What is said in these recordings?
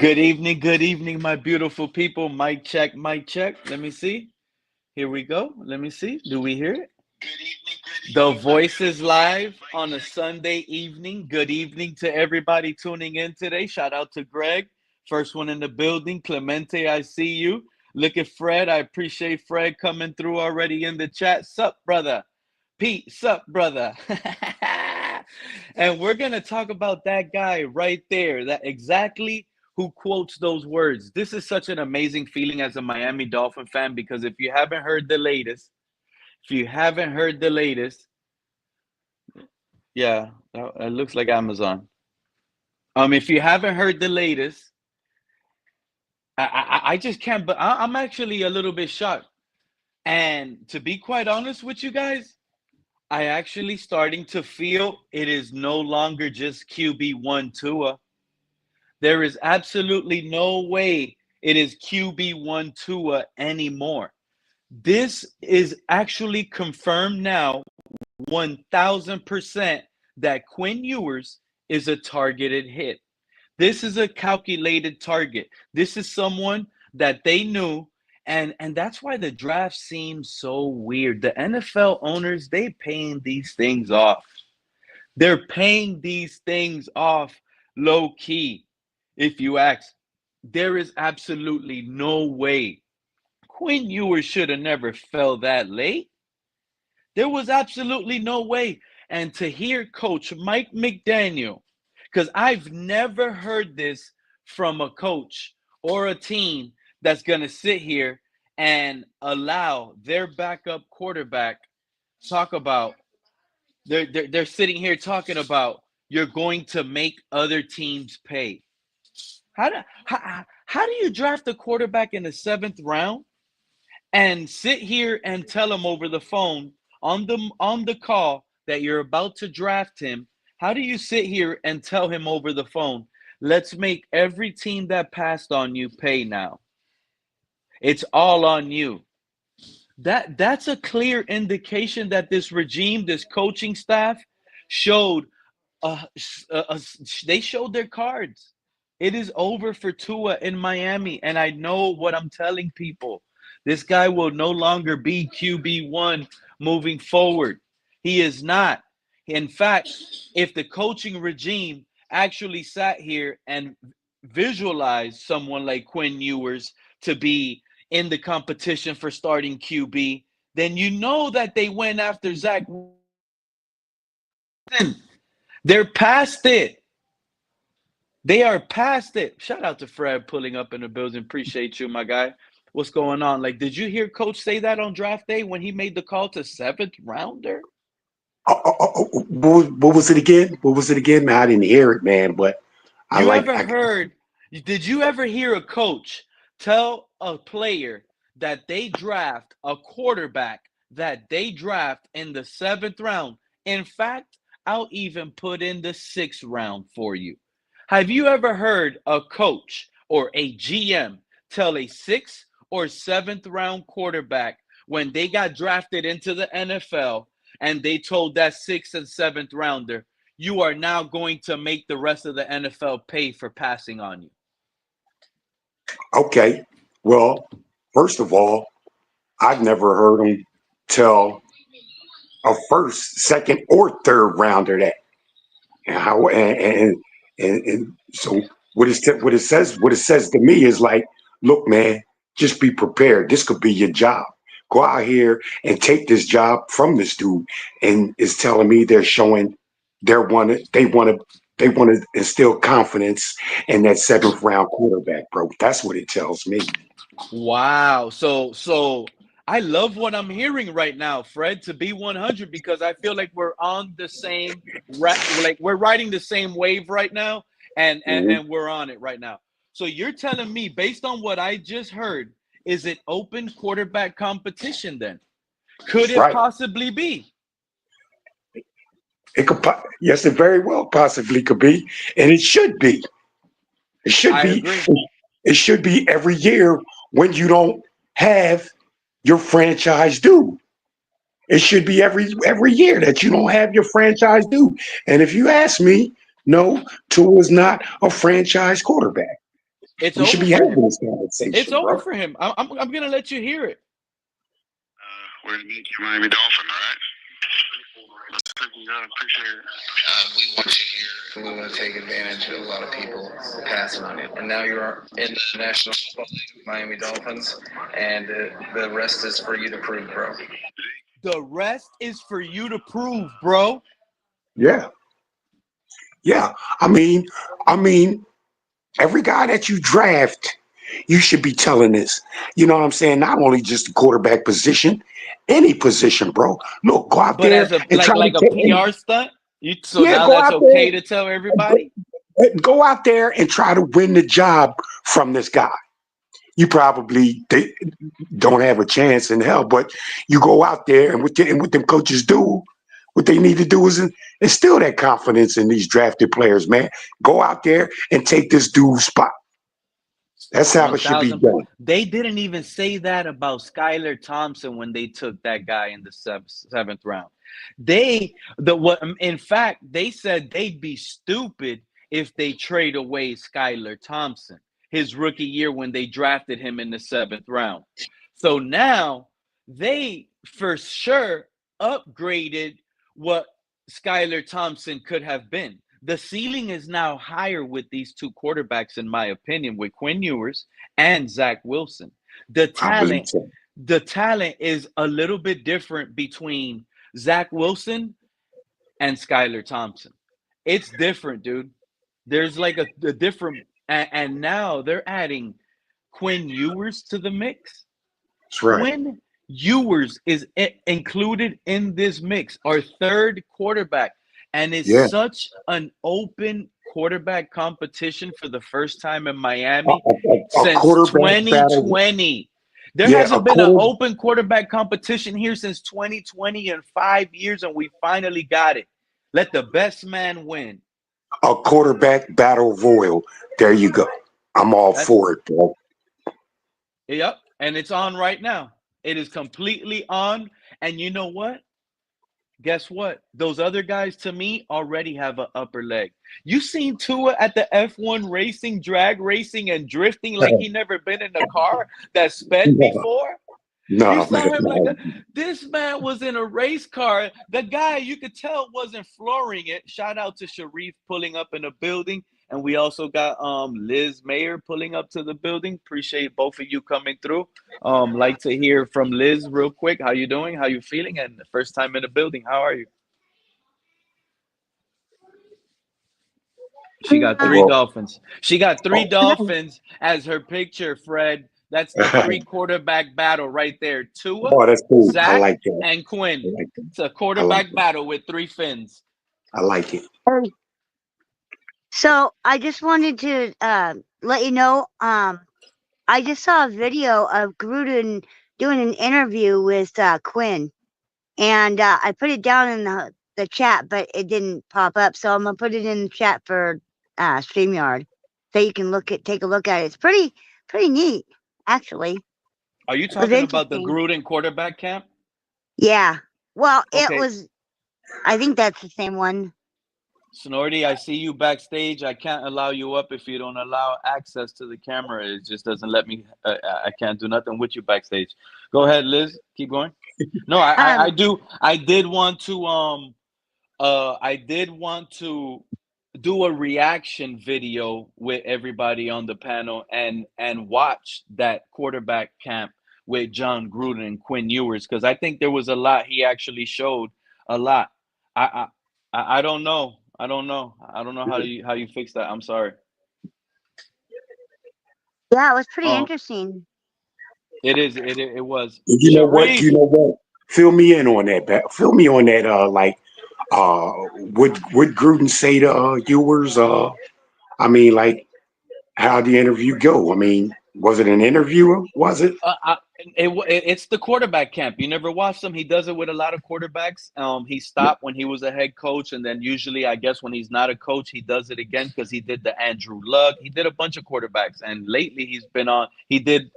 good evening, my beautiful people. Mic check, mic check. Let me see. Here we go. Let me see. Do we hear it? The voice is live on a Sunday evening. Good evening to everybody tuning in today. Shout out to Greg, first one in the building. Clemente, I see you. Look at Fred. I appreciate Fred coming through already in the chat. Sup, brother? Pete, sup, brother? And we're gonna talk about that guy right there. That exactly who quotes those words. This is such an amazing feeling as a Miami Dolphin fan because if you haven't heard the latest, yeah, it looks like Amazon. If you haven't heard the latest, I just can't. But I'm actually a little bit shocked. And to be quite honest with you guys, I actually starting to feel it is no longer just QB1 Tua. There is absolutely no way it is QB1 Tua anymore. This is actually confirmed now 1000% that Quinn Ewers is a targeted hit. This is a calculated target. This is someone that they knew, and that's why the draft seems so weird. The NFL owners, they paying these things off. They're paying these things off low key. If you ask, there is absolutely no way Quinn Ewers should have never fell that late. There was absolutely no way. And to hear Coach Mike McDaniel, because I've never heard this from a coach or a team that's going to sit here and allow their backup quarterback talk about, they're sitting here talking about you're going to make other teams pay. How do you draft a quarterback in the seventh round and sit here and tell him over the phone on the call that you're about to draft him? How do you sit here and tell him over the phone, let's make every team that passed on you pay now? It's all on you. That's a clear indication that this regime, this coaching staff, showed. They showed their cards. It is over for Tua in Miami, and I know what I'm telling people. This guy will no longer be QB1 moving forward. He is not. In fact, if the coaching regime actually sat here and visualized someone like Quinn Ewers to be in the competition for starting QB, then you know that they went after Zach. They're past it. They are past it. Shout out to Fred pulling up in the building. Appreciate you, my guy. What's going on? Like, did you hear Coach say that on draft day when he made the call to seventh rounder? What was it again? What was it again? Man, I didn't hear it, man. But Did you ever hear a coach tell a player that they draft a quarterback that they draft in the seventh round? In fact, I'll even put in the sixth round for you. Have you ever heard a coach or a GM tell a sixth or seventh round quarterback when they got drafted into the NFL and they told that sixth and seventh rounder, you are now going to make the rest of the NFL pay for passing on you? Okay. Well, first of all, I've never heard him tell a first, second, or third rounder that. And so what it says to me is like, look, man, just be prepared. This could be your job. Go out here and take this job from this dude. And it's telling me they're showing they want to instill confidence in that seventh round quarterback, bro. That's what it tells me. Wow. So I love what I'm hearing right now, Fred, to be 100, because I feel like we're on the same, like we're riding the same wave right now, and we're on it right now. So you're telling me, based on what I just heard, is it open quarterback competition then? Could it possibly be? It could, yes, it very well possibly could be, and it should be. It should be. It should be every year when you don't have your franchise dude. It should be every year that you don't have your franchise dude. And if you ask me, no, Tua is not a franchise quarterback. It's We should over be for having him. this It's conversation, over bro. for him. I'm gonna let you hear it. We're going to make you Miami Dolphin, all right? Thank you, God. Appreciate it. We want you here. We want to take advantage of a lot of people passing on you. And now you're in the National Football League, Miami Dolphins, and the rest is for you to prove, bro. The rest is for you to prove, bro. Yeah. Yeah. I mean, every guy that you draft, you should be telling this. You know what I'm saying? Not only just the quarterback position, any position, bro. Look, go out But there as a and try to like a take. PR stunt, so Yeah, now go that's out okay there. to tell everybody. Go out there and try to win the job from this guy. You probably don't have a chance in hell, but you go out there and what them coaches do, what they need to do is instill that confidence in these drafted players, man. Go out there and take this dude's spot. That's how it should be 1,000. done. They didn't even say that about Skylar Thompson when they took that guy in the seventh round. In fact, they said they'd be stupid if they trade away Skylar Thompson his rookie year when they drafted him in the seventh round. So now they for sure upgraded what Skylar Thompson could have been. The ceiling is now higher with these two quarterbacks, in my opinion, with Quinn Ewers and Zach Wilson. The I believe talent, so. the talent is a little bit different between Zach Wilson and Skylar Thompson. It's different, dude. There's like a different, and now they're adding Quinn Ewers to the mix. That's right. Quinn Ewers is included in this mix, our third quarterback, and it's Yeah. such an open quarterback competition for the first time in A, Miami a since quarterback battle. 2020. There Yeah, a hasn't been an quarter open quarterback competition here since 2020 in 5 years, and we finally got it. Let the best man win. a quarterback battle royal. There you go. I'm all That's for it, bro. Yep, and it's on right now. It is completely on, and you know what? Guess what? Those other guys to me already have an upper leg. You seen Tua at the F1 racing, drag racing, and drifting like he never been in a car that sped No, before? You no, saw man, him like no. that. This man was in a race car. The guy you could tell wasn't flooring it. Shout out to Sharif pulling up in the building. And we also got Liz Mayer pulling up to the building. Appreciate both of you coming through. Like to hear from Liz real quick. How you doing? How you feeling? And the first time in the building. How are you? She got three Well, Dolphins. She got three oh, Dolphins as her picture, Fred. That's the three quarterback battle right there. Tua, oh, that's cool. I Zach, like that. and I Quinn. like that. It's a I like quarterback it. battle with three fins. I like it. So I just wanted to let you know, I just saw a video of Gruden doing an interview with Quinn, and I put it down in the chat, but it didn't pop up. So I'm gonna put it in the chat for StreamYard, so you can take a look at it. It's pretty neat, actually. Are you It was talking about the interesting. Gruden quarterback camp? Yeah. Well, it Okay, was. I think that's the same one. Snorty, I see you backstage. I can't allow you up if you don't allow access to the camera. It just doesn't let me. I can't do nothing with you backstage. Go ahead, Liz. Keep going. No, I Um. do. I did want to. I did want to do a reaction video with everybody on the panel and watch that quarterback camp with John Gruden and Quinn Ewers because I think there was a lot he actually showed a lot. I I don't know. I don't know. I don't know how you fix that. I'm sorry. Yeah, it was pretty Um, interesting. it is. It was You know what? You Sharif. know what? Fill me in on that. Fill me on that. Would Gruden say to Ewers? I mean, like, how the interview go? I mean, was it an interview? Was it? It's the quarterback camp. You never watched him. He does it with a lot of quarterbacks. He stopped when he was a head coach, and then usually, I guess, when he's not a coach, he does it again because he did the Andrew Luck. He did a bunch of quarterbacks, and lately he's been on. He did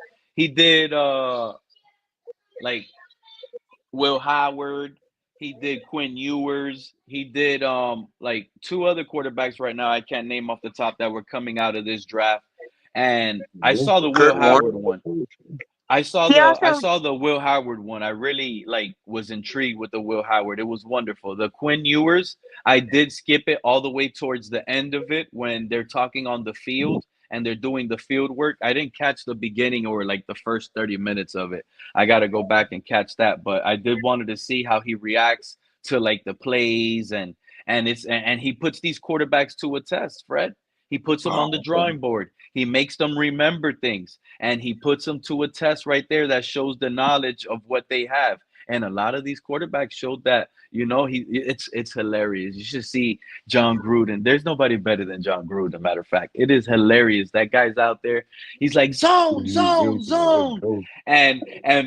like Will Howard. He did Quinn Ewers. He did like two other quarterbacks right now I can't name off the top that were coming out of this draft. And I saw the Will Kurt Howard Warner. one. I He also saw the Will Howard one. I really was intrigued with the Will Howard. It was wonderful. The Quinn Ewers, I did skip it all the way towards the end of it when they're talking on the field and they're doing the field work. I didn't catch the beginning or like the first 30 minutes of it. I got to go back and catch that, but I did wanted to see how he reacts to like the plays and he puts these quarterbacks to a test, Fred. He puts them on the drawing board. He makes them remember things, and he puts them to a test right there that shows the knowledge of what they have. And a lot of these quarterbacks showed that. It's hilarious. You should see John Gruden. There's nobody better than John Gruden. Matter of fact, it is hilarious. That guy's out there. He's like zone, zone, zone, and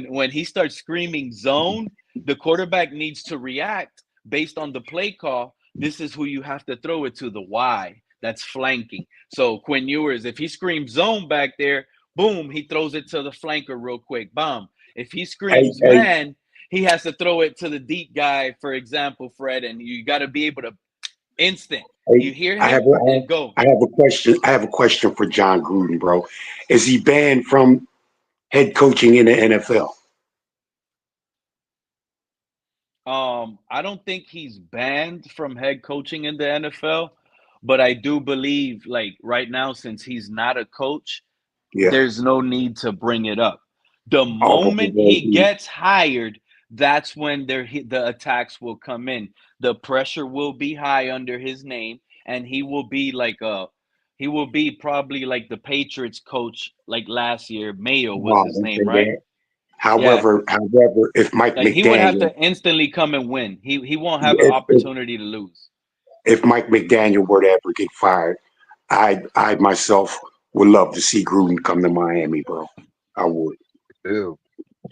when he starts screaming zone, the quarterback needs to react based on the play call. This is who you have to throw it to, the Y. That's flanking. So Quinn Ewers, if he screams zone back there, boom, he throws it to the flanker real quick. Bomb. If he screams man, he has to throw it to the deep guy, for example, Fred, and you got to be able to instant. You hear him and go. I have a question. I have a question for John Gruden, bro. Is he banned from head coaching in the NFL? I don't think he's banned from head coaching in the NFL, but I do believe, like right now, since he's not a coach, Yeah. there's no need to bring it up. The Oh, moment he gets hired, that's when the attacks will come in. The pressure will be high under his name, and he will be probably like the Patriots coach like last year. Mayo was his name, right? Yeah. However, if Mike Like he would have McDaniel, to instantly come and win. He won't have an opportunity to lose. if Mike McDaniel were to ever get fired, I myself would love to see Gruden come to Miami, bro. I would. Ew.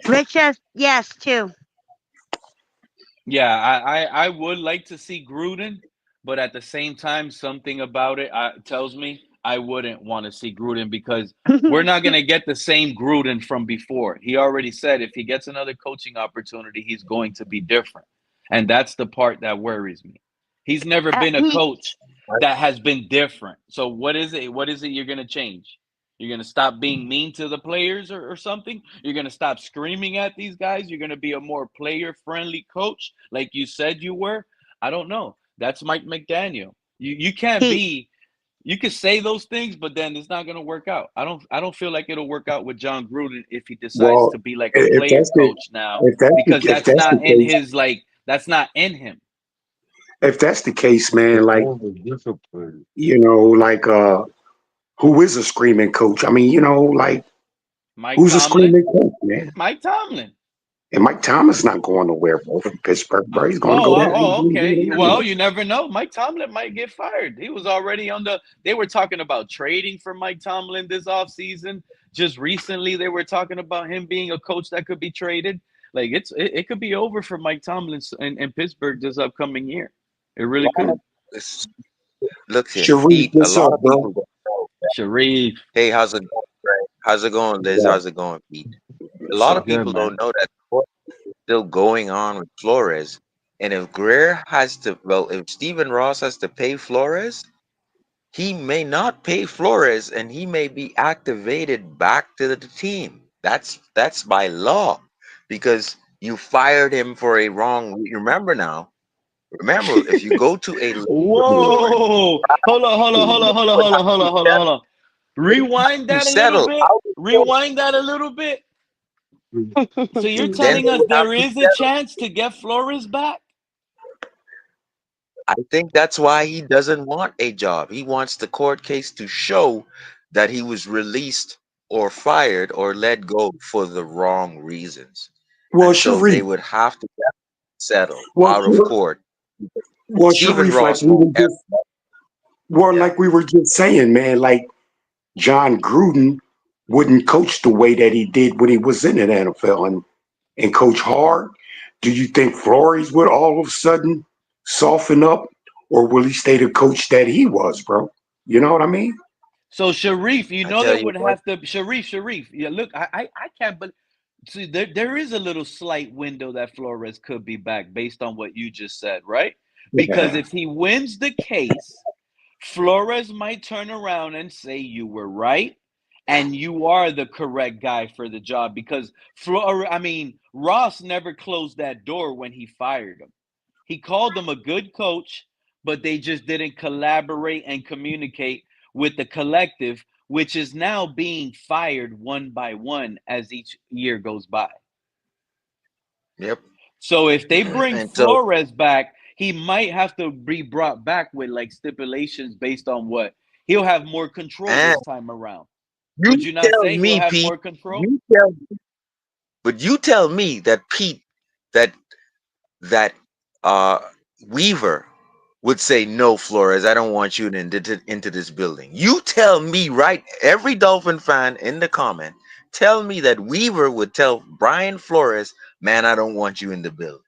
Rich says yes too. Yeah, I would like to see Gruden, but at the same time, something about it tells me I wouldn't want to see Gruden because we're not going to get the same Gruden from before. He already said if he gets another coaching opportunity, he's going to be different. And that's the part that worries me. He's never been a coach that has been different. So what is it? What is it you're going to change? You're going to stop being mean to the players or something? You're going to stop screaming at these guys? You're going to be a more player-friendly coach like you said you were? I don't know. That's Mike McDaniel. You can't be – you could say those things, but then it's not going to work out. I don't feel like it'll work out with John Gruden if he decides to be like a player coach now because that's not in his like – that's not in him. If that's the case, man, like, you know, like who is a screaming coach? I mean, you know, like who's a screaming coach, man? Mike Tomlin. And Mike Tomlin's not going nowhere, bro, from Pittsburgh, bro. He's going to go there. Oh, okay. Well, you never know. Mike Tomlin might get fired. He was already they were talking about trading for Mike Tomlin this offseason. Just recently, they were talking about him being a coach that could be traded. Like it could be over for Mike Tomlin in Pittsburgh this upcoming year. It really could. Look here, Sharif, Pete, what's up, bro? Sharif. Hey, how's it going? How's it going, Liz? How's it going, Pete? A lot of people don't know that still going on with Flores. And if Grier if Stephen Ross has to pay Flores, he may not pay Flores and he may be activated back to the team. That's by law because you fired him for a wrong. Remember, if you go to a whoa, hold on. Rewind that a little bit. Rewind that a little bit. So you're telling us there is a chance to get Flores back? I think that's why he doesn't want a job. He wants the court case to show that he was released or fired or let go for the wrong reasons. Well, so Sharif, they would have to get settled out of court. Well, Sharif, like we were just saying, man, like John Gruden wouldn't coach the way that he did when he was in the NFL and coach hard. Do you think Flores would all of a sudden soften up, or will he stay the coach that he was, bro? You know what I mean? So Sharif, Sharif. Yeah, look, I can't believe. See, there is a little slight window that Flores could be back based on what you just said, right? Because if he wins the case, Flores might turn around and say you were right. and you are the correct guy for the job because Ross never closed that door when he fired him. He called him a good coach, but they just didn't collaborate and communicate with the collective, which is now being fired one by one as each year goes by. Yep. So if they bring And so, Flores back, he might have to be brought back with like stipulations based on what he'll have more control and this time around. Would you you not tell say he'll me, have Pete, more control? you tell, but you tell me that Pete, that that uh Weaver would say, no, Flores, I don't want you into this building. You tell me, right? Every Dolphin fan in the comment, tell me that Weaver would tell Brian Flores, man, I don't want you in the building.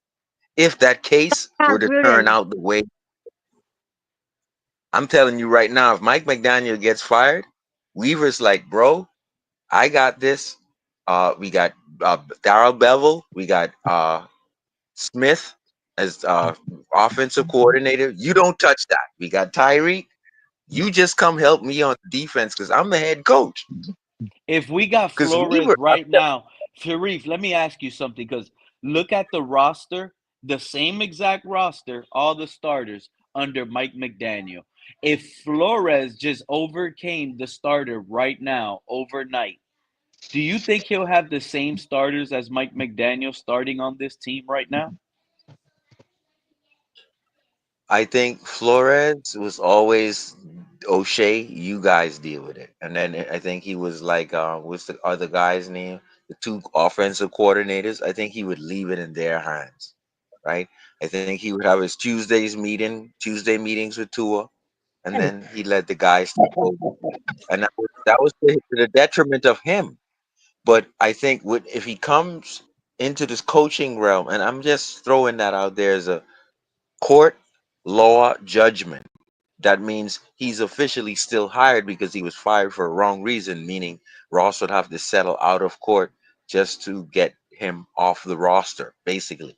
If that case were to turn Gruden. out the way I'm telling you right now, if Mike McDaniel gets fired, Weaver's like, bro, I got this. We got Darrell Bevel, we got Smith as offensive coordinator. You don't touch that. We got Tyreek. You just come help me on defense because I'm the head coach. If we got Because Flores Weaver, right now, Sharif, let me ask you something because look at the roster, the same exact roster, all the starters under Mike McDaniel. If Flores just overcame the starter right now, overnight, do you think he'll have the same starters as Mike McDaniel starting on this team right now? I think Flores was always O'Shea. You guys deal with it, and then I think he was like, what's the other guy's name? The two offensive coordinators. I think he would leave it in their hands, right? I think he would have his Tuesday meetings with Tua, and then he let the guys take over, and that was to the detriment of him. But I think if he comes into this coaching realm, and I'm just throwing that out there as a court law judgment, that means he's officially still hired because he was fired for a wrong reason, meaning Ross would have to settle out of court just to get him off the roster, basically,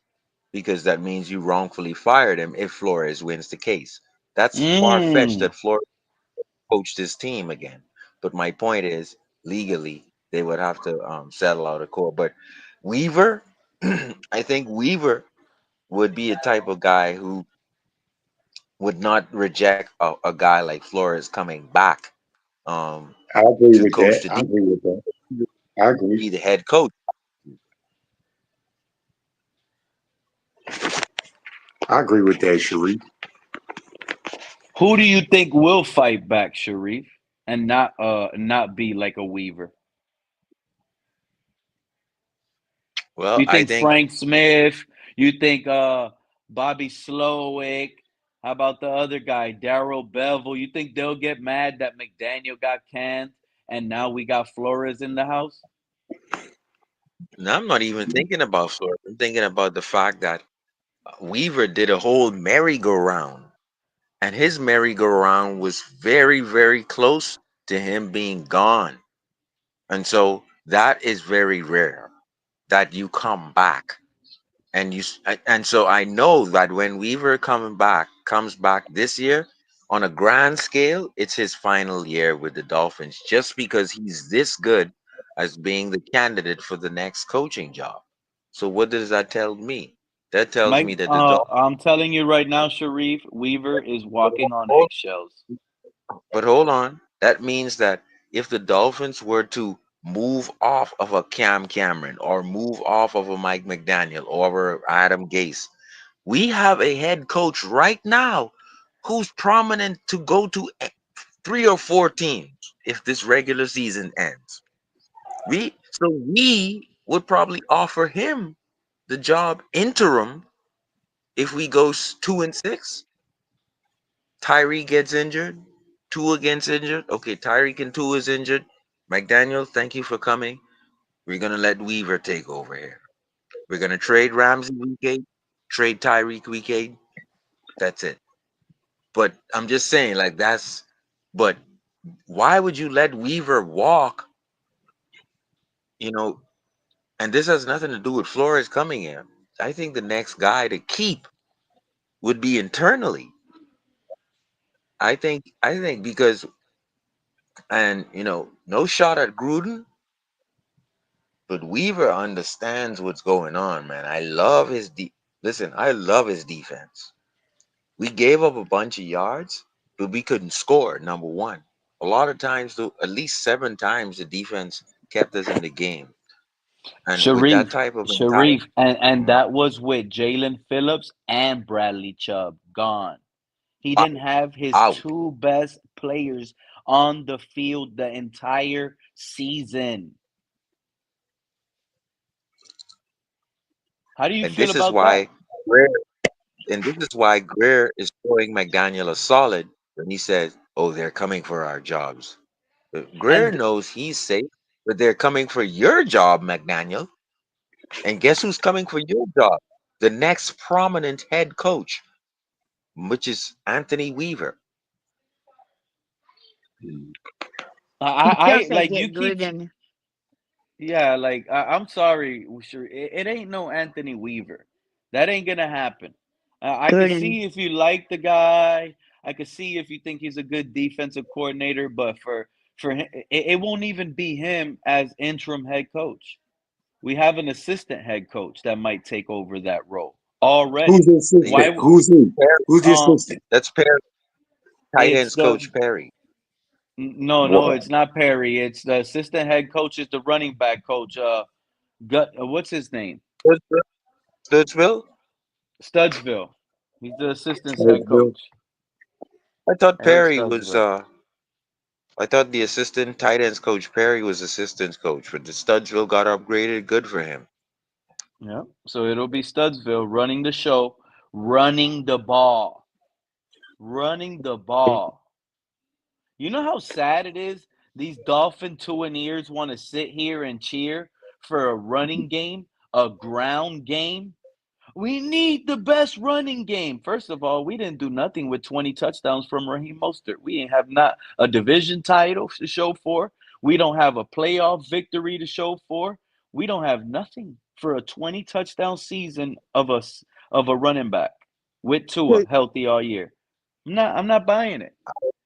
because that means you wrongfully fired him if Flores wins the case. That's far fetched Mm. that Flores coached his team again. But my point is, legally, they would have to settle out of court. But Weaver, I think Weaver would be a type of guy who would not reject a guy like Flores coming back um, I agree to with coach that. the I defense, agree with that. I agree. be the head coach. I agree with that, Sharif. Who do you think will fight back, Sharif, and not be like a Weaver? Well, You I think think Frank Smith? You think Bobby Slowick? How about the other guy, Darrell Bevel? You think they'll get mad that McDaniel got canned and now we got Flores in the house? now I'm not even thinking about Flores. I'm thinking about the fact that Weaver did a whole merry-go-round, and his merry-go-round was very, very close to him being gone. And so that is very rare that you come back. And so I know that when Weaver comes back this year on a grand scale, it's his final year with the Dolphins just because he's this good as being the candidate for the next coaching job. So what does that tell me? That tells me Mike, that the Dolphins. I'm telling you right now, Sharif, Weaver is walking on eggshells. But hold on. That means that if the Dolphins were to move off of a Cam Cameron or move off of a Mike McDaniel or Adam Gase, we have a head coach right now who's prominent to go to three or four teams if this regular season ends. We would probably offer him the job interim if we go 2-6. Tyree gets injured, Tua gets injured. Okay, Tyreek and Tua is injured. McDaniel, thank you for coming. We're gonna let Weaver take over here. We're gonna trade Ramsey week 8, trade Tyreek week 8. That's it. But I'm just saying, like but why would you let Weaver walk, you know, and this has nothing to do with Flores coming in. I think the next guy to keep would be internally. I think because And no shot at Gruden, but Weaver understands what's going on, man. I love his listen, I love his defense. We gave up a bunch of yards, but we couldn't score, number one. A lot of times, though, at least 7 times the defense kept us in the game. And with that Sharif, type of mentality, Sharif, and that was with Jalen Phillips and Bradley Chubb gone. He out, didn't have his out. two best players on the field the entire season. How do you And feel this is about that? why Grier, and this is why Grier is throwing McDaniel a solid when he says, "Oh, they're coming for our jobs." Grier And knows he's safe, but they're coming for your job, McDaniel. And guess who's coming for your job? The next prominent head coach, which is Anthony Weaver. You still I say like you get keep Gruden. yeah, like I'm sorry, sure it ain't no Anthony Weaver. That ain't gonna happen. I could Gruden. see if you like the guy. I could see if you think he's a good defensive coordinator, but for him, it won't even be him as interim head coach. We have an assistant head coach that might take over that role Who's already. the Yeah, assistant? Why? Who's he? Perry. Who's the Um, assistant? That's Perry, tight it's ends the coach Perry. no, What? it's not Perry. It's the assistant head coach is the running back coach. What's his name? Studsville? Studsville? Studsville. He's the assistant's head Charlottesville? coach. I thought Eric Perry was. Studsville. I thought the assistant tight ends coach Perry was assistant coach, but the Studsville got upgraded. Good for him. Yeah. So it'll be Studsville running the show, running the ball, running the ball. You know how sad it is? These Dolphin Tuaneers want to sit here and cheer for a running game, a ground game. We need the best running game. First of all, we didn't do nothing with 20 touchdowns from Raheem Mostert. We ain't have not a division title to show for. We don't have a playoff victory to show for. We don't have nothing for a 20 touchdown season of a running back with Tua Good. healthy all year. I'm not buying it.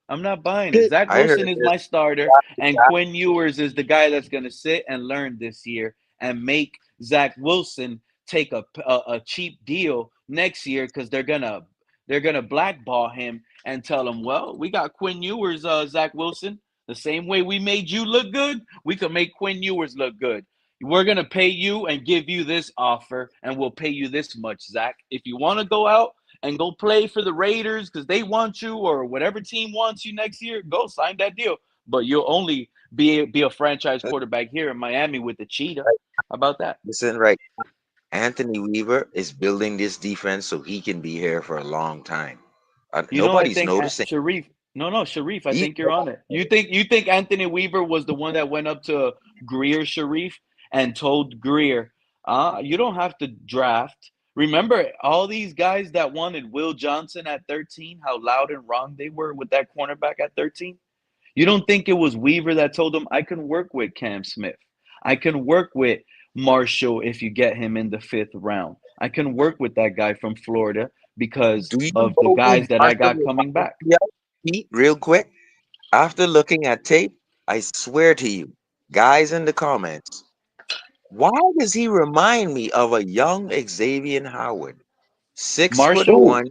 I'm not buying it. Good. Zach I heard Wilson is this. my starter, and Quinn Ewers is the guy that's going to sit and learn this year and make Zach Wilson take a cheap deal next year because they're gonna blackball him and tell him, well, we got Quinn Ewers, Zach Wilson. The same way we made you look good, we could make Quinn Ewers look good. We're gonna pay you and give you this offer, and we'll pay you this much, Zach. If you want to go out and go play for the Raiders because they want you or whatever team wants you next year, go sign that deal. But you'll only be a franchise quarterback here in Miami with the cheetah. How about that? Listen, right. Anthony Weaver is building this defense so he can be here for a long time. You know, I Nobody's think noticing. Sharif. No, Sharif. I He, think you're on it. You think Anthony Weaver was the one that went up to Grier Sharif and told Grier, you don't have to draft. Remember all these guys that wanted Will Johnson at 13, how loud and wrong they were with that cornerback at 13? You don't think it was Weaver that told him, I can work with Cam Smith. I can work with Marshall if you get him in the fifth round. I can work with that guy from Florida because do you of the know who guys that I Marshall got coming back. reminds me of? Pete, real quick. After looking at tape, I swear to you, guys in the comments, why does he remind me of a young Xavier Howard? Six foot Marshall? Who? one,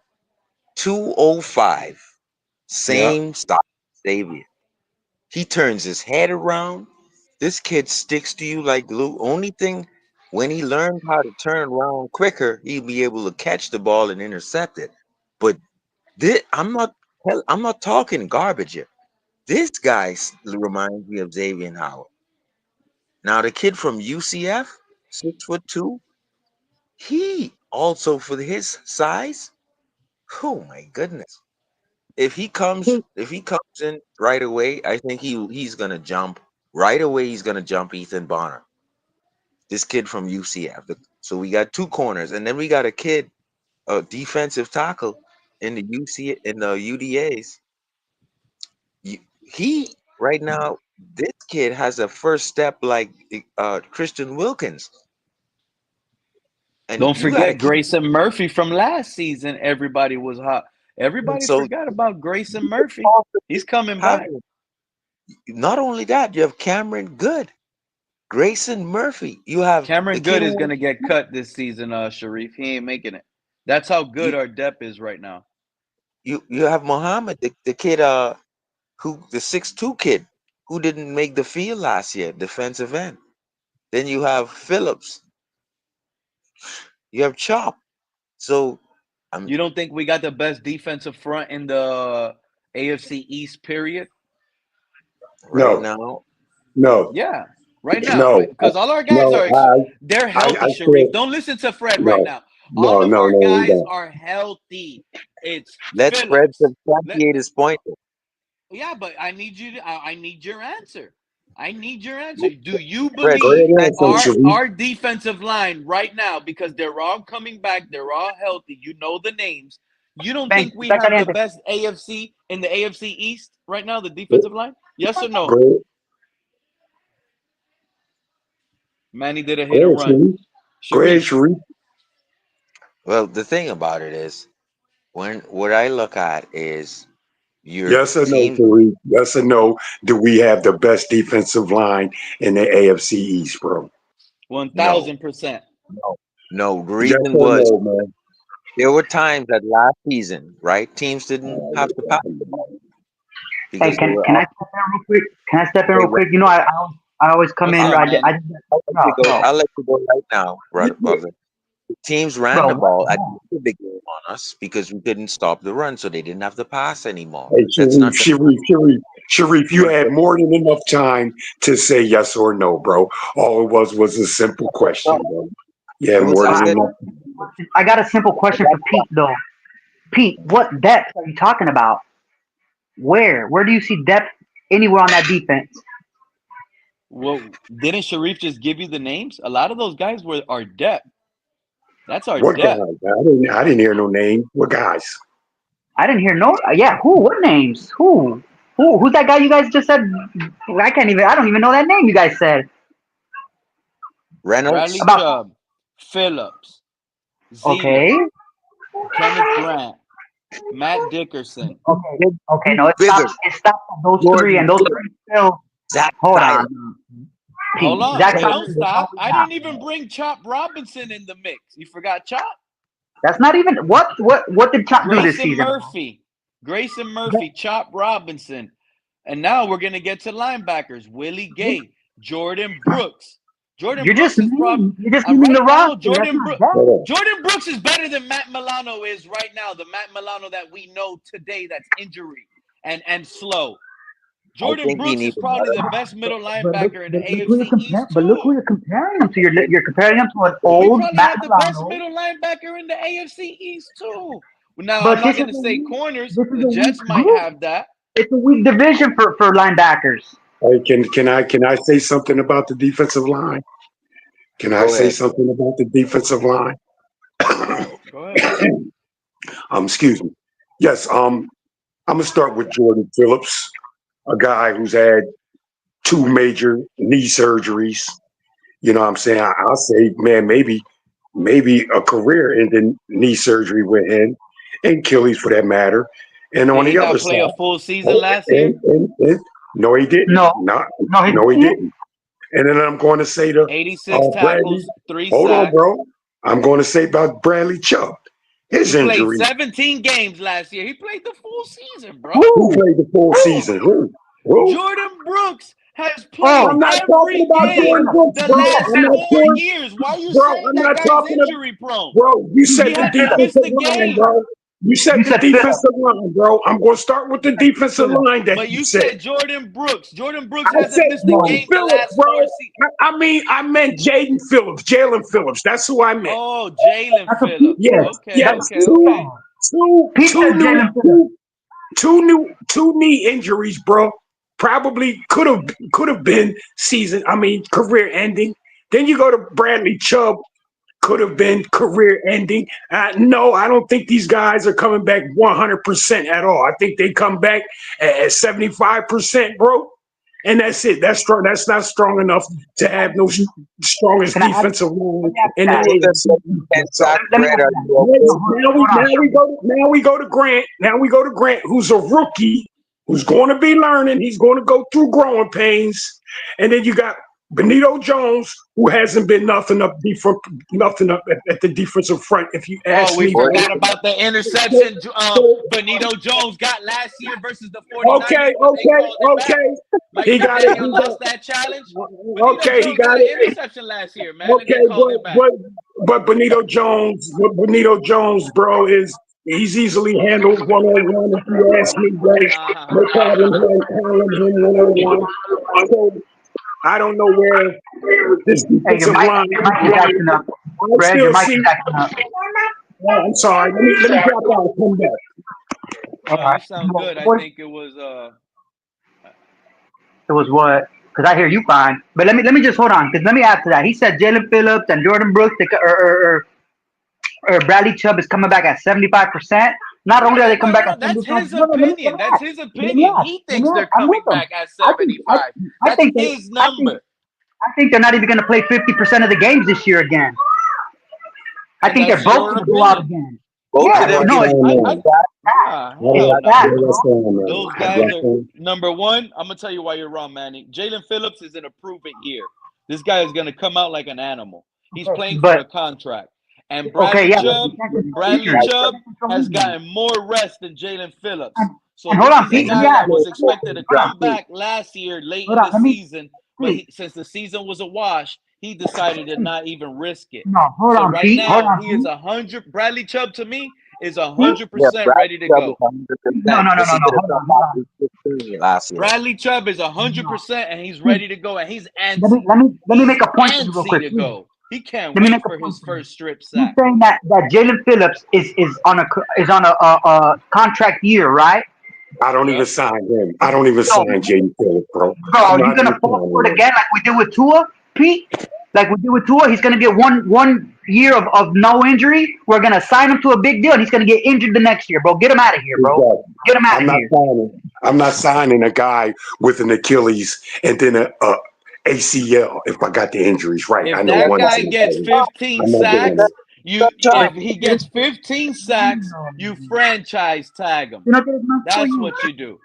205. Yeah. Same style Xavier. He turns his head around. This kid sticks to you like glue. Only thing, when he learns how to turn around quicker, he'll be able to catch the ball and intercept it. But this, I'm not talking garbage here. This guy reminds me of Xavier Howard. Now the kid from UCF, 6'2", he also for his size. Oh my goodness! He, If he comes in right away, I think he's gonna jump right away. He's gonna jump Ethan Bonner, this kid from UCF. So we got two corners, and then we got a kid, a defensive tackle in the UDAs. He right now, this kid has a first step like Christian Wilkins, and Don't you got to forget keep. Grayson Murphy from last season. Everybody was hot. Everybody So forgot about Grayson Murphy. He's coming back. Not only that, you have Cameron Good, Grayson Murphy. You have the Cameron kid Good is who gonna get cut this season, Sharif. He ain't making it. That's how good you our depth is right now. you have Muhammad, the kid who the 6'2" kid who didn't make the field last year, defensive end. Then you have Phillips, you have Chop. So I'm You don't think we got the best defensive front in the AFC East? Period. right No, now. no, Yeah, right now, no, because all our guys no. are they're I healthy. feel Sharif, don't listen to Fred right no, now. All no, of no, our no, we guys don't. are healthy. It's Let Fred Phillips. Let, substantiate his point. yeah, but I need you to. I need your answer. I need your answer. Do you Fred, Go ahead believe and answer, substantiate. Sharif. our defensive line right now, because they're all coming back, they're all healthy, you know the names. You don't Thanks. think we Está have the caliente. best AFC in the AFC East right now, the defensive line? Yes or no? Go ahead, Manny did a go hit and ahead, run. Sharif. Go ahead, Sharif, Sharif. Well, the thing about it is, when what I look at is your Yes or no, team. Sharif? Yes or no? Do we have the best defensive line in the AFC East, bro? No, 1000%. no, no. The Yes reason or was no, man? there were times that last season, right? Teams didn't have to pass the ball Hey, because they can were can I off. step in real quick? Can I step in They real were, quick? You know, I always come What's in. up, I'll, Manny? No, no, I'll let you go right now, brother. Teams ran bro. the What? ball at No. the end of the game on us because we couldn't stop the run, so they didn't have to pass anymore. Hey, That's Sharif, not the Sharif, you but had more than enough time to say yes or no, bro. All it was a simple question, bro. You it had was more I, than a enough. I got a simple question for Pete though. Pete, what depth are you talking about? Where do you see depth anywhere on that defense? Well, didn't Sharif just give you the names? A lot of those guys were our depth. That's our What guys? depth. I didn't hear no name. What guys? I didn't hear no. Yeah, who? What names? Who? Who's that guy you guys just said? I can't even. I don't even know that name you guys said Bradley Reynolds. about. Chubb, Phillips, Okay, Zealous, Kenneth Grant, Matt Dickerson. okay, Big, okay. big, No, it bigger. stops. It stops at those three, Jordan and those Phillips, three still. Zach Hold Tyler. on, Hold Pete. on. Zach It Tyler don't is all stop. we I got. didn't even bring Chop Robinson in the mix. You forgot Chop? That's not even what did Chop do this Grayson season? Murphy. Grayson Murphy, Chop Robinson. And now we're going to get to linebackers. Willie Gay, Jordan Brooks. Jordan Brooks is probably You're just naming the right now. roster. That's not that. Hold on. Jordan Brooks is better than Matt Milano is right now. The Matt Milano that we know today that's injury and slow. I Jordan think he Brooks is needs a probably the better. best middle But linebacker in the look who you're AFC comparing. East But look who too. you're comparing him to. You're comparing him to an We old probably Matt have the best Milano. middle linebacker in the AFC East too. Now I'm But not this is going to say corners. this is The a weak Jets might group. have that. It's a weak division for linebackers. Hey, can I say something about the defensive line? Can I Go say ahead. something about the defensive line? Go ahead. Excuse me. Yes. I'm gonna start with Jordan Phillips, a guy who's had two major knee surgeries. You know what I'm saying? I'll say, man, maybe a career-ending knee surgery with him, and Achilles for that matter. And Did on he the other not play a side, full season last year? no, he didn't. No, Not, no, he no, he didn't. didn't. And then I'm going to say to 86 Bradley. tackles, 3 Hold on, sacks. bro. I'm going to say about Bradley Chubb. He His played injury. 17 games last year. He played the full season, bro. Who Who? played the full Who? season? Who? Jordan Brooks has played I'm Oh, not talking every about game Jordan Brooks, the bro. last I'm not 4 talking, years. Why are you bro. saying I'm that not guy's talking about, injury prone? bro. You you He said the said hasn't Phillips. missed defensive a line, game. bro. You said You the said Phillips. defensive line, bro. I'm going to start with You the said defensive Phillips. line that But you you said. said Jordan Brooks. Jordan Brooks I hasn't said missed a Jordan No. game the Phillips, last 4 bro. seasons. I meant Jalen Phillips. That's who I meant. Oh, Jalen That's what Pete Phillips. said. Yes, Okay, That's yes. okay, Pete okay. said. Pete said Jalen Phillips. Two knee injuries, bro. Probably could have been season. I mean, career ending. Then you go to Bradley Chubb. Could have been career ending. No, I don't think these guys are coming back 100% at all. I think they come back at 75%, bro. And that's it. That's strong. That's not strong enough to have no strongest Can I ask? defensive line Let me ask in you the that. Other than AFC. 10 So sacks, Let me Fred, ask are you that. you No, okay? hold on. now we go to Grant. Now we go to Grant, who's a rookie. who's going to be learning. He's going to go through growing pains. And then you got Benito Jones, who hasn't been nothing up at the defensive front. If you Oh, ask we me, forgot about the interception Benito Jones got last year versus the 49ers when they called it back. Mike He got it. McDaniel lost that challenge. Benito He Jones got got an it. interception last year, man, and they called it back. But Benito Jones, bro, he's easily handled one-on-one. If you ask me, bro, no problem handling him one-on-one. So I don't know where this defensive line. Your mic is acting up. Fred, your mic is acting up. Oh, I'm sorry. Let me drop out and come back. You sound good. I think it was It was what? Because I hear you fine. But let me just hold on. Because let me add to that. He said Jalen Phillips and Jordan Brooks or Bradley Chubb is coming back at 75%. Not only are they coming back at 75%. That's his opinion. That's his opinion. He thinks they're coming back at 75. That's his number. I think they're not even going to play 50% of the games this year again. I think they're both going to go out again. Those guys are number one. I'm gonna tell you why you're wrong, Manny. Jalen Phillips is in a proven year. This guy is gonna come out like an animal. He's playing for a contract. And Bradley Chubb has gotten more rest than Jalen Phillips. So hold on, the guy that was expected to come back last year late in the season, but since the season was a wash, he decided to not even risk it. No, hold on, right Pete. now, he is 100. Bradley Chubb to me is 100% ready to go. No. Bradley Chubb is 100% and he's ready to go, and he's antsy. Let me make a point to you real quick. To go. He can't wait for his first strip sack. You're saying that Jalen Phillips is on a contract year, right? I don't even sign him. I don't even sign Jalen Phillips, bro. Bro, are you gonna fall for it again like we did with Tua, Pete? Like we did with Tua, he's gonna get one year of no injury. We're gonna sign him to a big deal, and he's gonna get injured the next year, bro. Get him out of here, bro. Exactly. Get him out of here. I'm not signing a guy with an Achilles and then a ACL if I got the injuries right. If that guy gets 15 sacks, if he gets 15 sacks, you franchise tag him. That's what you do.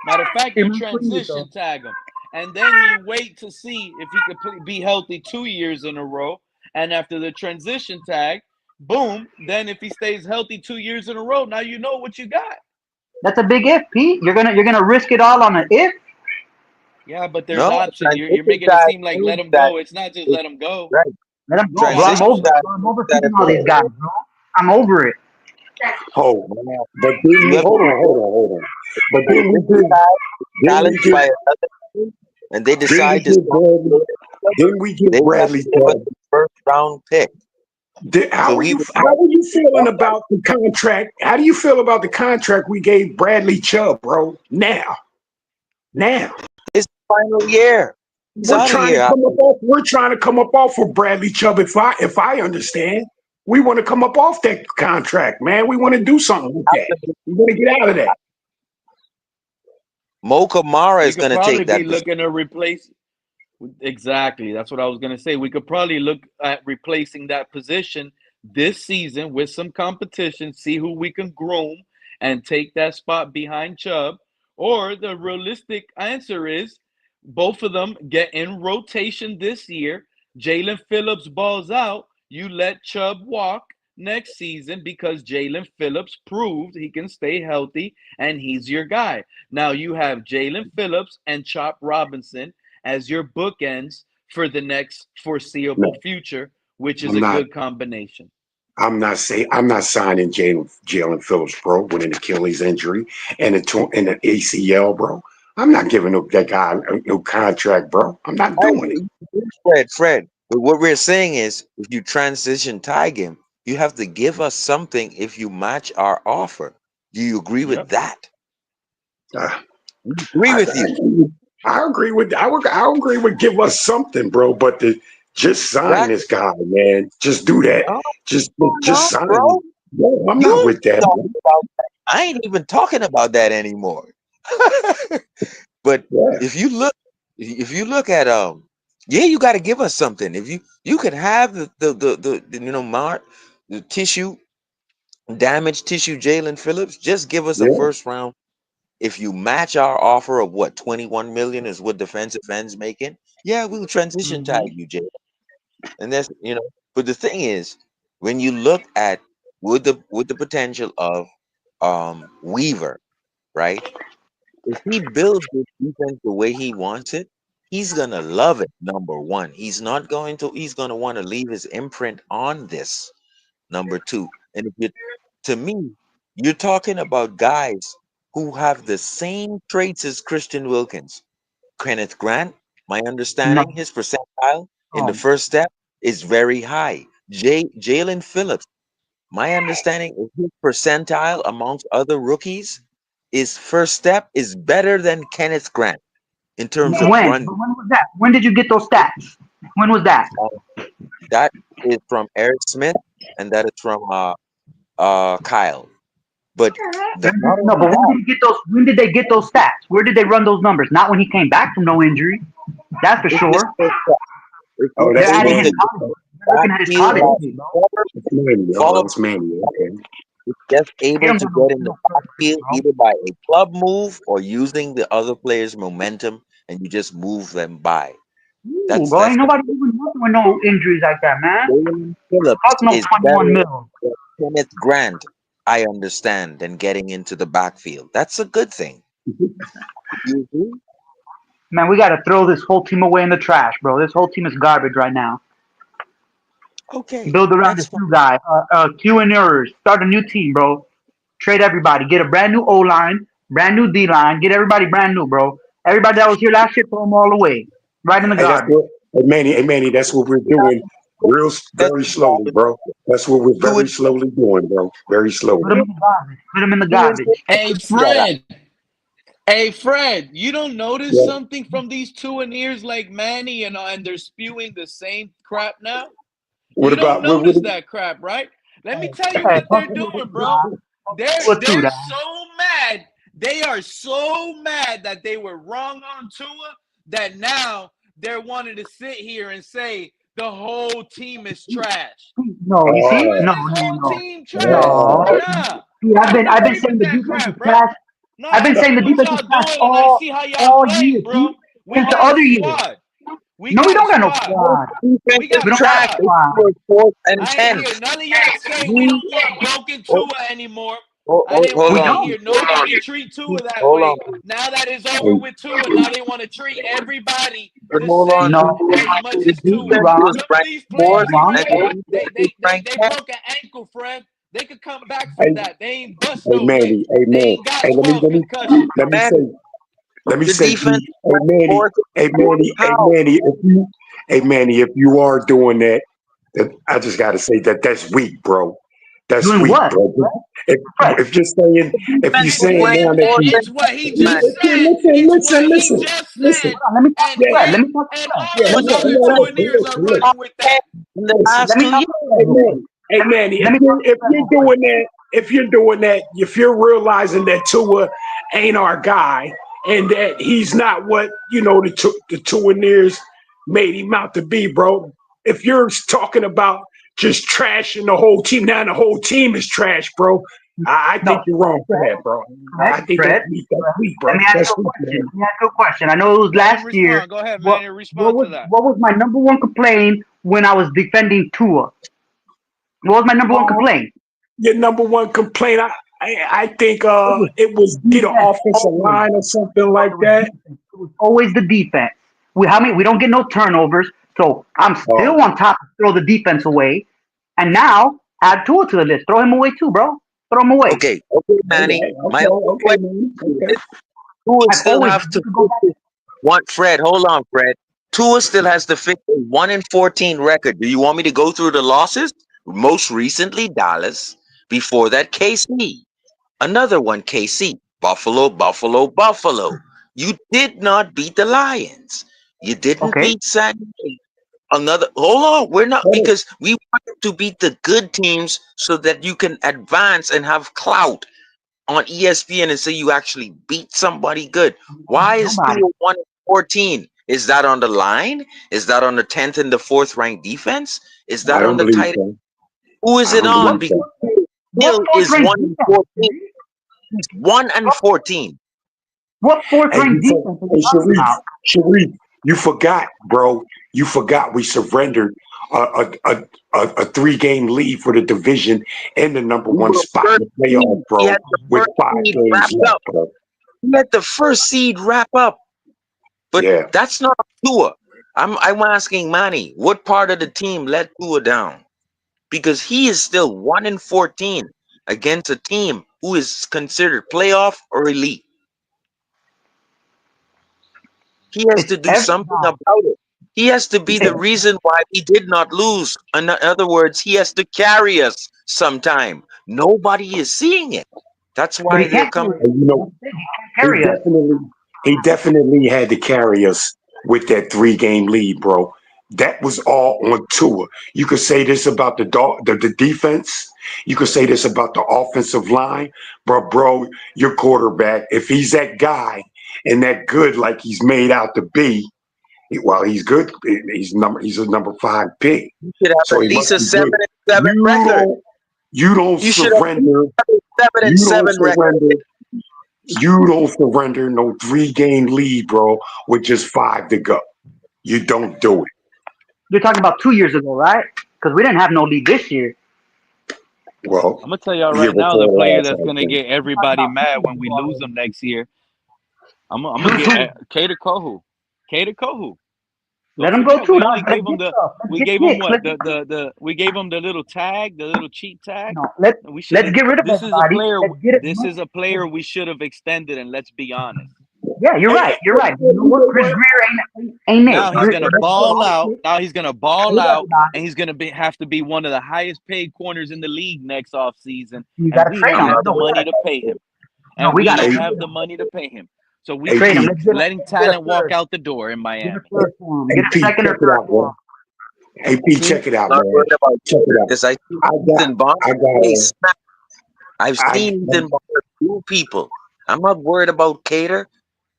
Matter of fact, you transition tag him. And then you wait to see if he could be healthy 2 years in a row. And after the transition tag, boom, then if he stays healthy 2 years in a row, now you know what you got. That's a big if, Pete. You're gonna risk it all on an if? Yeah, but there's options. You're making it seem like let him go. It's not just let him go. Right. Let him go. I'm over all these guys, bro. I'm over it. Oh, but then hold on. But then we did challenged by another, and they decide to. Then we get Bradley Chubb, first round pick. How are you feeling about the contract? How do you feel about the contract we gave Bradley Chubb, bro? Now. It's the final year. We're trying to come up off of Bradley Chubb. If I understand, we want to come up off that contract, man. We want to do something with that. We want to get out of that. Mo Kamara is going to take that. Be looking to replace. Exactly. That's what I was going to say. We could probably look at replacing that position this season with some competition, see who we can groom and take that spot behind Chubb. Or the realistic answer is both of them get in rotation this year. Jalen Phillips balls out. You let Chubb walk next season because Jalen Phillips proved he can stay healthy and he's your guy. Now you have Jalen Phillips and Chop Robinson as your bookends for the next foreseeable future, which is good combination. I'm not signing Jalen Phillips, bro, with an Achilles injury and an ACL, bro. I'm not giving up that guy no contract, bro. I'm not doing it. Fred, what we're saying is if you transition tag him, you have to give us something if you match our offer. Do you agree with that? I agree with I agree with give us something, bro. But just sign this guy, man. Just do that. Just sign him. No, I'm not with that. I ain't even talking about that anymore. But if you look at you got to give us something. If you could have the damaged tissue Jalen Phillips, just give us a first round if you match our offer of what 21 million is what defensive ends making, yeah, we'll transition tag you, Jay. And that's But the thing is, when you look at with the potential of Weaver, right? If he builds this defense the way he wants it, he's gonna love it. Number one, he's gonna want to leave his imprint on this. Number two, and if you to me, you're talking about guys who have the same traits as Christian Wilkins. Kenneth Grant, my understanding, No. his percentile in the Oh, first step is very high. Jalen Phillips, my understanding is his percentile amongst other rookies is first step is better than Kenneth Grant in terms of when? run. But when was that? When did you get those stats? When was that? That is from Eric Smith, and that is from Kyle. But not No, only but when that, did he get those? When did they get those stats? Where did they run those numbers? Not when he came back from no injury. That's for it's this sure. first step. If Oh, you're They're that's adding able his to Manny. get college. the They're looking at his backfield college right, tape, bro. That's Manny. Oh, follow that's Manny. Okay. just Get able him to to no, get in the no purpose, backfield bro. either by a club move or using the other player's momentum, and you just move them by. Ooh, That's bro, ain't that's nobody even nothing with no injuries like that, man. Jalen Phillips Fuck no is 21 better mil. than Kenneth Grant, I understand, than getting into the backfield. That's a good thing. You agree? Man, we gotta throw this whole team away in the trash, bro. This whole team is garbage right now. Okay, Build around that's this fine. new guy. Quinn Ewers. Start a new team, bro. Trade everybody. Get a brand new O line, brand new D line. Get everybody brand new, bro. Everybody that was here last year, throw them all away. Right in the Hey, that's garbage. what. Hey, Manny, that's what we're doing. That's Very slowly, bro. That's what we're two very and slowly doing, bro. Very Put them slowly. in the garbage. Put them in the two and garbage. Hey, yeah, Fred. Hey, Fred, you don't notice Yeah. something from these two and ears like Manny and they're spewing the same crap now? What You don't about notice that crap, right? Let me tell you Hey, what fuck they're you, doing, bro. They're Tua too, they're dog. so mad. They are so mad that they were wrong on Tua that now they're wanting to sit here and say the whole team is trash. No, you see? Oh, Is No, this no, whole no. team trash? No. oh, Nah. See, I don't I've been agree saying with the that defense is crap, bro. trash. No, I've I been saying see the what defense is y'all trash doing and I see how y'all all playing, year, bro. see? We Since the got a other year. squad. We No, we got a don't got no squad. squad. We got defensive We a don't got track no squad. is squad. for fourth and I ain't 10th. hear none of y'all say we We don't want broken hold, Tua anymore. I hold, didn't hold We want to on, don't. hear nobody treat Tua that hold on, way. Now that it's over hey, with Tua, now they want to treat everybody the hold on. same No, as much The as Tua. defense wrong, was Some of ranked these fourth, players, wrong. and Fred, the defense was ranked they 10th. broke an ankle, Fred. They could come back hey, from that. They ain't bust hey, no lick. Manny, hey, They man, ain't got hey, 12 concussions. let me Man, say, let me the say, defense hey, was ranked Manny, fourth. Hey, How? Manny, if you are doing that, I just got to say that's weak, bro. That's Doing weak, what? bro. If Fred, if you're saying The if defense you're was saying ranked now that fourth you It's and what he tenth, just man. said. It's what he just listen, said. hold on, let me talk to And yeah, Fred. Let him me talk to and Fred. all yeah, those Let me talk other to Fred real quick. Tuaneers are listen, running with that. In the listen. last Let me 2 talk years. to Fred Hey real quick. man, hey Manny, Let me talk to if Fred you're real quick. doing that, if you're realizing that Tua ain't our guy and that he's not what the Tuaneers made him out to be, bro. If you're talking about just trashing the whole team, now the whole team is trash, bro. I think No, you're wrong for Fred, that, bro. I Fred, think Fred, that's Fred. weak, Let bro. me ask you That's a weak, question. man. Let me ask you a question. I know it was Let him last year. respond. Go ahead, What man. what Respond was to that. what was my number one complaint when I was defending Tua? What was my number one complaint? Your number one complaint, I think It was it was either defense offensive always. line or something No, like it was that. defense. It was always the defense. We don't get no turnovers, so I'm Oh, still on top to throw the defense away. And now add Tua to the list. Throw him away too, bro. Throw him away. Okay, Manny. My only okay, question man. is, Okay. Tua I've still always have you to could go fix back. this one. Fred, hold on, Fred. Tua still has to fix a 1-14 record. Do you want me to go through the losses? Most recently, Dallas. Before that, KC. Another one, KC. Buffalo, Buffalo, Buffalo. You did not beat the Lions. You didn't Okay. beat San Diego. Another, hold on, we're not, Hold because we want you to beat the good teams so that you can advance and have clout on ESPN and say you actually beat somebody good. Why is Nobody. 2-1-14? Is that on the line? Is that on the 10th and the 4th ranked defense? Is I that on don't the believe tight? so. Who is I it don't on? believe Because so. What Hill fourth is ranked 1 and defense? 14. He's 1 and What 14. What fourth Hey, ranked defense are you talking Sharif, about? Sharif, you forgot, bro. You forgot we surrendered a 3-game lead for the division and the number We one were spot first in the playoff, seed. He bro, had the with first 5 seed games wrapped left, up. bro. He had the first seed wrap up. But Yeah. that's not Tua. I'm asking Manny, what part of the team let Tua down? Because he is still 1-14 against a team who is considered playoff or elite. He has to do something about it. He has to be the reason why we did not lose. In other words, he has to carry us sometime. Nobody is seeing it. That's But why he they're can't coming. And, you know, he can't he carry us. definitely had to carry us with that 3-game lead, bro. That was all on Tua. You could say this about the defense. You could say this about the offensive line, but bro, your quarterback, if he's that guy and that good like he's made out to be, well, he's good. He's a number 5 pick, You should have so at he least must a be good. 7-7 You record. don't You should have surrender. a You don't 7-7 record. surrender. You don't surrender no 3-game lead, bro, with just 5 to go. You don't do it. You're talking about 2 years ago, right? Because we didn't have no lead this year. Well, I'm gonna tell y'all the year right now, the before player last, that's I gonna think. get You're talking everybody about 2 mad years when we ago lose already. them next year. I'm gonna get Cater Kohu. Cater Kohu. Let Don't him go forget, too. we Now only let's gave him get the stuff. Let's we get gave him picks. what Let's get we gave him the little tag, the little cheat tag. no. Let's We should let's have. get rid of This is a everybody. player. Let's get it. This is a player we should have extended. And let's be honest. Yeah, you're right. You're right. You know what? Chris Greer ain't Now it. he's gonna Let's go. ball out. Now he's gonna ball Rid of out, everybody. and he's gonna have to be one of the highest paid corners in the league next offseason. You And gotta we trade don't him. have the No, we money gotta to pay him. no, And we we gotta don't trade have the him. money to pay him. So we AP, Trade him. keep Let's get letting a talent walk third. out the door in Get a Miami. third for him. Get a AP, second check or it third out, for man. AP, Hmm? check it out, Not man. worried about Check it out. because I see I got, Ethan Bonner I got, play smack. I've I, seen Ethan Bonner do people. I'm not worried about Cater.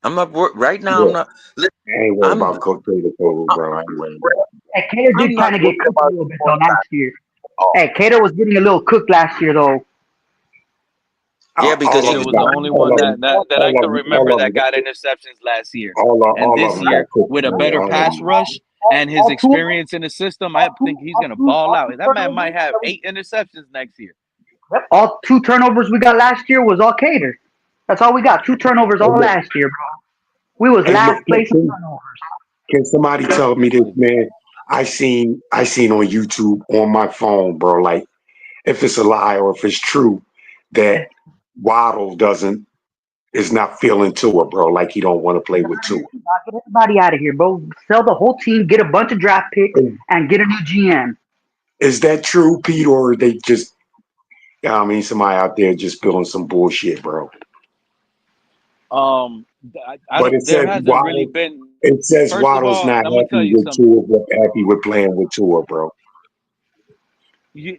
I'm not worried right now. yeah, I'm not. Listen, I ain't worried I'm about Coach Taylor, bro. I ain't worried about Hey, Cater I'm did not kind of get worried cooked a about little the bit though quarterback last year. at all. Hey, Cater was getting a little cooked last year though. Yeah, because all he Cater of was them was the got, only all one of that, them, that I all can of them, remember all of that them, got interceptions last year. And all of this them got year, cooked, with a man. better All of pass them. rush and his All two, experience in the system, I think he's gonna ball all out. two That man might turnovers. have 8 interceptions next year. Yep, all 2 turnovers we got last year was all Cater. That's all we got. 2 turnovers Hey, all look, last year, bro. We was hey, look, last place in turnovers. can somebody tell me this, man? I seen on YouTube on my phone, bro. Like, if it's a lie or if it's true that Waddle is not feeling Tua, bro. Like he don't want to play with Tua. Get everybody out of here, bro. Sell the whole team, get a bunch of draft picks, Is, and get a new GM. is that true, Pete, or they just? I mean, somebody out there just spilling some bullshit, bro. I But don't. it There says hasn't really Waddle. been. It says First of Waddle's all, not I'm gonna tell happy you with something. Tua, but happy with playing with Tua, bro.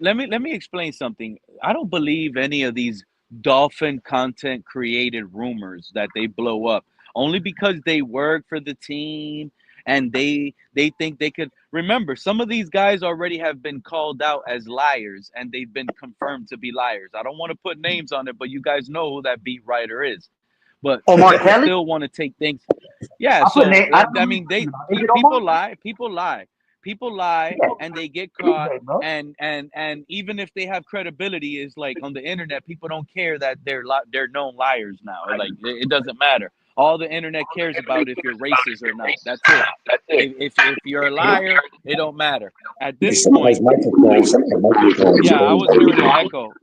Let me explain something. I don't believe any of these dolphin content created rumors that they blow up only because they work for the team and they think they could. Remember, some of these guys already have been called out as liars and they've been confirmed to be liars. I don't want to put names on it, but you guys know who that beat writer is. But Omar people Kelly? still want to take things. Yeah, I put so Nate. I don't know I who you're mean, talking about. Is it Omar? people lie, Yeah. and they get He's caught. great, bro. And even if they have credibility, is like on the internet, people don't care that they're known liars now. Like it doesn't matter. All the internet cares about if you're racist or not. That's it. If you're a liar, it don't matter. At Hey, this point, somebody's microphone is yeah, I was crazy. hearing an echo.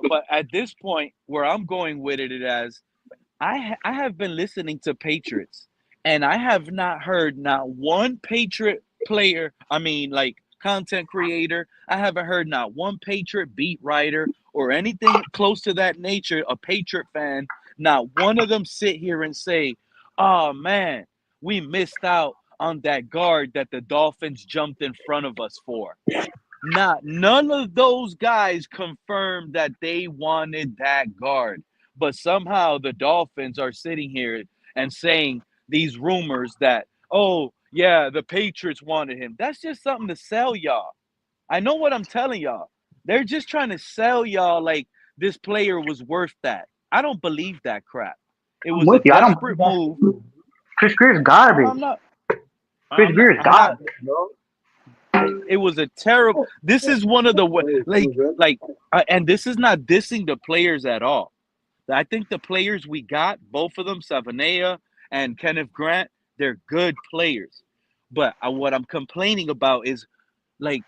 But at this point, where I'm going with it as I have been listening to Patriots, and I have not heard not one Patriot player. I mean, like content creator. I haven't heard not one Patriot beat writer or anything close to that nature. A Patriot fan. Not one of them sit here and say, "Oh man, we missed out on that guard that the Dolphins jumped in front of us for." None of those guys confirmed that they wanted that guard. But somehow the Dolphins are sitting here and saying these rumors that, oh, yeah, the Patriots wanted him. That's just something to sell y'all. I know what I'm telling y'all. They're just trying to sell y'all like this player was worth that. I don't believe that crap. It I'm was a with you. I don't desperate move. Chris Greer's No, garbage. I'm not. Chris I'm not. Greer's I'm not. garbage, bro. It was a terrible. This is one of the and this is not dissing the players at all. I think the players we got, both of them, Savanea and Kenneth Grant, they're good players. But what I'm complaining about is like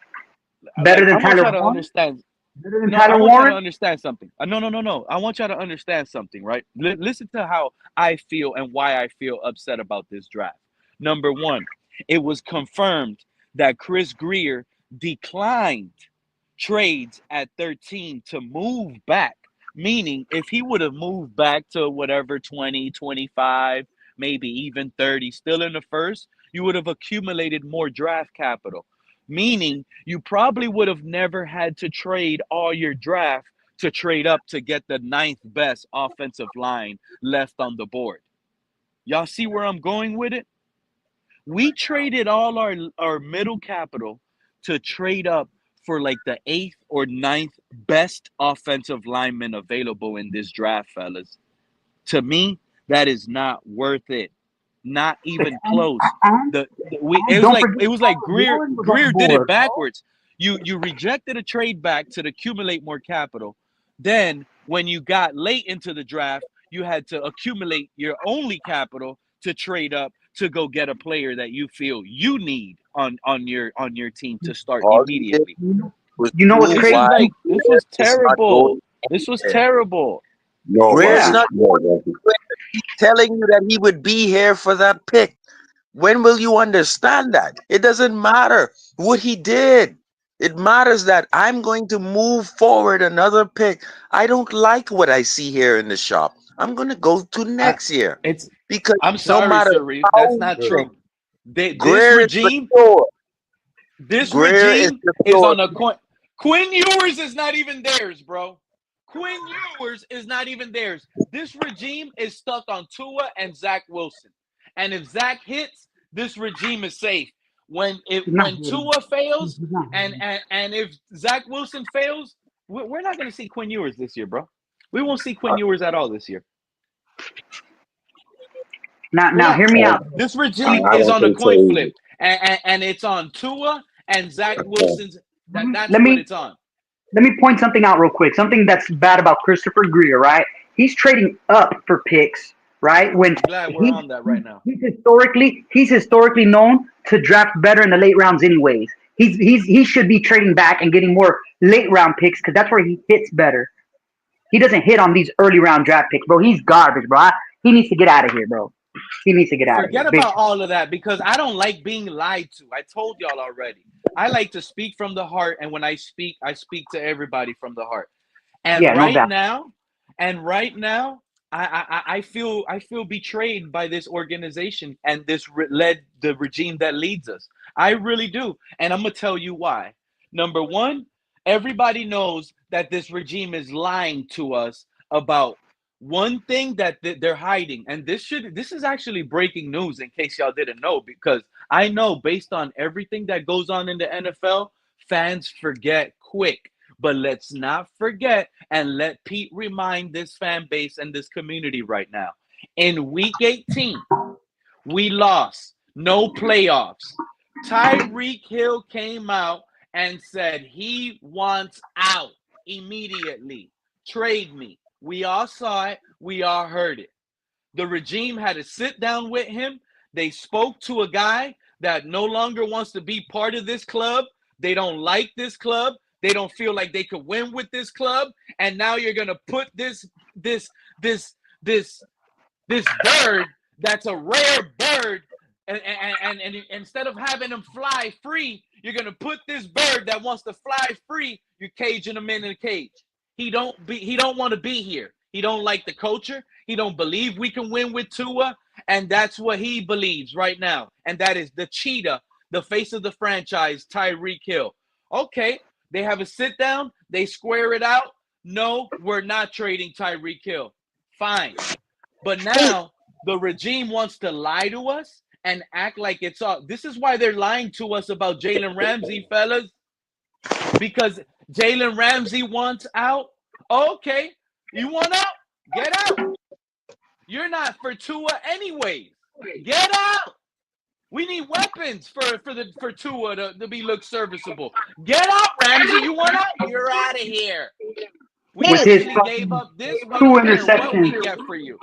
Better I than want Tyler y'all to Warren. understand. Better than No, I Tyler want y'all to Warren. understand something. No. I want y'all to understand something, right? Listen to how I feel and why I feel upset about this draft. Number one, it was confirmed that Chris Grier declined trades at 13 to move back. Meaning, if he would have moved back to whatever 20, 25, maybe even 30, still in the first, you would have accumulated more draft capital. Meaning, you probably would have never had to trade all your draft to trade up to get the ninth best offensive line left on the board. Y'all see where I'm going with it? We traded all our middle capital to trade up for like the eighth or ninth best offensive lineman available in this draft, fellas. To me, that is not worth it. Not even close. Don't forget It was like Tyler Warren was on the Grier did it board, bro. backwards. You rejected a trade back to accumulate more capital. Then when you got late into the draft, you had to accumulate your only capital to trade up to go get a player that you feel you need on your team to start All he did immediately. was You know what's prove This is crazy? why like this Greer was is not going terrible. This was anywhere. terrible. No, Greer's Yeah. not no, Rocky. telling you that he would be here for that pick. When will you understand that? It doesn't matter what he did. It matters that I'm going to move forward another pick. I don't like what I see here in the shop. I'm going to go to I, next year it's because I'm no sorry, matter Sharif. how That's we not think, true. This Greer is regime, secure. this Greer is regime is secure. on a coin. Quinn Ewers is not even theirs, bro. Quinn Ewers is not even theirs. This regime is stuck on Tua and Zach Wilson. And if Zach hits, this regime is safe. When He's not hitting. Tua fails He's not and hitting. if Zach Wilson fails, we're not going to see Quinn Ewers this year, bro. We won't see Quinn Ewers at all this year. We're Now, not. hear me out. This regime I is don't on a think so coin either. flip, and it's on Tua and Zach Wilson's. That's Let what me it's on. let me point something out real quick. Something that's bad about Christopher Greer, right? He's trading up for picks, right? When I'm glad we're on that right now. he's historically known to draft better in the late rounds, anyways. He should be trading back and getting more late round picks because that's where he hits better. He doesn't hit on these early round draft picks, bro. He's garbage, bro. He needs to get out of here, bro. He needs to get out of here. Forget Big about all of that because I don't like being lied to. I told y'all already. I like to speak from the heart, and when I speak to everybody from the heart. And Yeah, no right doubt. now, I feel betrayed by this organization and the regime that leads us. I really do, and I'm gonna tell you why. Number one, everybody knows that this regime is lying to us about one thing that they're hiding, and this is actually breaking news in case y'all didn't know, because I know based on everything that goes on in the NFL, fans forget quick. But let's not forget and let Pete remind this fan base and this community right now. In week 18, we lost. No playoffs. Tyreek Hill came out and said he wants out immediately. Trade me. We all saw it. We all heard it. The regime had to sit down with him. They spoke to a guy that no longer wants to be part of this club. They don't like this club. They don't feel like they could win with this club. And now you're gonna put this bird that's a rare bird, and instead of having him fly free, you're gonna put this bird that wants to fly free. You're caging him in a cage. He don't want to be here. He don't like the culture. He don't believe we can win with Tua, and that's what he believes right now. And that is the cheetah, the face of the franchise, Tyreek Hill. Okay, they have a sit down. They square it out. No, we're not trading Tyreek Hill. Fine. But now the regime wants to lie to us and act like it's all. This is why they're lying to us about Jalen Ramsey, fellas. Because Jalen Ramsey wants out. Okay, you want out? Get out. You're not for Tua anyways. Get out. We need weapons for Tua to be look serviceable. Get out, Ramsey. You want out? You're out of here. We With his actually gave up this. We 2 don't care what we interceptions. get for you.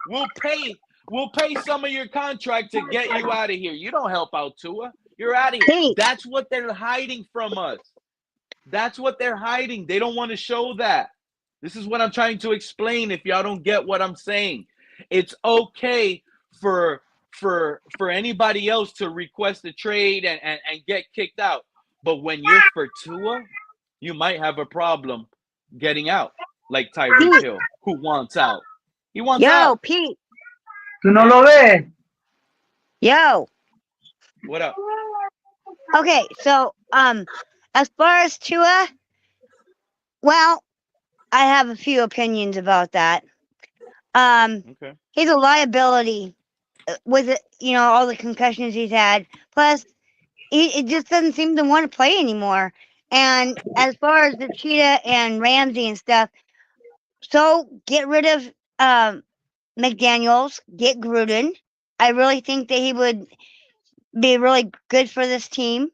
We'll pay some of your contract to get you out of here. You don't help out Tua. You're out of here. Pete. That's what they're hiding from us. That's what they're hiding. They don't want to show that. This is what I'm trying to explain if y'all don't get what I'm saying. It's okay for anybody else to request a trade and get kicked out. But when you're for Tua, you might have a problem getting out, like Tyreek Hill, who wants out. He wants out. Pete. ¿Tú no lo ves? Yo. What up? Okay, so as far as Tua, well, I have a few opinions about that. Okay. He's a liability with it, all the concussions he's had. Plus, it just doesn't seem to want to play anymore. And as far as the Cheetah and Ramsey and stuff, so get rid of McDaniels, get Gruden. I really think that he would be really good for this team.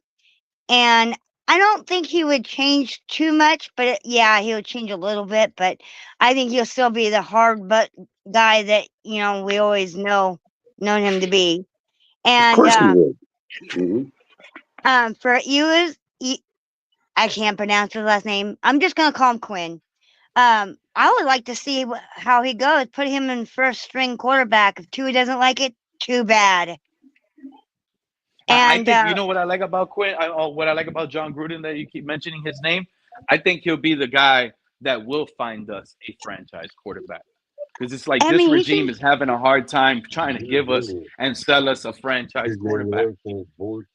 And I don't think he would change too much, but yeah, he would change a little bit. But I think he'll still be the hard butt guy that we always known him to be. And Of course he would. Mm-hmm. For Ewers, I can't pronounce his last name. I'm just gonna call him Quinn. I would like to see how he goes. Put him in first string quarterback. If Tua doesn't like it, too bad. And I think what I like about Quinn, what I like about John Gruden, that you keep mentioning his name. I think he'll be the guy that will find us a franchise quarterback, because it's like this regime is having a hard time trying to give us and sell us a franchise quarterback.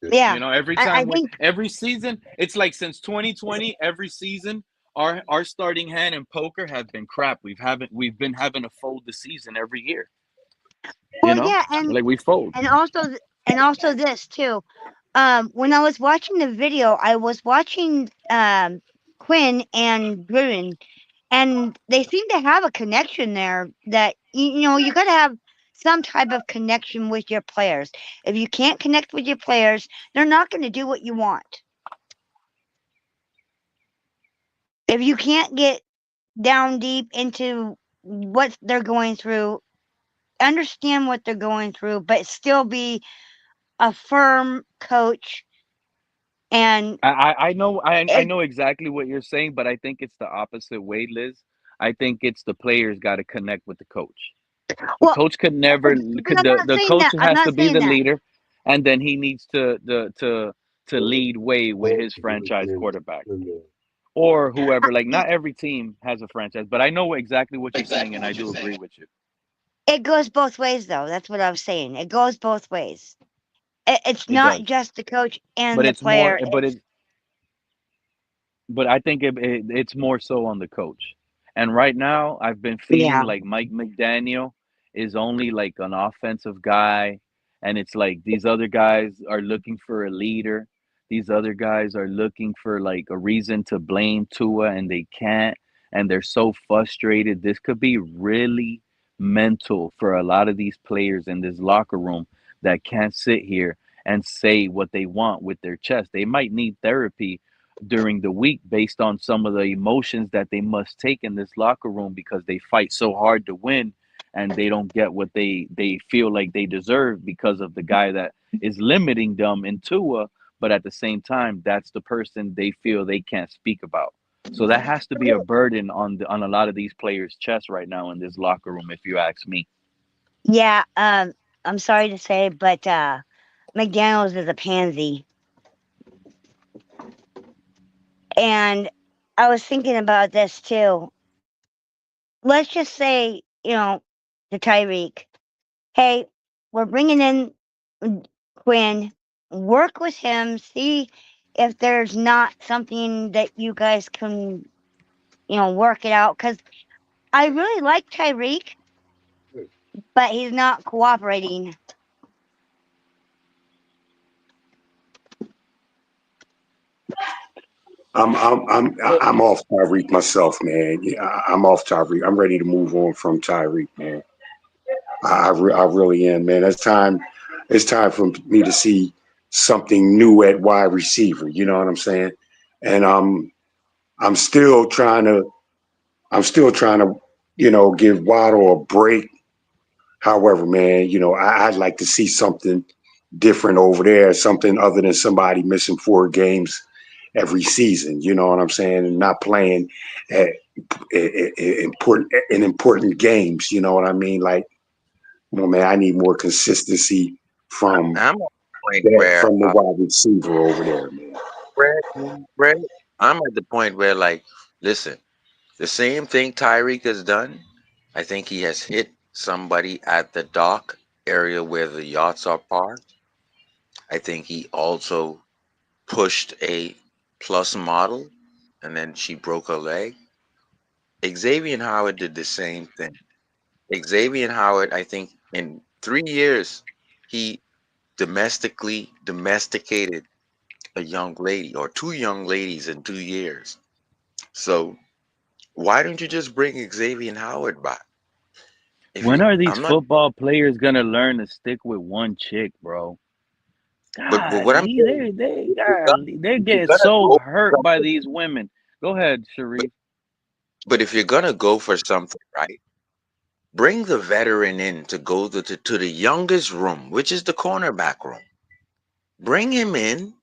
Yeah, every time, every season, it's like since 2020, every season our starting hand in poker have been crap. We've been having to fold the season every year. Yeah, and like we fold. And also this too. When I was watching the video, I was watching Quinn and Gruden, and they seem to have a connection there. That you got to have some type of connection with your players. If you can't connect with your players, they're not going to do what you want. If you can't get down deep into what they're going through, understand what they're going through, but still be a firm coach. And I know exactly what you're saying, but I think it's the opposite way, Liz. I think it's the players got to connect with the coach. The coach could never. The coach has to be the leader, and then he needs to lead way with his franchise quarterback or whoever. Like, not every team has a franchise, but I know exactly what you're saying, and I do agree with you. It goes both ways, though. That's what I was saying. It goes both ways. It's not just the coach and the player. But I think it's more so on the coach. And right now, I've been feeling like Mike McDaniel is only like an offensive guy, and it's like these other guys are looking for a leader. These other guys are looking for like a reason to blame Tua, and they can't, and they're so frustrated. This could be really mental for a lot of these players in this locker room that can't sit here and say what they want with their chest. They might need therapy during the week based on some of the emotions that they must take in this locker room, because they fight so hard to win and they don't get what they feel like they deserve because of the guy that is limiting them in Tua, but at the same time, that's the person they feel they can't speak about. So that has to be a burden on a lot of these players' chests right now in this locker room, if you ask me. Yeah, I'm sorry to say, but McDaniels is a pansy. And I was thinking about this too. Let's just say, to Tyreek, hey, we're bringing in Quinn, work with him, see if there's not something that you guys can, work it out. Because I really like Tyreek, but he's not cooperating. I'm off Tyreek myself, man. Yeah, I'm off Tyreek. I'm ready to move on from Tyreek, man. I really am, man. It's time for me to see something new at wide receiver. You know what I'm saying? And I'm still trying to give Waddle a break. However, man, I'd like to see something different over there, something other than somebody missing 4 games every season. You know what I'm saying? And not playing at, important games. You know what I mean? Like, man, I need more consistency from I'm at the point where the wide receiver over there, man. Brett, I'm at the point where, like, listen, the same thing Tyreek has done. I think he has hit somebody at the dock area where the yachts are parked. I think he also pushed a plus model, and then she broke her leg. Xavier Howard did the same thing. Xavier Howard, I think, in 3 years, he domesticated a young lady or 2 young ladies in 2 years. So why don't you just bring Xavier Howard back? If When you, are these I'm not, football players gonna learn to stick with one chick, bro? but what I'm Golly, saying, they're if you're getting gonna so go hurt for by something, these women. Go ahead, but Sharif. if you're gonna go for something, right? Bring the veteran in to go to the youngest room, which is the cornerback room. Bring him in,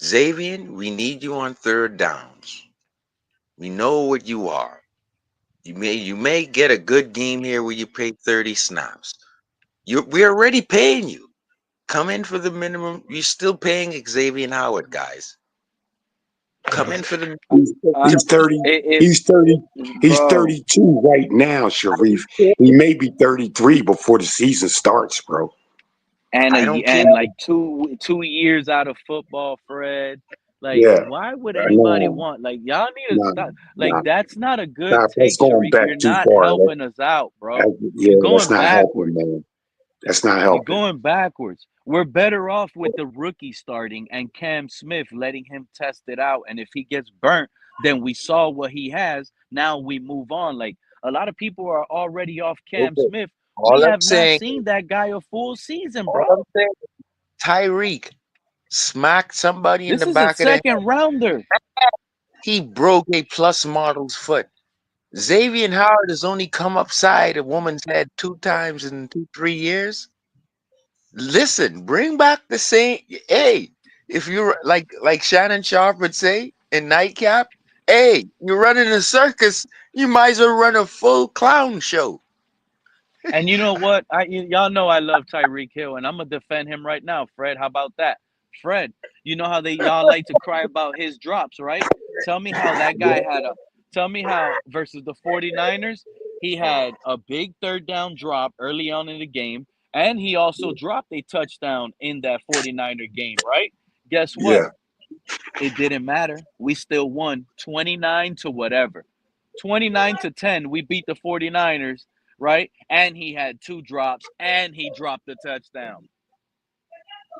Xavier. We need you on third downs. We know what you are. You may get a good game here where you play 30 snaps. We're already paying you. Come in for the minimum. You're still paying Xavier Howard, guys. Come in for the He's, Uh, he's 30. if He's 30. He's bro, 32 right now, Sharif. He may be 33 before the season starts, bro. I don't care. and like 2 years out of football, Fred. Like, Yeah, why would I anybody know. want? Like, y'all need to Nah, stop. Like, nah. that's not a good That's take, going Sharif. back You're too not far. helping us out, bro. Yeah, You're that's going not helping, backwards. man. That's not You're helping. going backwards. We're better off with the rookie starting and Cam Smith letting him test it out. And if he gets burnt, then we saw what he has. Now we move on. Like, a lot of people are already off Cam Okay. Smith. We All I'm have not saying, seen that guy a full season, all bro. I'm saying, Tyreek smacked somebody in This the is a back of the head. second rounder. He broke a plus model's foot. Xavier Howard has only come upside a woman's head 2 times in 3 years. Listen, bring back the same. Hey, if you're like Shannon Sharp would say in Nightcap, hey, you're running a circus. You might as well run a full clown show. And you know what? Y'all know I love Tyreek Hill, and I'm gonna defend him right now, Fred. How about that, Fred? You know how y'all like to cry about his drops, right? Tell me how that guy had a. Tell me how versus the 49ers, he had a big third down drop early on in the game, and he also dropped a touchdown in that 49er game, right? Guess what? Yeah, It didn't matter. We still won 29 to whatever. 29 to 10. We beat the 49ers, right? And he had 2 drops and he dropped the touchdown.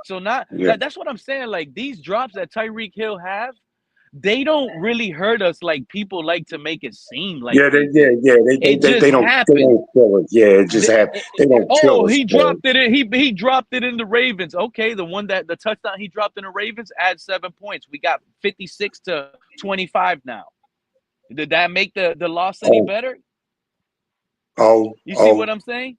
So not yeah, like that's what I'm saying. Like these drops that Tyreek Hill have, they don't really hurt us like people like to make it seem like yeah. they do. It just They happened. don't kill it. Yeah, it just have. They don't Oh, kill us, he bro. dropped it in. He dropped it in the Ravens. Okay, the touchdown he dropped in the Ravens adds 7 points. We got 56 to 25 now. Did that make the loss any Oh, better? oh, You see what oh, I'm saying?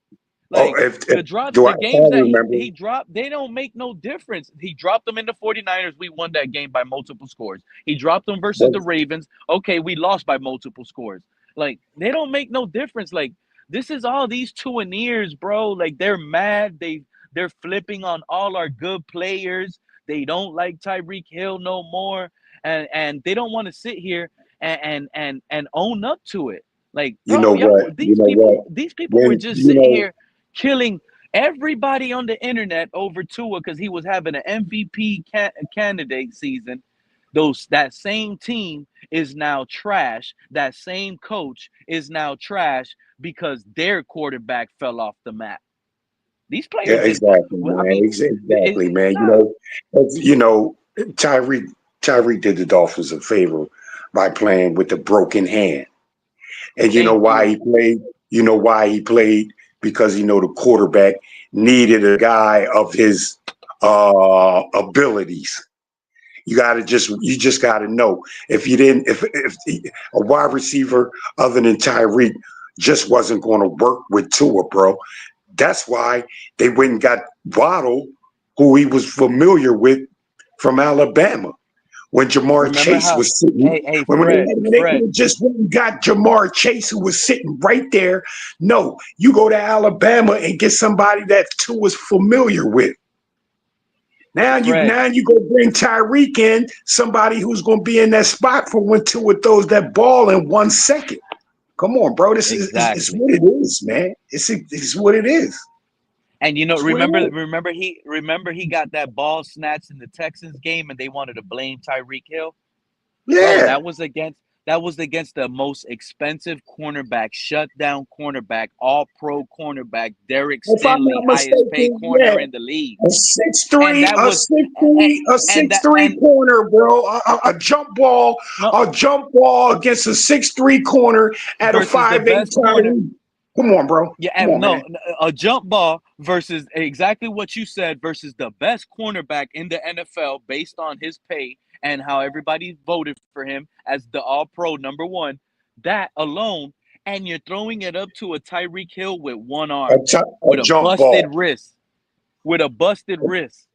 oh. Like If the drops, do I the games that remember? he dropped, they don't make no difference. He dropped them in the 49ers. We won that game by multiple scores. He dropped them versus What, the Ravens. Okay, we lost by multiple scores. Like they don't make no difference. Like this is all these two and ears, bro. Like they're mad. They're flipping on all our good players. They don't like Tyreek Hill no more. And they don't want to sit here and own up to it. Like, you know bro, what? You know what? these people were When just you sitting know, here killing everybody on the internet over Tua because he was having an MVP candidate season. That same team is now trash. That same coach is now trash because their quarterback fell off the map. These yeah, players did. exactly, I man. mean, Exactly, man. nah. Tyreek Tyreek did the Dolphins a favor by playing with the broken hand. And you know Thank why you. he played? You know why he played because the quarterback needed a guy of his abilities. You just gotta know if a wide receiver other than Tyreek just wasn't going to work with Tua, bro. That's why they went and got Waddle, who he was familiar with from Alabama. When Jamar Chase was sitting, when they just went and got Jamar Chase, who was sitting right there. No, you go to Alabama and get somebody that Tua was familiar with. Now you go bring Tyreek in, somebody who's going to be in that spot for when Tua throws that ball in 1 second. Come on, bro. This is what it is, man. It's what it is. And remember he got that ball snatched in the Texans game, and they wanted to blame Tyreek Hill. Yeah, bro, that was against the most expensive cornerback, shutdown cornerback, all-pro cornerback, Derek Stingley, highest paid corner in the league. A 6'3", a 6'3" corner, bro. A jump ball against a 6'3" corner at a 5'8" corner. Come on, bro. Yeah, a jump ball versus exactly what you said versus the best cornerback in the NFL based on his pay and how everybody voted for him as the all-pro number one. That alone, and you're throwing it up to a Tyreek Hill with one arm, with a busted wrist. With a busted wrist.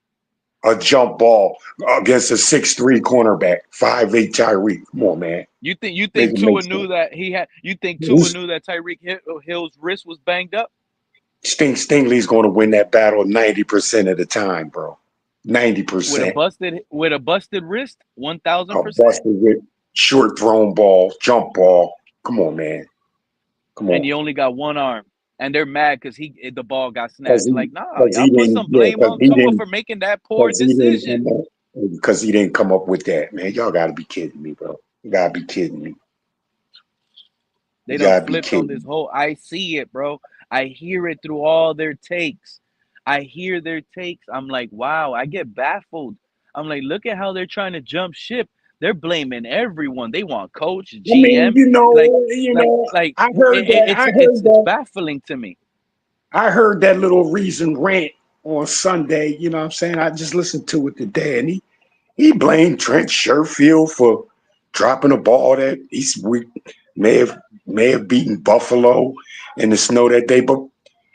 A jump ball against a 6'3" cornerback, 5'8" Tyreek. Come on, man. You think Tua knew that he had? You think Tua knew that Tyreek Hill's wrist was banged up? Stingley's going to win that battle 90% of the time, bro. 90%. With a busted wrist, 1,000%. Busted wrist, short thrown ball, jump ball. Come on, man. Come on. And you only got one arm. And they're mad because the ball got snatched. Like, nah, y'all put some blame on Tua for making that poor decision. Because he didn't come up with that, man. Y'all got to be kidding me, bro. You got to be kidding me. They don't flip on this whole. I see it, bro. I hear it through all their takes. I hear their takes. I'm like, wow, I get baffled. I'm like, look at how they're trying to jump ship. They're blaming everyone. They want coach, GM. I heard that. It's baffling to me. I heard that little reason rant on Sunday. You know what I'm saying? I just listened to it today, and he blamed Trent Sherfield for dropping a ball that we may have beaten Buffalo in the snow that day. But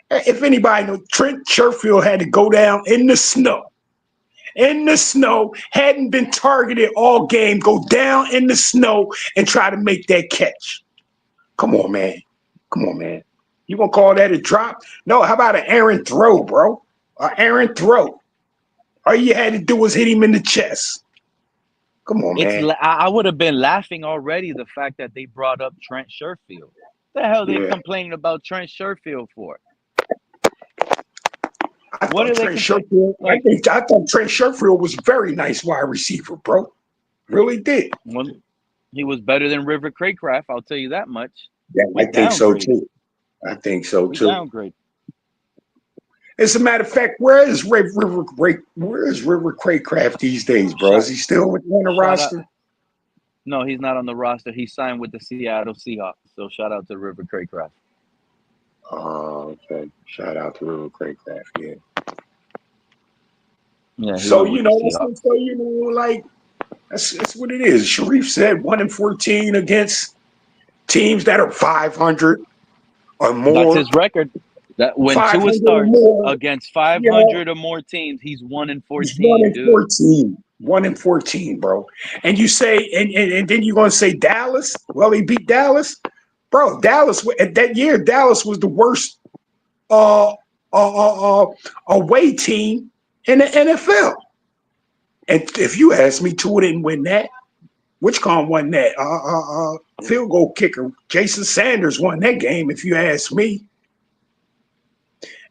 if anybody knows, Trent Sherfield had to go down in the snow, hadn't been targeted all game, go down in the snow and try to make that catch. Come on, man. You gonna call that a drop? No, how about an errant throw, bro? An errant throw. All you had to do was hit him in the chest. Come on, man. I would have been laughing already the fact that they brought up Trent Sherfield. What the hell are they complaining about Trent Sherfield for? I thought Trent Sherfield was a very nice wide receiver, bro. Really did. Well, he was better than River Craycraft, I'll tell you that much. Yeah, I think so too. Downgrade. As a matter of fact, where is River Craycraft these days, bro? Is he still on the roster? No, he's not on the roster. He signed with the Seattle Seahawks. So shout out to River Craycraft. Oh, okay. Shout out to River Craycraft, yeah. Yeah. So that's what it is. Sharif said 1-14 against teams that are 500 or more. That's his record. That when Tua starts against 500 or more teams, he's 1-14. 1-14. 1-14, bro. And you say, and then you're gonna say Dallas? Well, he beat Dallas, bro. Dallas that year, Dallas was the worst away team in the NFL. And if you ask me, Tua didn't win that. Which con won that? Field goal kicker Jason Sanders won that game. If you ask me.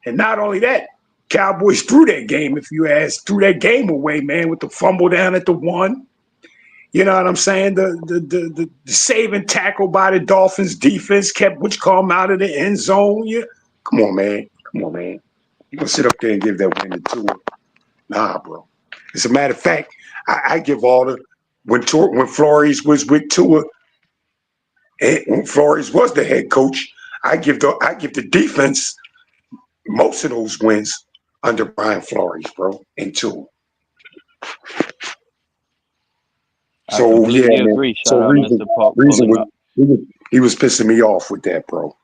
And not only that, Cowboys threw that game, threw that game away, man, with the fumble down at the 1. You know what I'm saying? The saving tackle by the Dolphins defense kept Whichcomb out of the end zone. Yeah. Come on, man. You gonna sit up there and give that win to Tua? Nah, bro. As a matter of fact, I give all the when Flores was with Tua, and when Flores was the head coach, I give the defense Most of those wins under Brian Flores, bro, and two. I So yeah, completely man. agree. So Shout out Mr. Park reason pulling was up. he was pissing me off with that, bro.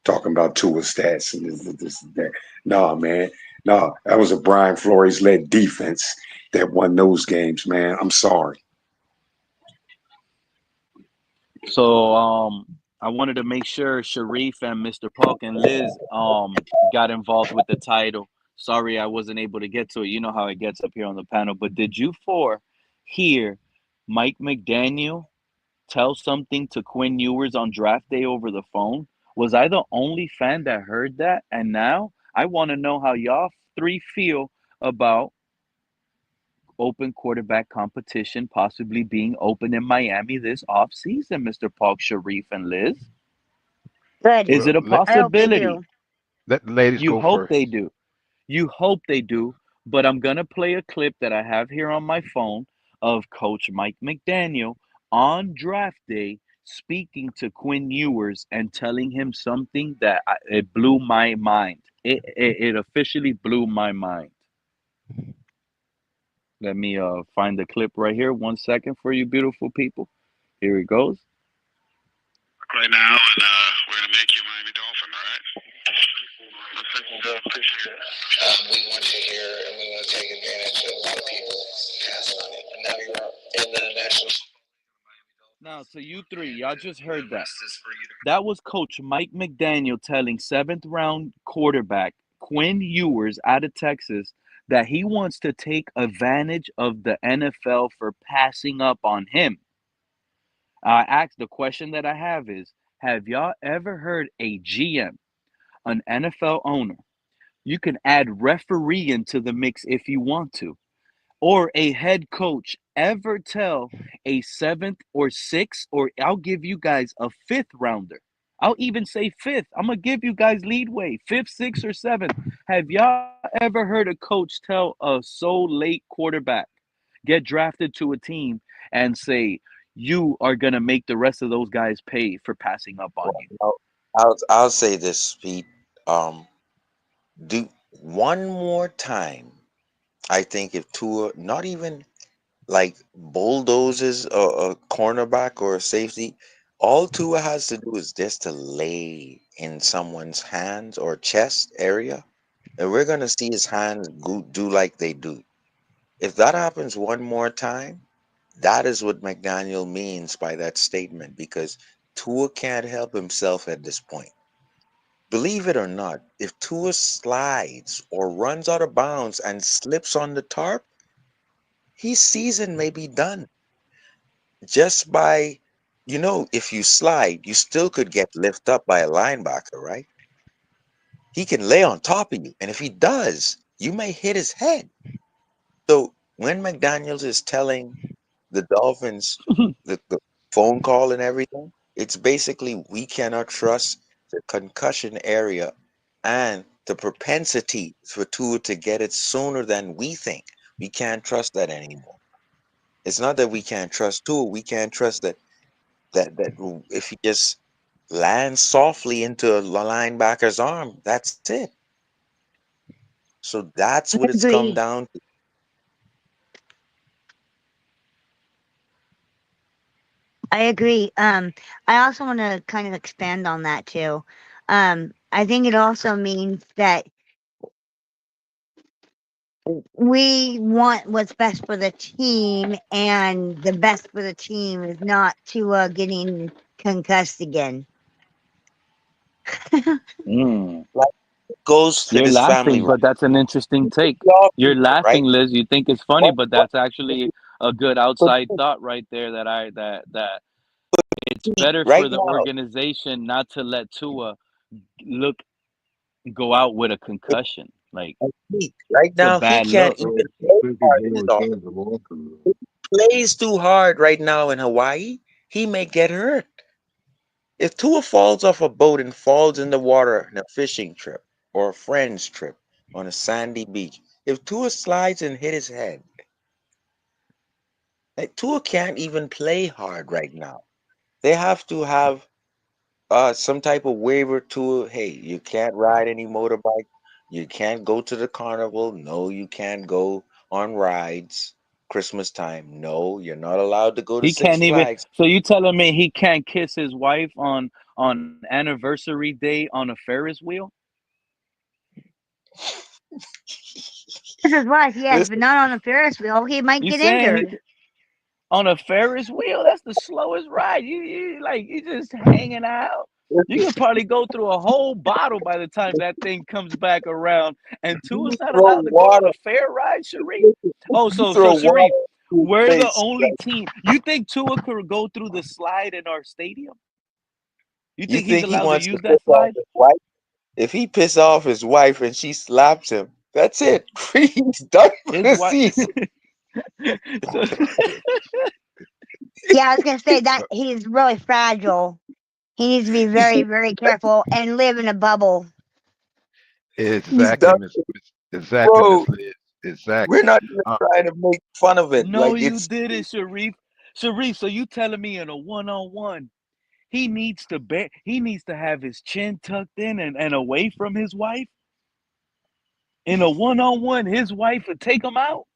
Talking about Tua stats and this and that. Nah, man. Nah, that was a Brian Flores led defense that won those games, man. I'm sorry. So I wanted to make sure Sharif and Mr. Park and Liz got involved with the title. Sorry I wasn't able to get to it. You know how it gets up here on the panel. But did you four hear Mike McDaniel tell something to Quinn Ewers on draft day over the phone? Was I the only fan that heard that? And now I want to know how y'all three feel about open quarterback competition possibly being open in Miami this offseason, Mr. Park, Sharif, and Liz. Good. Is Well, it a I hope they possibility? do. let the ladies You go hope first. they do. You hope they do. But I'm going to play a clip that I have here on my phone of Coach Mike McDaniel on draft day speaking to Quinn Ewers and telling him something that it blew my mind. It officially blew my mind. Let me find the clip right here. 1 second for you beautiful people. Here it goes. Right now, and we're gonna make you a Miami Dolphin, all right? Let's fucking go. Appreciate it. We want you here, and we want to take advantage of a lot of people passing on it. And now you're in the national. Now, to you three, y'all just heard that. That was Coach Mike McDaniel telling seventh round quarterback Quinn Ewers out of Texas that he wants to take advantage of the NFL for passing up on him. I asked the question that I have y'all ever heard a GM, an NFL owner? You can add referee into the mix if you want to, or a head coach ever tell a seventh or sixth, or I'll give you guys a fifth rounder. I'll even say fifth. I'm going to give you guys leadway, fifth, sixth, or seventh. Have y'all ever heard a coach tell a so late quarterback get drafted to a team and say, you are going to make the rest of those guys pay for passing up on Well, you? I'll say this, Pete. Um, do one more time. I think if Tua not even like bulldozes a cornerback or a safety, all Tua has to do is just to lay in someone's hands or chest area, and we're gonna see his hands do like they do. If that happens one more time, that is what McDaniel means by that statement because Tua can't help himself at this point. Believe it or not, if Tua slides or runs out of bounds and slips on the tarp, his season may be done just by, if you slide, you still could get lifted up by a linebacker, right? He can lay on top of you. And if he does, you may hit his head. So when McDaniels is telling the Dolphins the phone call and everything, it's basically we cannot trust the concussion area and the propensity for Tua to get it sooner than we think. We can't trust that anymore. It's not that we can't trust Tua, we can't trust that if he just lands softly into a linebacker's arm, that's it. So that's I what it's come agree. down to. I agree. I also want to kind of expand on that too. I think it also means that we want what's best for the team, and the best for the team is not to getting concussed again. Mm. Like it goes to You're this family, laughing, right? but that's an interesting take. Y'all You're people, laughing, right? Liz. You think it's funny, What but what that's actually a good but outside thought right there. That it's better for right the now, organization not to let Tua look go out with a concussion. Like right it's a now he bad can't look. even play hard in the Dolphins. If he plays too hard right now in Hawaii, he may get hurt. If Tua falls off a boat and falls in the water on a fishing trip or a friend's trip on a sandy beach, if Tua slides and hit his head, like Tua can't even play hard right now. They have to have some type of waiver to, hey, you can't ride any motorbike. You can't go to the carnival. No, you can't go on rides. Christmas time. No, you're not allowed to go to He Six can't even. Flags. So you telling me he can't kiss his wife on anniversary day on a Ferris wheel? This is wife, yes, but Listen, not on a Ferris wheel. He might You get saying injured. on a Ferris wheel? That's the slowest ride. You just hanging out. You listen, can probably go through a whole bottle by the time that thing comes back around. And you Tua's not throw allowed to go on water. a fair ride, Sharif. Listen, Oh, you so throw water Sharif, in his we're the face. only team. You think Tua could go through the slide in our stadium? You You think he's think he allowed to wants to use piss that off slide? his wife? If he piss off his wife and she slaps him, that's it. He's done for His the wife. season. So, Yeah, I was gonna say that he's really fragile. He needs to be very, very careful and live in a bubble. He's Exactly, done, exactly, bro. Miss Liz. We're Exactly. not even Uh, trying to make fun of it. no, Like you it's didn't, Sharif. Sharif, so you telling me in a one-on-one, he needs to have his chin tucked in and away from his wife? In a one-on-one, his wife would take him out?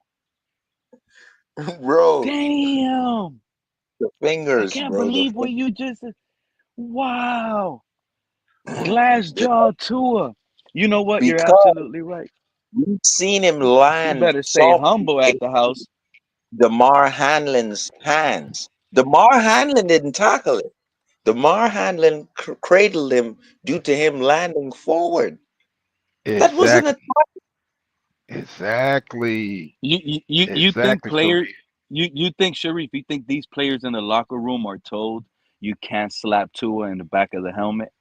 bro, Damn. the I fingers, can't bro. The believe what fingers. you just said. Wow. Glass jaw Tua. You know what? You're Because absolutely right. we've seen him He land better stay softly humble in at the house. DeMar Hamlin's hands. DeMar Hamlin didn't tackle it. DeMar Hamlin cradled him due to him landing forward. That wasn't a exactly. Exactly. You think Exactly, players Sharif. you think Sharif, you think these players in the locker room are told you can't slap Tua in the back of the helmet?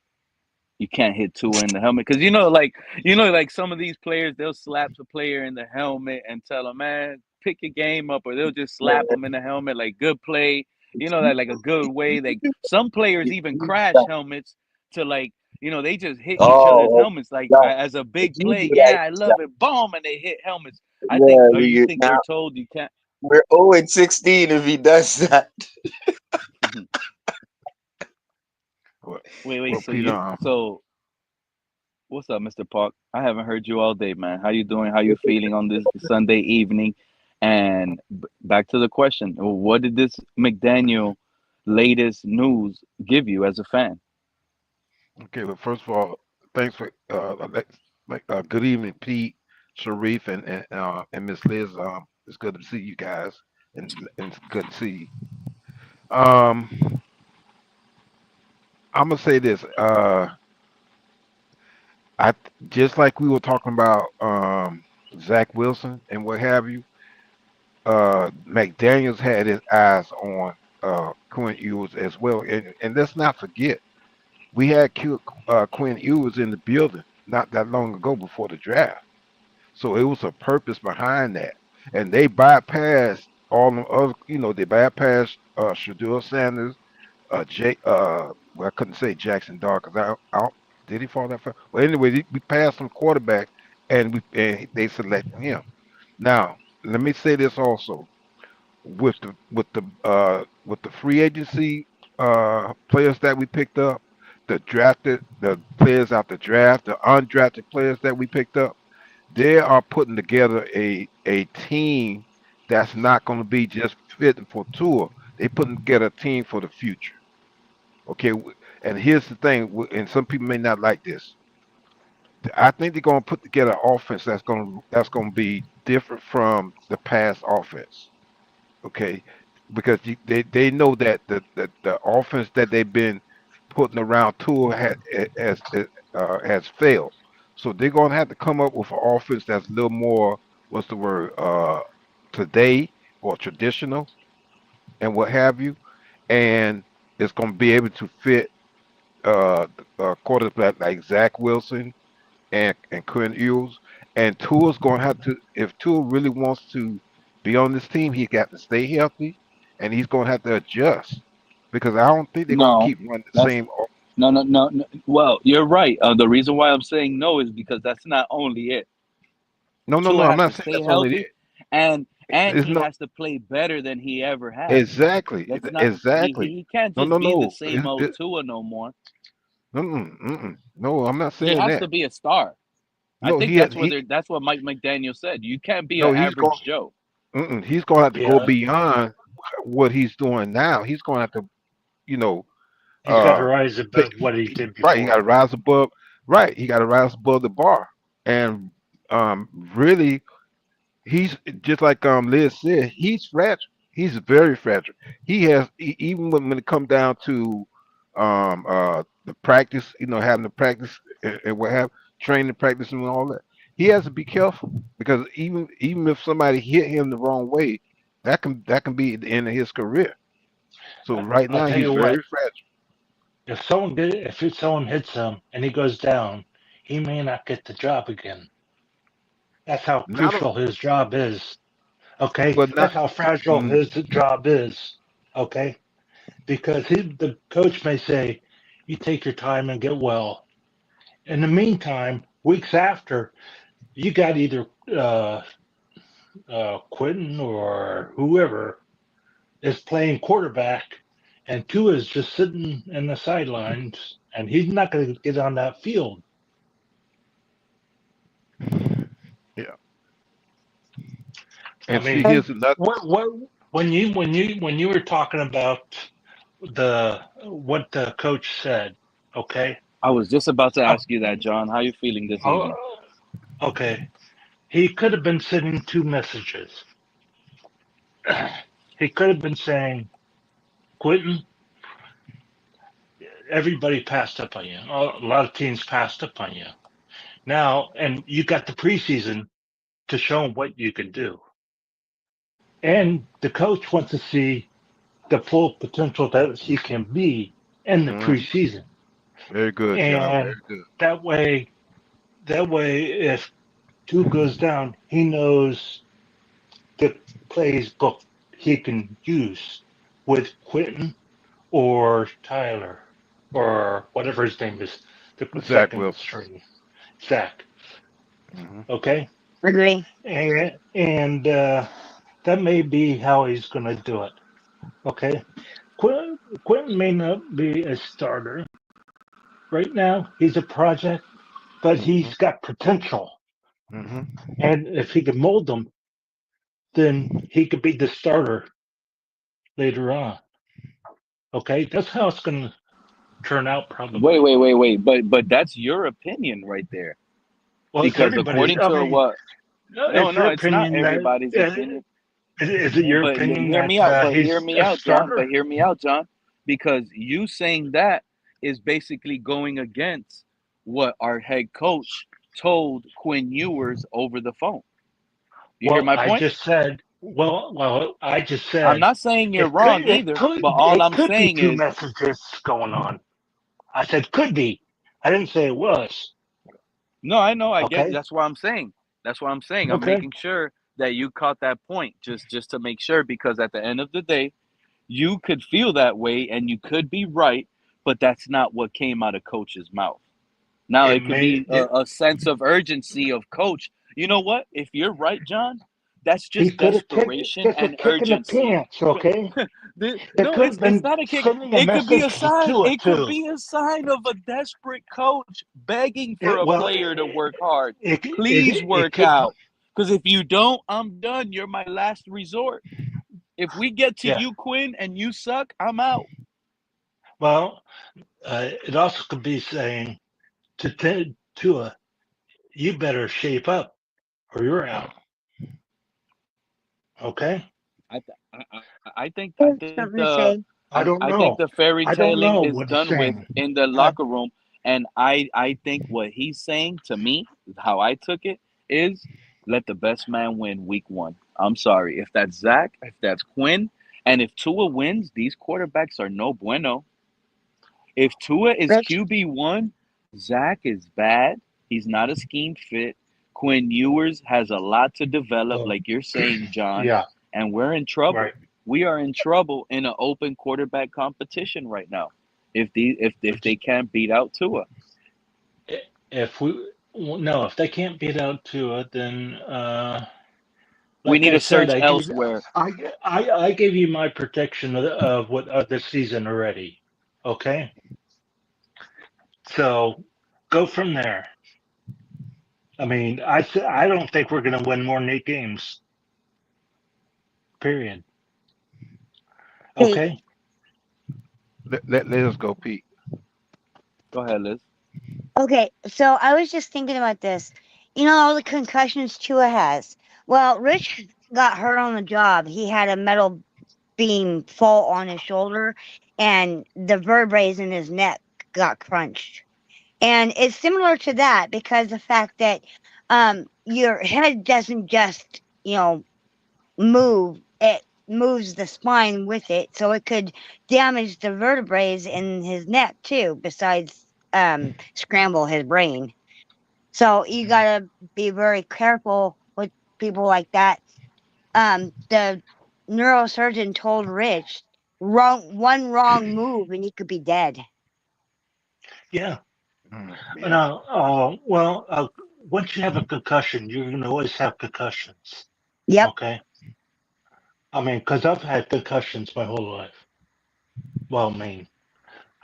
You can't hit Tua in the helmet because like some of these players, they'll slap the player in the helmet and tell him, man, pick your game up, or they'll just slap man. them in the helmet like good play. If That you, like a good way. if Like you, some players if even you crash helmets to like they just hit each other's oh, helmets like no. as a If big you play. do that, Yeah, I love it. Boom, and they hit helmets. I think. yeah, Oh, you think now they're told you can't? we're 0-16 if he does that. Well, Wait. well, So Peter, what's up, Mr. Park? I haven't heard you all day, man. How you doing? How you feeling on this Sunday evening? And back to the question: what did this McDaniel latest news give you as a fan? okay. Well, first of all, thanks for good evening, Pete, Sharif, and Miss Liz. It's good to see you guys, and it's good to see you. I'm gonna say this. I just like we were talking about Zach Wilson and what have you. McDaniel's had his eyes on Quinn Ewers as well, and let's not forget we had Quinn Ewers in the building not that long ago before the draft. So it was a purpose behind that, and they bypassed all the other. They bypassed Shador Sanders, well, I couldn't say Jackson Dart because did he fall that far? Well, anyway, we passed some quarterback, and they selected him. Now, let me say this also with the free agency players that we picked up, the players out the draft, the undrafted players that we picked up, they are putting together a team that's not going to be just fitting for tour. They putting together a team for the future. Okay, and here's the thing, and some people may not like this. I think they're going to put together an offense that's going to be different from the past offense. Okay, because they know that the offense that they've been putting around Tua has failed. So they're gonna have to come up with an offense that's a little more, what's the word, today or traditional and what have you, and it's gonna be able to fit quarterback like Zach Wilson and Quinn Ewers. And Tua's gonna have to, if Tua really wants to be on this team, he got to stay healthy, and he's gonna have to adjust because I don't think they're gonna No, keep running the that's same. no. Well, you're right. The reason why I'm saying no is because that's not only it. No, no, no. Tua I'm has not to saying stay that's only healthy, it. and It's he no has to play better than he ever has. exactly, Let's not exactly. he can't No, no, just be the no. same old Tua no more. No, I'm not He saying has to that. be a star. I No, think he had that's what Mike McDaniel said. You can't be no. an average Joe. He's going to have to go Yeah, beyond what he's doing now. He's going to have to, you know, he's got to uh, rise above what he did right. He got to before. rise above. Right. He got to rise above the bar. And really, he's just like Liz said. He's fragile. He's very fragile. He has even when it come down to the practice, having to practice and what have training, practice, and all that. He has to be careful because even if somebody hit him the wrong way, that can be the end of his career. So right I'll now tell he's you very what. fragile. If someone hits him and he goes down, he may not get the job again. That's how Not crucial his job is. Okay, but that's not. how fragile Mm, his job is. Okay, because the coach may say, "You take your time and get well." In the meantime, weeks after, you got either Quentin or whoever is playing quarterback, and Tua is just sitting in the sidelines, and he's not going to get on that field. yeah. I And see, mean, here's another. what when you were talking about what the coach said, okay? I was just about to Oh, ask you that, John. How you feeling this evening? oh, okay. He could have been sending two messages. He could have been saying, Quentin, everybody passed up on you. A lot of teams passed up on you. Now, and you got the preseason to show them what you can do. And the coach wants to see the full potential that he can be in the Mm, preseason. very good, John. Very And good. that way, if two goes down, he knows the plays book he can use with Quentin or Tyler or whatever his name is, the Zach second Wilson. string, Zach. Hmm. Okay, Agree. and that may be how he's going to do it. Okay, Quentin may not be a starter right now. He's a project, but Hmm. he's got potential. Hmm. And if he can mold them, then he could be the starter later on. Okay, that's how it's going to turn out Wait, probably. wait, wait, wait. But that's your opinion right there. Well, it's Because everybody's. according I to mean, what? No, it's your no, it's not opinion that everybody's opinion. is it your But opinion hear me that out. But hear he's me a out, John. But starter? hear me out, John. Because you saying that is basically going against what our head coach told Quinn Ewers over the phone. You hear Well, my I point? just said. Well, I just I'm said not saying you're wrong either. But all it I'm could be saying two is messages going on. I said could be. I didn't say it was. no, I know, I get. Okay. That's what I'm saying. That's what I'm saying. I'm Okay. making sure that you caught that point, just to make sure, because at the end of the day, you could feel that way and you could be right, but that's not what came out of coach's mouth. Now It it could may. be a sense of urgency of coach. You know what? If you're right, John, that's He just could have kicked desperation just a and kick in the urgency. pants. Okay. It No, could have it's been not a kick. sending a It could be message a sign. to it It could too. be a sign of a desperate coach begging for It a well, player to work hard. Please it work could. out. Because if you don't, I'm done. You're my last resort. If we get to Yeah. you, Quinn, and you suck, I'm out. Well, it also could be saying to Tua, you better shape up or you're out. Okay. I, th- I There's think something to say. I don't I think know. the fairy I don't tailing know is what it's done with saying. in the I, locker room, and I think what he's saying to me, how I took it, is let the best man win week one. I'm sorry if that's Zach, if that's Quinn, and if Tua wins, these quarterbacks are no bueno. If Tua is Rich? QB1, Zach is bad. He's not a scheme fit. Quinn Ewers has a lot to develop, well, like you're saying, John, yeah. and we're in trouble. Right. We are in trouble in an open quarterback competition right now. If they can't beat out Tua, If we no, if they can't beat out Tua, then we like need I to said, search elsewhere. I gave you my prediction of what of the season already. Okay, so go from there. I mean, I don't think we're going to win more than 8 games. Period. Pete. Okay. Let us go, Pete. Go ahead, Liz. Okay, so I was just thinking about this. You know all the concussions Tua has. Well, Rich got hurt on the job. He had a metal beam fall on his shoulder, and the vertebrae in his neck got crunched. And it's similar to that because the fact that your head doesn't just, move, it moves the spine with it, so it could damage the vertebrae in his neck too, besides scramble his brain. So you gotta be very careful with people like that. The neurosurgeon told Rich one wrong move and he could be dead. Yeah. Yeah. Now, once you have a concussion, you're going to always have concussions. Yep. Okay. I mean, because I've had concussions my whole life. Well, I mean,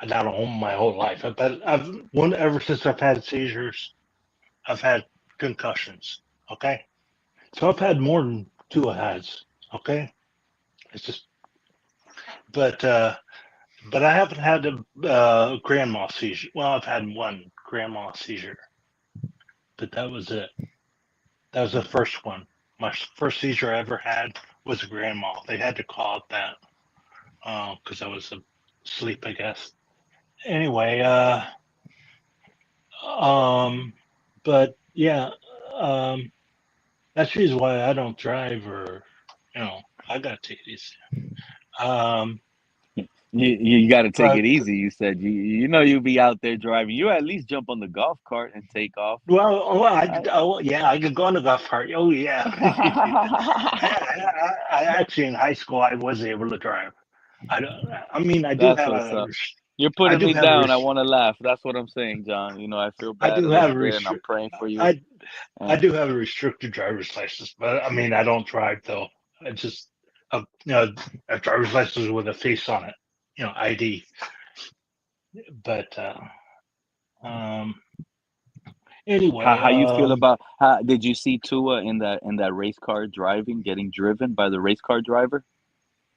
not my whole life, but ever since I've had seizures, I've had concussions. Okay. So I've had more than Tua has. Okay. It's just, but I haven't had a grand mal seizure. Well, I've had one grand mal seizure, but that was it. That was the first one. My first seizure I ever had was a grand mal. They had to call it that because I was asleep, I guess. Anyway, but yeah, that's the reason why I don't drive or, I got to take it easy. You got to take But it easy. You said you'll be out there driving. You at least jump on the golf cart and take off. I could go on the golf cart. Oh yeah. I actually in high school I was able to drive. I do That's have what's a up. You're I putting do me have a down. I want to laugh. That's what I'm saying, John. I feel I bad do a have little a bit, and I'm praying for you. I do have a restricted driver's license, but I mean I don't drive though. I just a driver's license with a face on it, ID. But anyway, How you feel about how did you see Tua in that race car driving, getting driven by the race car driver?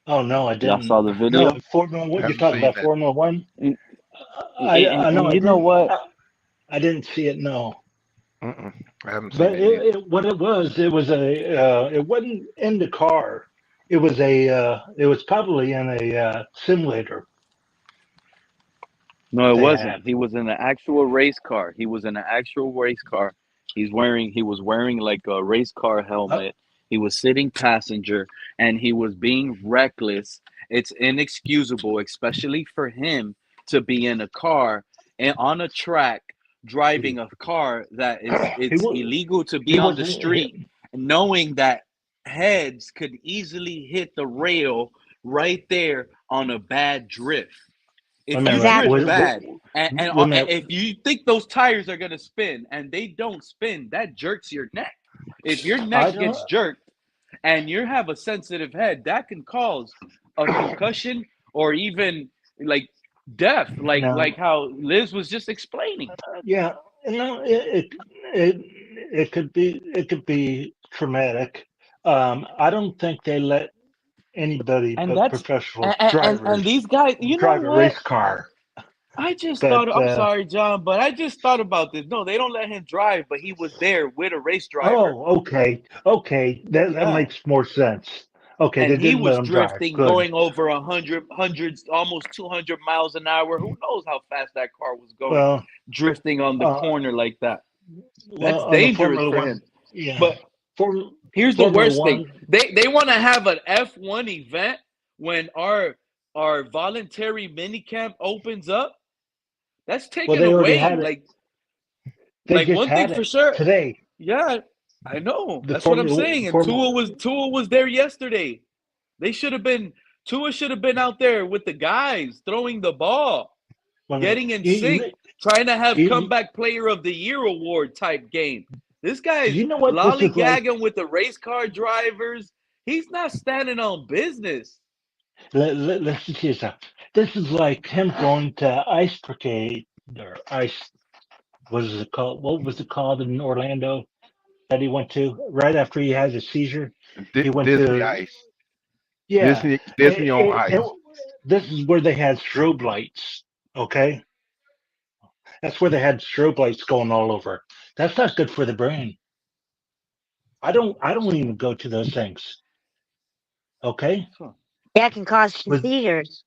oh no, I Y'all didn't. saw the No, video? Formula One. You're Haven't talking seen about that. Formula One. And, I know and I you know didn't. what? I didn't see it. No. I haven't seen But it either. what it was it wasn't in the car. It was probably in a simulator No, it they wasn't. had. He was in an actual race car. He was in an actual race car. He was wearing like a race car Uh, helmet. He was sitting passenger and he was being reckless. It's inexcusable, especially for him to be in a car and on a track he driving a car that he it's was illegal to he be on the wasn't street, hit. knowing that heads could easily hit the rail right there on a bad drift. Wait a If minute, you right? drift Exactly. bad Wait a and minute. if you think those tires are going to spin and they don't spin, that jerks your neck. If your I neck don't. gets jerked and you have a sensitive head, that can cause a concussion or even like death, like No. how Liz was just explaining. Yeah. No. It it could be traumatic. I don't think they let anybody And but that's professional and drivers these guys, you know drive a what? race car. I just thought, But I'm sorry, John, but I just thought about this. No, they don't let him drive, but he was there with a race driver. okay, that Yeah. makes more sense. Okay, And they he didn't let was him drive. drifting, Good. going over hundreds, almost 200 miles an hour. Who knows how fast that car was going, Well, drifting on the uh, corner like that. That's on the dangerous Formula for One, him. yeah, But here's the Formula worst thing: One. they want to have an F1 event when our voluntary minicamp opens up. That's Well, taken they already away. had it. They Like just one thing had for it sure. today. Yeah, I know. The That's what I'm Formula saying. And Formula. Tua was there yesterday. They should have been Tua should have been out there with the guys throwing the ball, Wait a minute. getting in sync, trying to have You, comeback player of the year award type game. This guy's you know what this is like? lollygagging with the race car drivers. He's not standing on business. Let's just see something. This is like him going to ice brigade or ice. What is it called? What was it called in Orlando? that he went to right after he had his seizure. He went Disney to Ice. yeah. Disney on Ice. This is where they had strobe lights. Okay, that's where they had strobe lights going all over. That's not good for the brain. I don't even go to those things. Okay, That can cause with seizures.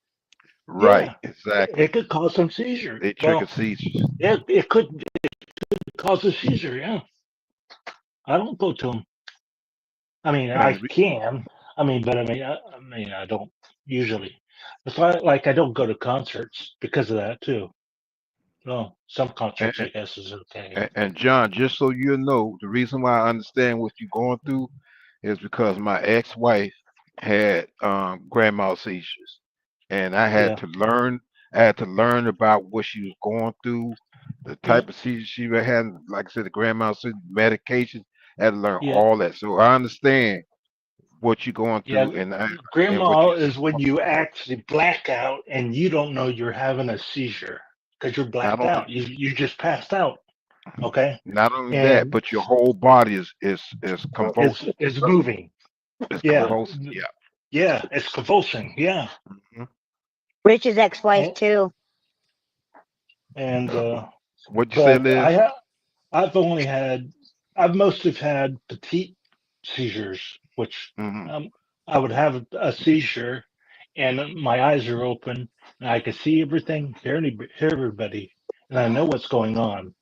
Right, yeah, exactly. it could cause some seizure. They trigger Well, seizures. it could cause a seizure. Yeah, I don't go to them. I mean, I And, can. But I don't usually. That's why, like, I don't go to concerts because of that too. No, some concerts, I and, guess, is okay. and John, just so you know, the reason why I understand what you're going through is because my ex-wife had grand mal seizures, and I had Yeah, to learn. I had to learn about what she was going through, the yeah, type of seizures she had. Like I said, the grand mal seizure medication. I had to learn yeah, all that, so I understand what you're going yeah. through, and what Grandma you. is when you actually black out and you don't know you're having a seizure because you're Not blacked only out. You just passed out. Okay, not only that, and but your whole body is convulsing. it's moving. It's Yeah, convulsing. Yeah. yeah, it's convulsing. Yeah, Mhm. Rich's ex-wife and, too. and What you say, but Liz? I've only had, I've mostly had petite seizures, which Hmm. um, I would have a seizure and my eyes are open and I can see everything, hear everybody, and I know what's going on,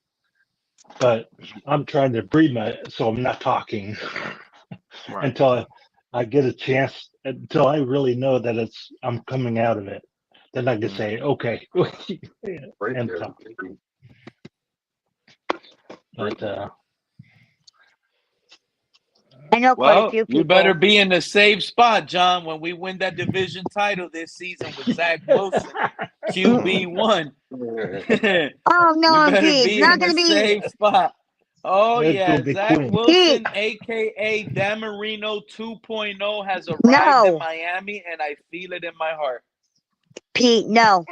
but I'm trying to breathe so I'm not talking Right. until I get a chance, until I really know that I'm coming out of it. Then I can Mhm. say, okay, and talk. But I know quite a Well, few you better people. be in the safe spot, John, when we win that division title this season with Zach Wilson, Mm. QB1. Oh You no, better Pete, it's be in not the gonna be safe spot. Oh, it's gonna yeah. be Zach Quinn. Pete. Wilson, a.k.a. Dan Marino 2.0, has arrived in No, Miami, and I feel it in my heart. Pete. No,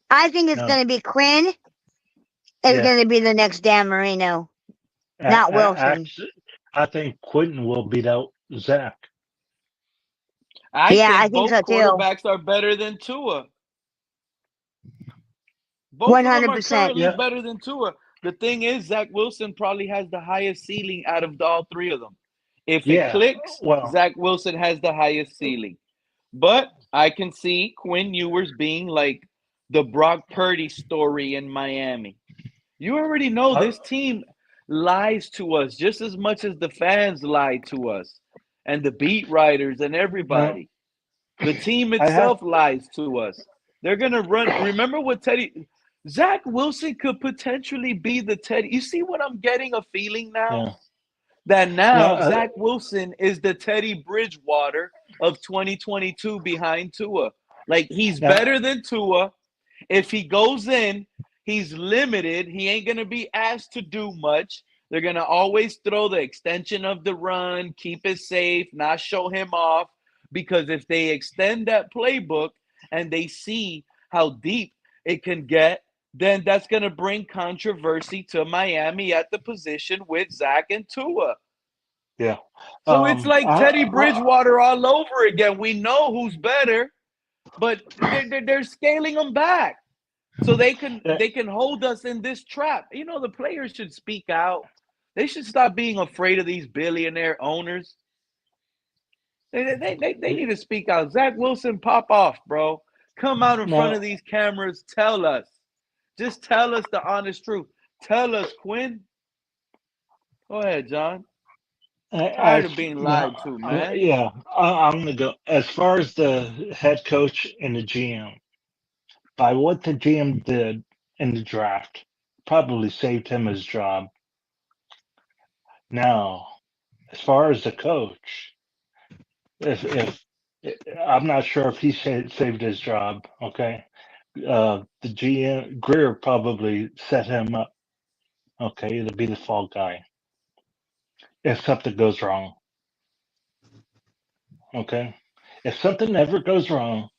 I think it's No, gonna be Quinn. Is yeah. gonna be the next Dan Marino, not Wilson. Actually, I think Quentin will beat out Zach. I Yeah, I think think both so too. quarterbacks are better than Tua. Both One of them hundred are percent. currently Yeah, better than Tua. The thing is, Zach Wilson probably has the highest ceiling out of all three of them. If it yeah. clicks, Well, Zach Wilson has the highest ceiling. But I can see Quinn Ewers being like the Brock Purdy story in Miami. You already know I, this team lies to us just as much as the fans lie to us and the beat writers and no, everybody. The team I have. itself lies to us. They're going to run. Remember what Zach Wilson could potentially be the Teddy. You see what I'm getting a feeling now? Yeah. That Well, now Zach Wilson is the Teddy Bridgewater of 2022 behind Tua. Like he's now, better than Tua. If he goes in, he's limited. He ain't going to be asked to do much. They're going to always throw the extension of the run, keep it safe, not show him off. Because if they extend that playbook and they see how deep it can get, then that's going to bring controversy to Miami at the position with Zach and Tua. yeah. So it's like Teddy I, Bridgewater all over again. We know who's better, but they're scaling them back so I, they can hold us in this trap. You know, the players should speak out. They should stop being afraid of these billionaire owners. They need to speak out. Zach Wilson, pop off, bro. Come out in front now, of these cameras. Tell us. Just tell us the honest truth. Tell us, Quinn. Go ahead, John. Tired of being lied to, man. yeah. I'm gonna go as far as the head coach and the GM. By what the GM did in the draft, probably saved him his job. Now, as far as the coach, if I'm not sure if he saved his job, okay. The GM Grier probably set him up, okay, to be the fall guy if something goes wrong, okay. If something ever goes wrong,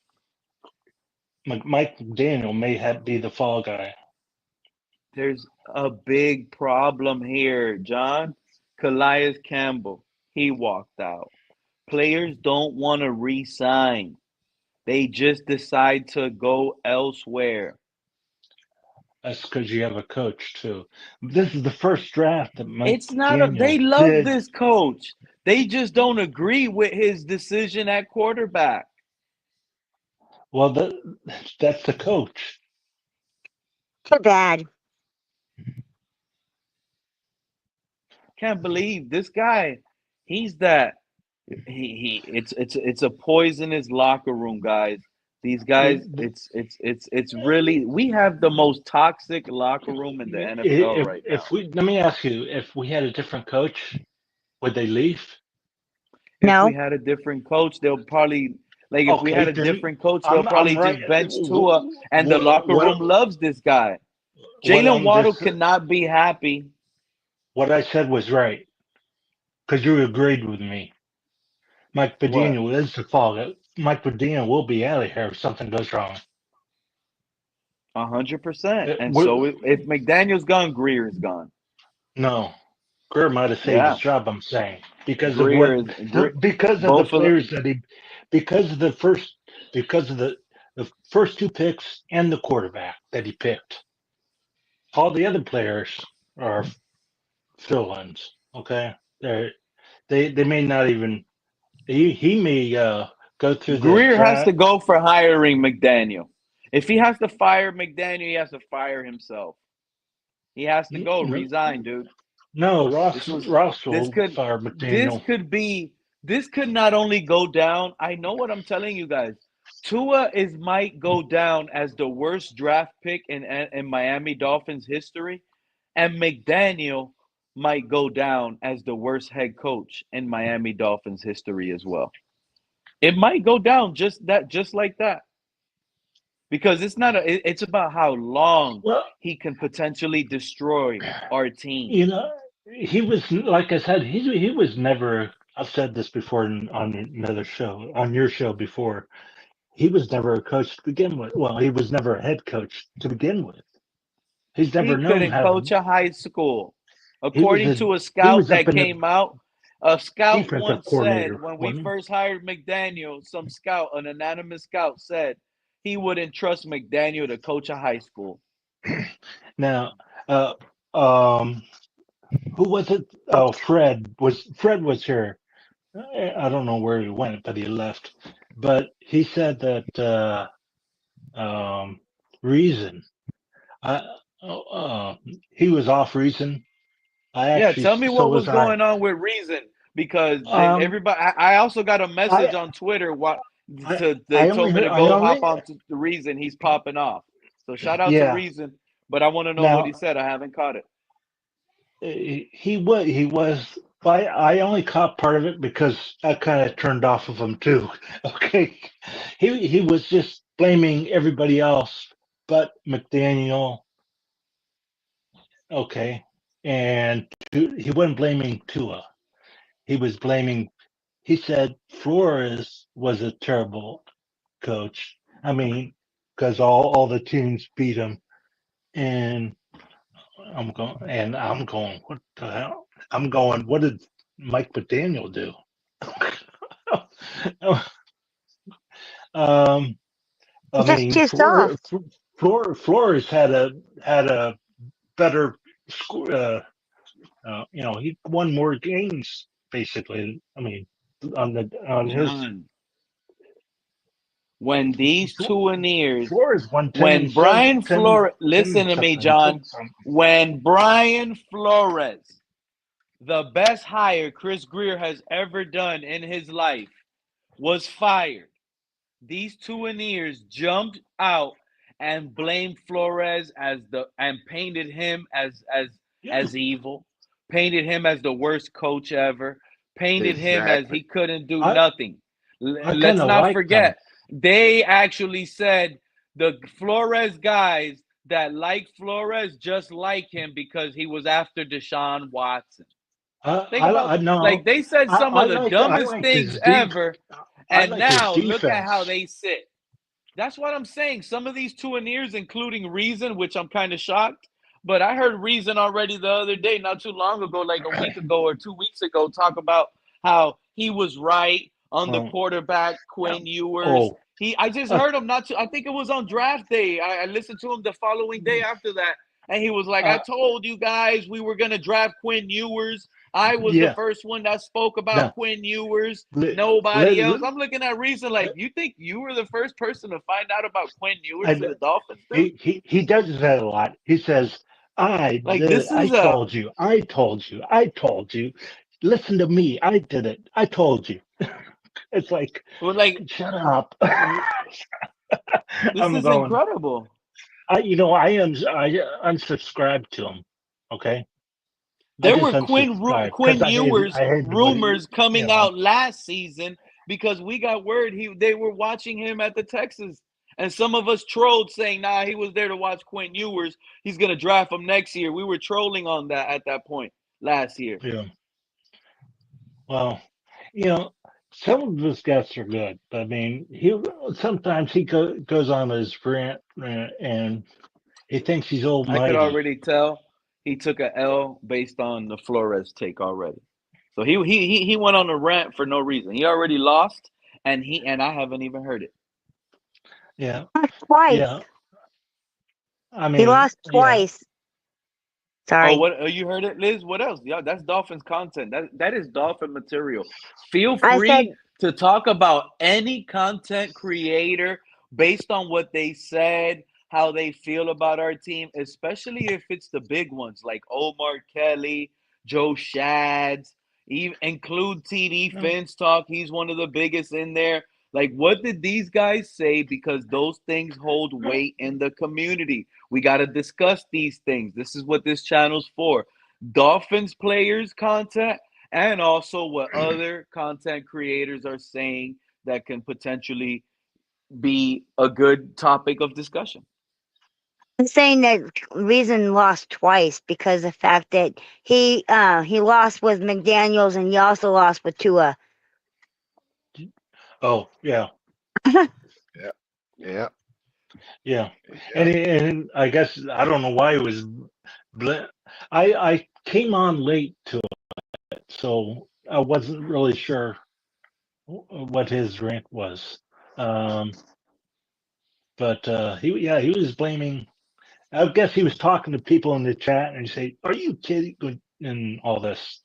Mike McDaniel may be the fall guy. There's a big problem here, John, Calais Campbell, he walked out. Players don't want to re-sign. They just decide to go elsewhere. That's because you have a coach too. This is the first draft that Mike It's not a McDaniel they love did. this coach. They just don't agree with his decision at quarterback. Well, that's the coach. Too bad. Can't believe this guy. He's that it's a poisonous locker room, guys. These guys, it's really we have the most toxic locker room in the NFL right now. If we let me ask you, if we had a different coach, would they leave? If No. we had a different coach, they'll probably if we had a different coach, they'll I'm probably right. just bench Tua, and the locker room loves this guy. Jalen Waddle cannot be happy. What I said was right, because you agreed with me. Mike McDaniel is the fault. Mike McDaniel will be out of here if something goes wrong. 100%. And so if McDaniel's gone, Grier is gone. No, Grier might have saved his job. I'm saying because Grier of the players that he, because of the first two picks and the quarterback that he picked. All the other players are fill-ins. Okay, they may not even. He may go through. Grier has to go for hiring McDaniel. If he has to fire McDaniel, he has to fire himself. He has to go resign, dude. No, Ross will fire McDaniel. This could not only go down. I know what I'm telling you guys. Tua might go down as the worst draft pick in Miami Dolphins history, and McDaniel might go down as the worst head coach in Miami Dolphins history as well. It might go down just like that. Because it's about how long he can potentially destroy our team. You know, he was, like I said, he was never, I've said this before on another show, on your show before, he was never a coach to begin with. Well, he was never a head coach to begin with. He's never known couldn't how coach a high school. According to a scout that came out, a scout once said when we first hired McDaniel, an anonymous scout said he wouldn't trust McDaniel to coach a high school. Now, who was it? Oh, Fred was here. I don't know where he went, but he left. But he said that Reason, he was off Reason. Tell me what was going on with Reason, because everybody. I also got a message on Twitter. They told me to go hop on to the Reason. He's popping off. So shout out to Reason, but I want to know what he said. I haven't caught it. He was. I only caught part of it because I kind of turned off of him too. Okay, he was just blaming everybody else but McDaniel. Okay, and he wasn't blaming Tua. He was blaming. He said Flores was a terrible coach. I mean, because all the teams beat him, and I'm going. What the hell? I'm going. What did Mike McDaniel do? Flores had a better score. He won more games basically. I mean, when these Tuaneers, Flores won 10, when Brian Flores, listen to me, John. When Brian Flores, the best hire Chris Grier has ever done in his life, was fired, these Tuaneers jumped out and blamed Flores and painted him as evil, painted him as the worst coach ever, painted him as he couldn't do nothing. Let's not forget, they actually said the Flores guys that like Flores just like him because he was after Deshaun Watson. They said some of the dumbest things ever, and now look at how they sit. That's what I'm saying. Some of these Tuaneers, including Reason, which I'm kind of shocked, But I heard Reason already the other day, not too long ago, like a week ago or 2 weeks ago, talk about how he was right on the Um, quarterback, Quinn Ewers. oh, I just uh, heard him I think it was on draft day. I listened to him the following day after that. And he was like, I uh, told you guys we were going to draft Quinn Ewers. I was the yeah. first one that spoke about Now, Quinn Ewers. let, Nobody else. let, I'm looking at Reason like, you think you were the first person to find out about Quinn Ewers for I, the Dolphins, dude? he does that a lot. He says, "I Like, did it. this I is a told you. I told you. I told you. Listen to me. I did it. I told you." It's like, well, like shut up. this I'm is going. incredible. I unsubscribed to him. Okay, I There just were unsubscribed because Quinn Ewers I hated what he, rumors coming you out last season because we got word they were watching him at the Texas, and some of us trolled saying, "Nah, he was there to watch Quinn Ewers. He's gonna draft him next year." We were trolling on that at that point last year. Yeah. Well, you know, some of his guests are good, but I mean, he sometimes goes on his rant and he thinks he's I could almighty. already tell he took a L based on the Flores take already. So he went on a rant for no reason. He already lost, and I haven't even heard it. Yeah, Twice. yeah. I He mean, lost yeah. twice. Oh, Sorry. what? Oh, you heard it, Liz? What else? Yeah, that's Dolphins content. That is Dolphin material. Feel I free said, to talk about any content creator based on what they said, how they feel about our team, especially if it's the big ones like Omar Kelly, Joe Shads, even include TD No. Finch talk. He's one of the biggest in there. Like, what did these guys say? Because those things hold weight in the community. We got to discuss these things. This is what this channel's for. Dolphins players content and also what other content creators are saying that can potentially be a good topic of discussion. I'm saying that Reason lost twice because the fact that he lost with McDaniels and he also lost with Tua. Oh, yeah, Yeah, yeah, yeah. yeah. And I guess I don't know why it was. I came on late to it, so I wasn't really sure what his rant was. Um, but he was blaming. I guess he was talking to people in the chat and he say, "Are you kidding?" And all this,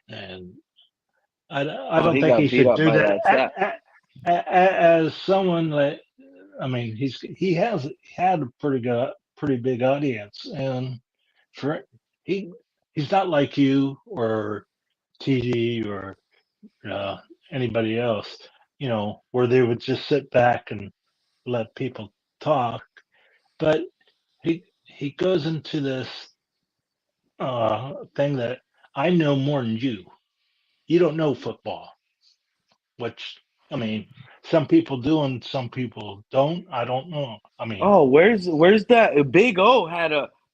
and I Oh, don't he think he got beat should up do by that. that chat. As someone that, I mean, he has had a pretty big audience, and for he he's not like you or TD or uh, anybody else, where they would just sit back and let people talk. But he goes into this thing that I know more than you. You don't know football, which I mean, some people do and some people don't. I don't know. I mean, Oh, where's that?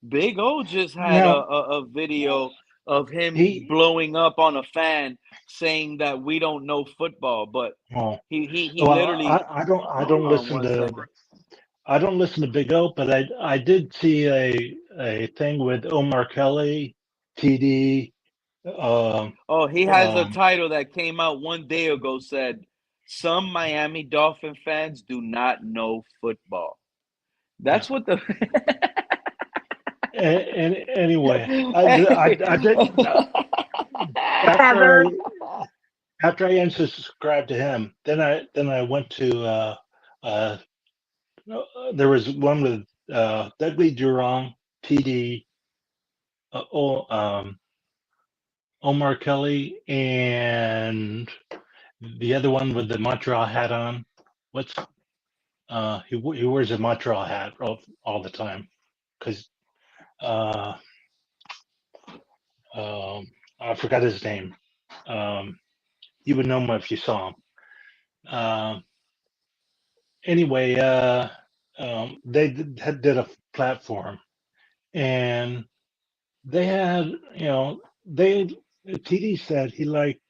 Big O just had now a video of him he, blowing up on a fan saying that we don't know football, but well, he well, literally I hold don't on listen one to second. Big O, but I did see a thing with Omar Kelly, TD. Um, Oh, he has a um, title that came out one day ago said some Miami Dolphin fans do not know football. yeah. That's what the And anyway, I did Trevor. after I unsubscribed to him. Then I went to uh, there was one with Dudley Durong, TD, uh, O- um, Omar Kelly, and the other one with the Montreal hat on. What's he wears a Montreal hat all the time because uh, um, I forgot his name. Um, you would know him if you saw him. Um, anyway, they did a platform, and they had, they TD said he liked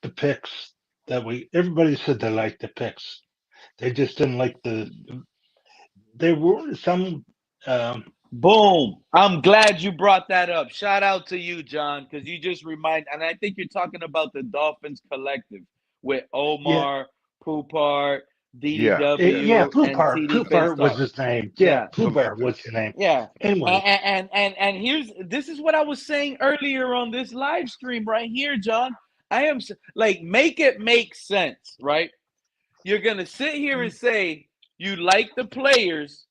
the picks that everybody said they liked the picks. They just didn't like they were some. Boom. I'm glad you brought that up. Shout out to you, John, because you just remind, and I think you're talking about the Dolphins collective with Omar, Poupart, Yeah, Yeah, DDW, and Poupart. TD Poupart was Finstock. his name. Yeah, Yeah. Poupart was his name. Yeah. Anyway, And this is what I was saying earlier on this live stream right here, John. I am like, make it make sense, right? You're going to sit here and say you like the players,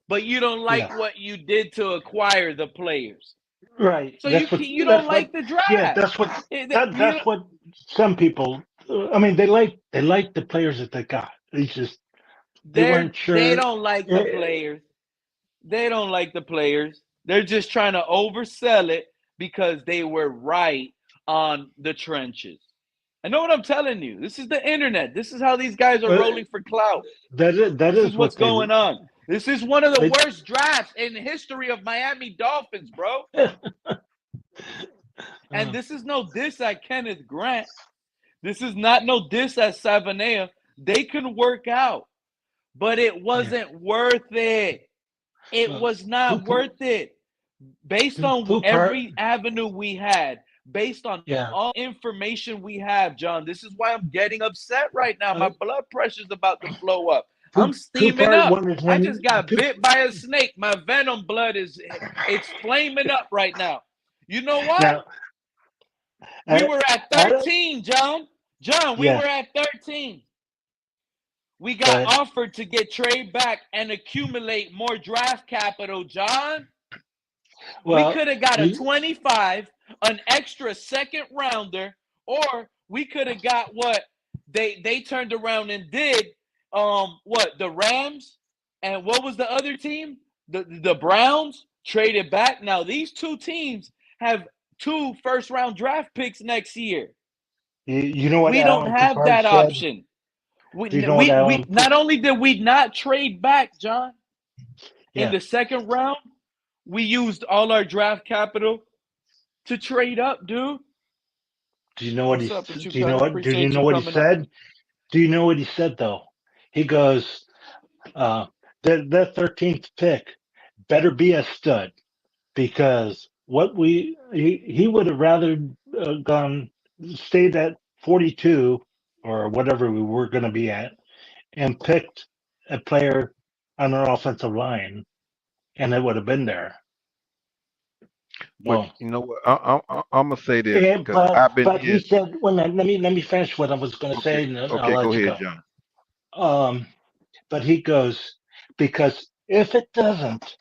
but you don't like what you did to acquire the players. right. So you don't like the draft. Yeah, that's what some people. I mean, they like the players that they got. It's just they weren't sure. They don't like the players. They don't like the players. They're just trying to oversell it because they were right on the trenches. I know what I'm telling you. This is the internet. This is how these guys are rolling for clout. This is what's going on. This is one of the worst drafts in the history of Miami Dolphins, bro. And this is no diss at Kenneth Grant. This is not no diss at Savanea. They can work out, but it wasn't worth it. It was not worth it. Based on every avenue we had, based on all information we have, John, this is why I'm getting upset right now. My blood pressure's about to blow up. I'm steaming up. I just got bit by a snake. My venom blood it's flaming up right now. You know what? We were at 13, John. We were at 13. We got offered to get trade back and accumulate more draft capital, John. Well, we could have got a 25, an extra second rounder, or we could have got what they turned around and did. The Rams and what was the other team? The Browns traded back. Now these two teams have 2 first-round draft picks next year. You know what? We don't have that option. We not only did we not trade back, John, in the second round, we used all our draft capital to trade up, dude. Do you know what he said? Do you know what he said though? He goes, that 13th pick better be a stud, because he would have rather stayed at 42 or whatever we were going to be at, and picked a player on our offensive line, and it would have been there. Well, you know what? I'm gonna say this because I've been. But he said, let me finish what I was going to say. Okay, go ahead, John. But he goes, because if it doesn't,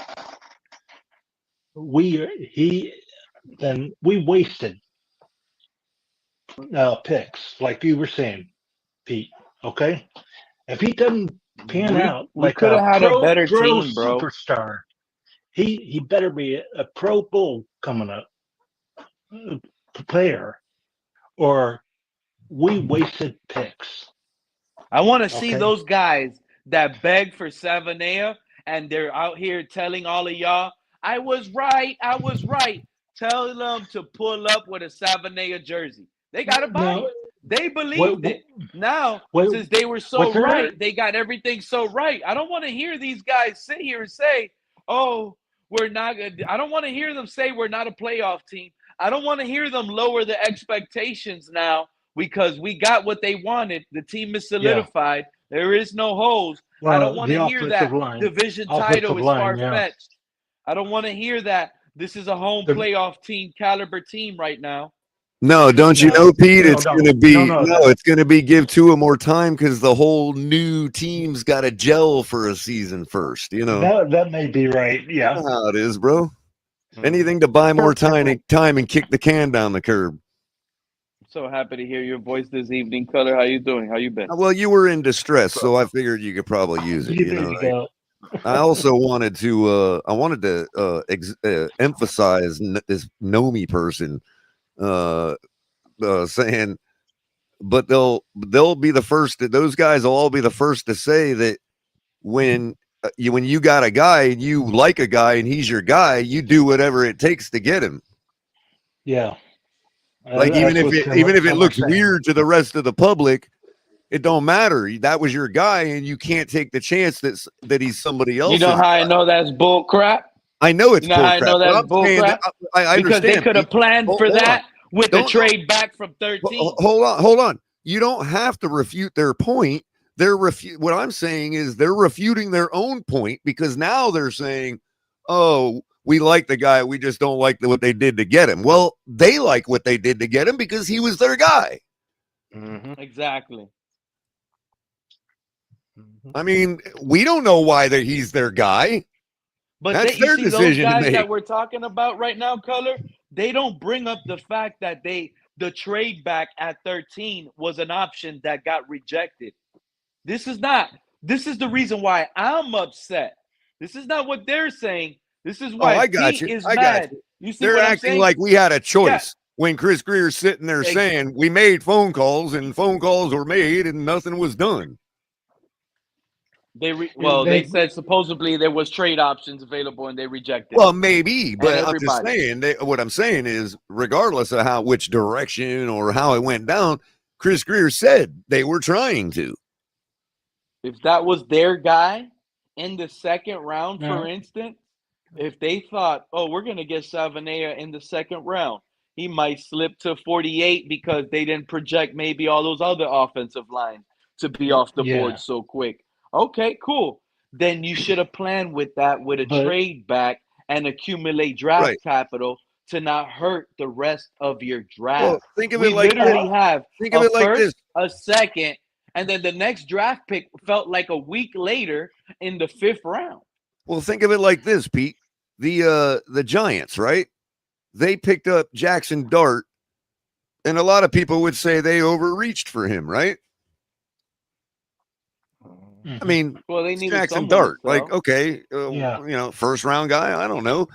then we wasted picks, like you were saying, Pete. Okay, if he doesn't pan out like could have had a better team, bro. Superstar, he better be a Pro Bowl coming up player, or we wasted picks. I want to see those guys that beg for Savanea, and they're out here telling all of y'all, I was right. Tell them to pull up with a Savanea jersey. They got to buy it. They believed it. Now, since they were so right, they got everything so right. I don't want to hear these guys sit here and say, oh, we're not good. I don't want to hear them say we're not a playoff team. I don't want to hear them lower the expectations now because we got what they wanted. The team is solidified. Yeah. There is no holes. Well, I don't want to hear that division title is far-fetched. I don't want to hear that. This is a home playoff team caliber team right now. No, don't you know, Pete? It's going to be it's going to be give Tua more time because the whole new team's got to gel for a season first. You know that may be right. Yeah, that's how it is, bro. Anything to buy more time and kick the can down the curb. So happy to hear your voice this evening, Color. How you doing? How you been? Well, you were in distress, so I figured you could probably use it. You know, right? I also wanted to emphasize this Nomi person saying, but they'll be the first. Those guys will all be the first to say that when you got a guy and you like a guy and he's your guy, you do whatever it takes to get him. Yeah. Like even if it looks weird to the rest of the public, it don't matter. That was your guy, and you can't take the chance that he's somebody else. You know how I know that's bull crap? I know it's You know how I bullcrap. know But that's I'm saying that bullcrap? I Because understand. they could have Pete. planned for Hold on. that with the Don't- trade back from 13. Hold on. You don't have to refute their point. What I'm saying is they're refuting their own point, because now they're saying, "Oh, we like the guy. We just don't like what they did to get him." Well, they like what they did to get him because he was their guy. Exactly. I mean, we don't know why he's their guy. But That's you their see, those decision to guys make. that we're talking about right now, Color, they don't bring up the fact that the trade back at 13 was an option that got rejected. This is the reason why I'm upset. This is not what they're saying. This is why I got Pete you. is I got mad. you. You see They're what I'm acting saying? like we had a choice when Chris Grier's sitting there Ex- saying we made phone calls and phone calls were made and nothing was done. They said supposedly there was trade options available and they rejected Well, it. maybe, but And I'm just everybody. saying what I'm saying is, regardless of which direction or how it went down, Chris Grier said they were trying to. If that was their guy in the second round, Yeah. for instance, if they thought, oh, we're going to get Savanea in the second round, he might slip to 48 because they didn't project maybe all those other offensive lines to be off the board so quick. Okay, cool. Then you should have planned with that with a trade back and accumulate draft capital to not hurt the rest of your draft. Well, think of We it like literally this. have Think of a it like first, this. a second, and then the next draft pick felt like a week later in the 5th round. Well, think of it like this, Pete. The Giants, right? They picked up Jackson Dart, and a lot of people would say they overreached for him, right? I mean, well, they needed Jackson someone Dart, to sell. like, okay, you know, first round guy, I don't know.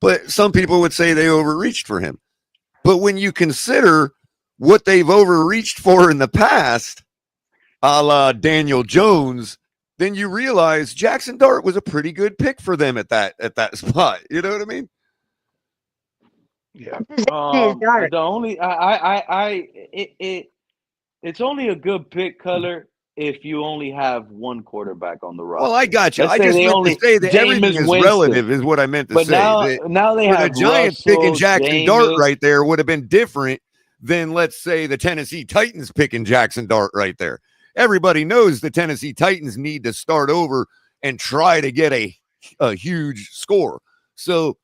But some people would say they overreached for him. But when you consider what they've overreached for in the past, a la Daniel Jones, then you realize Jackson Dart was a pretty good pick for them at that spot. You know what I mean? Yeah. The only it's only a good pick, Color, if you only have one quarterback on the roster. Well, I got you. Let's I say just they meant only to say that everything Jameis is Winston. relative, is what I meant to But say. now they For have the Giants Russell, picking Jackson Dart Jameis. right there would have been different than, let's say, the Tennessee Titans picking Jackson Dart right there. Everybody knows the Tennessee Titans need to start over and try to get a huge score. So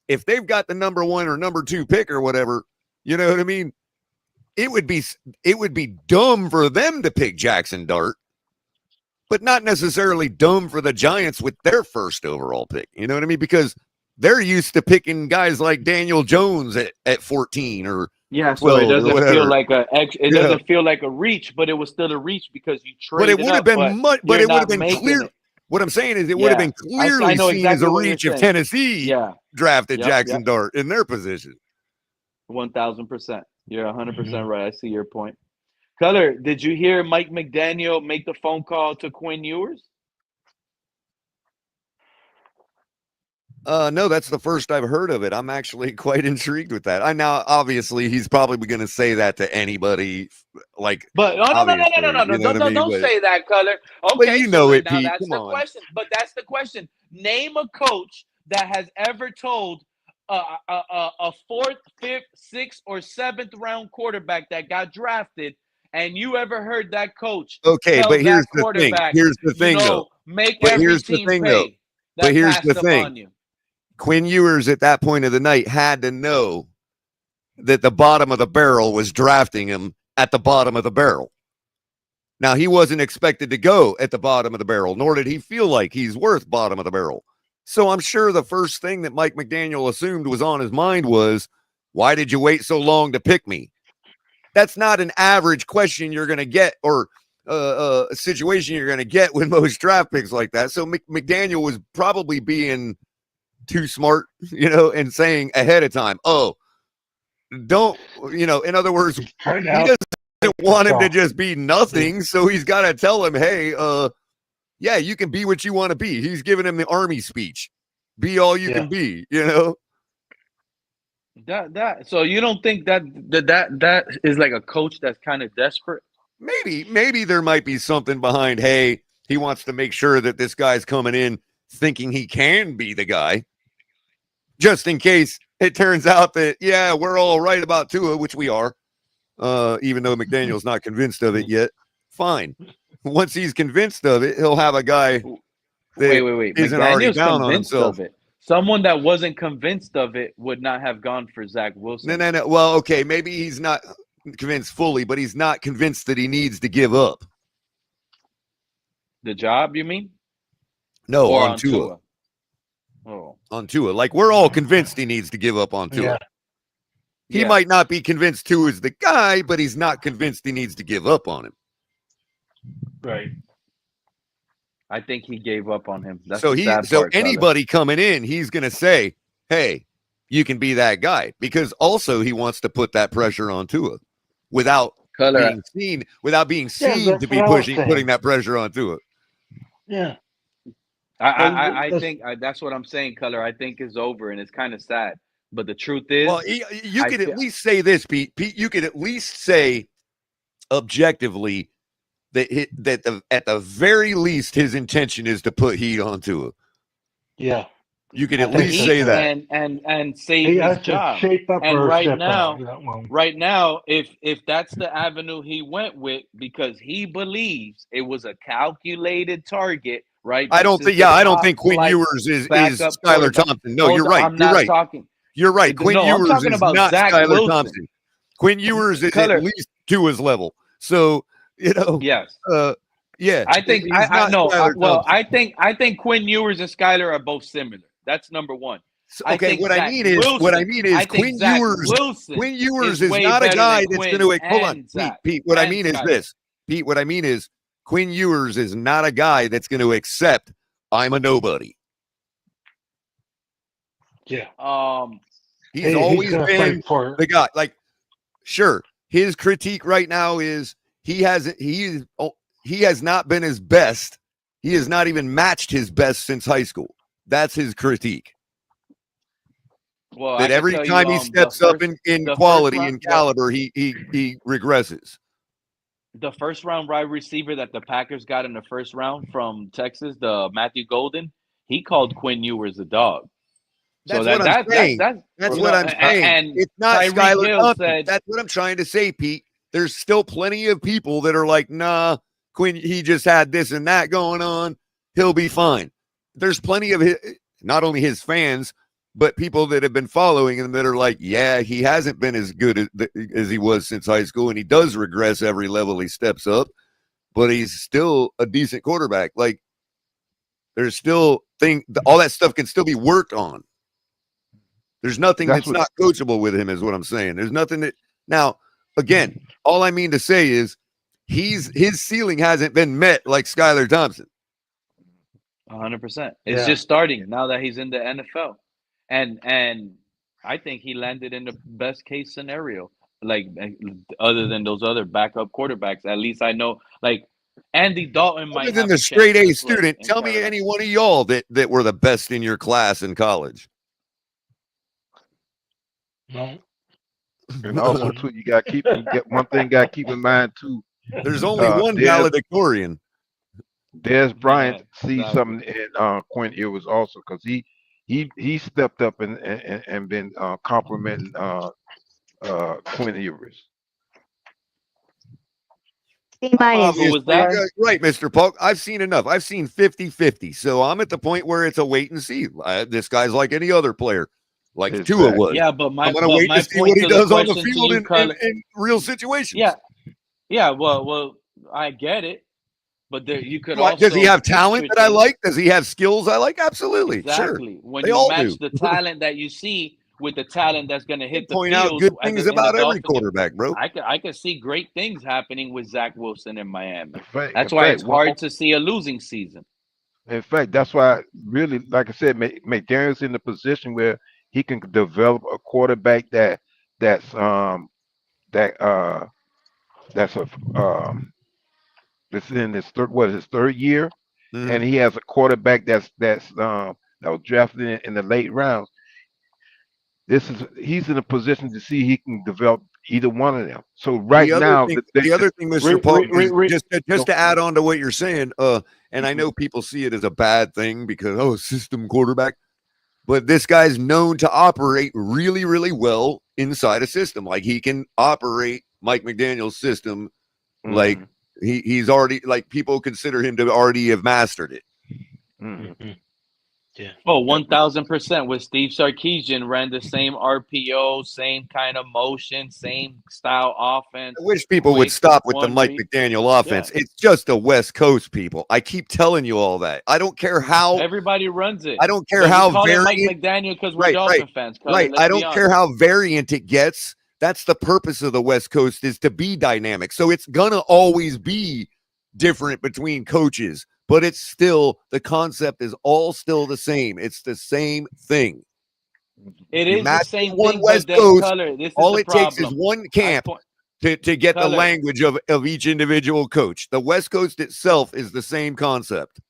if they've got the number 1 or number 2 pick or whatever, you know what I mean? It would be dumb for them to pick Jackson Dart, but not necessarily dumb for the Giants with their first overall pick. You know what I mean? Because they're used to picking guys like Daniel Jones at 14 or Yeah, so 12 it doesn't or feel whatever. like doesn't feel like a reach, but it was still a reach because you But traded it would have up, been much. But you're it would not have been making clear. it. What I'm saying is, it would have been I clearly know seen as exactly a what you're reach if saying. Tennessee drafted Yep, Jackson yep. Dart in their position. 1,000%. You're 100% right. I see your point. Color, did you hear Mike McDaniel make the phone call to Quinn Ewers? No, that's the first I've heard of it. I'm actually quite intrigued with that. I now obviously he's probably going to say that to anybody, like. But no, don't say that, Color. Okay, but you know it, now Pete. that's Come the on. question. But that's the question. Name a coach that has ever told a 4th, 5th, 6th, or 7th round quarterback that got drafted, and you ever heard that coach Okay, tell but here's that the thing. quarterback, Here's the thing, though. make But every here's the team thing, pay though. that But here's passed the up thing. on you. Quinn Ewers at that point of the night had to know that the bottom of the barrel was drafting him at the bottom of the barrel. Now, he wasn't expected to go at the bottom of the barrel, nor did he feel like he's worth bottom of the barrel. So I'm sure the first thing that Mike McDaniel assumed was on his mind was, why did you wait so long to pick me? That's not an average question you're going to get, or a situation you're going to get with most draft picks like that. So McDaniel was probably being too smart, you know, and saying ahead of time, oh, don't, you know, in other words, he doesn't want him to just be nothing. So he's got to tell him, hey, yeah, you can be what you want to be. He's giving him the army speech. Be all you can be, you know? So you don't think that is like a coach that's kind of desperate? Maybe there might be something behind, hey, he wants to make sure that this guy's coming in thinking he can be the guy. just in case it turns out that, yeah, we're all right about Tua, which we are, even though McDaniel's not convinced of it yet. Fine. Once he's convinced of it, he'll have a guy that Wait. isn't already McDaniel's down on convinced himself. of it. Someone that wasn't convinced of it would not have gone for Zach Wilson. No. Well, okay, maybe he's not convinced fully, but he's not convinced that he needs to give up. The job, you mean? No, Or on Tua. Oh. On Tua. Like, we're all convinced he needs to give up on Tua. Yeah. He might not be convinced Tua is the guy, but he's not convinced he needs to give up on him. Right. I think he gave up on him. That's So the sad part, anybody coming in, he's going to say, hey, you can be that guy, because also he wants to put that pressure on Tua without being seen to be putting that pressure on Tua. Yeah. I think that's what I'm saying, Color. I think it's over, and it's kind of sad. But the truth is, well, you could at least say this, Pete. Pete, you could at least say objectively that at the very least his intention is to put heat on Tua. Yeah. You could at least say that and save his job. And right now, if that's the avenue he went with, because he believes it was a calculated target, right? I don't think Quinn Ewers is Skylar Thompson. No, you're right. You're right. Quinn Ewers is not Skylar Thompson. Quinn Ewers is at least Tua's level. So, yes. Yeah. I think I think Quinn Ewers and Skylar are both similar. That's number one. Okay, what I mean is Quinn Ewers is not a guy that's going to hold on. Pete, what I mean is this. Pete, what I mean is Quinn Ewers is not a guy that's going to accept I'm a nobody. Yeah. He's always been the guy. Like, sure, his critique right now is he has not been his best. He has not even matched his best since high school. That's his critique. Well, that every time he steps up in quality and caliber, he regresses. The first round wide receiver that the Packers got in the first round from Texas, the Matthew Golden, he called Quinn Ewers a dog. That's what I'm saying. That's what I'm saying. And it's not Skylar Thompson. That's what I'm trying to say, Pete. There's still plenty of people that are like, nah, Quinn, he just had this and that going on. He'll be fine. There's plenty of not only his fans, but people that have been following him that are like, yeah, he hasn't been as good as he was since high school, and he does regress every level he steps up, but he's still a decent quarterback. Like, there's still all that stuff can still be worked on. There's nothing that's not coachable with him, is what I'm saying. There's nothing that now, again, all I mean to say is his ceiling hasn't been met like Skylar Thompson. 100%. It's just starting now that he's in the NFL. And I think he landed in the best case scenario, like other than those other backup quarterbacks. At least I know, like Andy Dalton might. Other than the straight A student, tell me any one of y'all that were the best in your class in college. No. And also too, you got to one thing. Got to keep in mind too. There's only one valedictorian. Des Bryant sees something in Quinn Ewers also, because he stepped up and been complimenting Quinn Ewers. Right, Mr. Polk. I've seen enough. I've seen 50-50. So I'm at the point where it's a wait and see. This guy's like any other player, like Tua was. Yeah, but I'm going to wait to see what he does on the field in real situations. Yeah. Well, I get it. But you could also. Does he have talent that I like? Does he have skills I like? Absolutely. Exactly. Sure. When you match the talent that you see with the talent that's going to hit the field. Point out good things about every quarterback, bro. I can see great things happening with Zach Wilson in Miami. That's why it's hard to see a losing season. In fact, that's why really, like I said, McDaniel's in the position where he can develop a quarterback that's this is in his third year, and he has a quarterback that was drafted in the late rounds. He's in a position to see he can develop either one of them. So the other thing, Mr. Polk, just to add on to what you're saying, and I know people see it as a bad thing because system quarterback. But this guy's known to operate really, really well inside a system. Like he can operate Mike McDaniel's system. Like he's already, like people consider him to already have mastered it. Yeah. Oh, 1,000%. With Steve Sarkisian, ran the same RPO, same kind of motion, same style offense. I wish people would stop with the Mike McDaniel offense. Yeah. It's just a West Coast, people. I keep telling you all that. I don't care how everybody runs it. I don't care how call it Mike variant. McDaniel because we're Dolphin fans. Right. I don't care how variant it gets. That's the purpose of the West Coast, is to be dynamic. So it's gonna always be different between coaches, but it's still, the concept is all still the same. It's the same thing. It is the same one thing, West but then, Coast, Color, this is all the it takes is one camp to get the language of each individual coach. The West Coast itself is the same concept.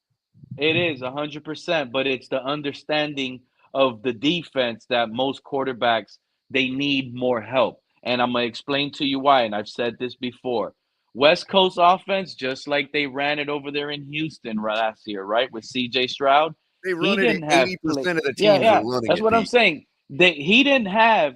It is 100%, but it's the understanding of the defense that most quarterbacks, they need more help. And I'm going to explain to you why, and I've said this before. West Coast offense, just like they ran it over there in Houston last year, right, with C.J. Stroud. They run it, 80% of the teams are running That's it. what I'm saying. He didn't have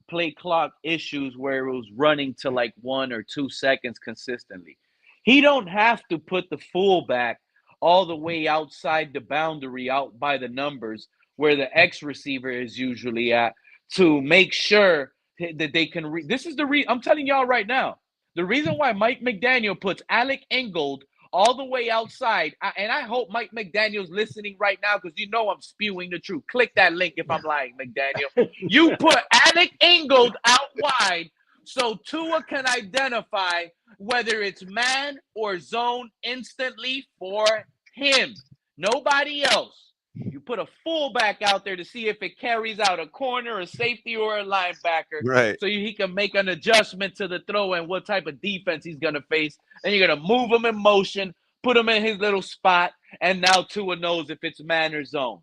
play clock issues where it was running to like 1 or 2 seconds consistently. He don't have to put the fullback all the way outside the boundary, out by the numbers, where the X receiver is usually at, to make sure that they can this is the I'm telling y'all right now. The reason why Mike McDaniel puts Alec Ingold all the way outside, and I hope Mike McDaniel's listening right now because you know I'm spewing the truth. Click that link if I'm lying, McDaniel. You put Alec Ingold out wide so Tua can identify whether it's man or zone instantly for him. Nobody else. You put a fullback out there to see if it carries out a corner, a safety, or a linebacker. Right. So he can make an adjustment to the throw and what type of defense he's going to face. And you're going to move him in motion, put him in his little spot, and now Tua knows if it's man or zone.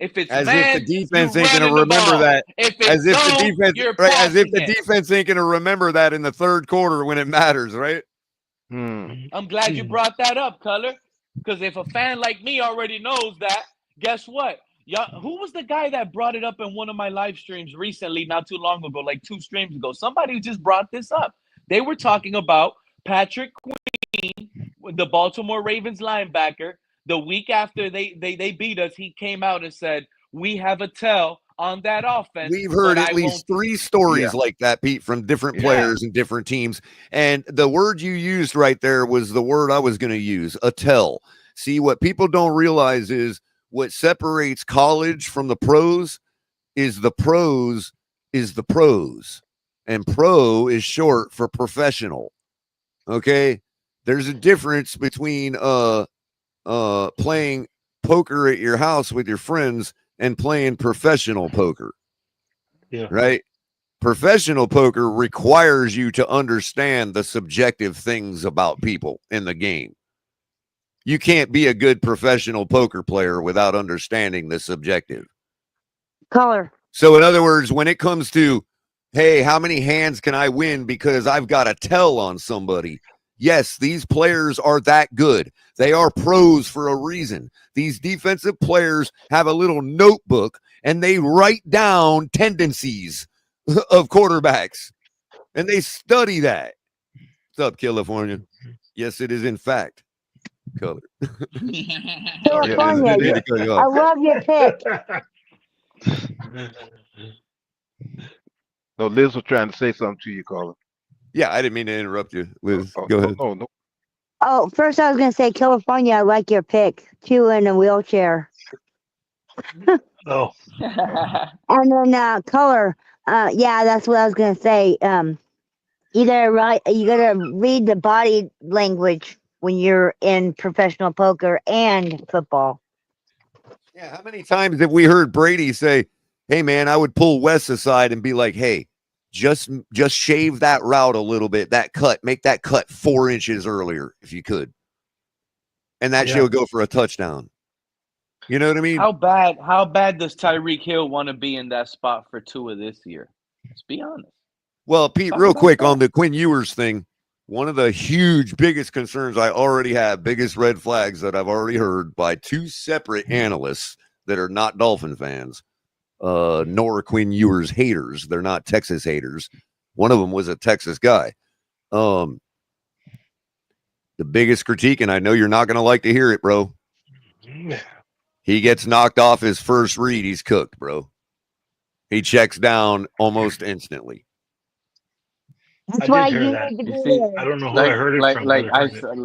If it's as man, if the defense ain't going to remember that. If it's as if zone, the defense, you're right, as if the passing it. defense ain't going to remember that in the third quarter when it matters, right? I'm glad you brought that up, Color, because if a fan like me already knows that, guess what? Who was the guy that brought it up in one of my live streams recently, not too long ago, like 2 streams ago? Somebody just brought this up. They were talking about Patrick Queen, the Baltimore Ravens linebacker. The week after they beat us, he came out and said, we have a tell on that offense. We've heard at least 3 stories like that, Pete, from different players and different teams. And the word you used right there was the word I was going to use, a tell. See, what people don't realize is what separates college from the pros is the pros. And pro is short for professional. Okay? There's a difference between playing poker at your house with your friends and playing professional poker. Yeah. Right? Professional poker requires you to understand the subjective things about people in the game. You can't be a good professional poker player without understanding the subjective. Color. So in other words, when it comes to, hey, how many hands can I win because I've got a tell on somebody? Yes, these players are that good. They are pros for a reason. These defensive players have a little notebook and they write down tendencies of quarterbacks and they study that. What's up, California? Yes, it is in fact Color. California, I love your pick. No, Liz was trying to say something to you, Caller. Yeah, I didn't mean to interrupt you. Liz, go ahead. No. Oh, first I was going to say, California, I like your pick. Tua in a wheelchair. Oh. And then Color, yeah, that's what I was going to say. You gotta read the body language when you're in professional poker and football. Yeah, how many times have we heard Brady say, hey, man, I would pull Wes aside and be like, hey, just shave that route a little bit, that cut, make that cut 4 inches earlier if you could. And that shit would go for a touchdown. You know what I mean? How bad does Tyreek Hill want to be in that spot for Tua this year? Let's be honest. Well, Pete, real quick on the Quinn Ewers thing, one of the biggest concerns I already have, biggest red flags that I've already heard by 2 separate analysts that are not Dolphin fans, nor Quinn Ewers haters. They're not Texas haters. One of them was a Texas guy. The biggest critique, and I know you're not going to like to hear it, bro. He gets knocked off his first read. He's cooked, bro. He checks down almost instantly. That's I why did you hear that. need to You be see, there. I don't know who I heard it from. like But I I heard it. said,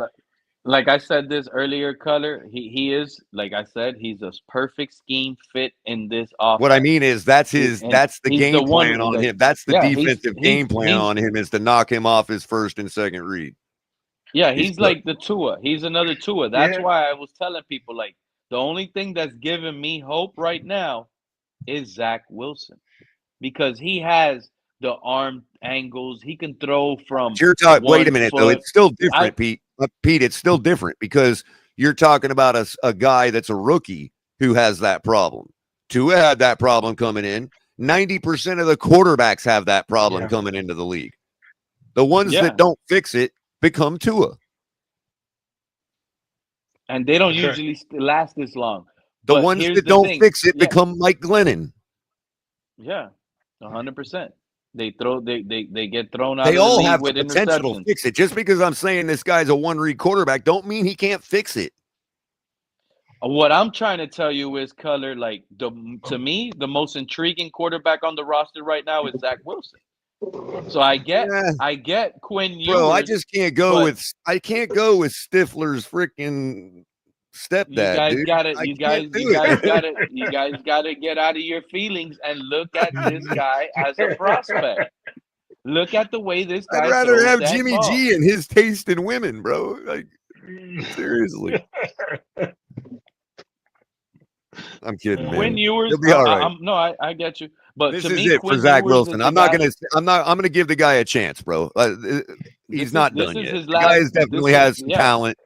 like I said this earlier, Color. He is, like I said, he's a perfect scheme fit in this What I offense. mean is that's And the he's the game one plan on that, him. That's the yeah, defensive game plan on him, is to knock him off his first and second read. yeah, He's he's cooked. like the Tua. He's another Tua. That's Yeah. why I was telling people, like, the only thing that's giving me hope right now is Zach Wilson, because he has the arm angles. He can throw from You're talking. Wait a 1 minute, though. foot. It's still I different, Pete. Pete, it's still different because you're talking about a guy that's a rookie who has that problem. Tua had that problem coming in. 90% of the quarterbacks have that problem Yeah. coming into the league. The ones Yeah, that don't fix it become Tua. and they don't For sure. usually last this long. The But ones here's that the don't thing. fix it Yeah, become Mike Glennon. yeah, 100%. They get thrown out They of the all league have with the potential to interceptions. fix it. Just because I'm saying this guy's a one-read quarterback don't mean he can't fix it. What I'm trying to tell you is, Color, like, to me, the most intriguing quarterback on the roster right now is Zach Wilson. So I get Quinn Ewers, Bro, I just can't go but with Stifler's freaking you stepdad, guys dude. got it. I You can't guys do it. got it. You guys got to get out of your feelings and look at this guy as a prospect. Look at the way this I'd guy rather throws have that Jimmy ball. G and his taste in women, bro. Like, seriously. I'm kidding, man. Quinn Ewers, He'll be all right. I get you. But This to is me, it for Quinn Zach Ewers Wilson. is I'm gonna give the guy a chance, bro. He's not this done is yet. his The guy last. definitely has some talent.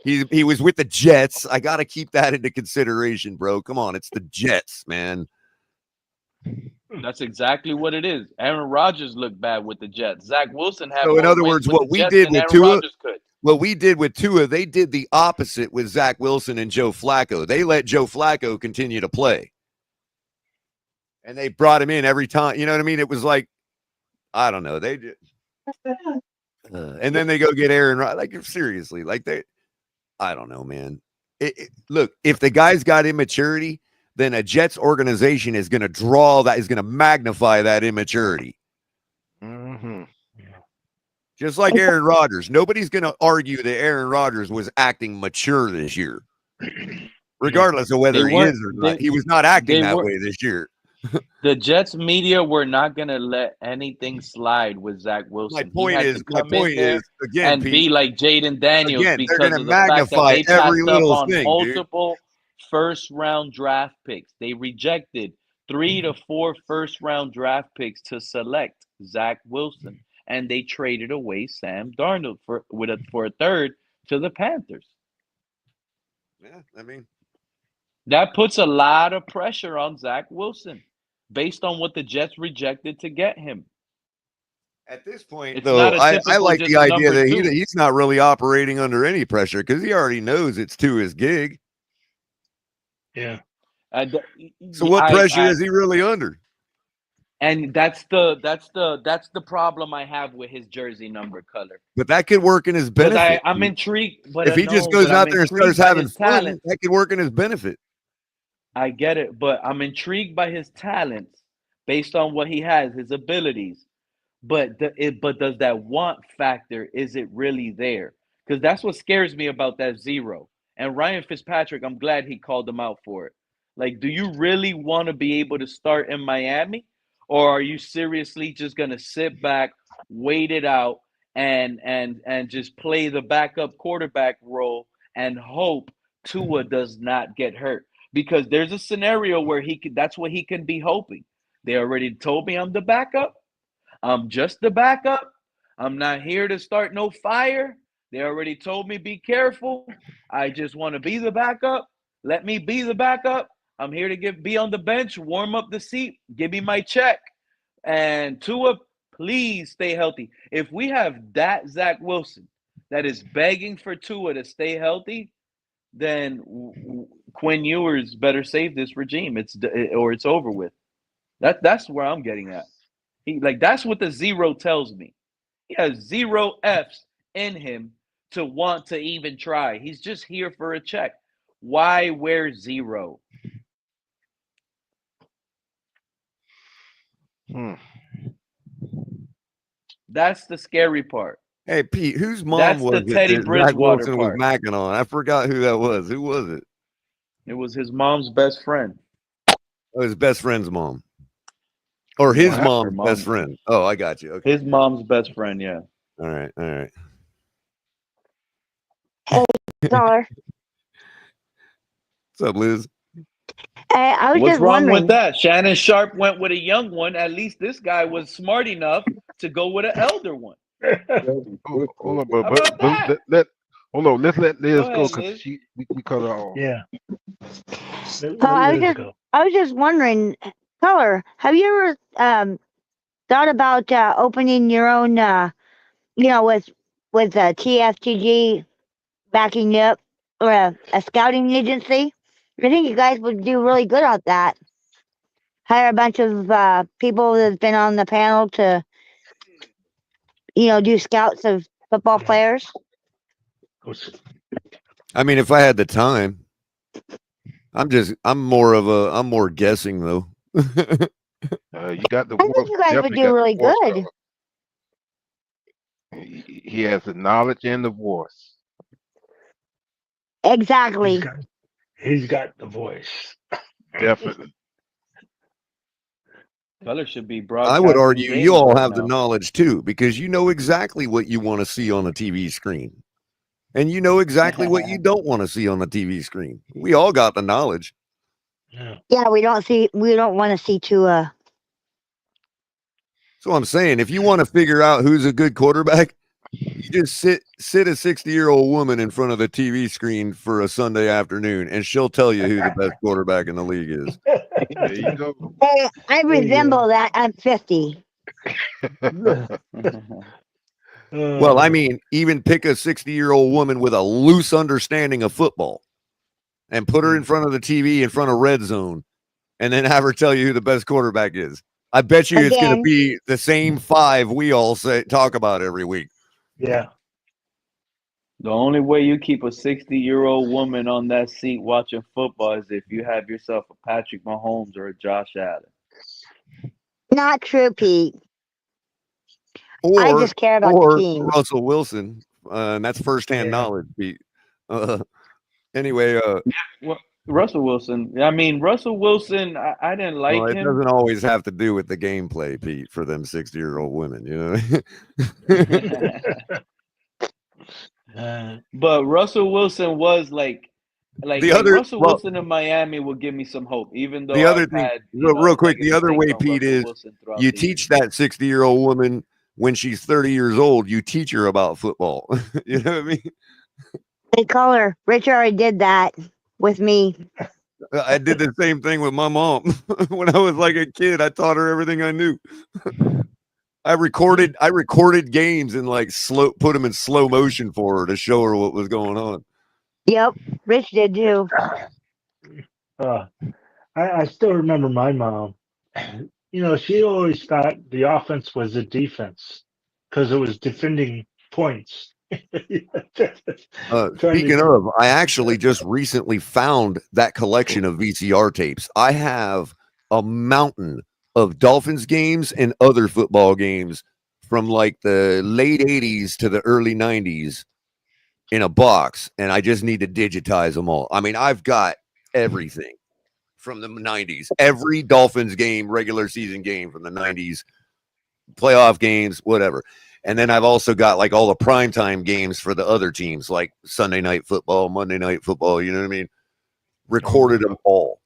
He was with the Jets. I gotta keep that into consideration, bro. Come on, it's the Jets, man. That's exactly what it is. Aaron Rodgers looked bad with the Jets. Zach Wilson had So in more other wins words, with what the we Jets did than with Aaron Tua, Rodgers could. what we did with Tua, they did the opposite with Zach Wilson and Joe Flacco. They let Joe Flacco continue to play. And they brought him in every time. You know what I mean? It was like, I don't know. They just, and then they go get Aaron Rodgers. Like, seriously, like I don't know, man. Look, if the guy's got immaturity, then a Jets organization is going to draw that, is going to magnify that immaturity. Mm-hmm. Just like Aaron Rodgers. Nobody's going to argue that Aaron Rodgers was acting mature this year, regardless of whether he is or not. He was not acting that way this year. The Jets media were not going to let anything slide with Zach Wilson. My point is, again, and Pete, be like Jaden Daniels, again, because they're of going to the fact that magnify they every passed up little on thing, multiple first-round draft picks. They rejected 3 to 4 first-round draft picks to select Zach Wilson, and they traded away Sam Darnold for a third to the Panthers. Yeah, I mean, that puts a lot of pressure on Zach Wilson, based on what the Jets rejected to get him. At this point, it's though, I like just the idea that two. he's not really operating under any pressure because he already knows it's to his gig. Yeah. So what pressure is he really under? And that's the problem I have with his jersey number color. But that could work in his benefit. I'm intrigued. But if he just goes out there and starts having fun, that could work in his benefit. I get it, but I'm intrigued by his talents based on what he has, his abilities. But does that want factor, is it really there? Because that's what scares me about that 0. And Ryan Fitzpatrick, I'm glad he called him out for it. Like, do you really want to be able to start in Miami? Or are you seriously just going to sit back, wait it out, and just play the backup quarterback role and hope Tua does not get hurt? Because there's a scenario where that's what he can be hoping. They already told me I'm the backup. I'm just the backup. I'm not here to start no fire. They already told me be careful. I just want to be the backup. Let me be the backup. I'm here to be on the bench, warm up the seat, give me my check. And Tua, please stay healthy. If we have that Zach Wilson that is begging for Tua to stay healthy, then Quinn Ewers better save this regime. It's over with. That's where I'm getting at. That's what the zero tells me. He has 0 F's in him to want to even try. He's just here for a check. Why wear 0? That's the scary part. Hey, Pete, whose mom That's was the it Teddy that Zach Bridgewater Wilson was part. macking on? I forgot who that was. Who was it? It was his mom's best friend. Oh, his best friend's mom. Or his Her mom's mom. best friend. Oh, I got you. Okay. His mom's best friend, yeah. All right. All right. Hey, caller. What's up, Liz? I was What's just wrong wondering. with that? Shannon Sharp went with a young one. At least this guy was smart enough to go with an elder one. Hold on, How about that? hold on. Let's let Liz Go go ahead, because Liz. we cut her off. Yeah. I was just wondering, caller, have you ever thought about opening your own, with TFTG backing you up, or a scouting agency? I think you guys would do really good on that. Hire a bunch of people that's been on the panel to, do scouts of football players. I mean, if I had the time, I'm more guessing though. You got the I think you guys would do really good. He has the knowledge and the voice. Exactly. He's got the voice. Definitely. Color should be I broadcasting. would argue games you all right have now. the knowledge too, because you know exactly what you want to see on the TV screen. And you know exactly what you don't want to see on the TV screen. We all got the knowledge. Yeah, we don't want to see Tua. So I'm saying, if you want to figure out who's a good quarterback, you just sit a 60-year-old woman in front of the TV screen for a Sunday afternoon, and she'll tell you who the best quarterback in the league is. There you go. Hey, I resemble that. I'm 50. Well, I mean, even pick a 60-year-old woman with a loose understanding of football and put her in front of the TV in front of Red Zone, and then have her tell you who the best quarterback is. I bet you it's going to be the same 5 we all talk about every week. Yeah. The only way you keep a 60-year-old woman on that seat watching football is if you have yourself a Patrick Mahomes or a Josh Allen. Not true, Pete. Or, I just care about the team. Russell Wilson. And that's firsthand knowledge, Pete. Anyway. Well, Russell Wilson. I mean, Russell Wilson, I didn't like it him. Doesn't always have to do with the gameplay, Pete, for them 60-year-old women, you know? But Russell Wilson was like Russell Wilson in Miami will give me some hope, even though the other thing, real quick, the other way, Pete, is you teach that 60-year-old woman when she's 30 years old, you teach her about football. You know what I mean? Hey, caller, Rich already did that with me. I did the same thing with my mom. When I was like a kid, I taught her everything I knew. I recorded games and put them in slow motion for her to show her what was going on. Yep, Rich did too. I still remember my mom. She always thought the offense was the defense because it was defending points. Speaking of, I actually just recently found that collection of VCR tapes. I have a mountain of Dolphins games and other football games from the late 80s to the early 90s in a box, and I just need to digitize them all. I mean, I've got everything from the 90s, every Dolphins game, regular season game from the 90s, playoff games, whatever. And then I've also got all the primetime games for the other teams, like Sunday Night Football, Monday Night Football, you know what I mean? Recorded them all.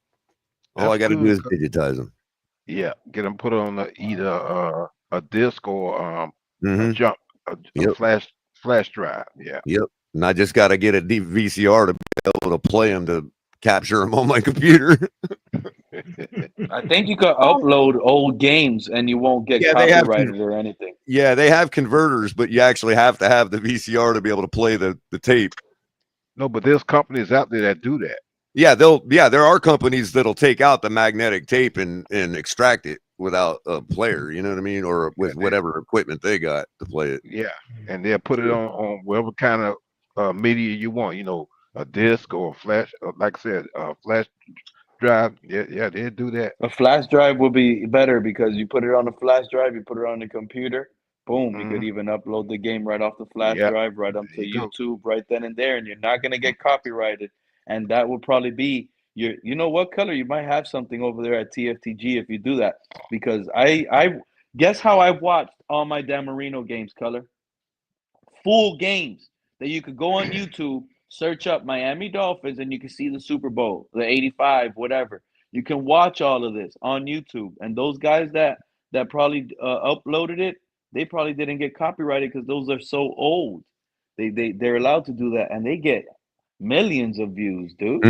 All I got to do is digitize them. Yeah, get them put on either a disc or a flash drive. Yeah. Yep. And I just got to get a VCR to be able to play them to capture them on my computer. I think you could upload old games and you won't get copyrighted or anything. Yeah, they have converters, but you actually have to have the VCR to be able to play the tape. No, but there's companies out there that do that. Yeah, there are companies that'll take out the magnetic tape and extract it without a player, you know what I mean, or with whatever equipment they got to play it. Yeah, and they'll put it on whatever kind of media you want. A disc or a flash. Like I said, a flash drive. Yeah, they'll do that. A flash drive will be better because you put it on a flash drive, you put it on the computer, boom, you could Hmm. even upload the game right off the flash Yeah, drive, right there onto you go. YouTube, right then and there, and you're not gonna get copyrighted. And that would probably be your, you know what, Color? You might have something over there at TFTG if you do that. Because I guess how I've watched all my Dan Marino games, Color. Full games that you could go on YouTube, search up Miami Dolphins, and you can see the Super Bowl, the '85, whatever. You can watch all of this on YouTube, and those guys that probably uploaded it, they probably didn't get copyrighted because those are so old. They're allowed to do that, and they get millions of views, dude.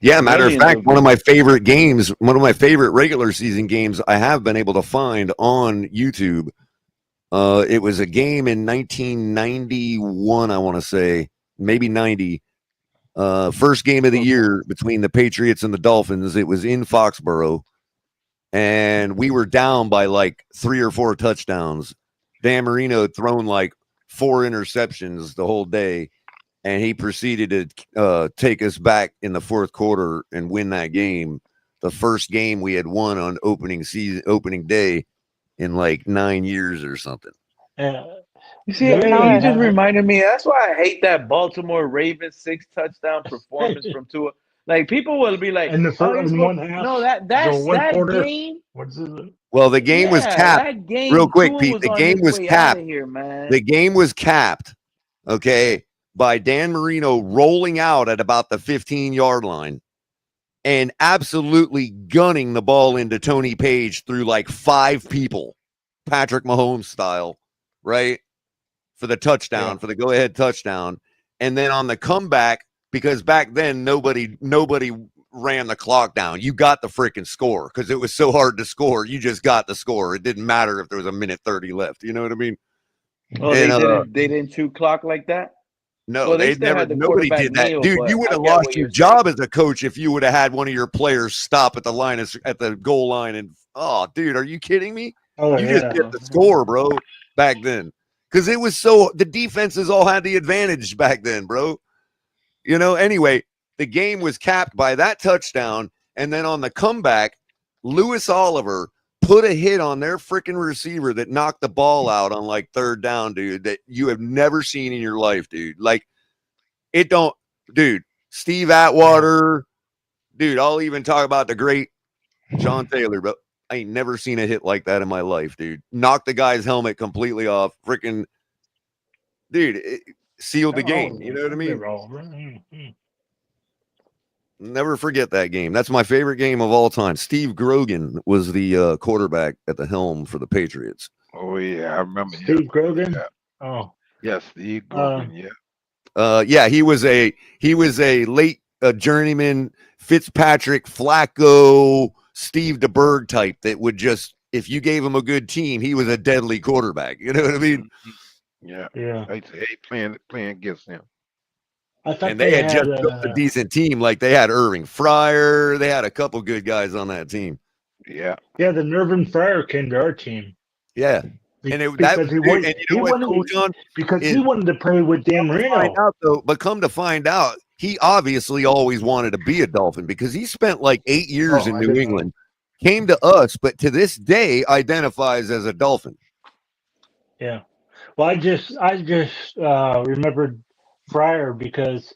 Yeah, matter of Millions fact, of one of my views. favorite games, one of my favorite regular season games I have been able to find on YouTube. It was a game in 1991, I want to say, maybe 90. First game of the year between the Patriots and the Dolphins. It was in Foxborough, and we were down by like 3 or 4 touchdowns. Dan Marino had thrown like 4 interceptions the whole day, and he proceeded to take us back in the fourth quarter and win that game. The first game we had won on opening day in like 9 years or something. You see, Color. you just reminded me. That's why I hate that Baltimore Ravens 6-touchdown performance from Tua. Like people will be like, And the "Oh, first he's in going." one half, No, so that's one that quarter. game. What's it? Well, the game was Yeah, capped. that game. Real quick, Tua Pete. was The on game his was way out capped. of here, man. The game was capped, okay, by Dan Marino rolling out at about the 15-yard line and absolutely gunning the ball into Tony Page through like 5 people, Patrick Mahomes style, right? For the touchdown, for the go-ahead touchdown. And then on the comeback, because back then nobody ran the clock down. You got the freaking score because it was so hard to score. You just got the score. It didn't matter if there was a minute 30 left. You know what I mean? Oh, And they didn't chew clock like that. no, Well, they they still never. had the Nobody quarterback did that, kneel, dude. but You would I have get lost what your you're saying. job as a coach if you would have had one of your players stop at the line at the goal line and dude, are you kidding me? Oh You yeah. just get the score, bro. Back then, because it was the defenses all had the advantage back then, bro. Anyway, the game was capped by that touchdown, and then on the comeback, Lewis Oliver put a hit on their freaking receiver that knocked the ball out on like 3rd down, dude, that you have never seen in your life, dude. Like, dude, Steve Atwater, dude, I'll even talk about the great Sean Taylor, but I ain't never seen a hit like that in my life, dude. Knocked the guy's helmet completely off. Freaking, dude, it sealed the game. You know what I mean? Never forget that game. That's my favorite game of all time. Steve Grogan was the quarterback at the helm for the Patriots. Oh yeah, I remember Steve Grogan. Yeah. Oh, Yes, Steve Grogan. Yeah. Yeah, he was a late journeyman Fitzpatrick, Flacco, Steve DeBerg type that would just, if you gave him a good team, he was a deadly quarterback. You know what I mean? Yeah. yeah. I hate playing against him. I thought And they had just built a decent team. Like they had Irving Fryer. They had a couple good guys on that team. Yeah. Yeah, the Nervin Fryer came to our team. Yeah. Because he wanted to play with Dan Marino. But come to find out, he obviously always wanted to be a Dolphin because he spent like 8 years in New England, came to us, but to this day identifies as a Dolphin. Yeah. Well, I just remembered Fryer because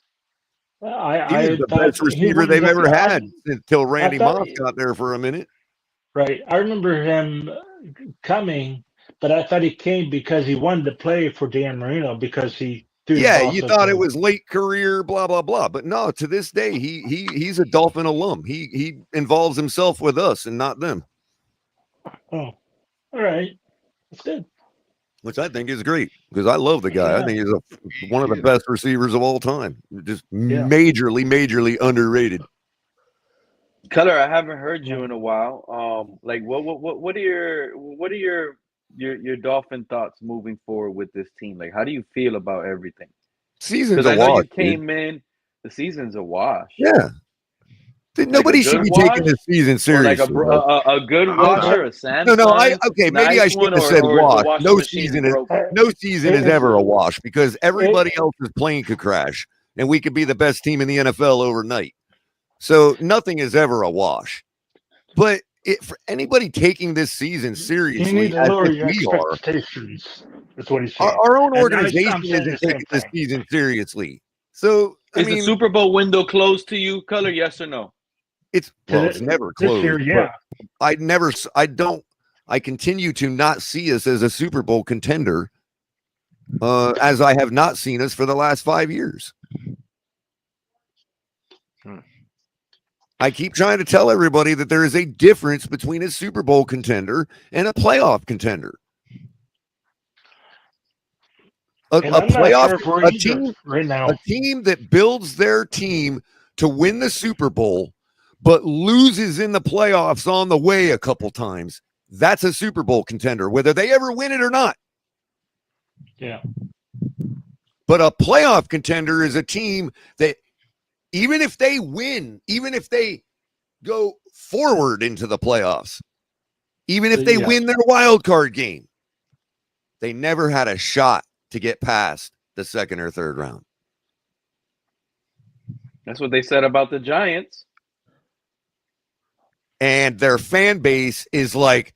he was the best receiver they've ever had until Randy Moss got there for a minute. Right. I remember him coming, but I thought he came because he wanted to play for Dan Marino because he threw the ball you so thought good. it was late career, blah blah blah. But no, to this day, he's a Dolphin alum. He involves himself with us and not them. Oh, all right, that's good. Which I think is great because I love the guy. I think he's one of the best receivers of all time. Just majorly underrated. Color, I haven't heard you in a while. Like what are your Dolphin thoughts moving forward with this team? Like, how do you feel about everything? Season's Because I a know wash, you came in. the season's a wash. Yeah. Nobody should be taking this season Or like seriously. a good washer, a Samsung. No, okay, maybe I shouldn't have said wash. No season is ever a wash because everybody else's plane could crash and we could be the best team in the NFL overnight. So nothing is ever a wash. But for anybody taking this season seriously, you need to lower your expectations. That's what he's saying. Our own organization isn't taking this season seriously. So is the Super Bowl window closed to you, Color? Yes or no? It's never closed. This year, yeah. I continue to not see us as a Super Bowl contender, as I have not seen us for the last 5 years. I keep trying to tell everybody that there is a difference between a Super Bowl contender and a playoff contender. A team that builds their team to win the Super Bowl but loses in the playoffs on the way a couple times, that's a Super Bowl contender, whether they ever win it or not. Yeah. But a playoff contender is a team that even if they win, even if they go forward into the playoffs, even if they win their wild card game, they never had a shot to get past the second or third round. That's what they said about the Giants. And their fan base is like,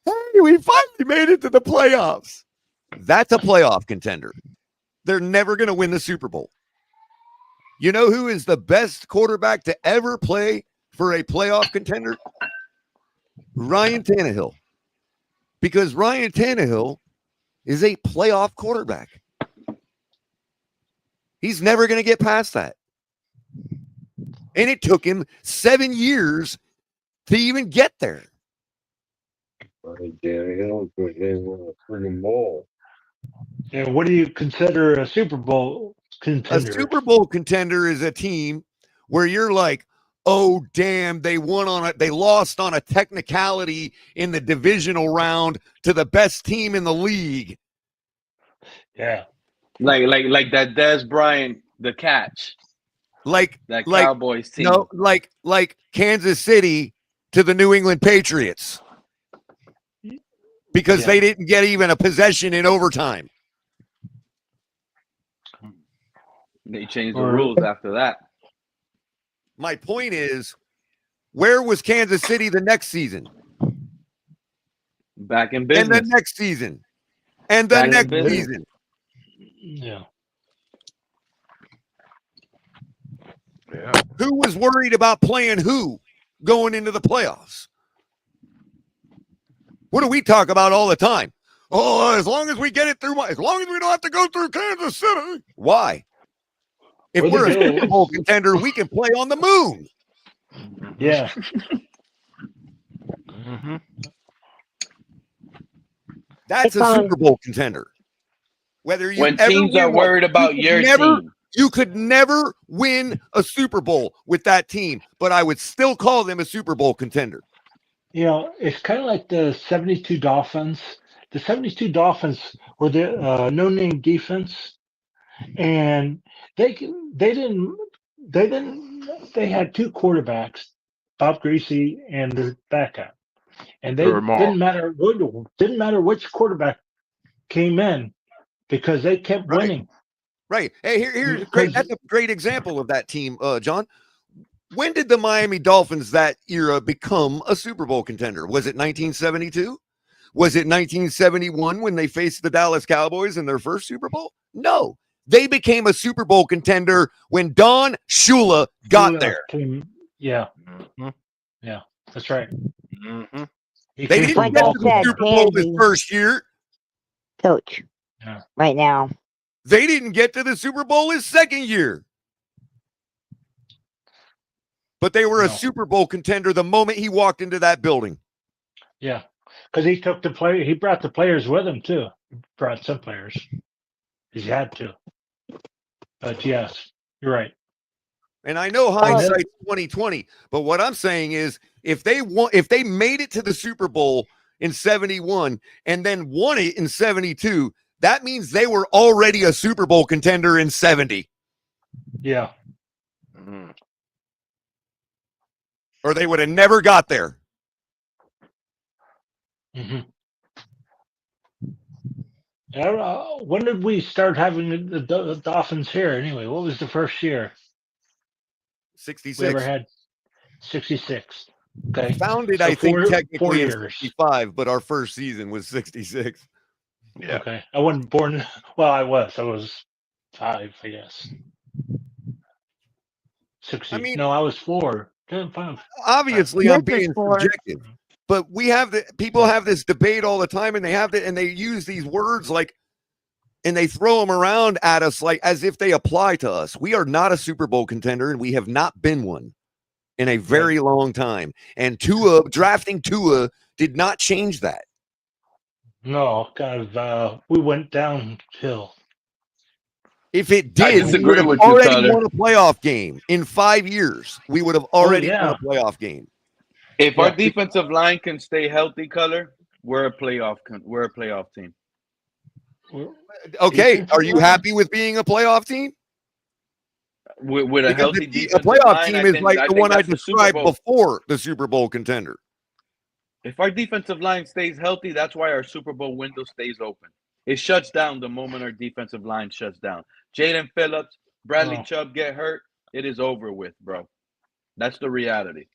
hey, we finally made it to the playoffs. That's a playoff contender. They're never going to win the Super Bowl. You know who is the best quarterback to ever play for a playoff contender? Ryan Tannehill. Because Ryan Tannehill is a playoff quarterback. He's never going to get past that. And it took him 7 years to even get there. And what do you consider a Super Bowl contender? A Super Bowl contender is a team where you're like, oh, damn, they lost on a technicality in the divisional round to the best team in the league. Yeah. Like that Dez Bryant, the catch. Like that Cowboys team. No, like Kansas City to the New England Patriots. Because they didn't get even a possession in overtime. They changed the rules after that. My point is, where was Kansas City the next season? Back in business. And the next season. And the next season. Yeah. Who was worried about playing who going into the playoffs? What do we talk about all the time? Oh, as long as we get it through, as long as we don't have to go through Kansas City. Why? If we're a Super Bowl contender, we can play on the moon. Yeah. That's a Super Bowl contender. Whether you when teams are worried about your team. You could never win a Super Bowl with that team, but I would still call them a Super Bowl contender. You know, it's kind of like the 72 Dolphins. The 72 Dolphins were the no-name defense, and they had two quarterbacks, Bob Greasy and the backup, and they didn't matter which quarterback came in because they kept winning. Right. Hey, here's great. That's a great example of that team, John. When did the Miami Dolphins that era become a Super Bowl contender? Was it 1972? Was it 1971 when they faced the Dallas Cowboys in their first Super Bowl? No. They became a Super Bowl contender when Don Shula got there. Yeah. Mm-hmm. Yeah, that's right. Mm-hmm. They didn't get to the Super Bowl his first year. Coach. Yeah. Right now. They didn't get to the Super Bowl his second year. But they were a Super Bowl contender the moment he walked into that building. Yeah. Because he brought the players with him too. He brought some players. He had to. But yes, you're right. And I know hindsight's 20/20, but what I'm saying is if they made it to the Super Bowl in 71 and then won it in 72, that means they were already a Super Bowl contender in 70. Yeah. Or they would have never got there. Mm-hmm. When did we start having the Dolphins here? Anyway, what was the first year 66. we ever had? 66. Okay. Founded, So I think, 4 technically in years. 65, but our first season was 66. Yeah. Okay. I wasn't born. Well, I was. I was 5, I guess. 60. I mean, no, I was 4. 5. Obviously, Nick I'm was being 4. subjective, but we have the people have this debate all the time, and they use these words like, and they throw them around at us like as if they apply to us. We are not a Super Bowl contender, and we have not been one in a very long time. And drafting Tua did not change that. No, kind of. We went downhill. If it I did, we disagree would have with you, already Tyler. won a playoff game in 5 years. We would have already won a playoff game. If our defensive line can stay healthy, Color, we're a playoff team. Okay, are you happy with being a playoff team? With a healthy defensive playoff line, team is like the one I that's the Super described Bowl. before the Super Bowl contender. If our defensive line stays healthy, that's why our Super Bowl window stays open. It shuts down the moment our defensive line shuts down. Jaden Phillips, Bradley Chubb get hurt, it is over with, bro. That's the reality.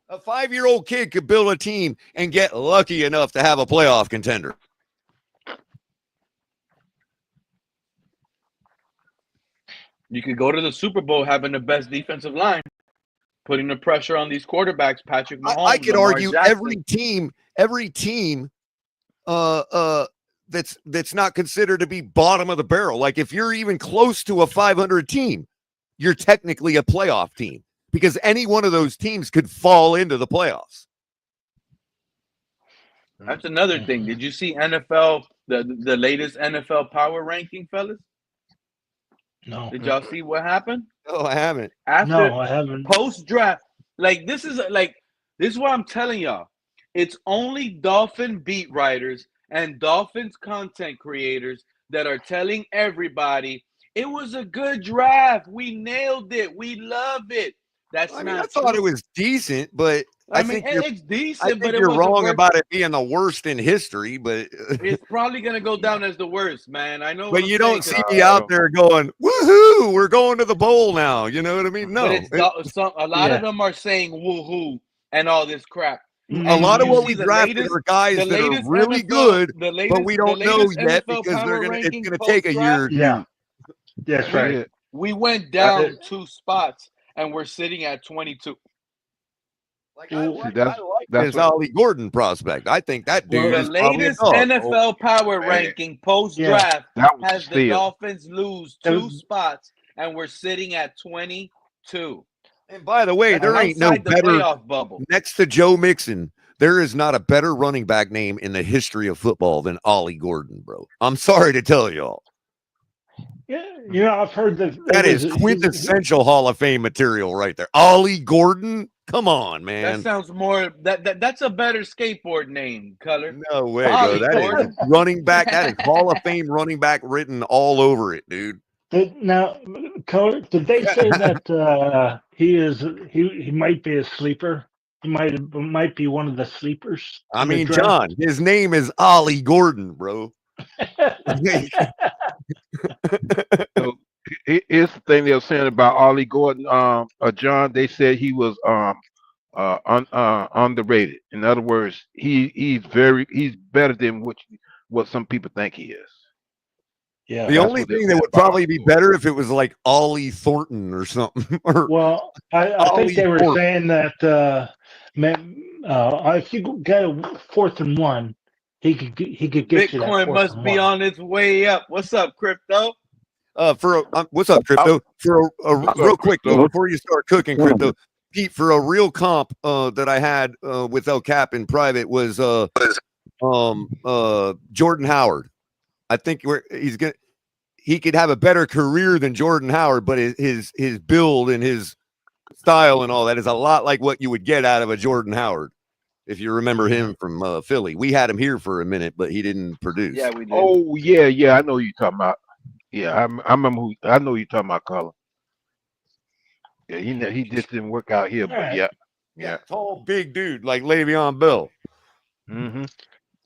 A 5-year-old kid could build a team and get lucky enough to have a playoff contender. You could go to the Super Bowl having the best defensive line, putting the pressure on these quarterbacks, Patrick Mahomes. I could Lamar argue Jackson. every team that's not considered to be bottom of the barrel. Like if you're even close to a 500 team, you're technically a playoff team because any one of those teams could fall into the playoffs. That's another thing. Did you see NFL, the latest NFL power ranking, fellas? No. Did y'all see what happened? Oh, I haven't. No, I haven't. Post-draft, this is what I'm telling y'all. It's only Dolphin beat writers and Dolphins content creators that are telling everybody it was a good draft. We nailed it. We love it. I thought it was decent, but I think it's decent, but you're wrong about it being the worst in history. But it's probably gonna go down as the worst, man. I know. But you don't see me out there going, "Woohoo! We're going to the bowl now." You know what I mean? No, a lot of them are saying "woohoo" and all this crap. A lot of what we drafted are guys that are really good, but we don't know yet because it's going to take a year. Yeah, that's right. We went down 2 spots, and we're sitting at 22. I like this Ollie Gordon prospect. I think that dude is the latest NFL power ranking post-draft has the Dolphins lose 2 spots, and we're sitting at 22. And by the way, there ain't no better bubble. Next to Joe Mixon. There is not a better running back name in the history of football than Ollie Gordon, bro. I'm sorry to tell y'all. Yeah, I've heard that is quintessential Hall of Fame material right there. Ollie Gordon, come on, man. That sounds more that's a better skateboard name, Color. No way, bro. That is running back. That is Hall of Fame running back written all over it, dude. Now, Color, did they say that he might be a sleeper? He might be one of the sleepers. I mean, John, his name is Ollie Gordon, bro. So here's the thing they were saying about Ollie Gordon, John. They said he was underrated. In other words, he's better than what some people think he is. Yeah. The only thing that would probably be better if it was like Ollie Thornton or something. Well, I think they were saying that if you get a 4th and 1, he could get Bitcoin you that must be on its way up. What's up, Crypto? What's up, Crypto? Real quick though, before you start cooking, Crypto, Pete, for a real comp that I had with El Cap in private was Jordan Howard. I think he could have a better career than Jordan Howard, but his build and his style and all that is a lot like what you would get out of a Jordan Howard. If you remember him from Philly, we had him here for a minute, but he didn't produce. Yeah, we did. Oh yeah, I know who you're talking about. Yeah, I remember I know who you're talking about, Colin. Yeah, he just didn't work out here, but right. yeah. Yeah, tall, big dude like Le'Veon Bell. Mm-hmm.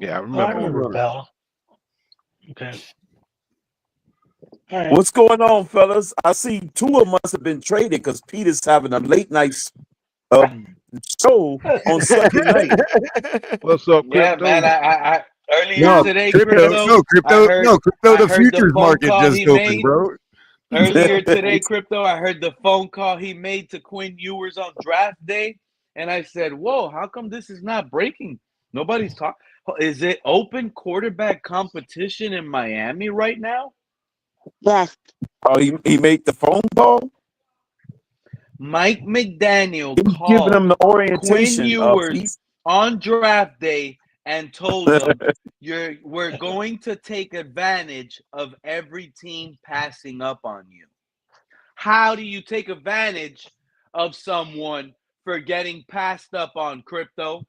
Yeah, I Oh, I remember him. remember Bell. Okay. All right. What's going on, fellas? I see Tua must have been traded because Peter's having a late night show on Sunday night. What's up, Yeah, Crypto? man. I earlier No, today, crypto, Crypto. I heard the the futures phone market call just he opened, made. bro. Earlier today, Crypto, I heard the phone call he made to Quinn Ewers on draft day, and I said, "Whoa, how come this is not breaking? Nobody's talking. Is it open quarterback competition in Miami right now?" Yes. Oh, he made the phone call. Mike McDaniel He's giving him called the Quinn orientation. Ewers on draft day and told him, we're going to take advantage of every team passing up on you. How do you take advantage of someone for getting passed up on, Crypto?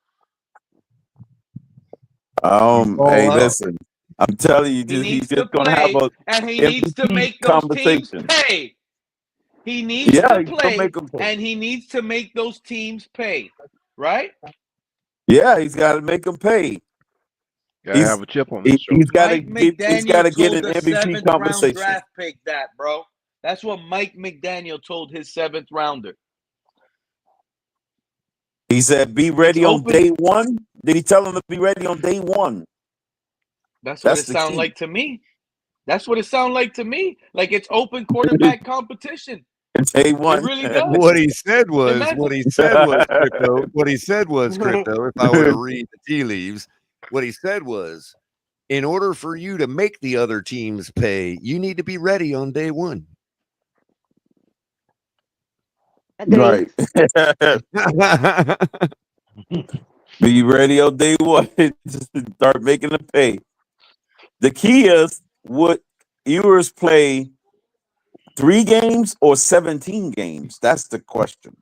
Hey, listen. I'm telling you, He he's needs just to gonna have play, a and he needs to MVP make those teams conversation. pay. He needs Yeah, to he's gonna play, make them pay. and he needs to make those teams pay, right? Yeah, he's got to make them pay. Gotta have a chip on his shoulder. He's got to Mike get. He's got to McDaniel get told an the MVP seventh round conversation. draft pick that, bro. That's what Mike McDaniel told his seventh rounder. He said, "Be ready It's on open. day one." Did he tell him to be ready on day one? That's what it the sounds key. like to me. That's what it sounds like to me. Like it's open quarterback competition. Day one. It really does. What he said was, Crypto. What he said was, Crypto, if I were to read the tea leaves, what he said was, in order for you to make the other teams pay, you need to be ready on day one. Right. Be ready on day one. Just to start making them pay. The key is, would Ewers play 3 games or 17 games? That's the question.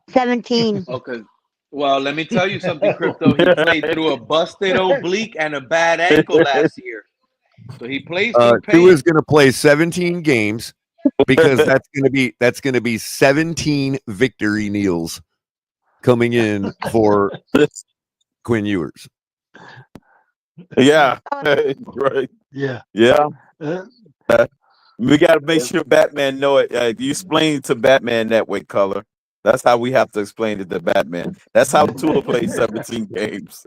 17. Okay. Well, let me tell you something, Crypto. He played through a busted oblique and a bad ankle last year. So he plays through pain. Tua's going to play 17 games because that's going to be 17 victory kneels coming in for Quinn Ewers. Yeah. Right. Yeah. Yeah. We got to make sure Batman know it. If you explain to Batman that way, color. That's how we have to explain it to Batman. That's how Tua plays 17 games.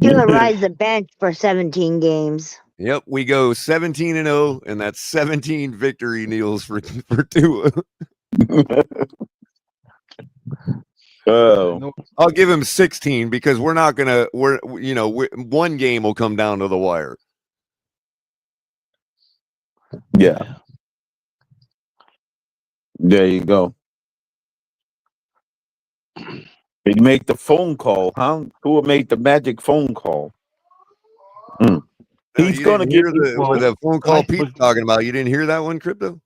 Tua rides the bench for 17 games. Yep, we go 17-0, and that's 17 victory kneels for Tua. Oh, I'll give him 16 because one game will come down to the wire. Yeah. There you go. He make the phone call, huh? Who made the magic phone call? He's going to get the phone call Pete's talking about. You didn't hear that one, Crypto?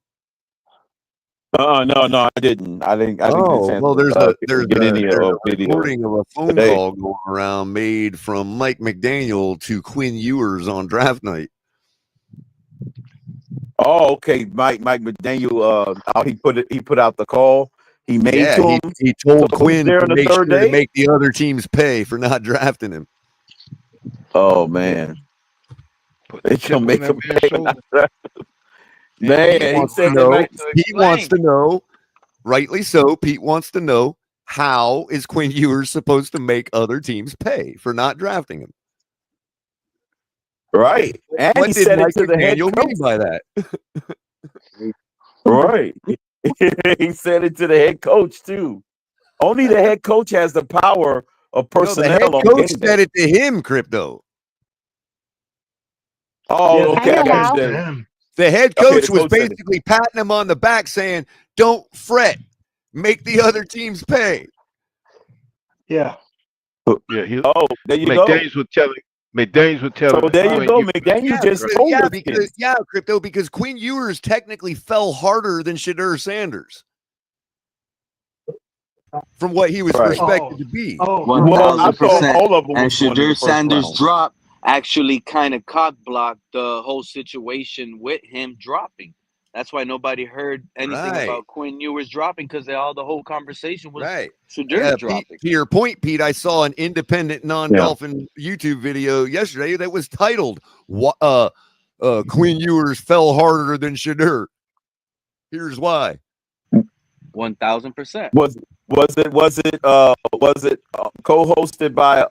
No, I didn't. I didn't. Well, there's a video recording of a phone call going around made from Mike McDaniel to Quinn Ewers on draft night. Oh, okay. Mike McDaniel. He put out the call. He made to him. He told Quinn to make sure to make the other teams pay for not drafting him. Oh man, they gonna make him pay. Man, he wants to know. Rightly so. Pete wants to know, how is Quinn Ewers supposed to make other teams pay for not drafting him? Right. And what he did said Mike it to the head McDaniel coach mean by that? Right. He said it to the head coach too. Only the head coach has the power of personnel. No, the head coach said it to him, Crypto. Oh, okay. I understand. The head coach was basically patting him on the back saying, don't fret. Make the other teams pay. Yeah. There you go. McDaniels was telling. So there you go. McDaniel just told us. Crypto, because Quinn Ewers technically fell harder than Shadur Sanders from what he was expected to be. 1,000%. And Shadur Sanders' drop actually kind of cock blocked the whole situation with him dropping. That's why nobody heard anything Right. about Quinn Ewers dropping, because the whole conversation was Right. Shadur Pete, dropping. to your point, Pete, I saw an independent non-Dolphin YouTube video yesterday that was titled Quinn Ewers fell harder than Shadur. Here's why. 1000%. Was it co-hosted by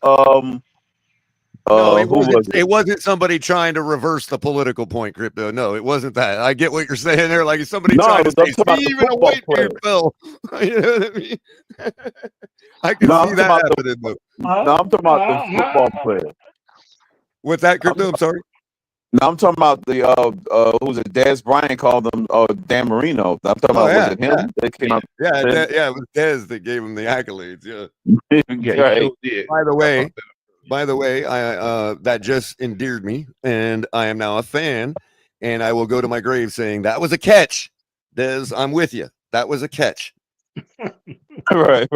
No, it who wasn't. was It wasn't somebody trying to reverse the political point, Crypto. No, it wasn't that. I get what you're saying there. Like somebody No, trying I'm to talking say, about the even a football white dude fell. You know what I mean? I can No, I'm see talking that about happening though. No, I'm talking about the football player. With that, Crypto, I'm sorry. No, I'm talking about the who was it? Des Bryant called him Dan Marino. I'm talking about was it him that came out? Yeah, it was Dez that gave him the accolades. Yeah. Yeah, Right. he sure did. By the way, I that just endeared me, and I am now a fan, and I will go to my grave saying that was a catch. Dez, I'm with you. That was a catch. Right.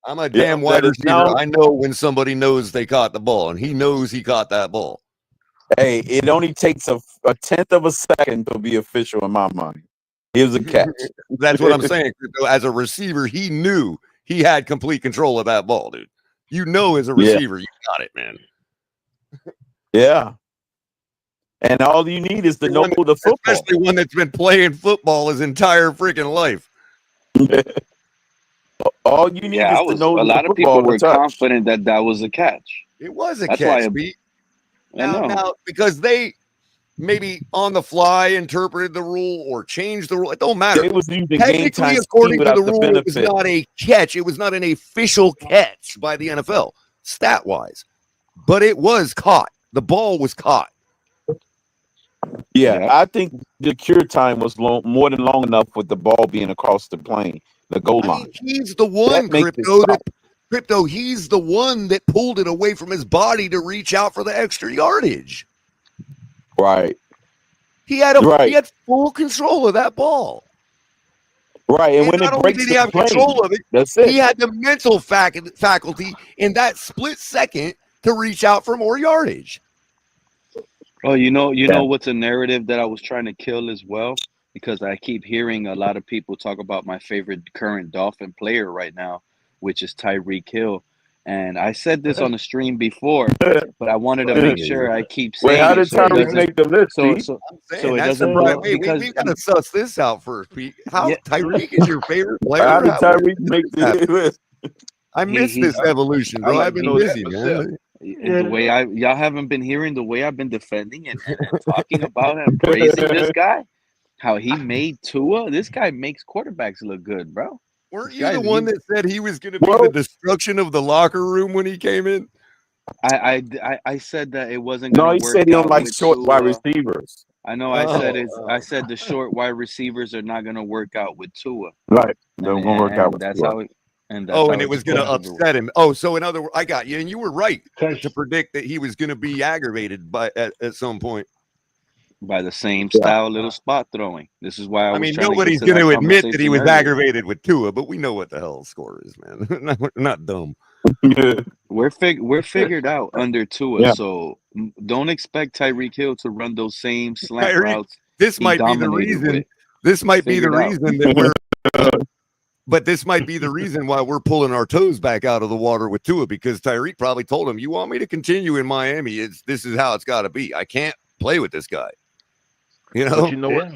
I'm a damn wide receiver. I know when somebody knows they caught the ball, and he knows he caught that ball. Hey, it only takes a tenth of a second to be official in my mind. It was a catch. That's what I'm saying. As a receiver, he knew he had complete control of that ball, dude. You know, as a receiver, you got it, man. Yeah. And all you need is to know the football. Especially one that's been playing football his entire freaking life. All you need is to know a lot of people were confident that was a catch. It was a That's catch, why Pete. Now, because they maybe on the fly interpreted the rule or changed the rule, it don't matter. They was using Technically, game time according to the without rule, the it was not a catch. It was not an official catch by the NFL, stat-wise. But it was caught. The ball was caught. Yeah, I think the cure time was more than long enough with the ball being across the plane, the goal line. He's the one, Crypto, he's the one that pulled it away from his body to reach out for the extra yardage. Right. He had full control of that ball. Right, and when not it only breaks did he the have plane, control of it, that's it. He had the mental faculty in that split second to reach out for more yardage. Oh, you know what's a narrative that I was trying to kill as well? Because I keep hearing a lot of people talk about my favorite current Dolphin player right now, which is Tyreek Hill. And I said this on the stream before, but I wanted to make sure I keep saying Wait, how did it so it Tyreek doesn't make the list? so it doesn't blow because we gotta suss this out first, Pete. How Tyreek is your favorite player? How did Tyreek make the list? I missed this evolution, bro. I've been busy, man. The way y'all haven't been hearing the way I've been defending and talking about and praising this guy, how he made Tua. This guy makes quarterbacks look good, bro. Weren't you the one that said he was going to be the destruction of the locker room when he came in? I said that it wasn't going to work. No, he said he don't like short Tua. wide receivers. I know. I said the short wide receivers are not going to work out with Tua. Right, they're going to work out with that's Tua. how. And it was going to upset him. Oh, so in other words, I got you, and you were right to predict that he was going to be aggravated at some point by the same style, little spot throwing. This is why I mean nobody's going to admit that he was aggravated with Tua, but we know what the hell the score is, man. We're not dumb. We're figured out under Tua, so don't expect Tyreek Hill to run those same slant routes. This might be the reason. This might be the reason that we're. But this might be the reason why we're pulling our toes back out of the water with Tua, because Tyreek probably told him, "You want me to continue in Miami? This is how it's got to be. I can't play with this guy." You know. But you know what?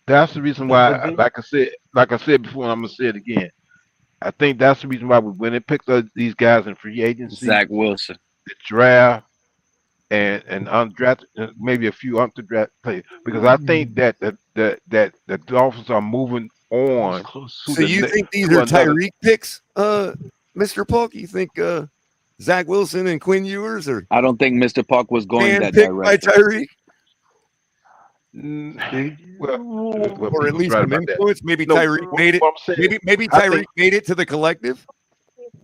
That's the reason why, like I said before, I'm gonna say it again. I think that's the reason why we went and picked up these guys in free agency, Zach Wilson, the draft, and undrafted, maybe a few undrafted players, because I think that the Dolphins are moving on. So you think these are Tyreek picks, Mr. Polk? You think Zach Wilson and Quinn Ewers are? I don't think Mr. Polk was going that direction. By Tyreek? Or at least some influence. Maybe Tyreek made it. Maybe Tyreek made it to the collective.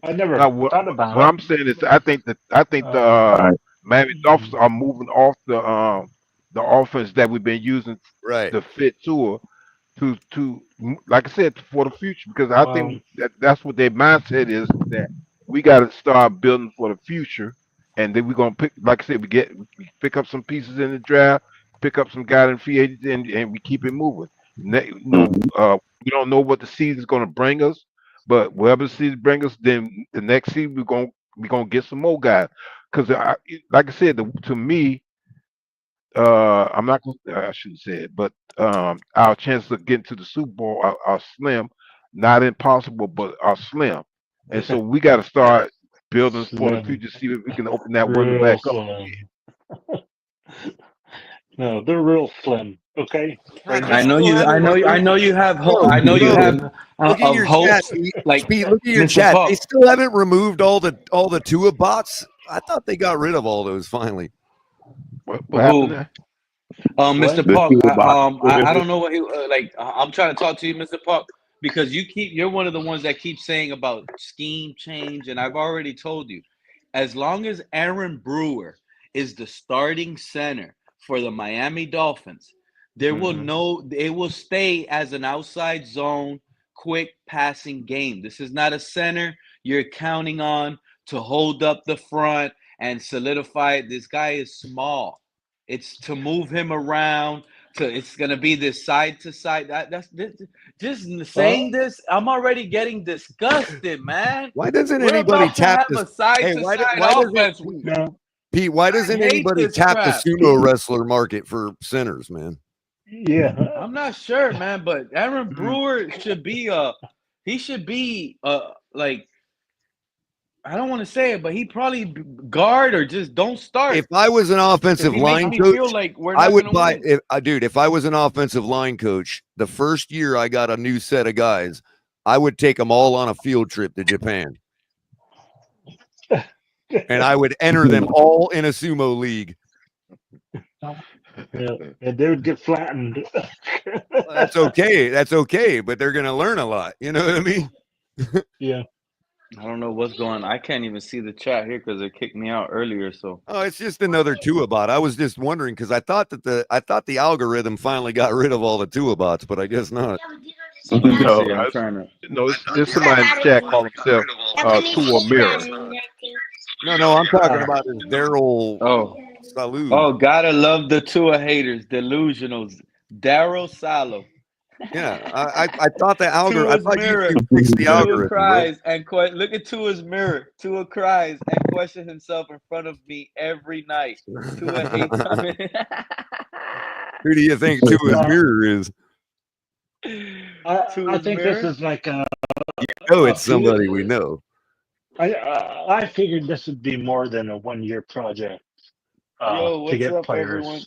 I never thought about what I'm saying is I think the Miami Dolphins are moving off the offense that we've been using to fit Tua to like I said, for the future, because I think that's what their mindset is, that we got to start building for the future, and then we're gonna pick, like I said, we pick up some pieces in the draft, pick up some guy in free agency, and we keep it moving. We don't know what the season's going to bring us, but whatever the season brings us, then the next season we're gonna get some more guys. Because like I said, to me, I'm not gonna, I shouldn't say it, but our chances of getting to the Super Bowl are slim, not impossible, but are slim. And so we got to start building for the Slim. future. See if we can open that window back up. Slim. No, they're real slim. Okay. Right I now. know you. I know you have hope. I know you have Look at of your hope. chat. Like Speed, look at your Mr. chat. Paul. They still haven't removed all the Tua bots. I thought they got rid of all those finally. What Who? happened there? Mr. The Park, Tua bot. I don't know what he like. I'm trying to talk to you, Mr. Park, because you're one of the ones that keep saying about scheme change, and I've already told you, as long as Aaron Brewer is the starting center for the Miami Dolphins, it will stay as an outside zone, quick passing game. This is not a center you're counting on to hold up the front and solidify it. This guy is small. It's to move him around. It's gonna be this side to side. Just saying this, I'm already getting disgusted, man. Why doesn't We're anybody about to tap have this? a side Hey, to why side doesn't offense. No. Pete? Why doesn't hate anybody this tap crap. the sumo wrestler market for centers, man? Yeah. I'm not sure, man, but Aaron Brewer should be like, I don't want to say it, but he probably guard or just don't start. If I was an offensive He makes line me coach, feel like we're I not would gonna buy. win. If I was an offensive line coach, the first year I got a new set of guys, I would take them all on a field trip to Japan, and I would enter them all in a sumo league. Yeah, and they would get flattened. That's okay. That's okay, but they're gonna learn a lot. You know what I mean? Yeah. I don't know what's going on. I can't even see the chat here because it kicked me out earlier. So Oh, it's just another Tua bot. I was just wondering because I thought the algorithm finally got rid of all the Tua bots, but I guess not. let me No, see. I'm trying to. No, it's somebody in the chat called himself Tua Mirror. No, I'm talking about this Daryl Oh, Salud. gotta love the Tua haters, delusionals. Daryl Salo. Yeah, I thought the algorithm. I Tua's thought mirror. YouTube fixed the Tua algorithm. Bro. cries and look at Tua's mirror. Tua cries and questions himself in front of me every night. Tua hates him. Who do you think Tua's mirror is? I think this is like a. Oh, it's somebody we know. I figured this would be more than a 1-year project Yo, to what's get up, players. everyone?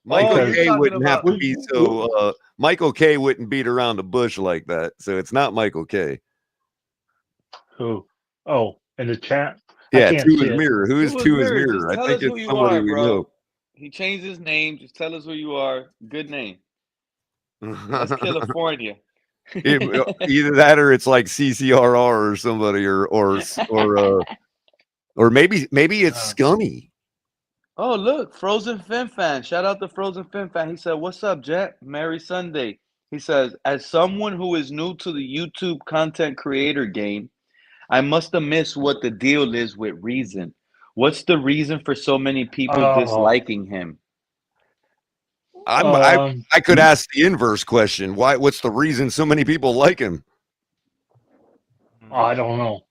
Michael you're K talking wouldn't have about- to be so. Michael K wouldn't beat around the bush like that. So it's not Michael K. Who? Oh, in the chat. Yeah, can't see Tua's it. mirror. Who's Tua's Tua's mirror. mirror? Just I tell think us who it's you somebody are, we bro. know. He changed his name. Just tell us who you are. Good name. That's California. Either that or it's like CCRR or somebody or maybe it's Scummy. Oh, look, Frozen Fin Fan. Shout out to Frozen Fin Fan. He said, "What's up, Jet? Merry Sunday." He says, "As someone who is new to the YouTube content creator game, I must have missed what the deal is with Reason. What's the reason for so many people disliking him?" I could ask the inverse question. What's the reason so many people like him? I don't know.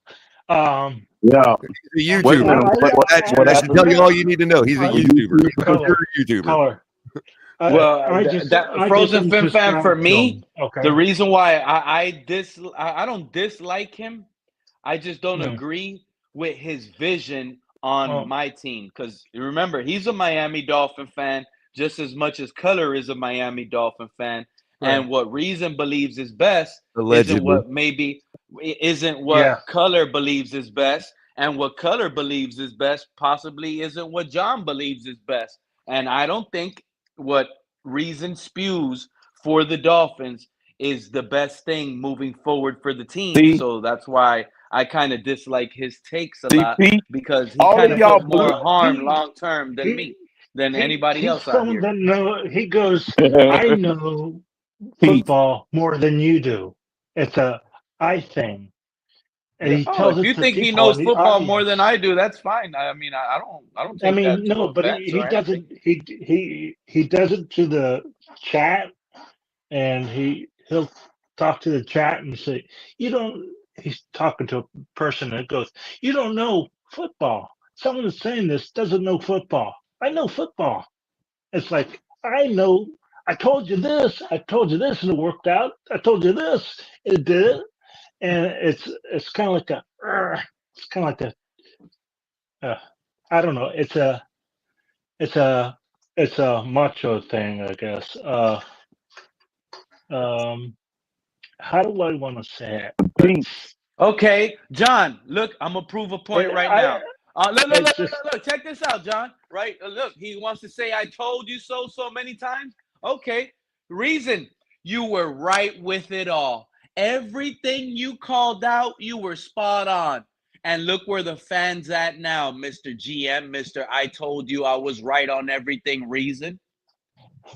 Yeah. He's a YouTuber. That should tell you all you need to know. He's a YouTuber. You're a YouTuber. Color. Frozen Fin Fan for me. Okay. The reason why I don't dislike him. I just don't agree with his vision on my team. Because remember, he's a Miami Dolphin fan just as much as Color is a Miami Dolphin fan. Right. And what Reason believes is best isn't what Color believes is best. And what Color believes is best possibly isn't what John believes is best. And I don't think what Reason spews for the Dolphins is the best thing moving forward for the team. So that's why I kind of dislike his takes a lot, because he kind of puts more harm long term than anybody else out here. He goes, I know football more than you do. It's a I thing. And he Oh, tells if it you to think he people knows in the football more than audience. I do, that's fine. I mean, I don't I take mean, that to no, but offense he or anything. doesn't. He does it to the chat, and he'll talk to the chat and say, "You don't." He's talking to a person that goes, "You don't know football. Someone is saying this doesn't know football. I know football." It's like, I know. I told you this. I told you this, and it worked out. I told you this, it did. And it's kind of like a. It's kind of like a. I don't know. It's a it's a macho thing, I guess. Um, how do I want to say it? Pete, Okay, John, look, I'm gonna prove a point right I now. it's just Look, check this out, John. Right? Look, he wants to say, I told you so many times. Okay, reason you were right with it all. Everything you called out, you were spot on. And look where the fans at now, Mr. GM, Mr. I told you I was right on everything reason.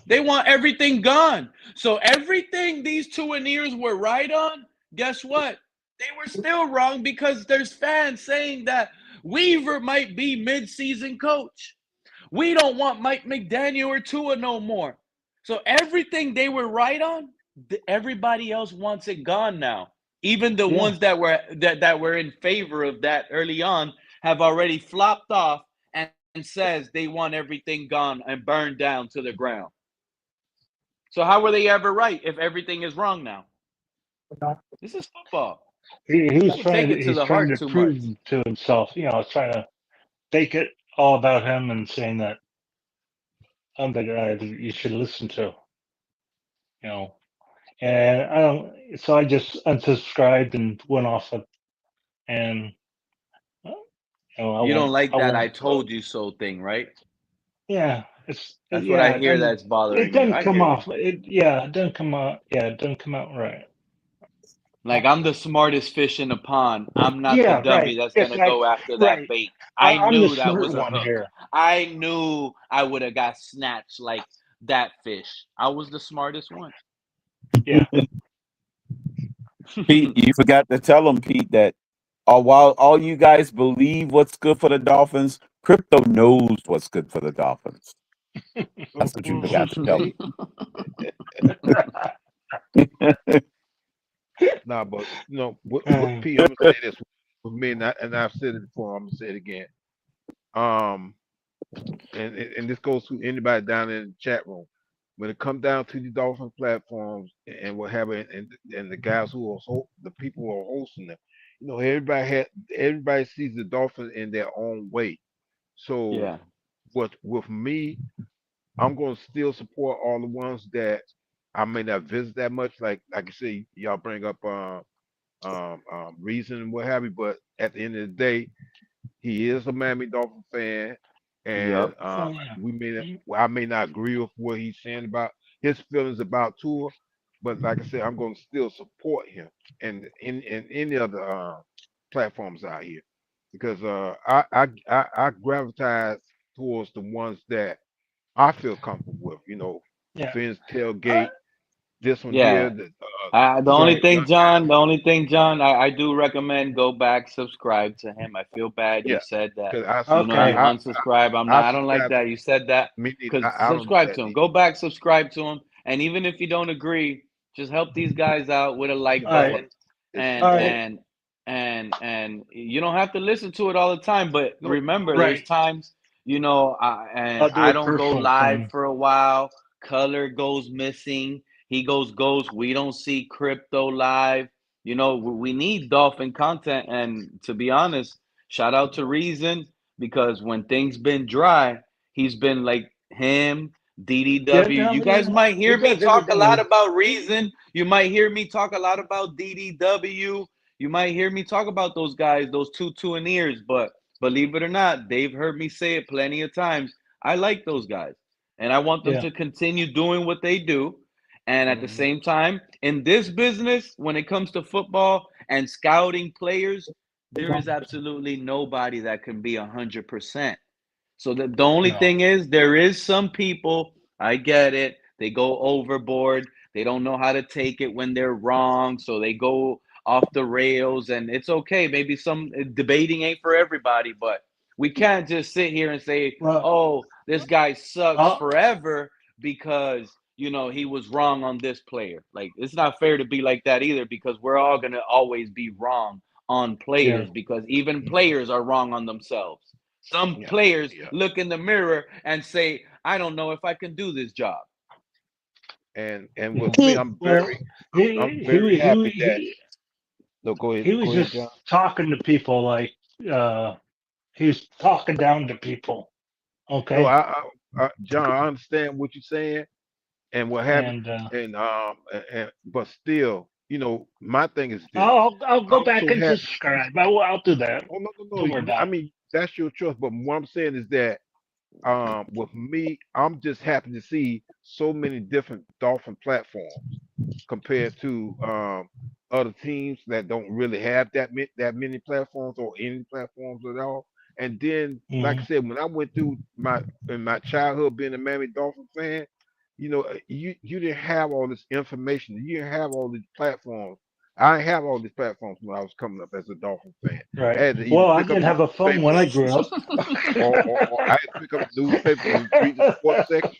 They want everything gone. So everything these two ears were right on, guess what? They were still wrong because there's fans saying that Weaver might be mid-season coach. We don't want Mike McDaniel or Tua no more. So everything they were right on, everybody else wants it gone now. Even the yeah. ones that were in favor of that early on have already flopped off and says they want everything gone and burned down to the ground. So how were they ever right if everything is wrong now? This is football. People take it to He's the trying heart to too much. prove to himself, trying to make it all about him and saying that I'm the guy that you should listen to, you know. And I don't, so I just unsubscribed and went off it, and You don't like I that I won't. told you so thing, right? Yeah, That's what I it hear doesn't that's bothering you. it doesn't I come hear you. off. It doesn't come out. Yeah, it doesn't come out right. Like I'm the smartest fish in the pond. I'm not the Yeah, dummy right. that's It's gonna like go after that right. bait. I I'm the knew that smart was a one hook. here. I knew I would have got snatched like that fish. I was the smartest one. Yeah. Pete, you forgot to tell them, Pete, that while all you guys believe what's good for the Dolphins, crypto knows what's good for the Dolphins. That's what you forgot to tell them. Nah, but with P, I'm gonna say this with me, and I've said it before. I'm gonna say it again. And this goes to anybody down in the chat room. When it comes down to the Dolphin platforms and what have it, and the guys who are the people who are hosting them, everybody sees the Dolphins in their own way. So, Yeah. with me, I'm gonna still support all the ones that I may not visit that much. Like you say, y'all bring up reason and what have you, but at the end of the day, he is a Miami Dolphin fan, and Yep. Oh yeah. I may not agree with what he's saying about his feelings about Tua, but like I said, I'm going to still support him and in any other platforms out here because I gravitate towards the ones that I feel comfortable with. Yeah. Finn's tailgate, this one here, Yeah. the The only Right. thing, John, I do recommend go back, subscribe to him. I feel bad you yeah, said that. because I You know, you Okay. unsubscribe. I I don't like subscribe. that. You said that Me neither. because I don't do subscribe that to him. neither. Go back, subscribe to him, and even if you don't agree, just help these guys out with a like All right. button, It's and All support. right. and you don't have to listen to it all the time. But No, remember, there's Right. times, and I'll do I a don't go personal live thing. for a while. Color goes missing. He goes ghost. We don't see crypto live. We need Dolphin content. And to be honest, shout out to Reason because when things been dry, he's been like him, Yeah. DDW. No. You guys No. might He hear me does talk a lot everything. about Reason. You might hear me talk a lot about DDW. You might hear me talk about those guys, those two and ears. But believe it or not, they've heard me say it plenty of times. I like those guys. And I want them Yeah. to continue doing what they do. And at the hmm same time, in this business, when it comes to football and scouting players, there is absolutely nobody that can be 100%. So the only No. thing is, there is some people, I get it, they go overboard. They don't know how to take it when they're wrong. So they go off the rails, and it's okay. Maybe some debating ain't for everybody, but we can't just sit here and say, Well, "Oh, this guy sucks uh, forever because he was wrong on this player." Like, it's not fair to be like that either, because we're all gonna always be wrong on yeah. players, because even players are wrong on themselves. Some Yeah, players yeah. look in the mirror and say, "I don't know if I can do this job." And with me, He, I'm Well, very happy that. he No, he was go ahead, just John. talking to people like he was talking down to people. No, Okay, John, I understand what you're saying and what have you, and but still, my thing is this. I'll go I'm back so and happy. subscribe. I'll do that. Oh no, Don't worry I about it. mean that's your choice. But what I'm saying is that with me, I'm just happy to see so many different Dolphin platforms compared to other teams that don't really have that many platforms or any platforms at all. And then, like I Mhm. said, when I went through in my childhood being a Miami Dolphin fan, you didn't have all this information. You didn't have all these platforms. I didn't have all these platforms when I was coming up as a Dolphin fan. I Right. had to either Well, I pick up didn't the have a phone when newspaper I grew up. or I had to pick up the newspaper and read the sports section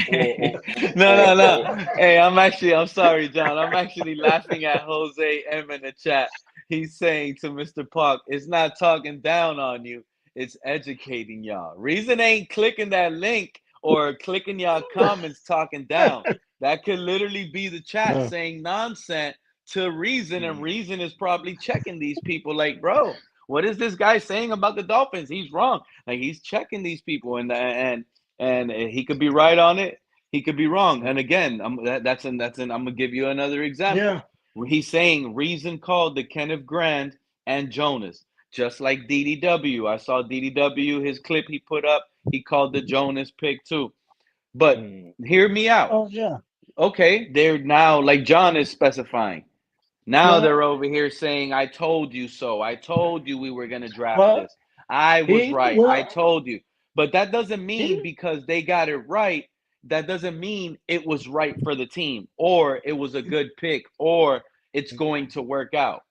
or No, or, no, no. or Hey, I'm sorry, John. I'm actually laughing at Jose M in the chat. He's saying to Mr. Park, "It's not talking down on you, it's educating y'all." Reason ain't clicking that link or clicking y'all comments talking down. That could literally be the chat Uh, saying nonsense to Reason, and mm, Reason is probably checking these people like, "Bro, what is this guy saying about the Dolphins? He's wrong." Like, he's checking these people, and he could be right on it. He could be wrong. And again, I'm gonna give you another example. yeah. He's saying Reason called the Kenneth Grand and Jonas, just like DDW. I saw DDW, his clip he put up. He called the Jonas pick too. But mm, hear me out. Oh yeah. Okay, they're now, like John is specifying. Now Well, they're over here saying, "I told you so. I told you we were going to draft well, this. I was he right. I well told you." But that doesn't mean he. because they got it right, that doesn't mean it was right for the team, or it was a good pick, or it's going to work out.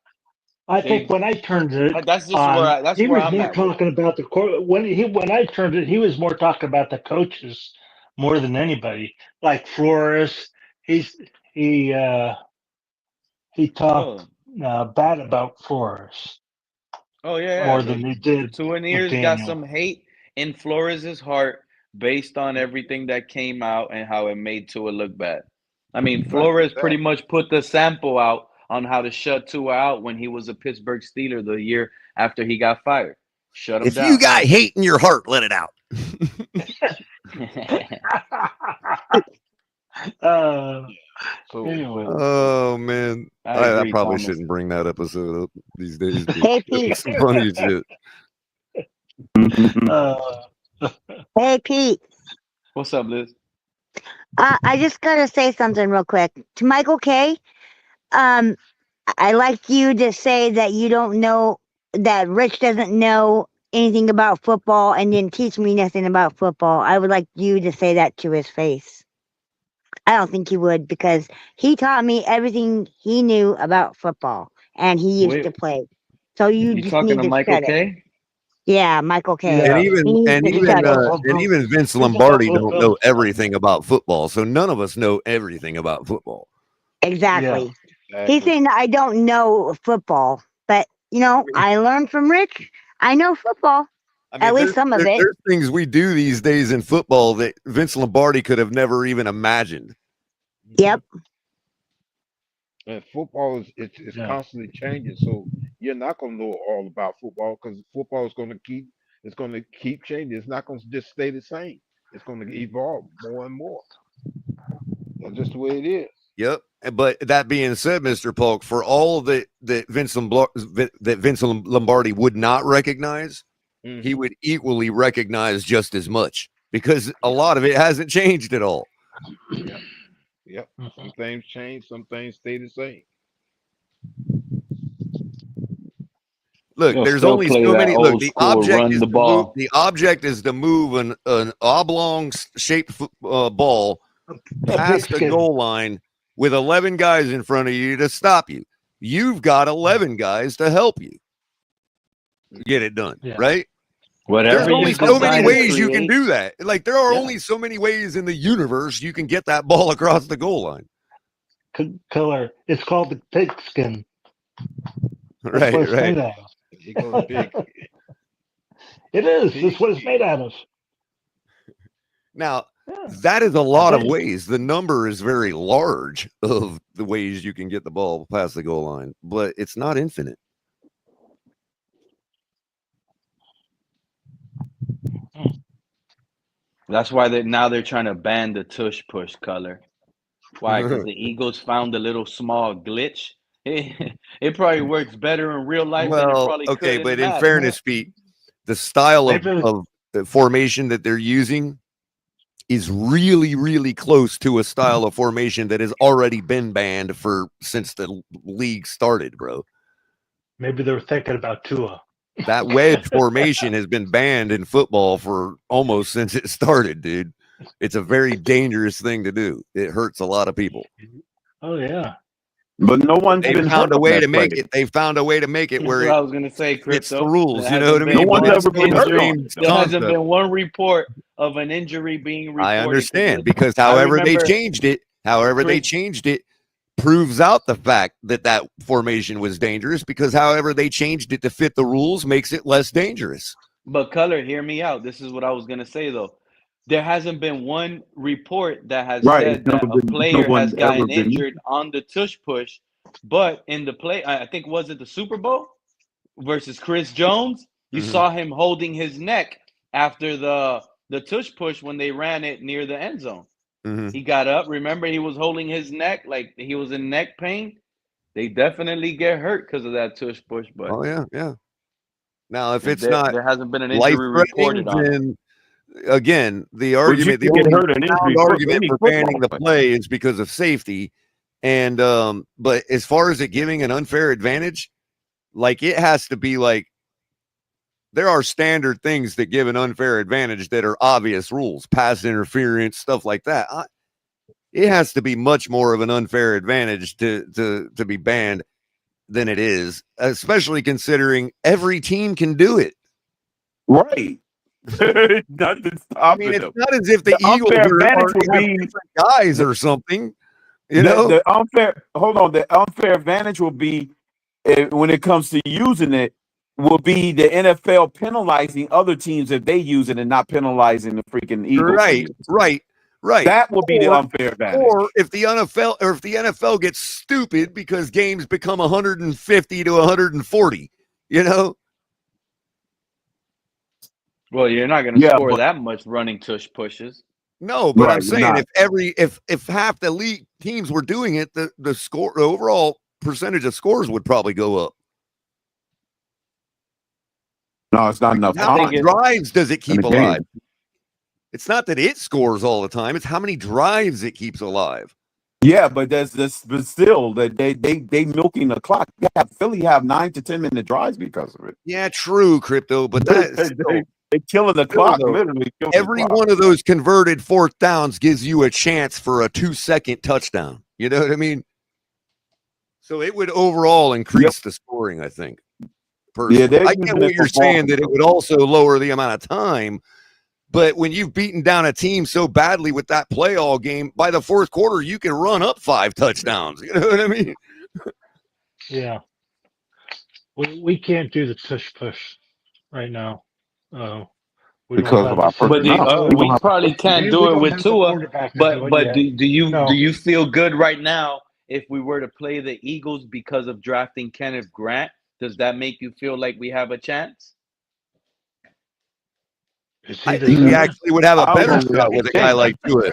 I think They when I turned it that's just on, that's he where was I'm more at with it. talking about the when I turned it, he was more talking about the coaches more than anybody. Like Flores, he's he uh he talked Oh, bad about Flores oh yeah, more yeah. than he The did two ears got McDaniel. some hate in Flores' heart based on everything that came out and how it made Tua look bad. I mean, right, Flores pretty exactly. much put the sample out on how to shut Tua out when he was a Pittsburgh Steeler the year after he got fired. Shut him If you down. got hate in your heart, let it out. uh, So anyway, Oh man, I I agree, probably Thomas. shouldn't bring that episode up these days, but hey Pete, it's some funny shit. uh, hey Pete. What's up, Liz? I just gotta say something real quick to Michael K. Um, I like you to say that you don't know that Rich doesn't know anything about football and didn't teach me nothing about football. I would like you to say that to his face. I don't think he would because he taught me everything he knew about football and he used Wait, to play. So you you just talking need to to Michael shut it. K? Yeah, Michael K. And yeah, even He needs and to he's a shut even it. and Buffalo. even Vince He's a Lombardi Buffalo don't know Bills fan. everything about football. So none of us know everything about football. Yeah. Exactly. He's exactly. saying I don't know football, but I learned from Rich. I know football, I at mean, least some of it. there's things we do these days in football that Vince Lombardi could have never even imagined. Mhm. Yep. And football is it's Yeah. constantly changing. So you're not gonna know all about football because football is gonna keep changing. It's not gonna just stay the same. It's gonna evolve more and more. That's just the way it is. Yep. But that being said, Mr. Polk, for all that Vince Lombardi would not recognize, he Hmm. would equally recognize just as much because a Yeah. lot of it hasn't changed at all. Yep. Yep. Some Mhm. things change. Some things stay the same. Look, They'll there's still only play so that many. Look, old the school object run is the to move. ball. The object is to move an oblong shaped ball A past the pigskin. goal line with 11 guys in front of you to stop you. you've got 11 guys to help you get it done, Yeah. right? Whatever There's you only so many decide to ways you can create. do that. Like there are Yeah. only so many ways in the universe you can get that ball across the goal line. Color. It's called the pigskin. That's Right, what it's right. made out of. He goes big. It is. It's what it's made out of. Now, Yeah. that is a lot of think- ways. The number is very large of the ways you can get the ball past the goal line, but it's not infinite. That's why now they're trying to ban the tush push color. Why? Because the Eagles found a little small glitch. It probably works better in real life than it Well, probably okay, could but in Madden. fairness, Pete, the style Maybe- of the formation that they're using is really, really close to a style of formation that has already been banned since the league started, bro. Maybe they were thinking about Tua. That wedge formation has been banned in football for almost since it started, dude. It's a very dangerous thing to do. It hurts a lot of people. Oh yeah. But no one's They been found hurt a on way that to make play. it. They found a way to make it That's where what it I was gonna say, fits the Crypto. rules. There You know what I hasn't mean? been No one's one ever been hurt on injury. it. There hasn't Concept. been one report of an injury being reported. I 'cause understand the- because I however they remember- changed it, proves out the fact that that formation was dangerous because however they changed it to fit the rules makes it less dangerous. But Color, hear me out. This is what I was gonna say though. There hasn't been one report that has Right, said it's that never a been- player no has one's gotten ever been- injured on the tush push, but in the play, I think was it the Super Bowl versus Chris Jones? You Mhm. saw him holding his neck after the tush push when they ran it near the end zone. Mhm. He got up. Remember, he was holding his neck like he was in neck pain. They definitely get hurt because of that tush push. But Oh yeah, yeah. Now if it's there, not there hasn't been an life injury reported on it. then again the But you argument, the can get only hurt in sound injury argument any for football banning the player. play is because of safety. And but as far as it giving an unfair advantage, like it has to be like there are standard things that give an unfair advantage that are obvious rules, pass interference, stuff like that. It has to be much more of an unfair advantage to be banned than it is, especially considering every team can do it. Right. Nothing I mean, stopping it's them. not as if the The Eagles unfair are advantage will have be- different guys or something. You know, The unfair. Hold on. The unfair advantage will be when it comes to using it. Will be the NFL penalizing other teams if they use it and not penalizing the freaking Eagles. right, right, right. That will be the Or- unfair advantage. Or if the NFL gets stupid because games become 150 to 140, you know. Well, you're not going to Yeah, score but- that much running tush pushes. No, but Right, I'm you're saying not. if half the league teams were doing it, the overall percentage of scores would probably go up. No, it's not enough How time. many drives does it in keep the game. alive? It's not that it scores all the time; it's how many drives it keeps alive. Yeah, but but still that they milking the clock. Yeah, Philly have 9 to 10 minute drives because of it. Yeah, true, Crypto, but that's They killing the Still, clock, though, literally. Killing every the clock. one of those converted fourth downs gives you a chance for a 2-second touchdown. You know what I mean? So it would overall increase the scoring, I think. Personally. Yeah, they're I get using what it you're for ball saying that it would also lower the amount of time. But when you've beaten down a team so badly with that play all game, by the fourth quarter, you can run up 5 touchdowns. You know what I mean? Yeah. We can't do the tush push right now. We don't Because have of our the- But No, we probably can't We do it don't with have the Tua. quarterback to But do it but yet. do you No. do you feel good right now if we were to play the Eagles because of drafting Kenneth Grant? Does that make you feel like we have a chance? Is he I the think we center? actually would have a I don't better know if we shot have with a a guy chance. like Tua.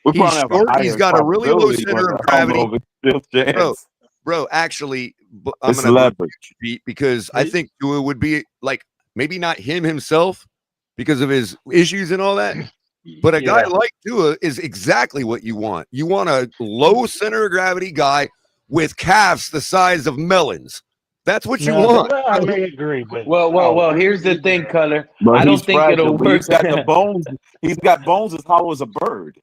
We He's probably have a short, higher he's got a really low probability, center but of I don't know gravity. if it's still chance. Bro, actually, I'm It's going to leverage. beat because I think Tua would be like maybe not him himself because of his issues and all that. But a guy Yeah. like Tua is exactly what you want. You want a low center of gravity guy with calves the size of melons. That's what you No, want. that I may agree with. Well. Here's the thing, Color. But I don't he's think fragile, it'll but work. He's got the bones. He's got bones as hollow as a bird.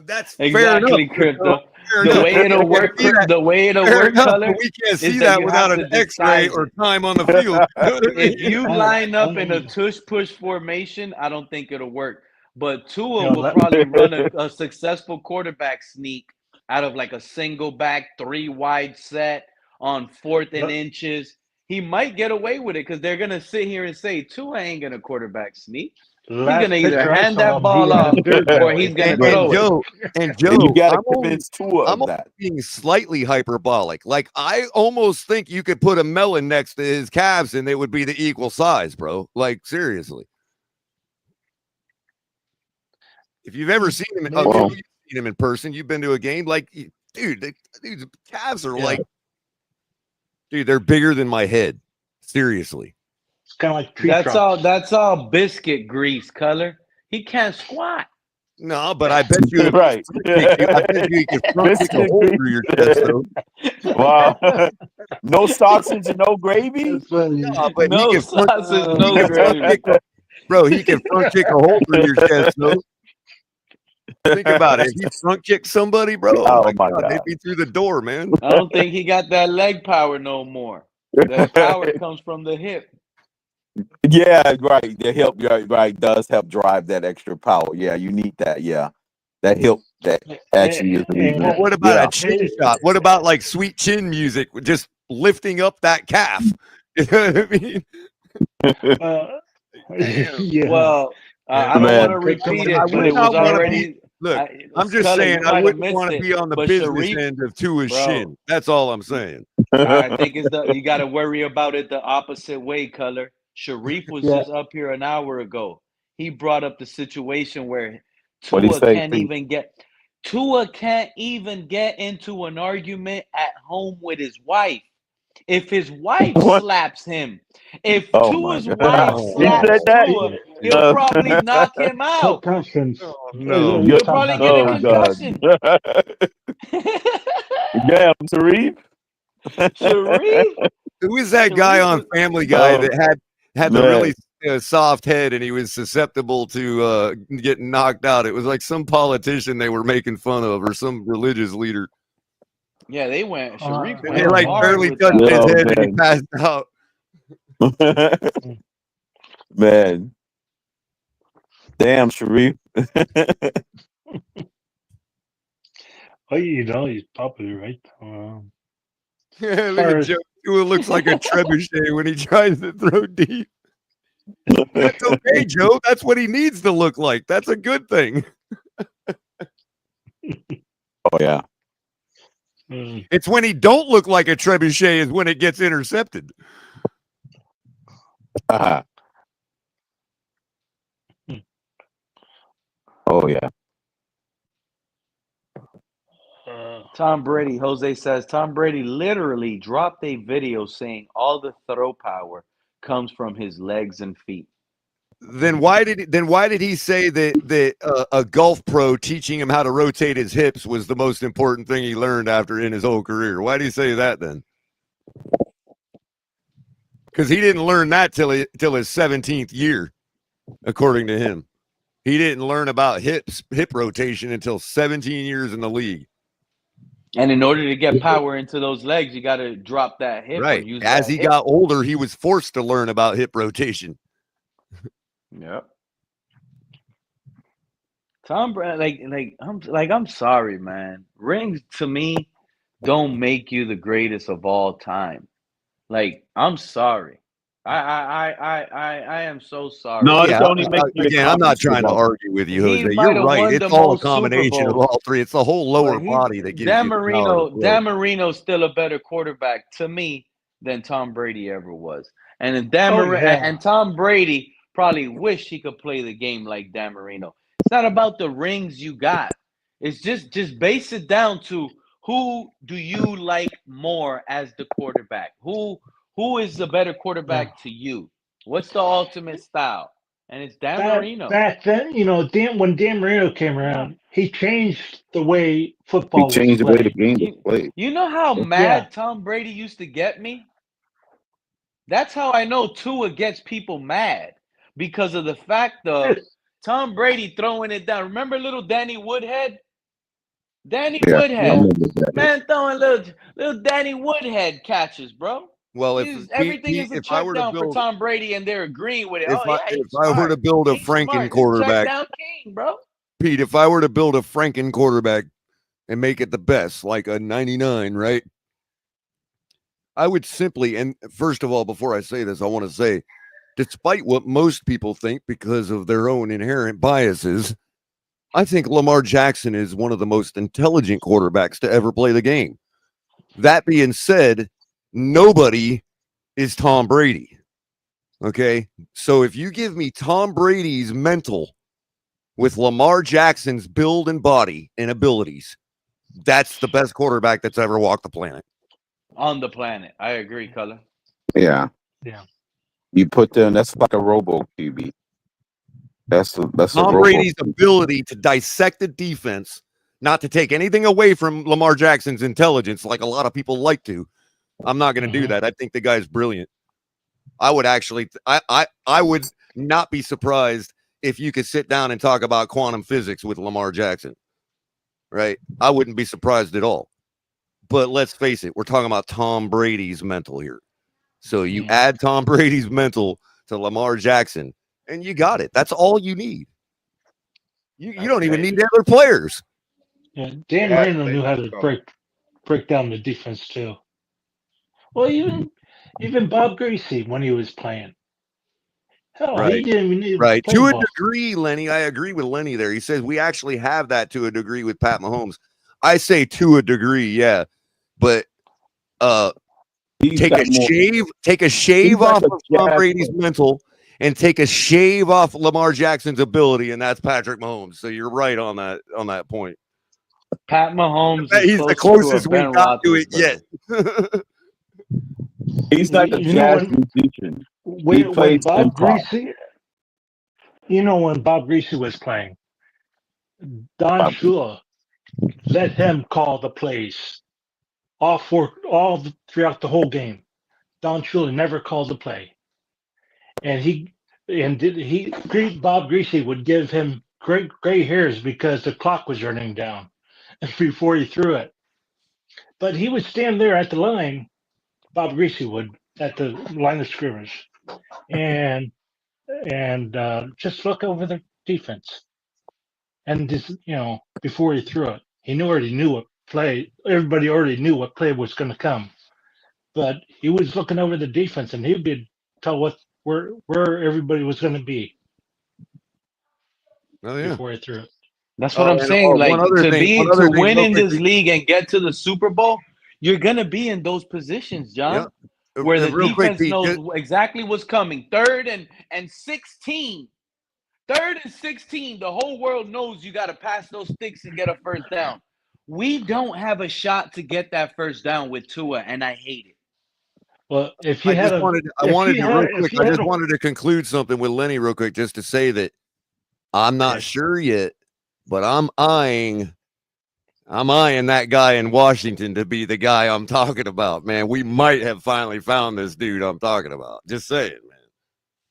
That's fair Exactly, enough. Crypto. the way it'll work, the way it'll Fair work, enough, color, but we can't is see that that you without have an to X-ray disguise or it. time on the field. You know what I If mean? you line up in a tush push formation, I don't think it'll work. But Tua will let- probably run a successful quarterback sneak out of like a single back, 3 wide set on 4th and Let- inches. He might get away with it because they're gonna sit here and say Tua ain't gonna quarterback sneak. He's last gonna either picture I hand saw that ball him, he off didn't do it that or way. he's gonna And throw it. Joe, And you got to convince Tua I'm of that. being slightly hyperbolic. Like I almost think you could put a melon next to his calves and they would be the equal size, bro. Like seriously. If you've ever seen him, Well- you've seen him in person, you've been to a game, like dude, dude's calves are like, dude, they're bigger than my head. Seriously. It's kind of like tree That's trunks. all. That's all biscuit grease, color. He can't squat. No, but I bet you, Right. I bet you could front kick a hole through your chest, though. Wow. No sausage and no gravy? That's funny. No, but No he can front, sausage, he no can front gravy. kick, bro. He can front kick a hole through your chest, though. Think about it. If he front kicked somebody, bro, Oh, my God, God. they'd be through the door, man. I don't think he got that leg power no more. The power comes from the hip. Yeah, right. The help, right, does help drive that extra power. Yeah, you need that. Yeah, that help. That actually is the reason. Well, what about Yeah. a chin shot? What about like sweet chin music, just lifting up that calf? You know what I mean? Yeah. Well, I don't Man. want to repeat I it, but would it not was wanna already. Look, I'm just Scully, saying you I might have wouldn't missed want to it, be on the but business Sharif, end of Tua's bro. shin. That's all I'm saying. I think it's you got to worry about it the opposite way, color. Sharif was Yeah. just up here an hour ago. He brought up the situation where What'd he Tua say, can't Pete? even get into an argument at home with his wife. If his wife What? slaps him, if Oh, Tua's my wife God. He slaps said that? Tua, he'll probably knock him out. Concussions. No. He'll probably get a Oh, God. concussion. Damn, Sharif. Sharif, Who is that guy Sharif on was- Family Guy Oh, that had the man. really soft head and he was susceptible to getting knocked out? It was like some politician they were making fun of or some religious leader. yeah, they went. Sharif And went they like hard barely with touched that. his Oh, head and he man. passed out. Man. Damn, Sharif. Oh, you know, he's popular, right? Yeah, look far at as- Joe. Tua looks like a trebuchet when he tries to throw deep. That's okay, Joe. That's what he needs to look like. That's a good thing. Oh, yeah. It's when he don't look like a trebuchet is when it gets intercepted. Oh, yeah. Tom Brady, Jose says, Tom Brady literally dropped a video saying all the throw power comes from his legs and feet. Then why did he say that a golf pro teaching him how to rotate his hips was the most important thing he learned after in his whole career? Why did he say that then? Because he didn't learn that till his 17th year, according to him. He didn't learn about hip rotation until 17 years in the league. And in order to get power into those legs, you got to drop that hip. Right. Or use As that he hip. got older, he was forced to learn about hip rotation. Yep. Tom Brady, I'm sorry, man. Rings to me don't make you the greatest of all time. Like, I'm sorry. I am so sorry. No, Yeah, it's only making the again, I'm not trying to confidence argue with you, He Jose. might You're have right. won It's the all a most Super combination of Bowls. all three. It's the whole lower But body that gives Dan you the power Marino, to throw. Dan Marino's still a better quarterback to me than Tom Brady ever was. And then and Tom Brady probably wished he could play the game like Dan Marino. It's not about the rings you got. It's just base it down to who do you like more as the quarterback? Who is the better quarterback to you? What's the ultimate style? And it's Dan Marino. Back then, you know, when Dan Marino came around, he changed the way football He changed the was way the played. game was played. You know how mad Tom Brady used to get me? That's how I know Tua gets people mad, because of the fact of Tom Brady throwing it down. Remember little Danny Woodhead? Danny Yeah, I Woodhead, remember that. man, throwing little Danny Woodhead catches, bro. Well, Everything is a if I check were to down for build, Tom Brady, and they're agreeing with it. Oh yeah, if he's I were to smart. build a He's Franken smart. This check quarterback, down king, bro. Pete, if I were to build a Franken quarterback and make it the best, like a 99, right? I would simply, and first of all, before I say this, I want to say, despite what most people think because of their own inherent biases, I think Lamar Jackson is one of the most intelligent quarterbacks to ever play the game. That being said, nobody is Tom Brady. Okay? So if you give me Tom Brady's mental with Lamar Jackson's build and body and abilities, that's the best quarterback that's ever walked the planet. On the planet. I agree, Color. Yeah. Yeah. You put them. That's like a robo QB. That's a Tom robo Brady's QB. ability to dissect the defense, not to take anything away from Lamar Jackson's intelligence, like a lot of people like to. I'm not going to do that. I think the guy's brilliant. I would actually, I would not be surprised if you could sit down and talk about quantum physics with Lamar Jackson. Right? I wouldn't be surprised at all. But let's face it, we're talking about Tom Brady's mental here. So you add Tom Brady's mental to Lamar Jackson, and you got it. That's all you need. You don't even need other players. Yeah, Dan Marino knew how to break down the defense too. Well, even Bob Greasy when he was playing. Hell, he didn't even need to play To a ball. degree, Lenny, I agree with Lenny there. He says we actually have that to a degree with Pat Mahomes. I say to a degree, yeah. But take a shave off of Tom Brady's mental and take a shave off Lamar Jackson's ability, and that's Patrick Mahomes. So you're right on that point. Pat Mahomes He's the closest we got to it yet. He's like a jazz musician. When Bob Greasy, when Bob Greasy was playing, Don Shula let him call the plays throughout the whole game. Don Shula never called the play, and Bob Greasy would give him gray hairs because the clock was running down before he threw it. But he would stand there at the line, Bob Greasy would, at the line of scrimmage, and just look over the defense. And just, before he threw it, he already knew what play. Everybody already knew what play was going to come, but he was looking over the defense, and he would tell where everybody was going to be. Oh yeah. Before he threw it. That's what I'm saying. Like to win in this league and get to the Super Bowl, you're gonna be in those positions, John, where the defense knows exactly what's coming. Third and 16. Third and 16. The whole world knows you got to pass those sticks and get a first down. We don't have a shot to get that first down with Tua, and I hate it. Well, if you I just wanted to conclude something with Lenny real quick, just to say that I'm not sure yet, but I'm eyeing that guy in Washington to be the guy I'm talking about, man. We might have finally found this dude I'm talking about. Just saying,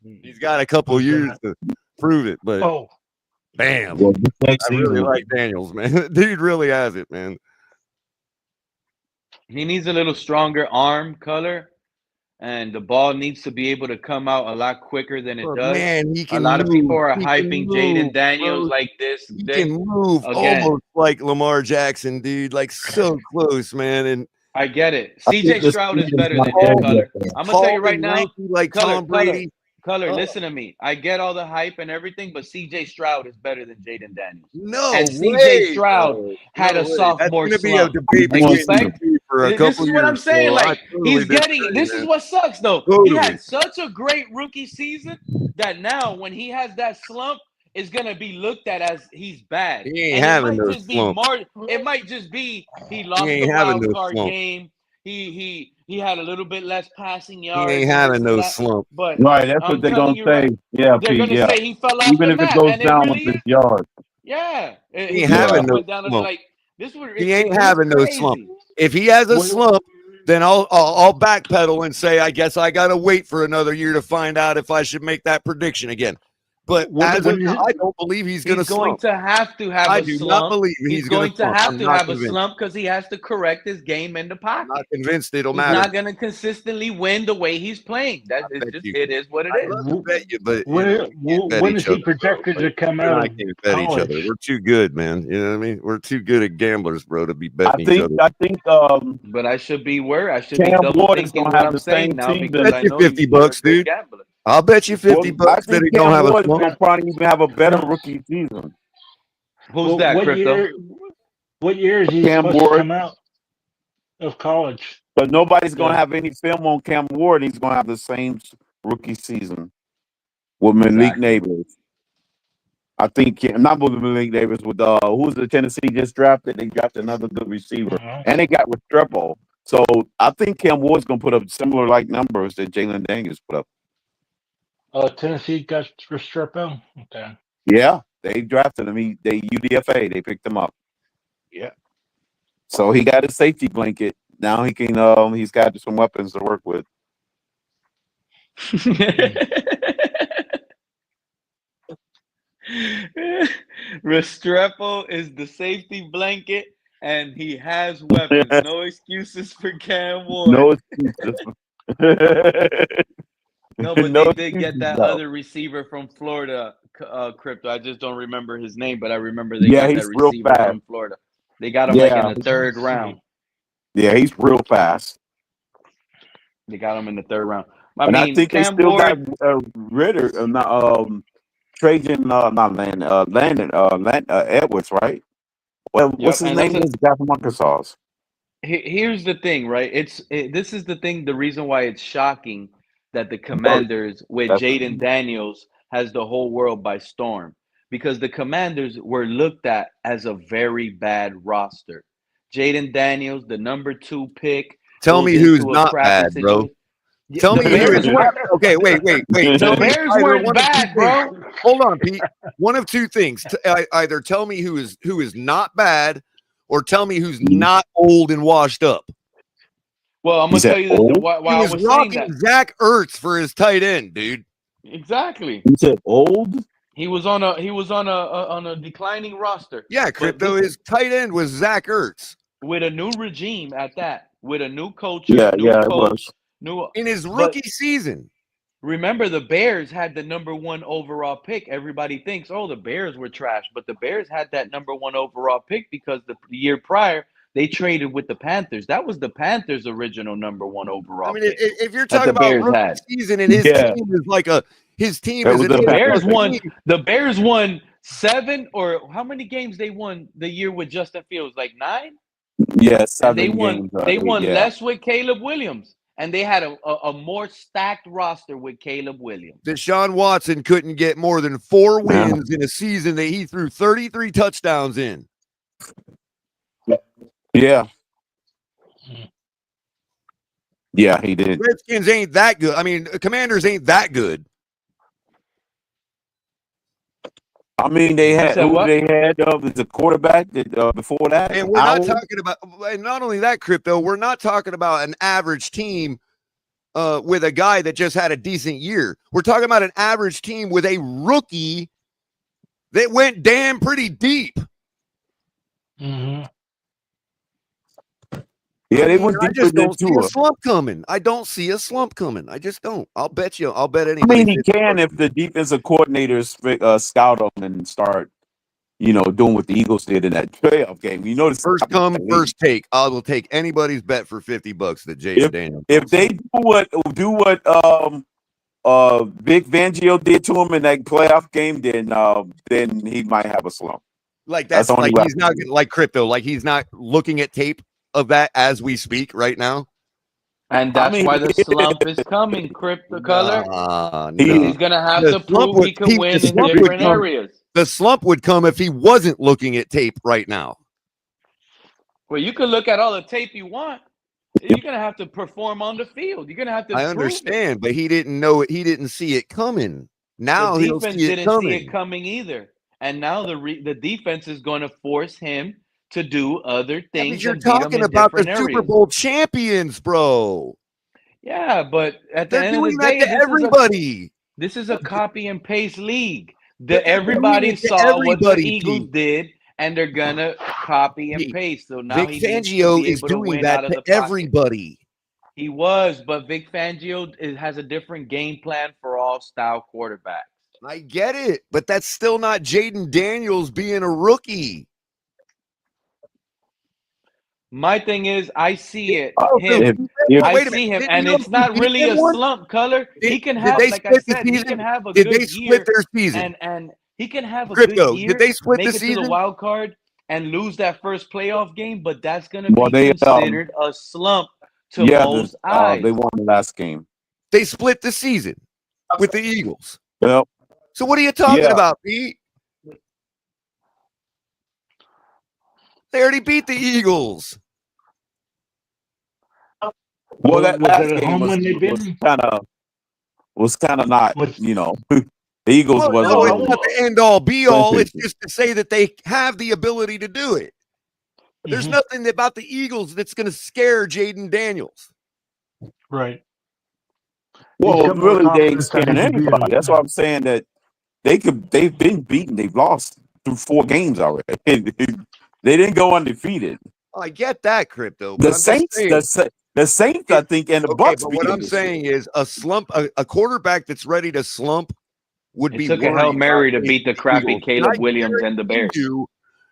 man. He's got a couple years to prove it, but bam. Well, I really like Daniels, man. Dude really has it, man. He needs a little stronger arm color, and the ball needs to be able to come out a lot quicker than it does. Man, a lot of people are hyping Jaden Daniels like this. He can move again, almost like Lamar Jackson, dude. Like so close, man. And I get it. CJ Stroud is better than him, color. I'm gonna tell you right now, like Tom Brady. Color, listen to me. I get all the hype and everything, but CJ Stroud is better than Jaden Daniels. No, and CJ Stroud had a sophomore slump. That's going to be a debate for a couple years. This is what I'm saying. Like he's getting. This is what sucks, though. He had such a great rookie season that now, when he has that slump, it's gonna be looked at as he's bad. He ain't having no slump. It might just be he lost the wild card game. He had a little bit less passing yards. He ain't having no slump. But right, that's what they're gonna say. They're gonna say he fell off even the if map, it goes down with his yards. Yeah, he ain't having no slump. He ain't having no slump. If he has a slump, then I'll backpedal and say I guess I gotta wait for another year to find out if I should make that prediction again. But as of when now, is I it? don't believe he's going to He's going slump. to have to have I a do not slump. believe He's he's going going to slump. have I'm to not have a convinced. slump because he has to correct his game in the I'm pocket. not convinced it'll He's matter. not going to consistently win the way he's playing. I That is bet just you. it is what it I'd is. love to bet you, but When we can't bet when each is he other, bro. projected to Like, come you and out I of can't bet each other. college? We're too good, man. You know what I mean? We're too good at gamblers, bro, to be betting each other. I think But I should be worried. I should be Cam double Ward is thinking gonna what have I'm the saying same now season. because Bet I you know 50 you're a bucks, good dude. gambler. I'll bet you 50 I bucks that think he don't Cam have a Ward is slump. gonna probably even have a better rookie season. Who's that, What Crypto? year is he Cam supposed to Ward, come out of college? but nobody's gonna Yeah. have any film on Cam Ward. He's gonna have the same rookie season with Malik Exactly. Neighbors. I think not with Malik Neighbors, with who's the Tennessee just drafted? They drafted another good receiver, Uh-huh. and they got Restrepo. So I think Cam Ward's gonna put up similar like numbers that Jalen Daniels put up. Tennessee got Restrepo. Okay. Yeah, they drafted him. They UDFA. They picked him up. Yeah. So he got his safety blanket. Now he can. He's got some weapons to work with. Restrepo is the safety blanket, and he has weapons. No excuses for Cam Ward. No excuses. No, but No they did get excuses, that no. other receiver from Florida, Crypto. I just don't remember his name, but I remember they Yeah, got he's that real receiver fast. from Florida. They got him like in Yeah, the third round. yeah, he's real fast. They got him in the third round. I think they Cam still Ward, got Ritter, Trajan, not Landon, Edwards, right? Well, what's his and name? Is Jack from Arkansas. here's the thing, right? This is the thing. The reason why it's shocking that the Commanders with That's Jaden Daniels has the whole world by storm, because the Commanders were looked at as a very bad roster. Jaden Daniels, the number 2 pick. Tell goes me who's into a not crappy bad, bro. situation. Tell The me who Bears is weren't. not. Okay, wait. The Tell me Bears either weren't one of two bad, things. bro. Hold on, Pete. One of two things. Either tell me who is not bad, or tell me who's not old and washed up. Well, I'm He gonna said tell you this. old? Why He I was was saying rocking that. Zach Ertz for his tight end, dude. Exactly. He said old? He was on a declining roster. Yeah, Crypto. His tight end was Zach Ertz With a new regime at that, with a new coach, Yeah, new it coach, was. in his but rookie season. remember, the Bears had the number 1 overall pick. Everybody thinks, oh, the Bears were trash, but the Bears had that number 1 overall pick because the year prior they traded with the Panthers. That was the Panthers' original number 1 overall I mean, pick if you're that talking the about Bears rookie had. season and his Yeah. team is like his team That is was an the The Panthers. Bears team. The Bears won 7, or how many games they won the year with Justin Fields? Like 9. Yeah, And 7 they won. games. They won yeah. less with Caleb Williams, and they had a more stacked roster with Caleb Williams. Deshaun Watson couldn't get more than 4 wins in a season that he threw 33 touchdowns in. Yeah. Yeah, he did. Redskins ain't that good. I mean, Commanders ain't that good. I mean, they had the quarterback that before that. And we're not talking about, and not only that, Crypto, we're not talking about an average team with a guy that just had a decent year. We're talking about an average team with a rookie that went damn pretty deep. Mm-hmm. Yeah, they went I deeper just than don't see Tua. a slump coming. I don't see a slump coming. I just don't. I'll bet you. I'll bet I anybody. mean, he can if the defensive coordinators scout him and start, doing what the Eagles did in that playoff game. You know, First come, first take. I will take anybody's bet for $50 that Jason Daniels. If they do what Vic Fangio did to him in that playoff game, then he might have a slump. Like that's only like way he's not like Crypto. Like he's not looking at tape of that as we speak right now. And that's why the slump is coming, Crypto Color. He's gonna have to prove he can win in different areas. The slump would come if he wasn't looking at tape right now. Well, you can look at all the tape you want. You're gonna have to perform on the field. You're gonna have to. I understand, but he didn't know it. He didn't see it coming. Now the he'll defense see it didn't coming. see it coming either. And now the defense is going to force him to do other things. You're talking about the Super Bowl champions, bro. Yeah, but at the They're end of doing the that day, to everybody. This is a copy and paste league. Everybody Doing it to saw what the everybody, Eagles Pete. did, and they're gonna copy and Pete, paste. So now Vic he needs to Fangio be is able to doing win that out of to the pocket. everybody. He was, but Vic Fangio has a different game plan for all style quarterbacks. I get it, but that's still not Jaden Daniels being a rookie. My thing is, I see it. Oh, Him. I Wait a minute. see him, Didn't and you know it's who not beat really them a one? slump, Color. He can Did have, they like I split the said, he season? can have a Did good they split year, their season? and he can have a good Crypto, year, did they split make the it to the season? wild card, and lose that first playoff game. But that's gonna well, be they considered a slump to yeah, most eyes. they won the last game. They split the season with the Eagles. Well, So what are you talking yeah. about, Pete? They already beat the Eagles. Well, that was last it at game home when they beat them? was kind of not, Was- you know, the Eagles Well, wasn't no, really it's not the end all be all. playing It's just to say that they have the ability to do it. There's Mhm. nothing about the Eagles that's going to scare Jaden Daniels. Right. Well, He's got more really, they ain't confidence that he scaring can beat him. anybody. That's why I'm saying that they've been beaten. They've lost through 4 games already. They didn't go undefeated. I get that, Crypto. But The I'm just Saints, saying, the Saints, I think, and the okay, Bucks but beat what them I'm this year. saying is a slump, a quarterback that's ready to slump would It be took a Hail worried Mary about to beat the facing crappy Eagles. Caleb And Williams and the Bears.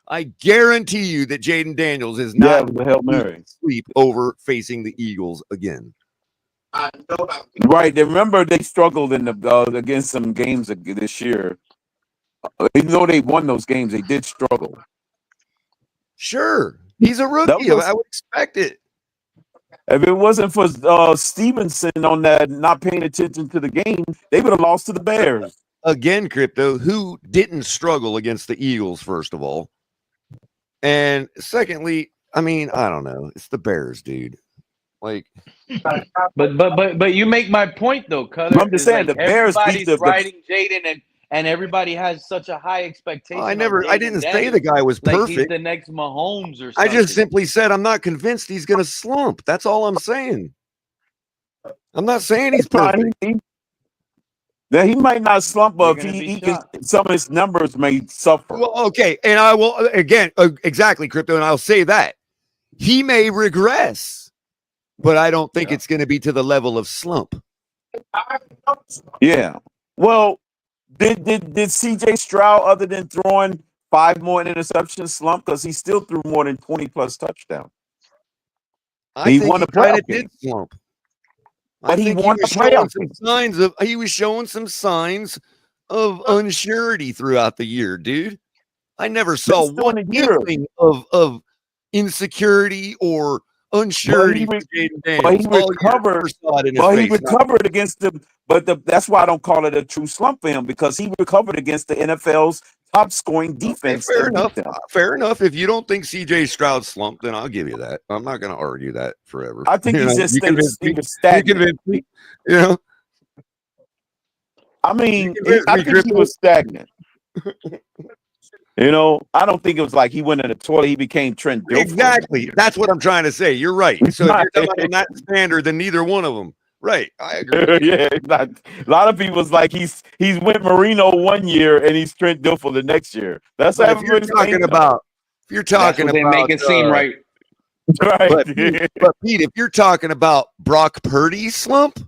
I guarantee you that Jaden Daniels is Yeah, not it was a Hail Mary. sleep over facing the Eagles again. Right. Remember, they struggled in the against some games this year. Even though they won those games, they did struggle. Sure, he's a That rookie. was I would expect it. If it wasn't for Stevenson on that not paying attention to the game, they would have lost to the Bears. Again, Crypto, who didn't struggle against the Eagles, first of all. And secondly, I mean, I don't know. It's the Bears, dude. Like, But you make my point though, Color. I'm just saying, like the Bears beat everybody's riding Jaden, and everybody has such a high expectation. I on didn't Jaden say the Daniels, guy was like perfect. he's the next Mahomes or I something. just simply said I'm not convinced he's going to slump. That's all I'm saying. I'm not saying he's perfect. That he might not slump, but You're if gonna be he can, shocked. some of his numbers may suffer. Well, okay, and I will again exactly, Crypto, and I'll say that he may regress, but I don't think it's going to be to the level of slump. Yeah. Well, did CJ Stroud, other than throwing 5 more interceptions, slump? Because he still threw more than 20 plus touchdowns. He won a playoff game. Slump. But he won a playoff game. He was showing some signs of unsurety throughout the year, dude. I never saw one inkling of insecurity or unsurety. But he recovered against them. But that's why I don't call it a true slump for him, because he recovered against the NFL's top scoring defense. Okay, fair enough. Fair enough. If you don't think CJ Stroud slumped, then I'll give you that. I'm not going to argue that forever. I think he was stagnant. You know, I mean, I think he was stagnant. You know, I don't think it was like he went in the toilet. He became Trent Dilfer. Exactly. That's what I'm trying to say. You're right. So if you're talking about that standard, then neither one of them. Right. I agree. Yeah. A lot of people's like he's went Marino one year and he's Trent Dilfer the next year. That's what everybody's talking about. If you're talking about, they make it seem right. Right. But Pete, if you're talking about Brock Purdy's slump,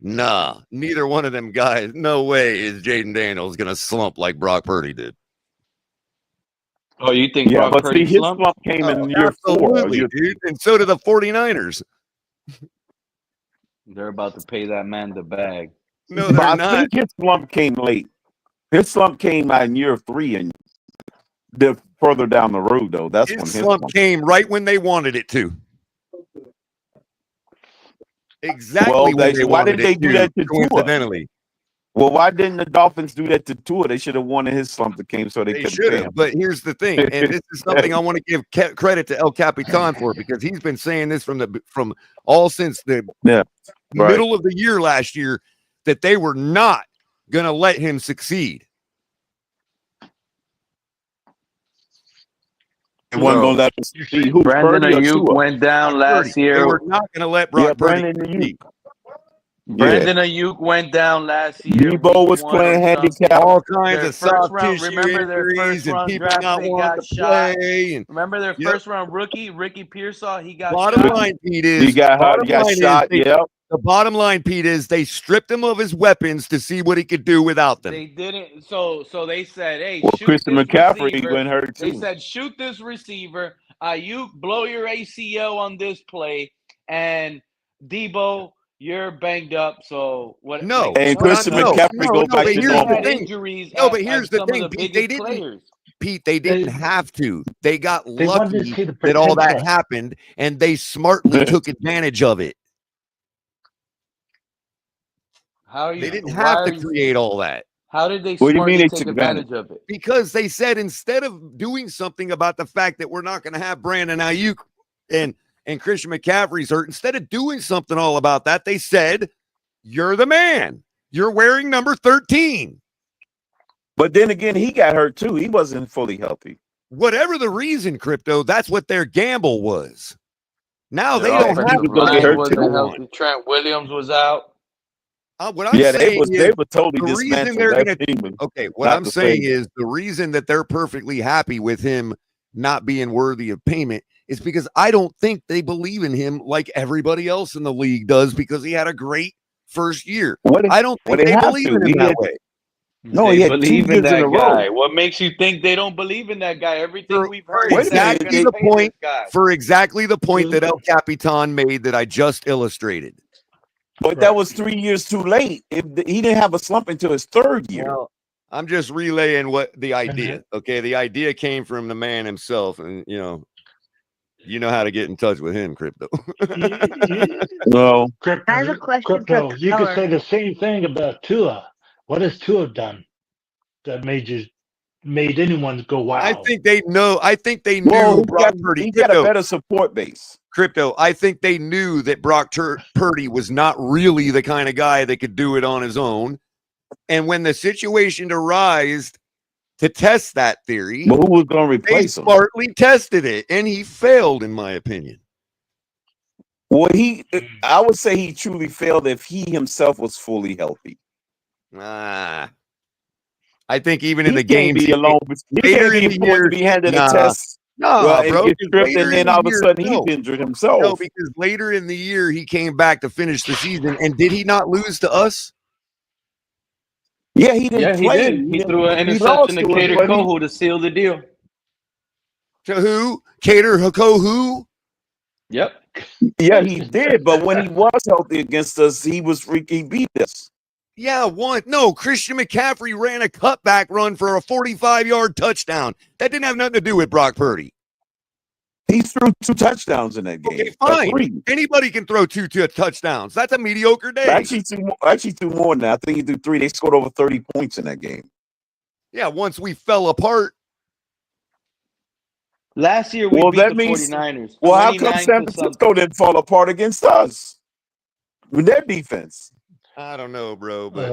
nah, neither one of them guys. No way is Jaden Daniels going to slump like Brock Purdy did. Oh, you think Brock Purdy his slump came in year 4, dude, and so did the 49ers. They're about to pay that man the bag. No, they're I not. think his slump came late. His slump came out in year 3 and the further down the road, though. That's when his slump came right when they wanted it to. Exactly. Well, why did they do that to coincidentally? Well, why didn't the Dolphins do that to Tua? They should have wanted his slump that came, so they could should have. But here's the thing, and this is something I want to give credit to El Capitan for, because he's been saying this from all since the middle of the year last year, that they were not going to let him succeed. They weren't going to let him succeed. Who? Brandon Ayuk went down last year. They were not going to let Brock Purdy succeed. Brandon Ayuk went down last year. Debo week was 1 or playing something. handicap. All kinds Their of first soft round, tissue remember their injuries first and round people draft not pick wanting got to shot. play. And Remember their yep. first round rookie, Ricky Pearsall, he got Bottom shot. line, Pete, He is got hurt. bottom He got line shot. is Yep. the bottom line, Pete, is they stripped him of his weapons to see what he could do without them. They didn't. So they said, hey, Well, shoot Christian this McCaffrey receiver. went hurt They too. said, shoot this receiver. Ayuk, blow your ACL on this play. And Debo, you're banged up. So what? No, Like, And but Christian no, McCaffrey go no. back But to here's they the normal. had thing. injuries No, but at here's the some thing, of the Pete. They biggest didn't. players. Pete, they didn't have to. They got They wanted to lucky see the that all that potential. happened, and they smartly took advantage of it. How are you? They didn't why have are to you- create all that How did they What do you mean smartly they take took advantage of it? because they said instead of doing something about the fact that we're not going to have Brandon Ayuk and Christian McCaffrey's hurt, instead of doing something all about that, they said, "You're the man. You're wearing number 13." But then again, he got hurt too. He wasn't fully healthy. Whatever the reason, Crypto, that's what their gamble was. Now Their they don't offensive have He was gonna get line hurt wasn't too. healthy. Trent Williams was out. What I'm Yeah, saying is they were totally the reason dismantled. they're That going to team was okay. What not I'm the saying same. is the reason that they're perfectly happy with him not being worthy of payment is because I don't think they believe in him like everybody else in the league does because he had a great first year. I don't think they believe in him that way. No, They he had 2 believe in years in that a guy. row. What makes you think they don't believe in that guy? Everything we've heard. Wait a minute, exactly the point. Guy. For exactly the point that El Capitan made that I just illustrated. But that was 3 years too late. He didn't have a slump until his 3rd year. Well, I'm just relaying what the idea. Okay, the idea came from the man himself, and you know how to get in touch with him, Crypto. No, Crypto, I have a question for you could Keller. say the same thing about Tua. What has Tua done that made anyone go wow? I think they know. I think they knew well, Brock Purdy. he got a better support base. Crypto. I think they knew that Brock Purdy was not really the kind of guy that could do it on his own. And when the situation arose to test that theory, But who was going to they replace him? smartly tested it, and he failed, in my opinion. Well, I would say he truly failed if he himself was fully healthy. I think even in He the can't games be alone. He later can't in be the year, to be handed nah. a test. No, Well, and bro. get because stripped, later and in then the all of a year- sudden no. he's injured himself. No, because later in the year he came back to finish the season, and did he not lose to us? Yeah, he didn't He play. did. He threw an He interception lost to to us, Cater but he- Kohu to seal the deal. To who? Cater Hako who? Yep. Yeah, he did. But when he was healthy against us, he beat us. Yeah, one. No, Christian McCaffrey ran a cutback run for a 45-yard touchdown. That didn't have nothing to do with Brock Purdy. He threw 2 touchdowns in that game. Okay, fine. 3. Anybody can throw two touchdowns. That's a mediocre day. Actually, 2 more than that. I think he threw 3. They scored over 30 points in that game. Yeah, once we fell apart. Last year we beat that the means 49ers. Well, how come 29 San to Francisco something. didn't fall apart against us with their defense? I don't know, bro, but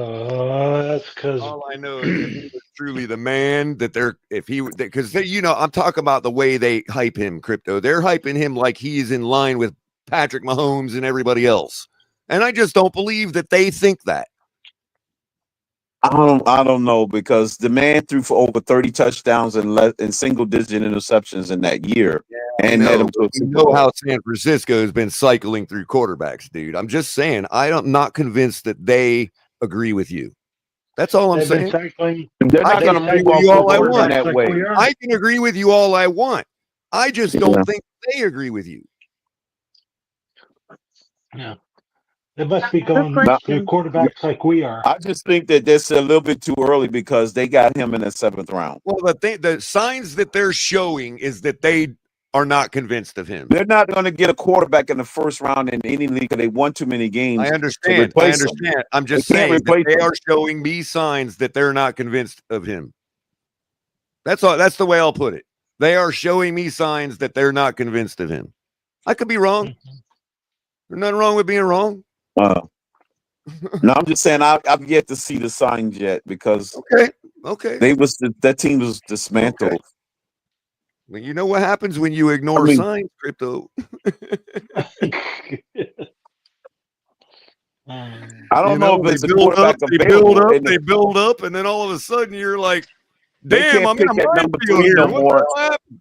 that's because all I know is if he was truly the man because I'm talking about the way they hype him, Crypto. They're hyping him like he's in line with Patrick Mahomes and everybody else. And I just don't believe that they think that. I don't know, because the man threw for over 30 touchdowns and single-digit interceptions in that year, and led him to a You Super know Bowl. how San Francisco has been cycling through quarterbacks, dude. I'm just saying, I'm not convinced that they agree with you. That's all I'm they've been saying. cycling. They're not going to agree move with on you all I forward in want. that way. I can agree with you all I want. I just don't think they agree with you. Yeah. They must be going question. through quarterbacks like we are. I just think that that's a little bit too early because they got him in the 7th round. Well, the signs that they're showing is that they are not convinced of him. They're not going to get a quarterback in the 1st round in any league because they won too many games. I understand. I'm just saying that they are showing me signs that they're not convinced of him. That's all. That's the way I'll put it. They are showing me signs that they're not convinced of him. I could be wrong. There's nothing wrong with being wrong. No, I'm just saying I've yet to see the signs yet because okay, that team was dismantled. Okay. Well, you know what happens when you ignore signs, Crypto. I don't know if they it's a build up, quarterback available. they build up, and then all of a sudden you're like, They damn, can't I'm in pick a at number minefield 3 here. no What more, the hell happened?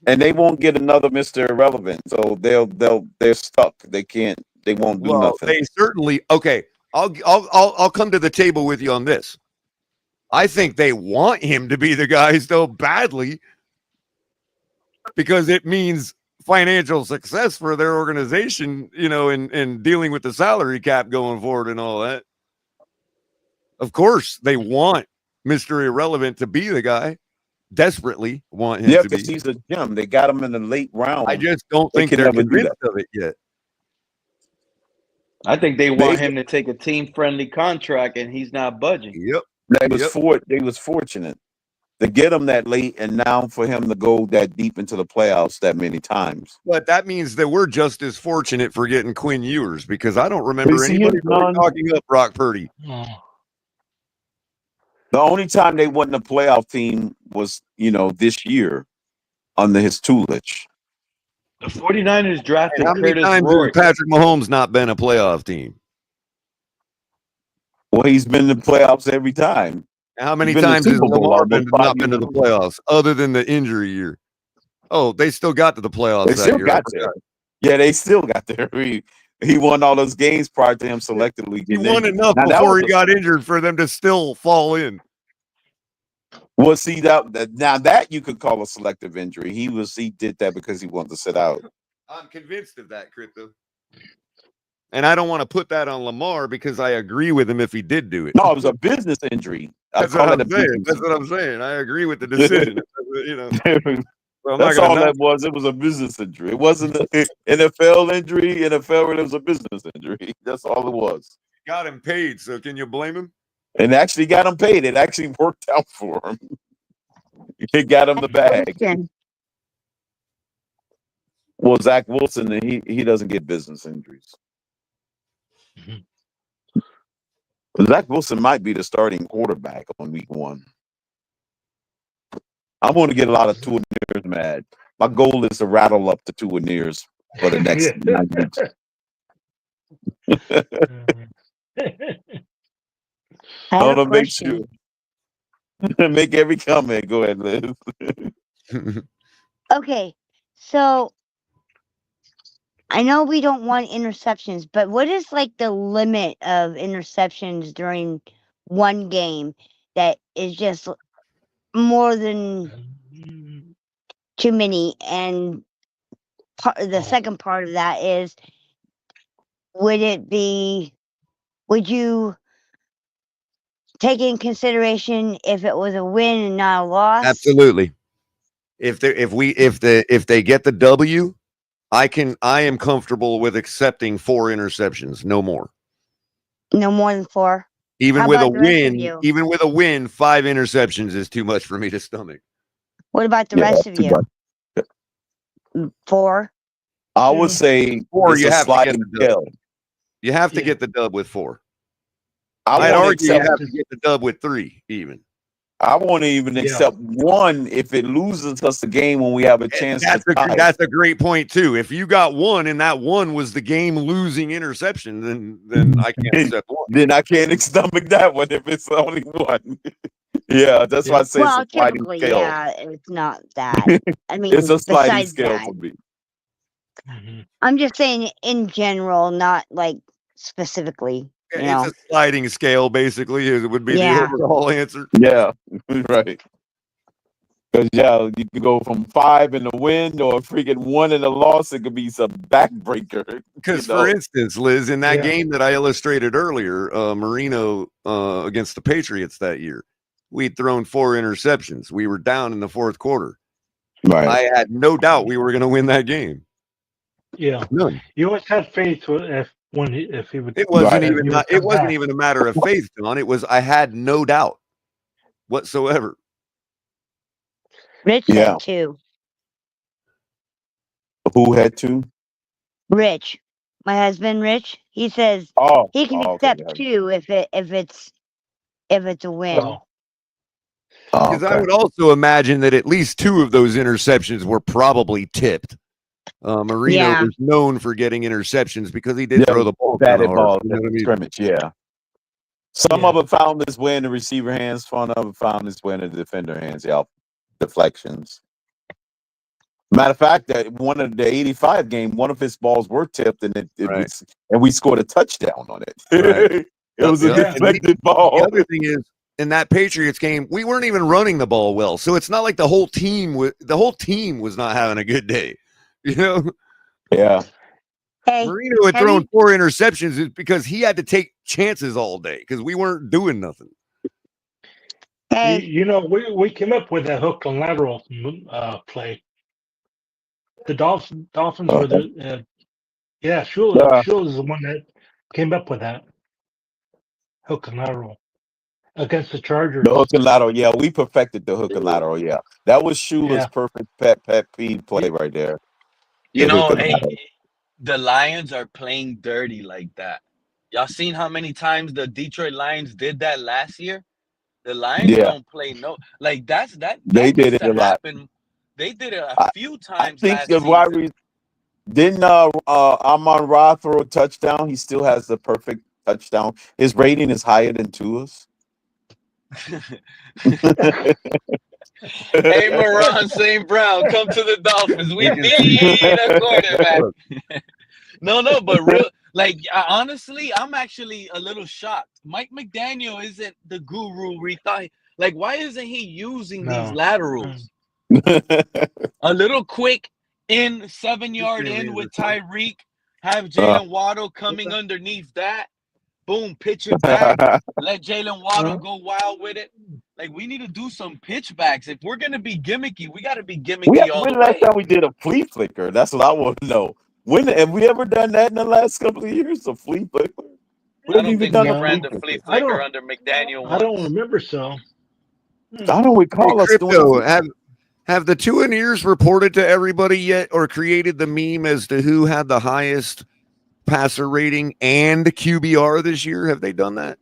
and they won't get another Mr. Irrelevant. So they're stuck. They won't do Well, nothing. they certainly okay. I'll come to the table with you on this. I think they want him to be the guy so badly because it means financial success for their organization, in dealing with the salary cap going forward and all that. Of course, they want Mr. Irrelevant to be the guy. Desperately want him to be. Because he's a gem. They got him in the late round. I just don't They think can they're never do convinced that. of it yet. I think they want him to take a team-friendly contract, and he's not budging. Yep. They was fortunate to get him that late, and now for him to go that deep into the playoffs that many times. But that means that we're just as fortunate for getting Quinn Ewers because I don't remember see anybody him, really John? talking up Brock Purdy. The only time they wasn't a playoff team was, this year under his tutelage. The 49ers drafted And how many Curtis times Roy. has Patrick Mahomes not been a playoff team? Well, he's been in the playoffs every time. How many He's been to times has Super Bowl Lamar almost not 5 been to the years. playoffs other than the injury year? Oh, they still got to the playoffs They that still year. got there. Yeah, they still got there. He won all those games prior to him selectively He getting won injured. enough Now, that before was he got injured for them to still fall in. Well, see that you could call a selective injury. He did that because he wanted to sit out. I'm convinced of that, Crypto. And I don't want to put that on Lamar because I agree with him if he did do it. No, it was a business injury. That's what I'm saying. That's what I'm saying. I agree with the decision. So That's all that was. It was a business injury. It wasn't an NFL injury. NFL, it was a business injury. That's all it was. Got him paid, so can you blame him? And actually got him paid. It actually worked out for him. It got him the bag. Well, Zach Wilson, he doesn't get business injuries. Zach Wilson might be the starting quarterback on week 1. I'm going to get a lot of Tuaneers mad. My goal is to rattle up the Tuaneers for the next 9 weeks. I I have want a to make question. sure. Make every comment. Go ahead, Liz. Okay, so I know we don't want interceptions, but what is like the limit of interceptions during one game that is just more than too many? And the second part of that is, would you take in consideration if it was a win and not a loss? Absolutely. If they get the W, I am comfortable with accepting 4 interceptions, no more. No more than 4. Even How with a about the rest of win, you? 5 interceptions is too much for me to stomach. What about the rest of you? 4? I would say 4, it's you a have to get sliding the dub. scale. You have to get the dub with 4. I'd I'd argue you have to get the dub with 3, even. I won't even accept 1 if it loses us the game when we have a chance to tie. That's a great point too. If you got 1 and that 1 was the game losing interception, then I can't accept 1. Then I can't stomach that one if it's only 1. Yeah, that's why I say Well, it's a sliding typically, scale. yeah, it's not that. I mean, It's a sliding besides scale that, for me. I'm just saying in general, not like specifically. You know. It's a sliding scale, basically. It would be the overall answer. Yeah, right. Because you can go from 5 in the win or freaking 1 in the loss. It could be some backbreaker. Because, for instance, Liz, in that game that I illustrated earlier, Marino against the Patriots that year, we'd thrown 4 interceptions. We were down in the 4th quarter. Right. I had no doubt we were going to win that game. Yeah, none. You always had faith if he would. It wasn't even a matter of faith, John. It was I had no doubt whatsoever. Rich had 2. Who had 2? Rich, my husband, Rich. He says he can accept 2 if it's a win. Because I would also imagine that at least 2 of those interceptions were probably tipped. Marino Yeah. was known for getting interceptions because he did throw the ball kind batted of hard. ball You know what I mean? scrimmage. Yeah. Some of it found its way in the receiver hands. Some of it found its way in the defender hands. Yeah, deflections. Matter of fact, that one of the 85 game, one of his balls were tipped, and Right. and we scored a touchdown on it. Right. It was a Yep. deflected ball. The other thing is, in that Patriots game, we weren't even running the ball well, so it's not like the whole team was not having a good day. You know? Yeah. Hey, Marino had thrown 4 interceptions because he had to take chances all day because we weren't doing nothing. hey, You know, we came up with that hook and lateral play. The Dolphins were the Shula is the one that came up with that hook and lateral against the Chargers. The hook and lateral, yeah, we perfected the hook and lateral, yeah. That was Shula's perfect pet peeve play right there. You The know, hook and hey, lateral. the Lions are playing dirty like that. Y'all seen how many times the Detroit Lions did that last year? The Lions don't play like that They did used it to a lot. happen. They did it a few times I think last the wide season. didn't Amon-Ra throw a touchdown? He still has the perfect touchdown. His rating is higher than Tua's. Hey, Moran St. Brown, come to the Dolphins. We need a quarterback. No, but real, like, honestly, I'm actually a little shocked. Mike McDaniel isn't the guru we thought. Like, why isn't he using these laterals? A little quick 7-yard in with Tyreek. Have Jalen Waddle coming underneath that. Boom, pitch it back. Let Jalen Waddle go wild with it. Like, we need to do some pitchbacks. If we're gonna be gimmicky, we got to be gimmicky all the When last way. time we did a flea flicker? That's what I want to know. When have we ever done that in the last couple of years? A flea flicker? I don't think we ran the flea flicker under McDaniel I don't once. remember so. I don't recall us doing Crypto, have the two ears reported to everybody yet or created the meme as to who had the highest passer rating and QBR this year? Have they done that?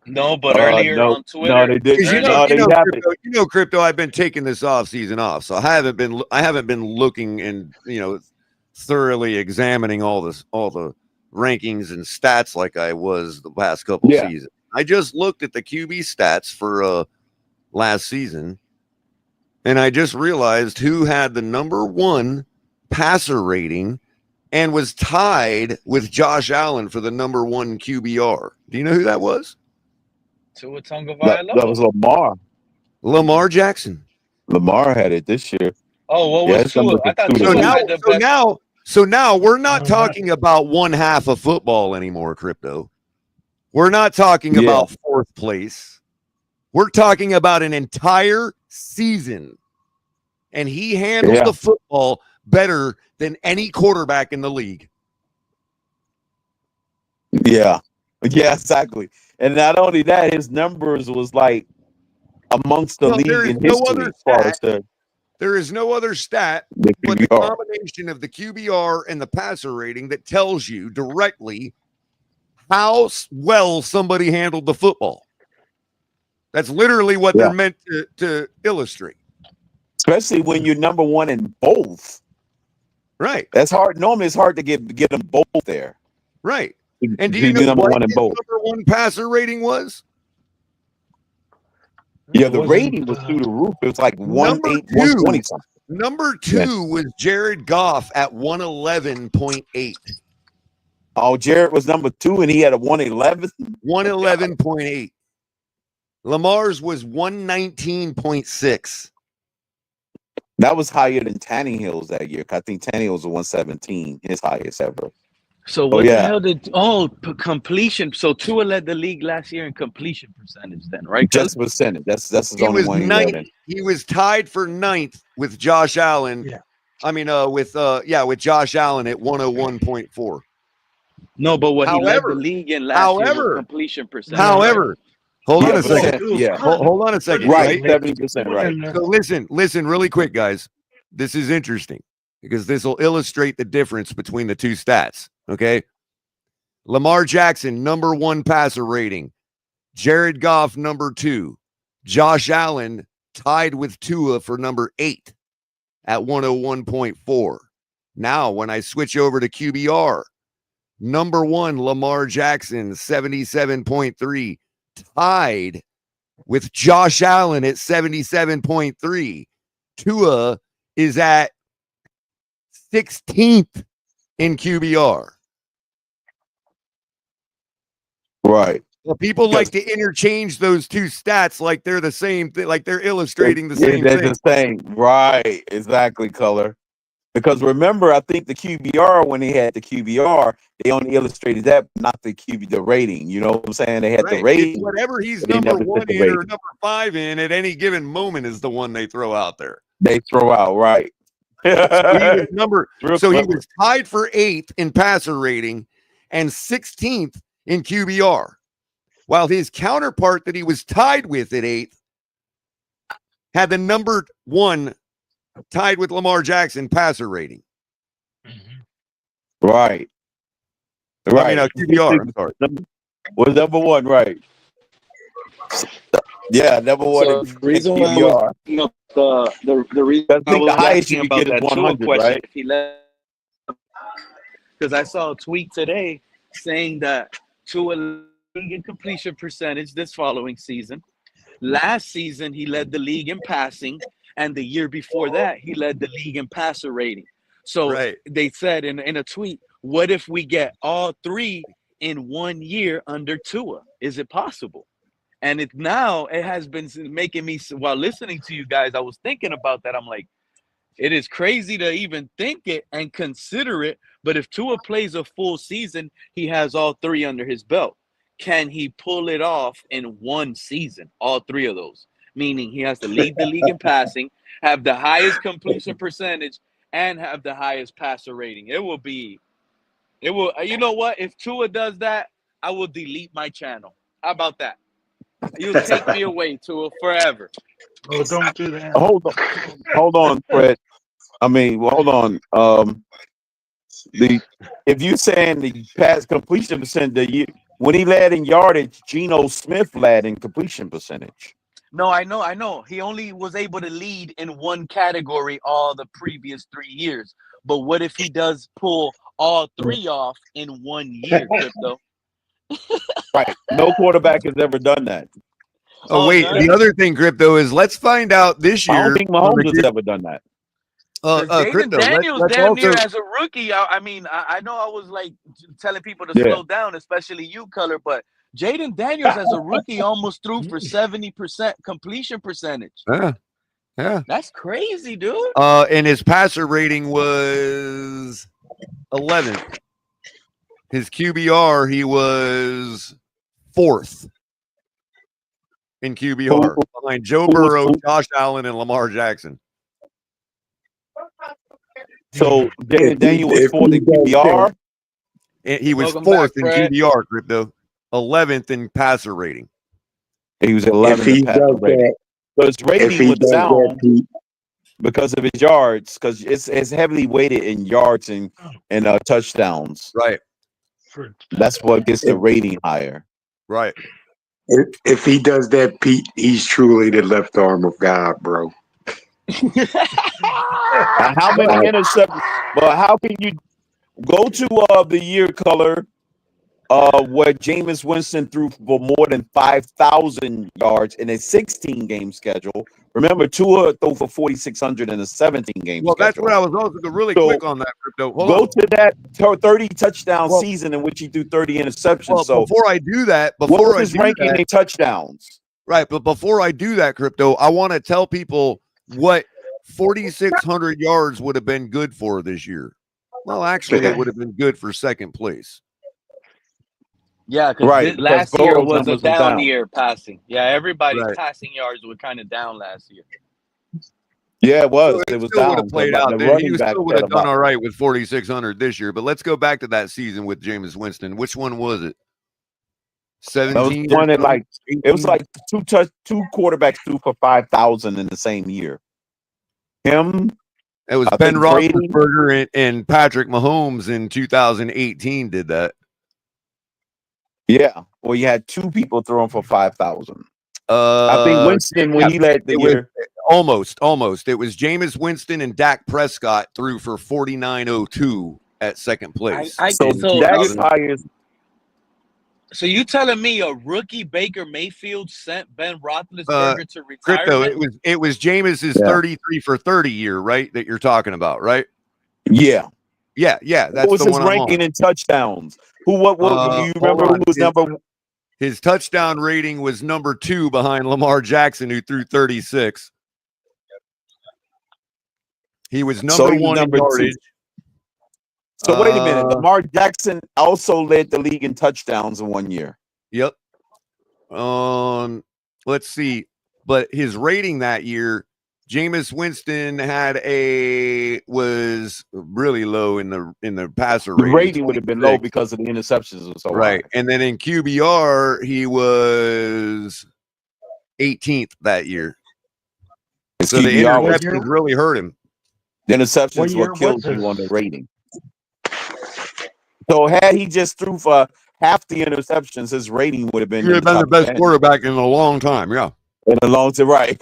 No, but earlier on Twitter. No, they didn't. Crypto, I've been taking this off season off, so I haven't been looking and thoroughly examining all the rankings and stats like I was the past couple seasons. I just looked at the QB stats for last season, and I just realized who had the number 1 passer rating and was tied with Josh Allen for the number 1 QBR. Do you know who that was? Tua Tagovailoa. That was Lamar. Lamar Jackson. Lamar had it this year. Oh, what was Tua? I thought Tua had the best. So now we're not talking about one half of football anymore, Crypto. We're not talking about 4th place. We're talking about an entire season. And he handled the football better than any quarterback in the league. Yeah, exactly. And not only that, his numbers was like amongst the league in history. There is no other stat but the combination of the QBR and the passer rating that tells you directly how well somebody handled the football. That's literally what they're meant to illustrate. Especially when you're number 1 in both. Right. That's hard. Normally it's hard to get them both there. Right. And do you know what his number 1 passer rating was? Yeah, the rating was through the roof. It was like 120 something. Number 2 was Jared Goff at 111.8. Oh, Jared was number 2 and he had a 111? 111.8. Lamar's was 119.6. That was higher than Tannehill's that year. I think Tannehill's was 117, his highest ever. So what the hell did completion? So Tua led the league last year in completion percentage, then, right? Just percentage. That's his only one. He was tied for 9th with Josh Allen. Yeah. I mean, with Josh Allen at 101.4. No, but he led the league in last year with completion percentage. However, hold on a second. Hold on a second. Right, 70%. Right. So listen, really quick, guys. This is interesting because this will illustrate the difference between the two stats. Okay. Lamar Jackson, number 1 passer rating. Jared Goff, number 2. Josh Allen tied with Tua for number 8 at 101.4. Now, when I switch over to QBR, number 1, Lamar Jackson, 77.3, tied with Josh Allen at 77.3. Tua is at 16th in QBR. Right. Well, people like to interchange those two stats like they're the same thing, like they're illustrating the same They're thing. the same. Right. Exactly, Color. Because remember, I think the QBR, when they had the QBR, they only illustrated that, not the the rating. You know what I'm saying? They had the Right. rating. It's whatever he's they number never said 1 the in or rating. number 5 in at any given moment is the one they throw out there. They throw out, right. So he was Real so he clever. was tied for 8th in passer rating and 16th in QBR, while his counterpart that he was tied with at 8th had the number 1 tied with Lamar Jackson passer rating. Right. I mean, QBR. I'm sorry. Was number 1, right? Yeah, number 1 So in the reason why I QBR. was, the reason I I think was the highest asking you could about get is that Tua 100, question, right? if he left, because I saw a tweet today saying that Tua league in completion percentage this following season. Last season, he led the league in passing, and the year before that, he led the league in passer rating. So Right. they said in a tweet, what if we get all 3 in 1 year under Tua? Is it possible? And it has been making me, while listening to you guys, I was thinking about that. I'm like, it is crazy to even think it and consider it. But if Tua plays a full season, he has all 3 under his belt. Can he pull it off in 1 season? All 3 of those, meaning he has to lead the league in passing, have the highest completion percentage, and have the highest passer rating. It will. You know what? If Tua does that, I will delete my channel. How about that? You'll take me away, Tua, forever. Oh, don't do that. Hold on, Fred. I mean, well, hold on. If you saying the pass completion percentage, when he led in yardage, Geno Smith led in completion percentage. No, I know. He only was able to lead in 1 category all the previous 3 years. But what if he does pull all 3 off in 1 year, Crypto? Right. No quarterback has ever done that. Oh, wait. none? The other thing, Crypto, is let's find out this I year. don't think Mahomes has ever done that. Jaden Crypto, Daniels let's damn also near as a rookie. I mean, I know I was like telling people to slow down, especially you, Color, but Jaden Daniels as a rookie almost threw for 70% completion percentage. Yeah. That's crazy, dude. And his passer rating was 11th. His QBR, he was 4th in QBR behind Joe Burrow, Josh Allen, and Lamar Jackson. So Jaden Daniel was 4th in QBR. And he was Welcome 4th back, in Fred. QBR, Crypto. 11th in passer rating. He was 11th in passer rating. So his rating was down because of his yards, because it's heavily weighted in yards and touchdowns. Right. That's what gets the rating higher. Right. If he does that, Pete, he's truly the left arm of God, bro. How many interceptions? But how can you go to the year, Color, where Jameis Winston threw for more than 5,000 yards in a 16-game schedule? Remember, Tua threw for 4,600 in a 17-game schedule. That's what I was also really quick on that, Crypto. Go to that 30 touchdown season in which he threw 30 interceptions. Well, so before I do that, what was his ranking in touchdowns? Right, but before I do that, Crypto, I want to tell people what 4,600 yards would have been good for this year. Well, actually, it would have been good for 2nd place. Yeah, because last year was a down year passing. Yeah, everybody's passing yards were kind of down last year. Yeah, it was. So it was still down. would have played out. He still would have done all right with 4,600 this year. But let's go back to that season with Jameis Winston. Which one was it? 17. One that it was like two quarterbacks threw for 5,000 in the same year. Him. It was Ben Roethlisberger and Patrick Mahomes in 2018 did that. Yeah. Well, you had 2 people throwing for 5,000. I think Winston, when he led the year. Almost. It was Jameis Winston and Dak Prescott threw for 49.02 at second place. So Dak's highest. So you telling me a rookie Baker Mayfield sent Ben Roethlisberger to Crypto, retirement? it was Jameis's 33 for 30 year, right? That you're talking about, right? Yeah. That's what was the his one I'm ranking on. in touchdowns? What do you remember who was number? His touchdown rating was number 2 behind Lamar Jackson, who threw 36. He was number 1 in yardage. So wait a minute. Lamar Jackson also led the league in touchdowns in 1 year. Yep. Let's see. But his rating that year, Jameis Winston was really low in the passer rating. The rating would have been low because of the interceptions and so right. And then in QBR, he was 18th that year. So the interceptions really hurt him. The interceptions were killed him on the rating. So had he just threw for half the interceptions, his rating would have been. He would have been the best quarterback in a long time. Yeah. In a long time, right?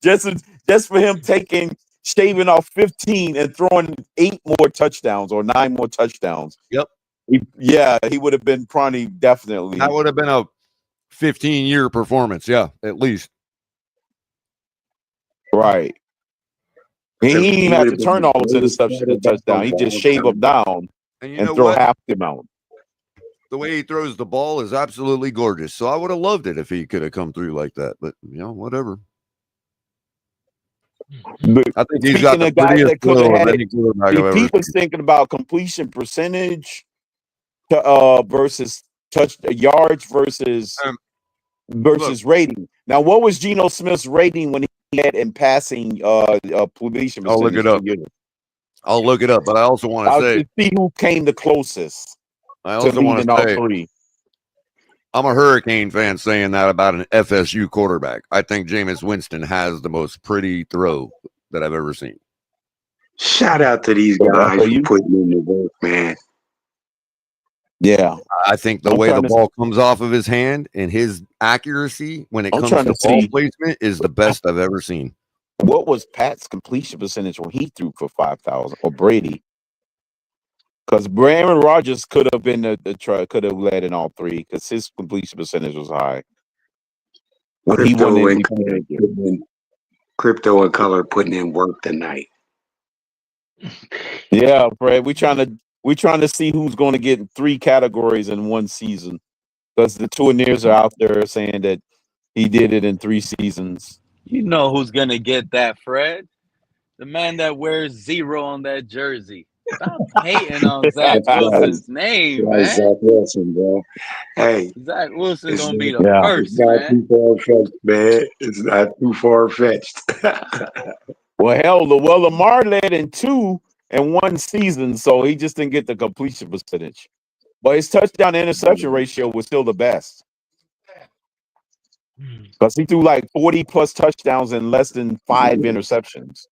just for him shaving off 15 and throwing 8 more touchdowns or 9 more touchdowns. Yep. He would have been probably definitely. That would have been a 15-year performance. Yeah, at least. Right. He didn't even have to turn all those interceptions to touchdown. He just shave them down and throw half them out. The way he throws the ball is absolutely gorgeous. So I would have loved it if he could have come through like that. But, whatever. But I think he's got the guy that could have had it. Pete was thinking about completion percentage versus yards versus rating. Now, what was Geno Smith's rating when he had in passing completion percentage? I'll look it up. But I also want to say, see who came the closest. I also want to say, I'm a Hurricane fan saying that about an FSU quarterback. I think Jameis Winston has the most pretty throw that I've ever seen. Shout out to these guys for putting in the work, man. Yeah. I think the way the ball comes off of his hand and his accuracy when it comes to ball placement is the best I've ever seen. What was Pat's completion percentage when he threw for 5,000 or Brady? Because Aaron Rodgers could have been could have led in all 3 because his completion percentage was high. Crypto and Color putting in work tonight. Yeah, Fred, we're trying to see who's going to get 3 categories in one season. Because the Tuaneers are out there saying that he did it in 3 seasons. You know who's gonna get that, Fred? The man that wears 0 on that jersey. Stop hating on Zach Wilson's name, man. Zach Wilson, bro. Hey, Zach Wilson gonna be the first, man. It's not too far-fetched. Well, Lamar led in 2 in 1 season, so he just didn't get the completion percentage. But his touchdown to interception ratio was still the best. Because he threw like 40+ touchdowns and less than 5 interceptions.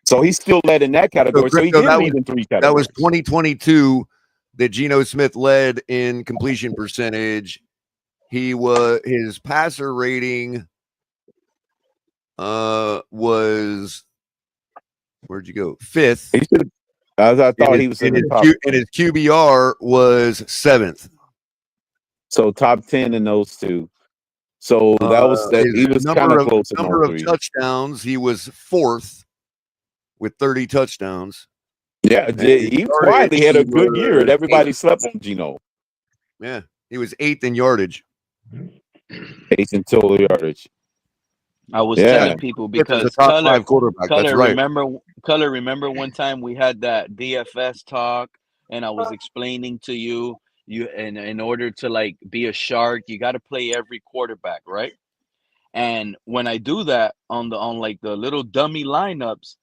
So he still led in that category. So he did lead in 3 categories. That was 2022 that Geno Smith led in completion percentage. His passer rating was, where'd you go? 5th. I thought he was in the top. And his QBR was 7th. So top 10 in those 2. So that was that. He was kind of close. Number of touchdowns, he was 4th with 30 touchdowns. Yeah, he quietly had a good year, and everybody slept on Geno. Yeah, he was 8th in yardage. 8th in total yardage. I was telling people because Color, quarterback. That's right. Remember one time we had that DFS talk, and I was explaining to you in order to be a shark, you got to play every quarterback, right? And when I do that on the little dummy lineups,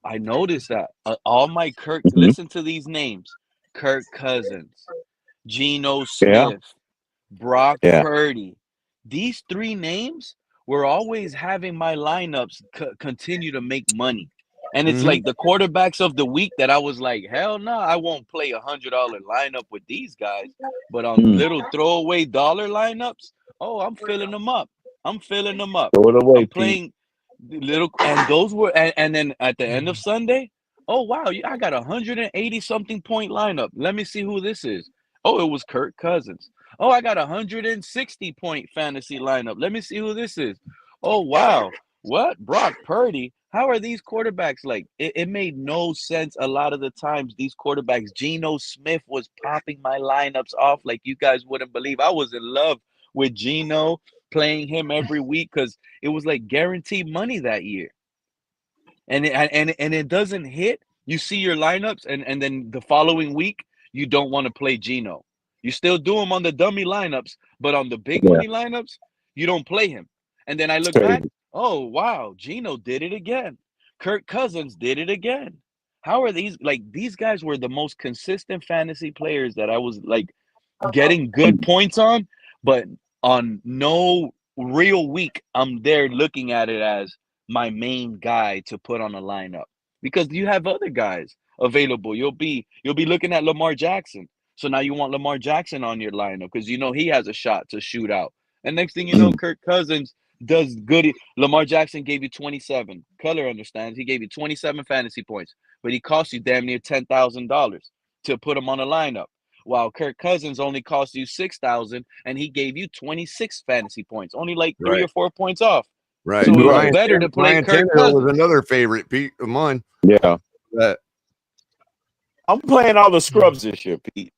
I noticed that all my listen to these names: Kirk Cousins, Geno Smith, Brock Purdy. These 3 names were always having my lineups continue to make money. And it's like the quarterbacks of the week that I was like, hell no, I won't play $100 lineup with these guys. But on little throwaway dollar lineups, I'm filling them up. I'm filling them up. Throw it away, I'm Pete. playing little, and those were, and then at the end of Sunday, oh wow, I got 180 something point lineup. Let me see who this is. Oh, it was Kirk Cousins. Oh, I got 160 point fantasy lineup. Let me see who this is. Oh wow, what? Brock Purdy? How are these quarterbacks like? It made no sense a lot of the times. These quarterbacks, Geno Smith was popping my lineups off like you guys wouldn't believe. I was in love with Geno, playing him every week because it was like guaranteed money that year. And it doesn't hit. You see your lineups, and then the following week you don't want to play Geno. You still do him on the dummy lineups, but on the big Yeah, money lineups, you don't play him. And then I it's look back, crazy. oh wow, Geno did it again. Kirk Cousins did it again. How are these guys were the most consistent fantasy players that I was like getting good points on, but on no real week, I'm there looking at it as my main guy to put on a lineup because you have other guys available. You'll be looking at Lamar Jackson. So now you want Lamar Jackson on your lineup because you know he has a shot to shoot out. And next thing you know, Kirk Cousins does good. Lamar Jackson gave you 27. Color understands. He gave you 27 fantasy points, but he cost you damn near $10,000 to put him on a lineup. While Kirk Cousins only cost you 6,000 and he gave you 26 fantasy points, only like 3 Right. or 4 points off. Right. So it was Right. better to play Ryan Kirk Tannehill was Cousins. another favorite, Pete, of mine. Yeah. Uh, I'm playing all the scrubs this year, Pete.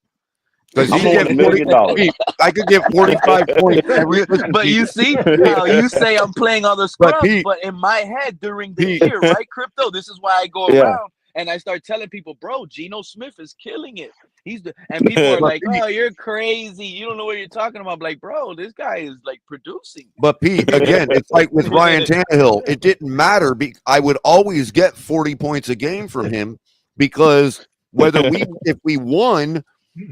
Because I'm he on get $1 40. million. Pete, I could get 45 points every. Listen, But Pete, you see how you say I'm playing all the but scrubs, Pete, but in my head during the Pete, year, right, Crypto? This is why I go Yeah. around and I start telling people, bro, Geno Smith is killing it. And people are but like, Pete, oh, you're crazy. You don't know what you're talking about. I'm like, bro, this guy is like producing. but Pete, again, it's like with Ryan Tannehill. It didn't matter. I would always get 40 points a game from him because if we won,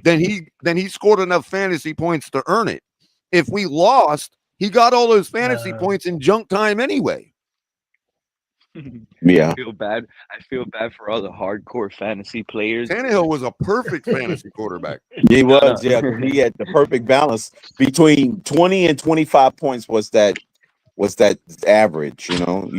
then he scored enough fantasy points to earn it. If we lost, he got all those fantasy points in junk time anyway. Yeah. I feel bad for all the hardcore fantasy players. Tannehill was a perfect fantasy quarterback. He No, was, yeah. 'Cause he had the perfect balance between 20 and 25 points was that average, you know.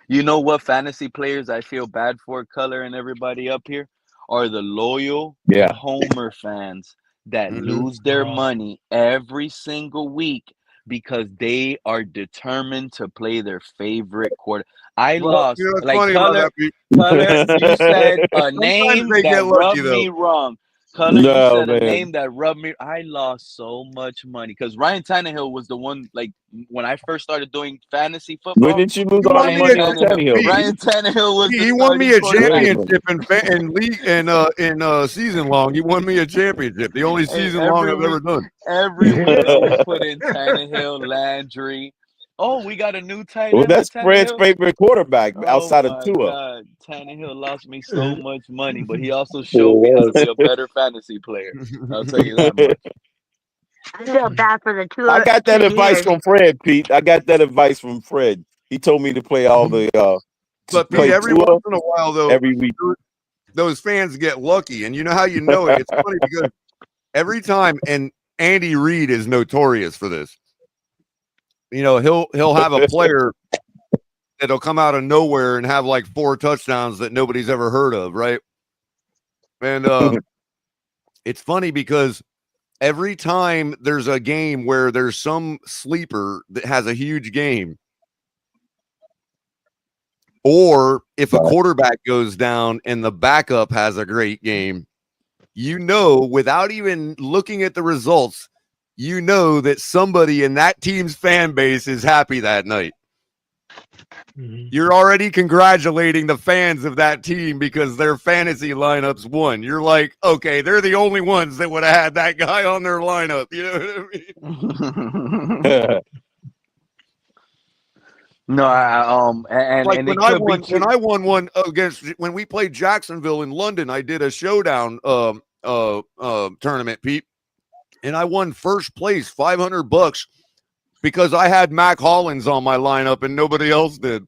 You know what fantasy players I feel bad for, Color and everybody up here, are the loyal Yeah. Homer fans that Mhm. lose their money every single week because they are determined to play their favorite quarter. I Well, lost, you know what's like funny about that, Pete? Color, you said a Sometimes name they get that lucky rubbed though. me wrong. Color, you No, said a man. name that rubbed me. I lost so much money because Ryan Tannehill was the one. Like when I first started doing fantasy When football, did you lose You all won that me money a on Tannehill? Pete. Ryan Tannehill was the He won me a starting quarterback. championship in league in season long. He won me a championship, the only Hey, season long every I've ever week, done. every week I was putting Tannehill, Landry. Oh, we got a new tight Well, end with that's Fred's Tannehill. favorite quarterback Oh outside of my Tua. God, Tannehill lost me so much money, but he also showed me how to be a better fantasy player. I'll tell you that much. I feel bad for the I got that two advice years. from Fred, Pete. I got that advice from Fred. He told me to play all the But Pete, play every Tua once in a while though, every week. those fans get lucky, and you know how you know it. It's funny because every time, and Andy Reid is notorious for this. You know, he'll have a player that'll come out of nowhere and have like 4 touchdowns that nobody's ever heard of, right? And it's funny because every time there's a game where there's some sleeper that has a huge game, or if a quarterback goes down and the backup has a great game, you know, without even looking at the results, you know that somebody in that team's fan base is happy that night. You're already congratulating the fans of that team because their fantasy lineups won. You're like, okay, they're the only ones that would have had that guy on their lineup. You know what I mean? No, Like and when it I could be won, when I won one against when we played Jacksonville in London, I did a showdown tournament, Pete, and I won first place, $500 because I had Mac Hollins on my lineup and nobody else did.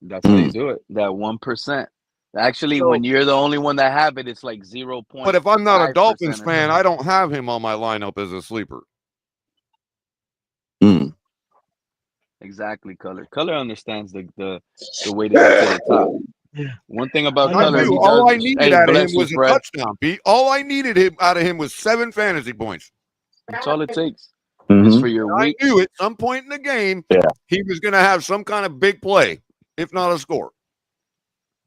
That's how you do it. That 1%. Actually, So, when you're the only one that have it, it's like 0.5%. but if I'm not a Dolphins fan, I don't have him on my lineup as a sleeper. Mm. Exactly, Color. Color understands the way to get to the top. Yeah. One thing about I I know Color, that. do. he All does. I needed Hey, out of him bless you, was a Fred. touchdown, Pete. All I needed out of him was 7 fantasy points. That's all it takes. Mm-hmm. It's for your I week. knew at some point in the game, Yeah. he was going to have some kind of big play, if not a score.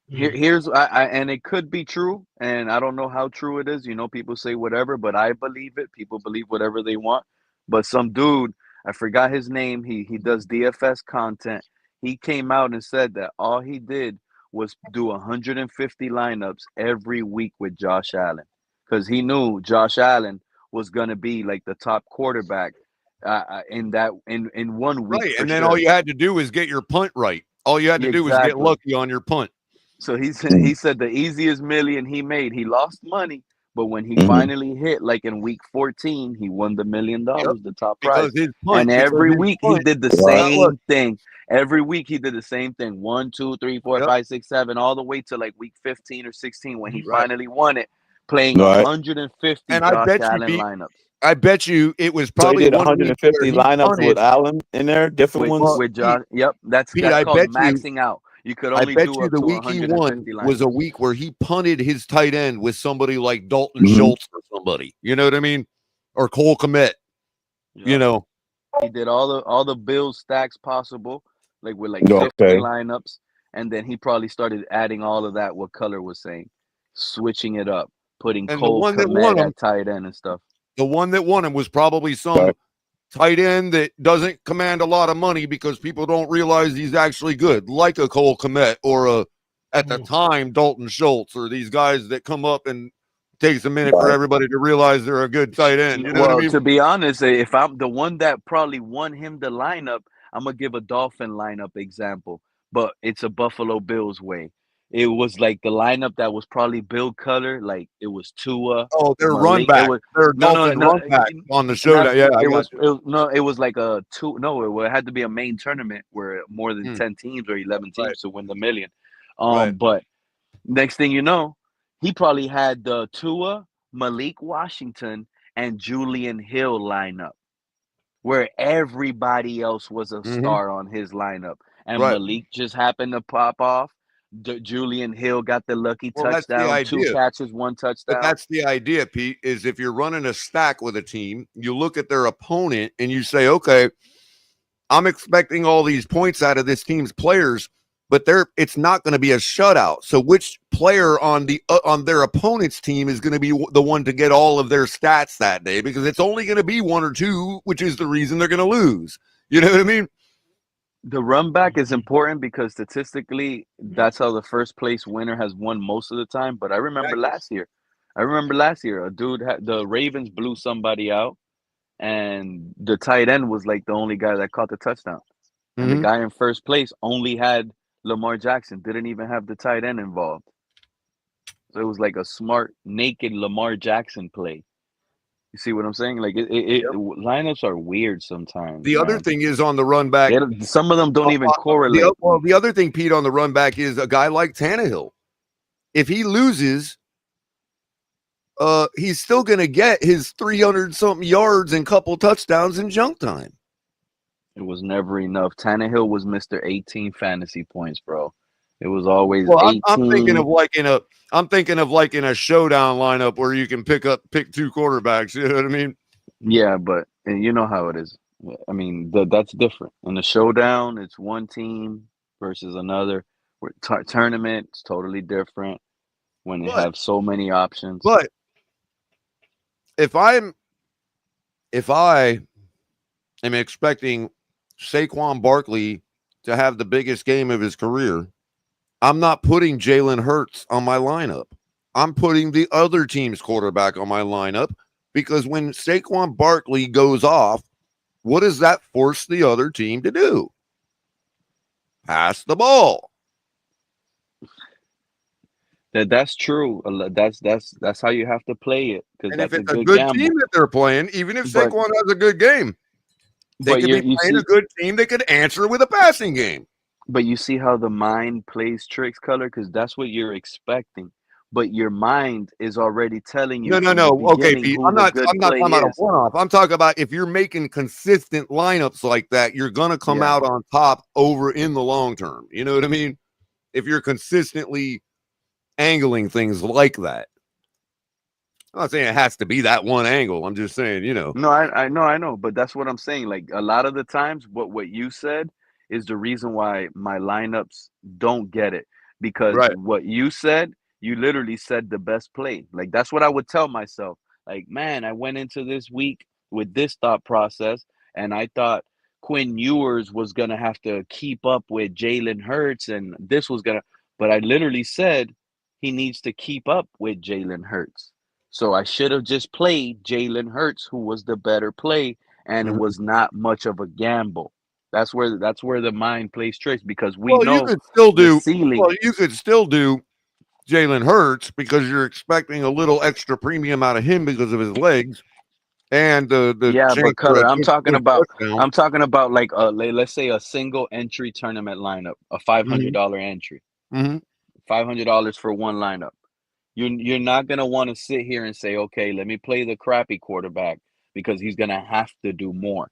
Here's and it could be true, and I don't know how true it is. You know, people say whatever, but I believe it. People believe whatever they want. But some dude, I forgot his name. He does DFS content. He came out and said that all he did was do 150 lineups every week with Josh Allen because he knew Josh Allen was gonna be like the top quarterback in 1 week Right. for And then all sure. you had to do was get your punt right. All you had to do was get Exactly. lucky on your punt. So he said the easiest million he made, he lost money, but when he Mhm. finally hit, like in week 14, he won the $1 million, the top prize. Because his And punt, every week he did the Wow. same thing. Every week he did the same thing. 1, 2, 3, 4, Yep. 5, 6, 7, all the way to like week 15 or 16 when he Right. finally won it, playing Right. 150 And I Josh bet you, Allen Pete, lineups I bet you it was So he probably did 1 week where 150 he lineups punted. with Allen in there, different with ones. with Josh. Yep, that's Pete, I called bet you, maxing out. You could I only bet do you up the to week he won 150 was a lineups. week where he punted his tight end with somebody like Dalton Mhm. Schultz or somebody. You know what I mean? Or Cole Kmet. You Yep. know. He did all the Bills stacks possible, like with like 50 Okay. lineups, and then he probably started adding all of that. What Color was saying, switching it up, putting And the Cole one that won Kmet him, at tight end and stuff. the one that won him was probably some Right. tight end that doesn't command a lot of money because people don't realize he's actually good, like a Cole Kmet or at the time Dalton Schultz, or these guys that come up and takes a minute for Right. everybody to realize they're a good tight end. You know what I Well, mean? to be honest, if I'm the one that probably won him the lineup, I'm gonna give a Dolphin lineup example, but it's a Buffalo Bills way. It was like the lineup that was probably Bill Color, like it was Tua, Oh, they're run Malik. It back. was They're no, Dolphin run back on the not. showdown. Yeah, I It got was you. no. It was like a two. No, it had to be a main tournament where more than 10 teams or 11 Right. teams to win the million. Right. But next thing you know, he probably had the Tua, Malik Washington, and Julian Hill lineup, where everybody else was a Mhm. star on his lineup, and Right. Malik just happened to pop off. Julian Hill got the lucky Well, that's the touchdown, 2 idea. catches, 1 But touchdown. that's the idea, Pete, is if you're running a stack with a team, you look at their opponent and you say, okay, I'm expecting all these points out of this team's players, but it's not going to be a shutout. So which player on their opponent's team is going to be the one to get all of their stats that day? Because it's only going to be 1 or 2, which is the reason they're going to lose. You know what I mean? The run back is important because statistically, that's how the first place winner has won most of the time. But I remember last year, a dude the Ravens blew somebody out, and the tight end was like the only guy that caught the touchdown. And the guy in first place only had Lamar Jackson, didn't even have the tight end involved. So it was like a smart, naked Lamar Jackson play. You see what I'm saying? Like lineups are weird sometimes. The other Man. thing is on the run back. Some of them don't even correlate. The other thing, Pete, on the run back is a guy like Tannehill. If he loses, he's still going to get his 300-something yards and couple touchdowns in junk time. It was never enough. Tannehill was Mr. 18 fantasy points, bro. It was always 18. I'm thinking of like in a showdown lineup where you can pick 2 quarterbacks. You know what I mean? Yeah, but you know how it is. I mean, that's different. In the showdown, it's one team versus another. With tournament, it's totally different when they have so many options. But if I am expecting Saquon Barkley to have the biggest game of his career, I'm not putting Jalen Hurts on my lineup. I'm putting the other team's quarterback on my lineup because when Saquon Barkley goes off, what does that force the other team to do? Pass the ball. That's true. That's how you have to play it because And if that's it's a a good good gamble. team that they're playing, even if Saquon has a good game, they But could be playing a good team. They could answer with a passing game. But you see how the mind plays tricks, Color, because that's what you're expecting. but your mind is already telling you No. from the Okay, beginning Pete. who the good I'm not play talking about a is. one-off. I'm talking about if you're making consistent lineups like that, you're gonna come Yeah. out on top over in the long term. You know what I mean? If you're consistently angling things like that. I'm not saying it has to be that one angle. I'm just saying, No, I know, but that's what I'm saying. Like a lot of the times, what you said is the reason why my lineups don't get it. Because right. what you said, you literally said the best play. Like that's what I would tell myself. Like, man, I went into this week with this thought process, and I thought Quinn Ewers was gonna have to keep up with Jalen Hurts, and this was gonna. But I literally said he needs to keep up with Jalen Hurts. So I should have just played Jalen Hurts, who was the better play, and it Mhm. was not much of a gamble. That's where the mind plays tricks because we Well, you know could still the do. Well, ceiling. you could still do Jalen Hurts because you're expecting a little extra premium out of him because of his legs and the Yeah, chance but for a color. I'm talking quick about. touchdown. I'm talking about like let's say a single entry tournament lineup, a hmm $500 entry, hmm $500 for one lineup. You're not gonna want to sit here and say, okay, let me play the crappy quarterback because he's gonna have to do more.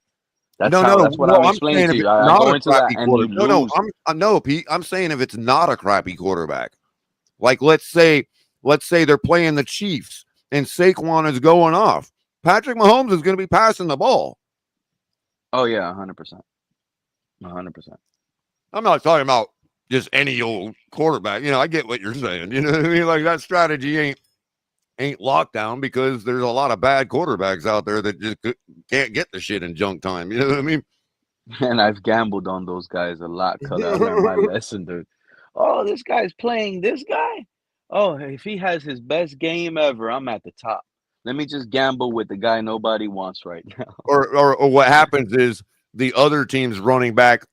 That's No, how. no, That's what no. I'm I'm explaining saying to if you. it's I not go a into that crappy and you quarter. No, lose. no, Pete. I'm saying if it's not a crappy quarterback, like let's say they're playing the Chiefs and Saquon is going off. Patrick Mahomes is going to be passing the ball. Oh yeah, 100%, 100%. I'm not talking about just any old quarterback. I get what you're saying. You know what I mean? Like that strategy ain't lockdown because there's a lot of bad quarterbacks out there that just can't get the shit in junk time. You know what I mean? And I've gambled on those guys a lot, Color. I learned my lesson, dude. Oh, this guy's playing this guy. Oh, if he has his best game ever, I'm at the top. Let me just gamble with the guy nobody wants right now. or what happens is the other team's running back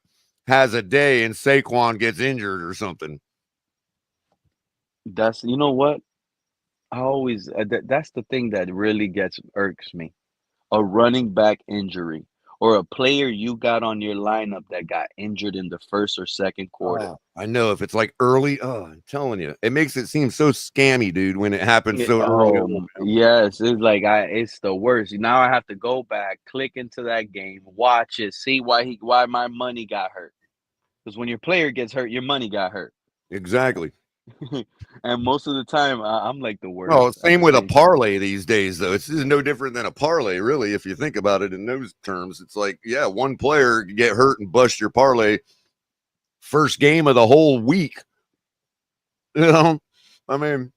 has a day and Saquon gets injured or something. That's you know what I always that's the thing that really gets irks me. A running back injury or a player you got on your lineup that got injured in the first or second quarter. Oh, I know if it's like early. Oh, I'm telling you, it makes it seem so scammy, dude, when it happens so early on. Yes, it's like it's the worst. Now I have to go back, click into that game, watch it, see why my money got hurt. Because when your player gets hurt, your money got hurt. Exactly. And most of the time, I'm like the Oh, worst at same the with a same time. parlay these days, though. It's no different than a parlay, really, if you think about it in those terms. It's like, yeah, one player can get hurt and bust your parlay first game of the whole week. I mean,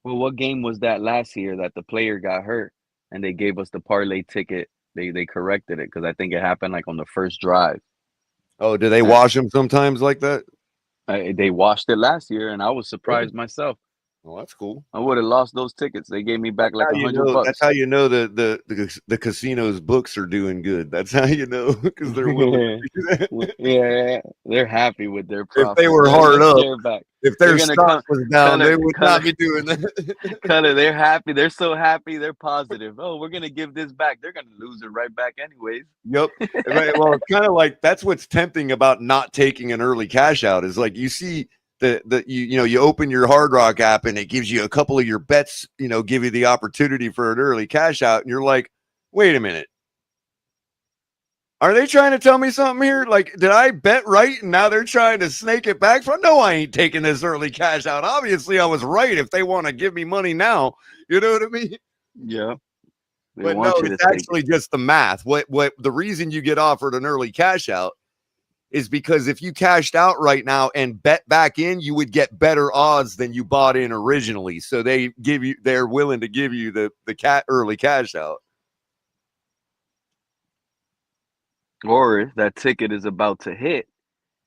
Well, what game was that last year that the player got hurt and they gave us the parlay ticket? They corrected it because I think it happened like on the first drive. oh, do they Uh, wash them sometimes like that? they watched it last year, and I was Really? surprised myself. Well, that's cool. I would have lost those tickets. They gave me back like How you know? That's $100. how you know the casino's books are doing good. That's how you know because they're willing to do that. Yeah, they're happy with their If they profits. were They're hard next up, year back. if They're their gonna stock come, was down, they would not color, be doing that. color. They're happy. They're so happy. They're positive. Oh, we're gonna give this back. They're gonna lose it right back anyways. Yep. Right. Well, it's kind of like that's what's tempting about not taking an early cash out is like you see you open your Hard Rock app and it gives you a couple of your bets, give you the opportunity for an early cash out, and you're like, wait a minute. Are they trying to tell me something here? Like, did I bet right and now they're trying to snake it back from? No, I ain't taking this early cash out. Obviously, I was right if they want to give me money now. You know what I mean? Yeah, they But no, want you to it's take actually just the math. What the reason you get offered an early cash out is because if you cashed out right now and bet back in, you would get better odds than you bought in originally. So they're willing to give you the early cash out. or if that ticket is about to hit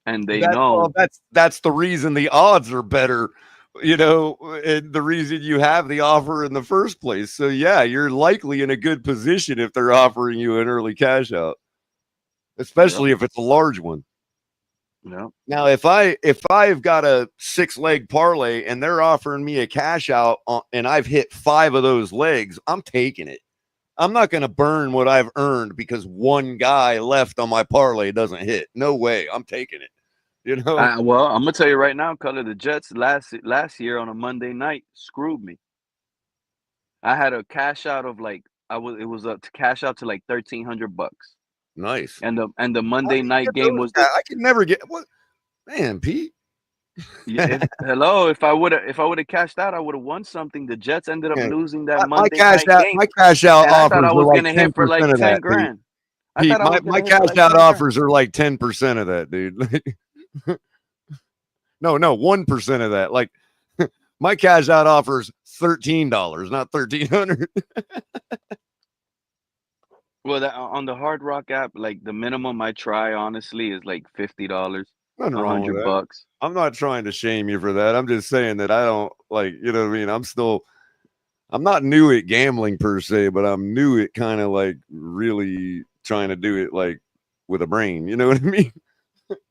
and they know. That's the reason the odds are better, and the reason you have the offer in the first place. So yeah, you're likely in a good position if they're offering you an early cash out, especially if it's a large one. Yeah. Now, if I've got a 6-leg parlay and they're offering me a cash out and I've hit 5 of those legs, I'm taking it. I'm not going to burn what I've earned because one guy left on my parlay doesn't hit. No way. I'm taking it. You know, Well, I'm gonna tell you right now, Color, the Jets last year on a Monday night screwed me. I had a cash out of like it was a cash out to like $1,300, nice. and the How Monday do you night get game those? was the I can never get what, man, Pete. hello. If I would have cashed out, I would have won something. The Jets ended up Yeah. losing that My Monday cash night out, game, my cash out and I thought I offers are was like gonna hit for 10% like of ten that, Pete. grand. I Pete, thought I was my gonna hit for cash like out 10 grand. offers are like 10% of that, dude. No, 1% of that. Like my cash out offers $13, not $1,300. Well, on the Hard Rock app, like the minimum I try honestly is like $50, Nothing wrong with that. $100. I'm not trying to shame you for that. I'm just saying that I don't like, you know what I mean? I'm not new at gambling per se, but I'm new at kind of like really trying to do it like with a brain. You know what I mean?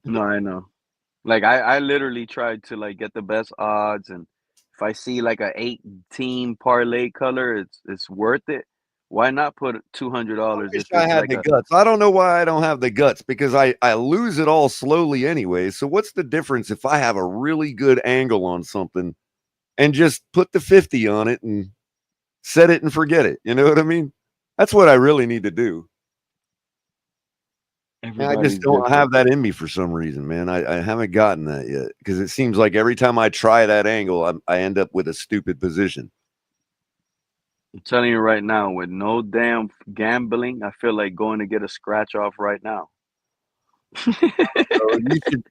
No, I know. Like I literally tried to like get the best odds, and if I see like a 8-team parlay color, it's worth it. Why not put I $200 wish if I it's had like the a guts. I don't know why I don't have the guts because I lose it all slowly anyway. So what's the difference if I have a really good angle on something and just put the 50 on it and set it and forget it? You know what I mean? That's what I really need to do. And I just everybody's don't different. have that in me for some reason, man. I haven't gotten that yet because it seems like every time I try that angle, I end up with a stupid position. I'm telling you right now, with no damn gambling, I feel like going to get a scratch off right now. So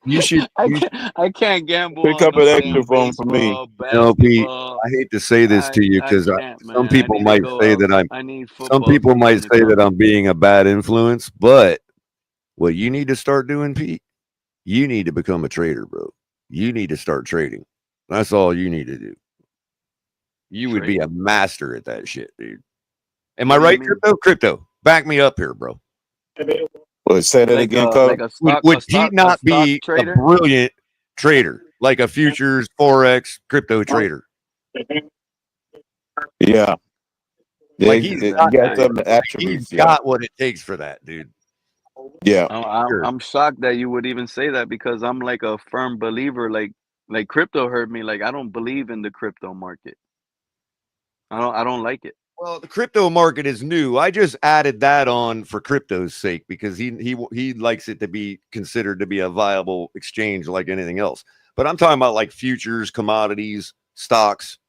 you should I can't gamble Pick on up no an extra damn phone for me. baseball, Pete, basketball. I hate to say this to you I because can't, some man. I people need to might go say out. that I need some football people might season to say that come. I'm being a bad influence, but what you need to start doing, Pete, you need to become a trader, bro. You need to start trading. That's all you need to do. You would be a Trading? master at that shit, dude. Am I What do you right, mean? Crypto? Back me up here, bro. Well, say that again, Cub. Would Pete not be a trader? brilliant trader, like a futures, forex, crypto trader? Yeah. Like He's he's got got some he's attributes. got what it takes for that, dude. Yeah. Sure. I'm shocked that you would even say that because I'm like a firm believer. Like crypto hurt me. Like I don't believe in the crypto market. I don't like it. Well, the crypto market is new. I just added that on for crypto's sake because he likes it to be considered to be a viable exchange like anything else. But I'm talking about like futures, commodities, stocks.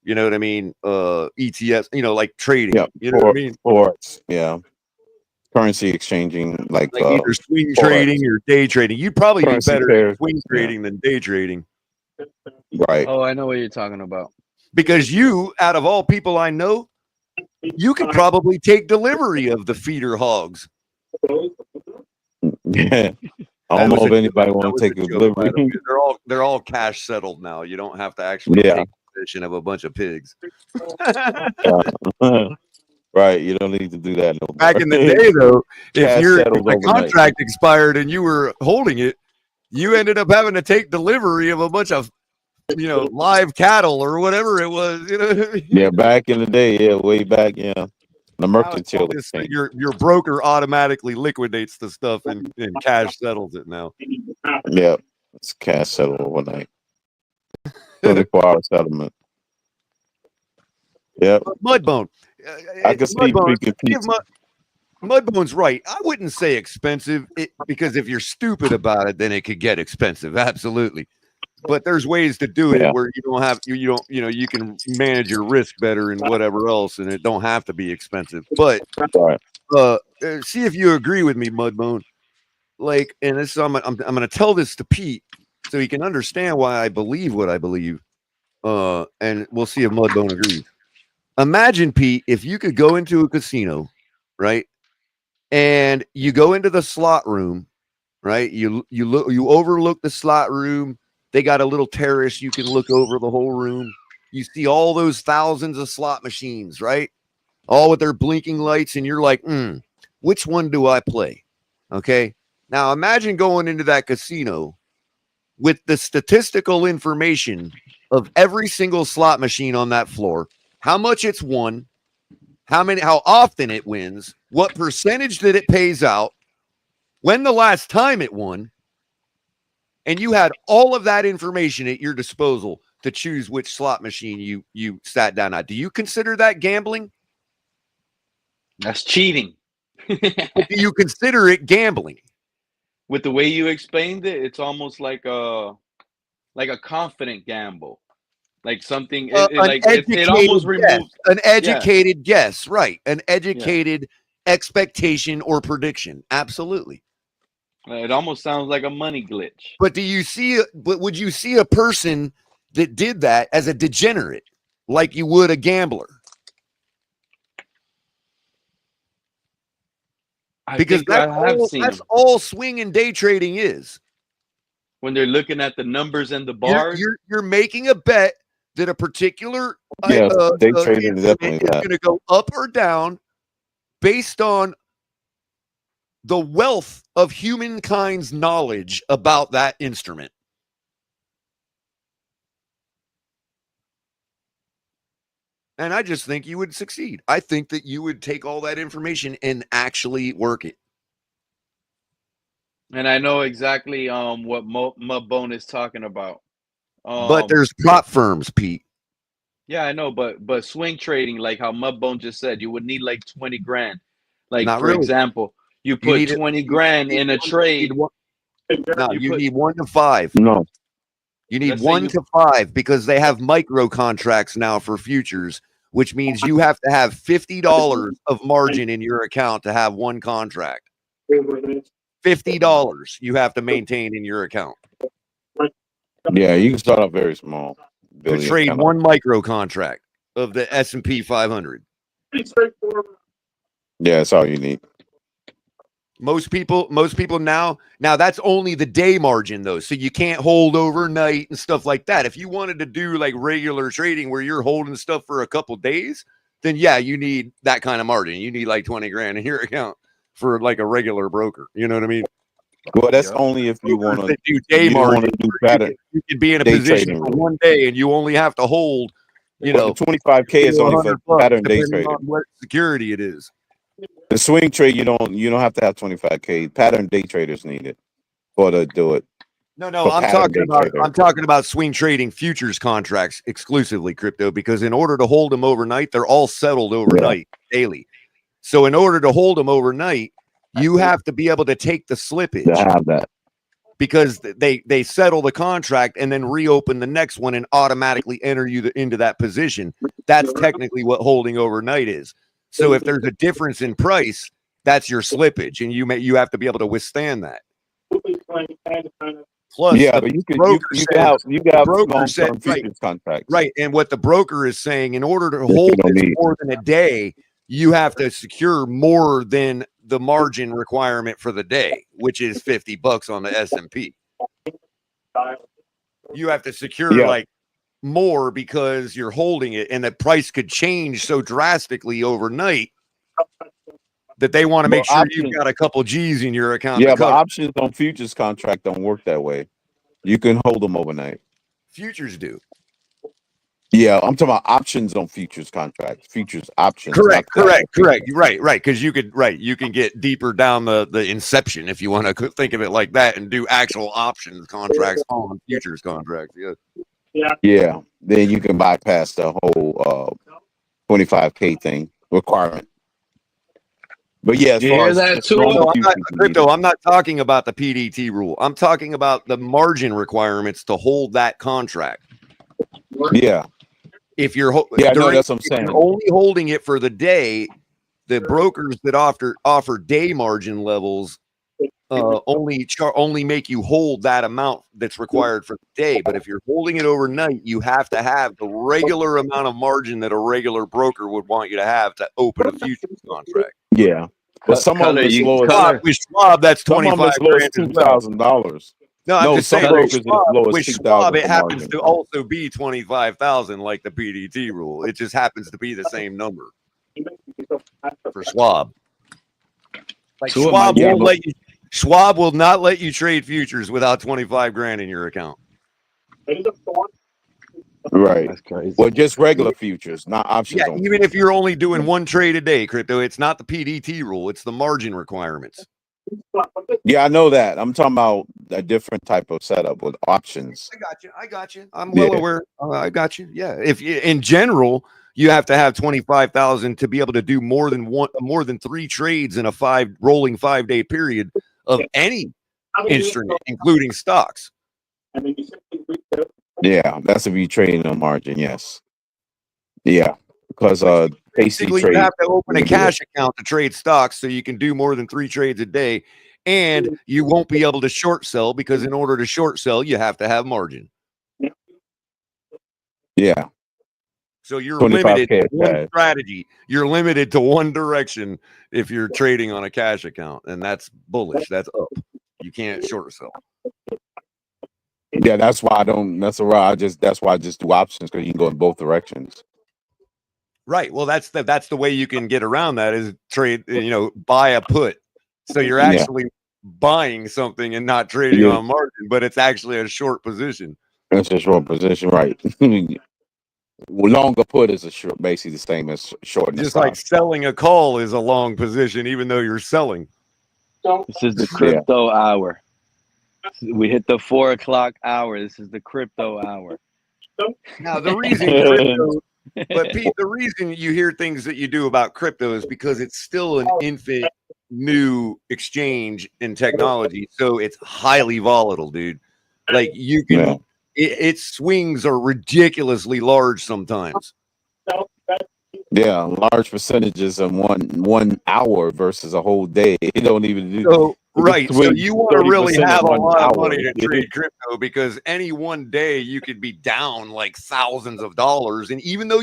You know what I mean? ETFs. You know, like trading. Yeah. You know what I mean? Forex. Yeah. Currency exchanging, like either swing forex. trading or day trading. You'd probably Currency be better pairs, at swing yeah. trading than day trading. Right. Oh, I know what you're talking about. Because you, out of all people I know, you could probably take delivery of the feeder hogs. Yeah. I don't know if anybody want to take a delivery. They're all cash settled now. You don't have to actually take possession of a bunch of pigs. Right. You don't need to do that no more. Back in the day, though, if the overnight. contract expired and you were holding it, you ended up having to take delivery of a bunch of, live cattle or whatever it was. You know what I mean? Yeah, back in the day, way back, the mercantile. Your broker automatically liquidates the stuff and cash settles it now. Yeah, it's cash settled overnight. 24-hour settlement. Yep. Mudbone. I can see Mudbone's right. I wouldn't say expensive because if you're stupid about it, then it could get expensive. Absolutely. But there's ways to do it where you don't have you can manage your risk better and whatever else, and it don't have to be expensive. But see if you agree with me, Mudbone. Like, and this I'm going to tell this to Pete so he can understand why I believe what I believe. And we'll see if Mudbone agrees. Imagine, Pete, if you could go into a casino, right, and you go into the slot room, right? You overlook the slot room. They got a little terrace. You can look over the whole room. You see all those thousands of slot machines, right? All with their blinking lights. And you're like, which one do I play? Okay. Now imagine going into that casino with the statistical information of every single slot machine on that floor, how much it's won, how often it wins, what percentage that it pays out, when the last time it won, and you had all of that information at your disposal to choose which slot machine you sat down at, do you consider that gambling? That's cheating. But do you consider it gambling? With the way you explained it, it's almost like a confident gamble, like something. It almost removes an educated guess, right? An educated expectation or prediction. Absolutely. It almost sounds like a money glitch. But would you see a person that did that as a degenerate, like you would a gambler? Because that's all swing and day trading is. When they're looking at the numbers and the bars, you're making a bet that a particular day trading is definitely going to go up or down based on the wealth of humankind's knowledge about that instrument. And I just think you would succeed. I think that you would take all that information and actually work it. And I know exactly what Mudbone is talking about. But there's prop firms, Pete. Yeah, I know, but swing trading, like how Mudbone just said, you would need like 20 grand. Like, Not for really. example, you put 20 grand in a trade. No, you need 1 to 5. No. You need 1 to 5 because they have micro contracts now for futures, which means you have to have $50 of margin in your account to have one contract. $50 you have to maintain in your account. Yeah, you can start off very small. To trade one micro contract of the S&P 500. Yeah, that's all you need. Most people now that's only the day margin though. So you can't hold overnight and stuff like that. If you wanted to do like regular trading where you're holding stuff for a couple days, then yeah, you need that kind of margin. You need like 20 grand in your account for like a regular broker. You know what I mean? Well, that's only if you want to do day margin. Do pattern. You can be in a position for one day and you only have to hold, the 25K is only for pattern day trading. On what security it is. The swing trade, you don't have to have 25K. Pattern day traders need it or to do it. No, I'm talking about swing trading futures contracts exclusively, crypto, because in order to hold them overnight, they're all settled overnight daily. So in order to hold them overnight, you have to be able to take the slippage. To have that. Because they settle the contract and then reopen the next one and automatically enter you into that position. That's technically what holding overnight is. So if there's a difference in price, that's your slippage, and you have to be able to withstand that. Plus, yeah, but you can have long-term futures contracts, right? And what the broker is saying, in order to hold this more than a day, you have to secure more than the margin requirement for the day, which is $50 on the S&P. You have to secure like more because you're holding it, and the price could change so drastically overnight that they want to make sure you've got a couple G's in your account. Yeah, but options on futures contract don't work that way. You can hold them overnight. Futures do. Yeah, I'm talking about options on futures contracts. Futures options. Correct. Right. Because you can get deeper down the inception if you want to think of it like that and do actual options contracts on futures contracts. Yeah. Then you can bypass the whole 25K thing requirement. But yeah, I'm not talking about the PDT rule. I'm talking about the margin requirements to hold that contract. Yeah. If you're that's what I'm saying. You're only holding it for the day, the brokers that offer day margin levels only make you hold that amount that's required for the day. But if you're holding it overnight, you have to have the regular amount of margin that a regular broker would want you to have to open a futures contract. Yeah, but some of them with Schwab, that's $25,000. No, I'm just saying with Schwab, it happens to also be 25,000 like the PDT rule. It just happens to be the same number for Schwab. Like Schwab will not let you trade futures without 25 grand in your account. Right. That's crazy. Well, just regular futures, not options. Yeah, even if you're only doing one trade a day, crypto, it's not the PDT rule. It's the margin requirements. Yeah, I know that. I'm talking about a different type of setup with options. I got you. I'm well aware. I got you. Yeah. If you, in general, you have to have 25,000 to be able to do more than 3 trades in a rolling 5-day period of any instrument, including stocks. Yeah, that's if you trade on margin. Yes. Yeah, because basically you have to open a cash account to trade stocks so you can do more than 3 trades a day, and you won't be able to short sell because in order to short sell, you have to have margin. Yeah. So you're limited to one strategy. You're limited to one direction if you're trading on a cash account, and that's bullish. That's up. You can't short sell. Yeah, that's why I don't. That's why I just do options, because you can go in both directions. Right. Well, that's the way you can get around that is trade. Buy a put. So you're actually buying something and not trading on margin, but it's actually a short position. That's a short position, right? Longer put is basically the same as short. Just like selling a call is a long position, even though you're selling. This is the crypto hour. We hit the 4 o'clock hour. This is the crypto hour. Now the reason crypto, but Pete, the reason you hear things that you do about crypto is because it's still an infant new exchange in technology, so it's highly volatile, dude. Like you can. Its swings are ridiculously large sometimes. Yeah, large percentages in 1 hour versus a whole day. You don't even do so right. So you want to really have a lot of money to trade crypto, because any one day you could be down like thousands of dollars, and even though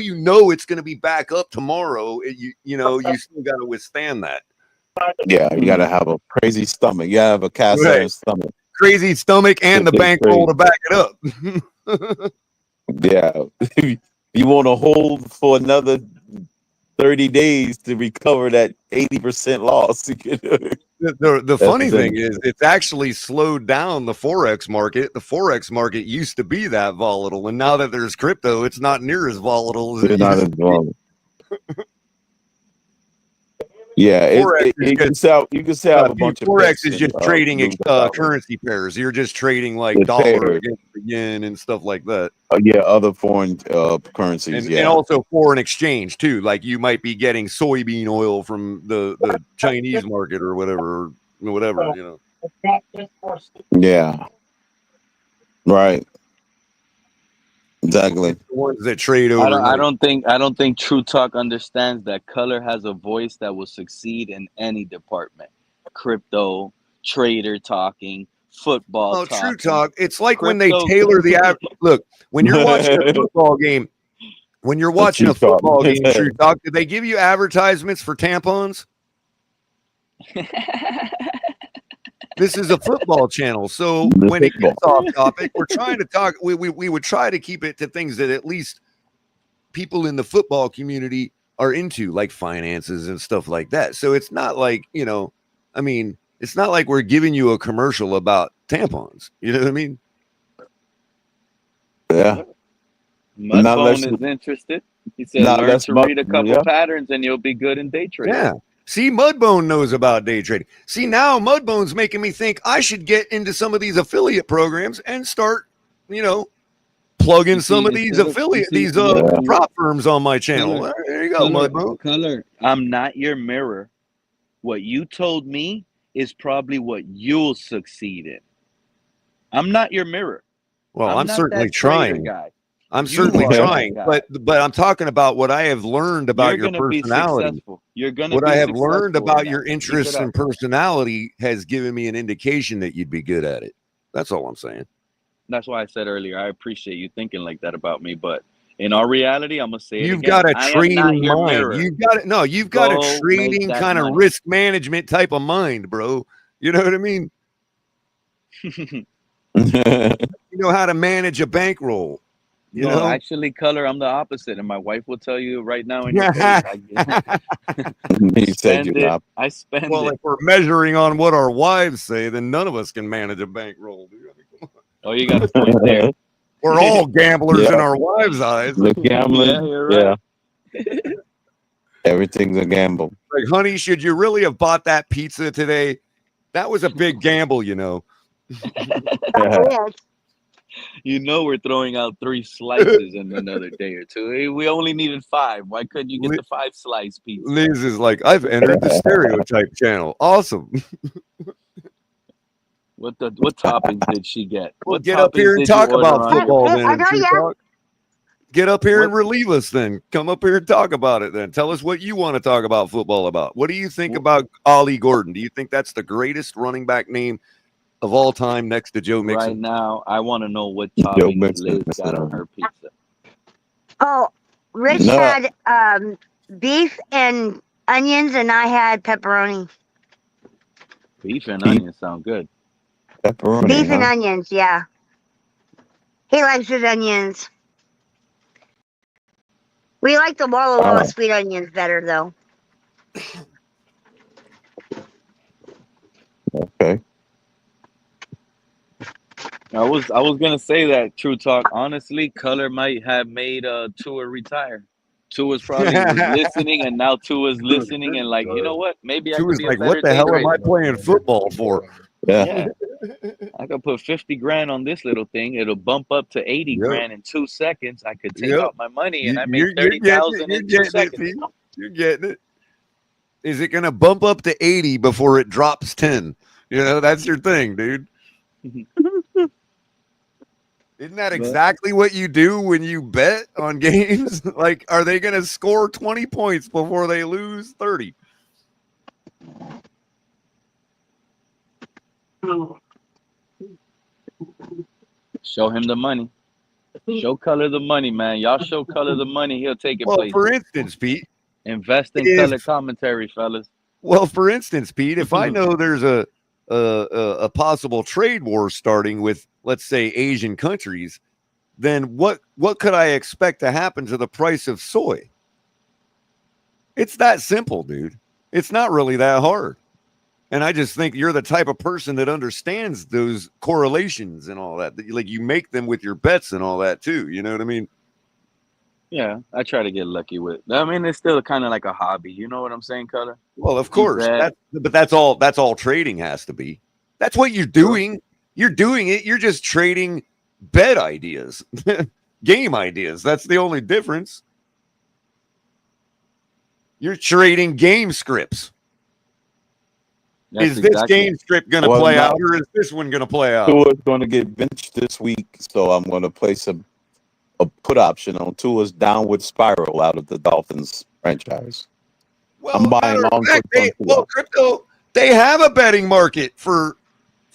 it's going to be back up tomorrow, you still got to withstand that. Yeah, you got to have a crazy stomach. You have a cast iron stomach. Crazy stomach and the bankroll to back it up. Yeah. You want to hold for another 30 days to recover that 80% loss. The funny thing is it's actually slowed down the Forex market. The Forex market used to be that volatile, and now that there's crypto, it's not near as volatile as it used to be. Yeah, you can sell a bunch of Forex is just trading currency pairs. You're just trading like dollar against the yen and stuff like that. Other foreign currencies, and also foreign exchange too. Like you might be getting soybean oil from the Chinese market or whatever. Yeah. Right. Exactly. The ones that trade over. I don't think True Talk understands that color has a voice that will succeed in any department. Crypto, trader talking, football talking. True Talk. It's like when they tailor the look, when you're watching a football game, True Talk, did they give you advertisements for tampons? This is a football channel, so when it gets off topic, we're trying to talk. We would try to keep it to things that at least people in the football community are into, like finances and stuff like that. So it's not like it's not like we're giving you a commercial about tampons. You know what I mean? Yeah. Mudbone is interested. He said, "Learn to read a couple patterns, and you'll be good in day trading." Yeah. See, Mudbone knows about day trading. See, now Mudbone's making me think I should get into some of these affiliate programs and start, plugging some of these prop firms on my channel. There you go, Mudbone. Color. I'm not your mirror. What you told me is probably what you'll succeed in. I'm not your mirror. Well, I'm certainly trying. I'm certainly trying, but I'm talking about what I have learned about your personality. What I have learned about your interests and personality has given me an indication that you'd be good at it. That's all I'm saying. That's why I said earlier, I appreciate you thinking like that about me, but in our reality, I'm gonna say you've got a trading mind. You've got a trading kind of risk management type of mind, bro. You know what I mean? You know how to manage a bankroll. Actually, Color, I'm the opposite, and my wife will tell you right now in your face. I spend well, if we're measuring on what our wives say, then none of us can manage a bankroll. Oh, you got a point there. We're all gamblers in our wives' eyes. The gambling, you're right. Everything's a gamble. Like, honey, should you really have bought that pizza today? That was a big gamble, you know. You know we're throwing out 3 slices in another day or two. Hey, we only needed 5. Why couldn't you get the 5 slice pizza? Liz is like, I've entered the stereotype channel. Awesome. What toppings did she get? Well, What get up here and toppings did you talk order about on your football pizza? then. I know, True yeah. Talk. Get up here and What- relieve us then. Come up here and talk about it then. Tell us what you want to talk about football about. What do you think about Ollie Gordon? Do you think that's the greatest running back name of all time next to Joe Mixon? Right now, I want to know what Joe toppings Mixon, Liz Mr. got on her pizza. Oh, Rich No. had beef and onions, and I had pepperoni. Beef and Beef. onions sound good. Pepperoni, Beef and huh? onions, yeah. He likes his onions. We like the Walla Walla Oh. sweet onions better, though. Okay. I was gonna say that, True Talk. Honestly, color might have made Tua retire. Tua's probably was listening, and now Tua's listening, and like, you know what? Maybe I She could was be a like, better what the day hell am I trader. playing football for? Yeah. Yeah, I could put 50 grand on this little thing. It'll bump up to 80 Yep. grand in 2 seconds. I could take Yep. out my money, and I You're make getting it. 30,000 You're in 2 getting it, seconds. Pete. You're getting it. Is it going to bump up to 80 before it drops 10? You know, that's your thing, dude. Isn't that But exactly what you do when you bet on games? Like, are they going to score 20 points before they lose 30? show him the money. Show color the money, man. Y'all show color the money, he'll take it Well, places. for instance, Pete, Invest in if color commentary, fellas. if I know there's a possible trade war starting with, let's say, Asian countries, then what could I expect to happen to the price of soy? It's that simple, dude. It's not really that hard. And I just think you're the type of person that understands those correlations and all that. Like, you make them with your bets and all that too. You know what I mean? Yeah, I try to get lucky with. I mean, it's still kind of like a hobby. You know what I'm saying, color? Well, of You course. bet. But that's all trading has to be. That's what you're doing. You're doing it. You're just trading bet ideas, game ideas. That's the only difference. You're trading game scripts. That's Is this exactly game it. script going to Well, play no. out, or is this one going to play out? Tua's going to get benched this week, so I'm going to place a put option on Tua's downward spiral out of the Dolphins franchise. Well, I'm buying matter of long fact, puts on Tua. crypto, they have a betting market for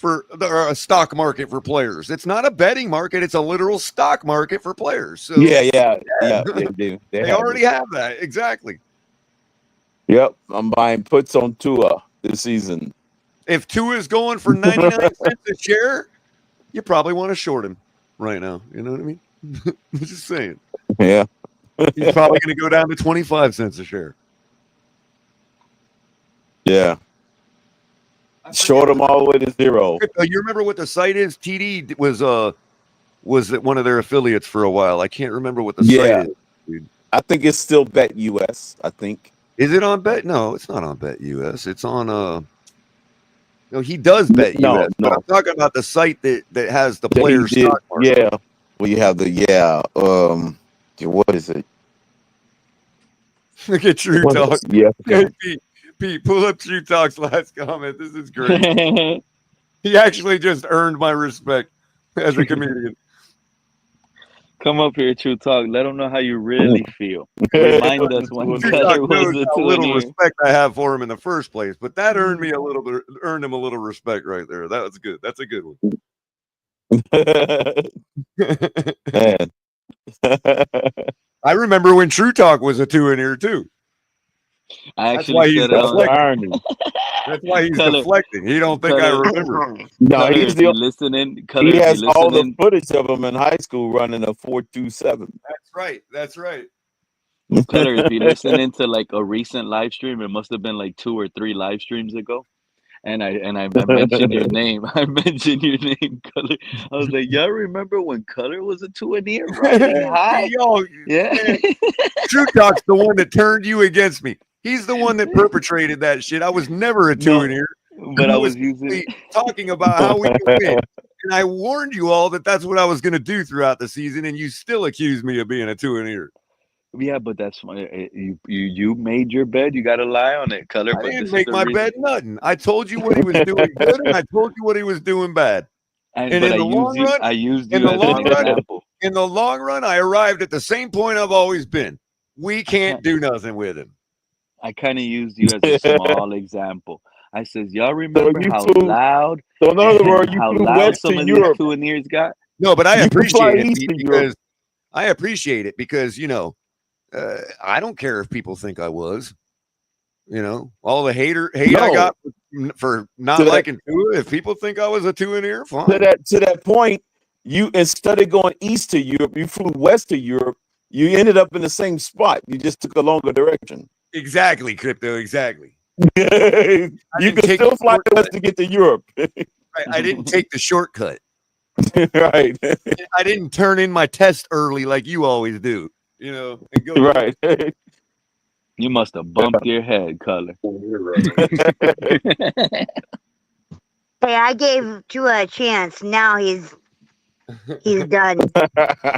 a stock market for players. It's not a betting market; it's a literal stock market for players. So Yeah, they do. they already have that. Exactly. Yep, I'm buying puts on Tua this season. If Tua is going for 99 cents a share, you probably want to short him right now. You know what I mean? I'm just saying. Yeah. He's probably going to go down to 25 cents a share. Yeah. Short them all the way to zero. You remember what the site is? TD was at one of their affiliates for a while. I can't remember what the site is, dude. I think it's still Bet US, I think. Is it on Bet? No, it's not on Bet US. It's on no, he does Bet No, US. But no. I'm talking about the site that has the players They did, stock market. yeah. Well, you have what is it? Look at True What Talk. is- yeah. Pete, pull up True Talk's last comment. This is great. He actually just earned my respect as a comedian. Come up here, True Talk. Let them know how you really feel. Remind us when True color Talk was knows a how little two-year. respect I have for him in the first place, but that earned him a little respect right there. That was good. That's a good one. Man. I remember when True Talk was a 2 in here too. I That's why actually he's said it on deflecting. That's why he's Color. deflecting. He don't think I remember. No, Color, he's if you the listening, color, he if has you all the listening, footage of him in high school running a 4.27. That's right. That's right. color, if you listening to like a recent live stream, it must have been like 2 or 3 live streams ago. And I mentioned your name. I mentioned your name, Color. I was like, y'all remember when Color was a 2 in here riding high? Yo, Yeah. man, True Talk's the one that turned you against me. He's the one that perpetrated that shit. I was never a 2 in here. But I I was was using simply talking about how we can win. And I warned you all that that's what I was going to do throughout the season, and you still accused me of being a 2-and-ear. Yeah, but that's fine. You made your bed. You got to lie on it, color. I But didn't this is make the my reason. bed nothing. I told you what he was doing good, and I told you what he was doing bad. And But in the long run, I used in you the as an long run, example. in the long run, I arrived at the same point I've always been. We can't do nothing with him. I kind of used you as a small example. I says, y'all So remember you how flew. loud So in other words, you how flew loud west to some of these Europe. 2-and-ears got? No, but I You can fly appreciate it east to because Europe. I appreciate it because I don't care if people think I was. All the hate I No, got for not to that liking Tua. If people think I was a 2-and-ear, to fine. that point, you instead of going east to Europe, you flew west to Europe. You ended up in the same spot. You just took a longer direction. Exactly, Crypto. Exactly. You didn't can take still the fly shortcut. west to get to Europe. I didn't take the shortcut. Right. I didn't turn in my test early like you always do. And go Right. You must have bumped your head, color. Hey, I gave Tua a chance. Now he's done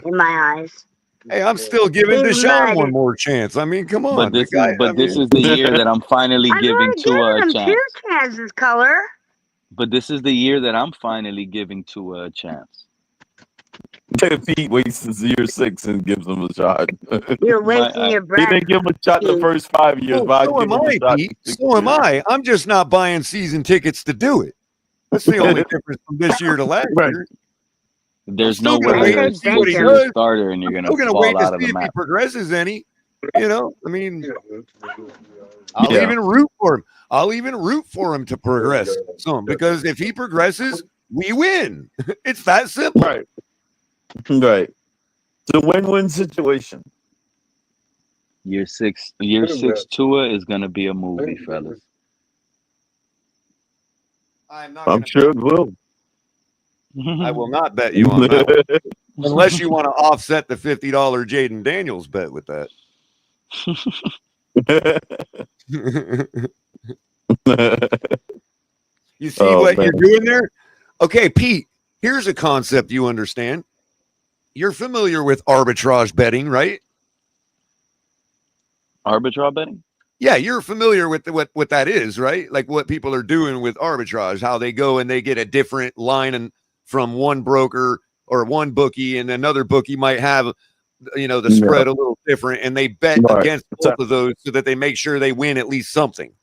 in my eyes. Hey, I'm still giving He's Deshaun mud. one more chance. I mean, come But on, the this guy. is this is the year that I'm finally I've giving already Tua a given him chance. 2 chances, color. But this is the year that I'm finally giving Tua a chance. Pete waits since year 6 and gives him a shot. You're wasting your He breath. didn't give him a shot the Pete. first 5 years, but So I'd am give him a I, shot. Pete. in 6 So am years. I. I'm just not buying season tickets to do it. That's the only difference from this year to last Right. year. There's still no gonna way wait you're and see what he a does. starter and you're I'm gonna still going to fall wait to out of see the if he map. progresses any. I mean, I'll Yeah. even root for him. I'll even root for him to progress some because if he progresses, we win. It's that simple. Right. Right. It's a win-win situation. Year six Tua is gonna be a movie, fellas. I'm sure it will. I will not bet you on that one. Unless you want to offset the $50 Jaden Daniels bet with that. You see what man. you're doing there? Okay, Pete, here's a concept you understand. You're familiar with arbitrage betting, right? Arbitrage betting? Yeah, you're familiar with what that is, right? Like what people are doing with arbitrage, how they go and they get a different line from one broker or one bookie, and another bookie might have, the spread a little different, and they bet Right. against both of those so that they make sure they win at least something.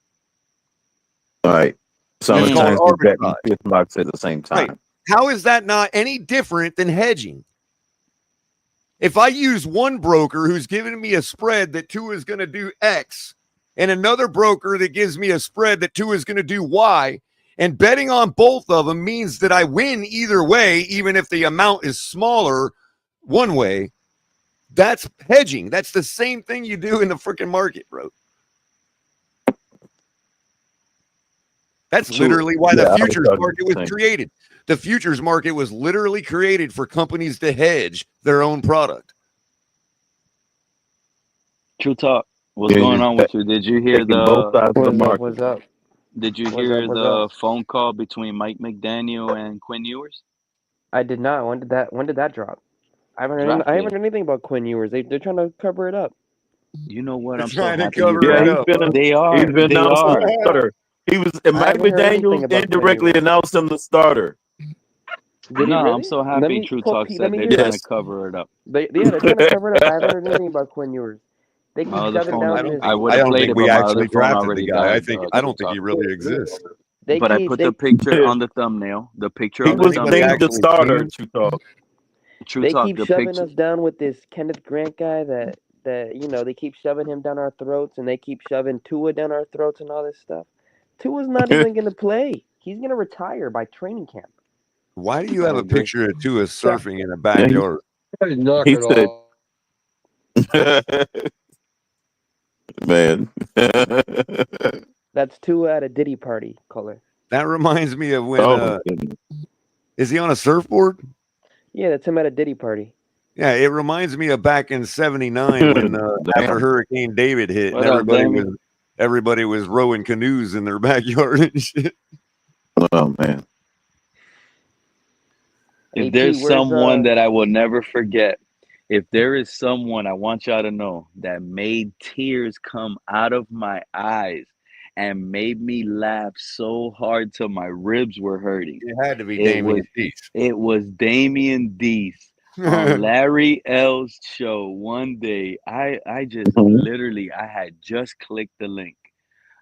All right. It's called Sometimes they bet arbitrage. fifth box at the same time. Right. How is that not any different than hedging? If I use one broker who's giving me a spread that Tua is going to do X, and another broker that gives me a spread that Tua is going to do Y, and betting on both of them means that I win either way, even if the amount is smaller one way, that's hedging. That's the same thing you do in the freaking market, bro. That's literally why the futures market was created. The futures market was literally created for companies to hedge their own product. True talk. What's going on with you? Did you hear What's up? Did you What's hear up? What's the up? phone call between Mike McDaniel and Quinn Ewers? I did not. When did that drop? I haven't Draft heard day. anything about Quinn Ewers. They're trying to cover it up. You know what? I'm so Trying to happy you cover brought it it up. up. They are. He's been They announced are. as the starter. Mike haven't heard anything McDaniel about Quinn indirectly Ewers. announced him the starter. Did he No, really? I'm so Let happy me True pull Talk Pete. Let said me they're hear trying this. to cover it up. They're trying to cover it up. I haven't heard anything about Quinn Ewers. They keep The shoving phone. down his. I would I have don't played think it, we but my actually other phone drafted the already guy. died. I True don't think Talk. he really exists. But I put the picture on the thumbnail. The picture He on the was Anybody thumbnail. named the actually starter. seen True talk. True They Talk. keep The shoving picture. us down with this Kenneth Grant guy that they keep shoving him down our throats, and they keep shoving Tua down our throats and all this stuff. Tua's not even going to play. He's going to retire by training camp. Why do you have I a agree. picture of Tua surfing in a backyard? He said, man. That's Tua at a Diddy party, color. That reminds me of when Oh, my goodness. is he on a surfboard? Yeah, that's him at a Diddy party. Yeah, it reminds me of back in '79 when after Damn. Hurricane David hit What and up, Damien? everybody was rowing canoes in their backyard and shit. Oh man. If AP, there's where's someone that I will never forget, if there is someone I want y'all to know that made tears come out of my eyes and made me laugh so hard till my ribs were hurting, It had to be it was Damian Dees. it was Damian Dees on Larry L's show one day. I just literally I had just clicked the link.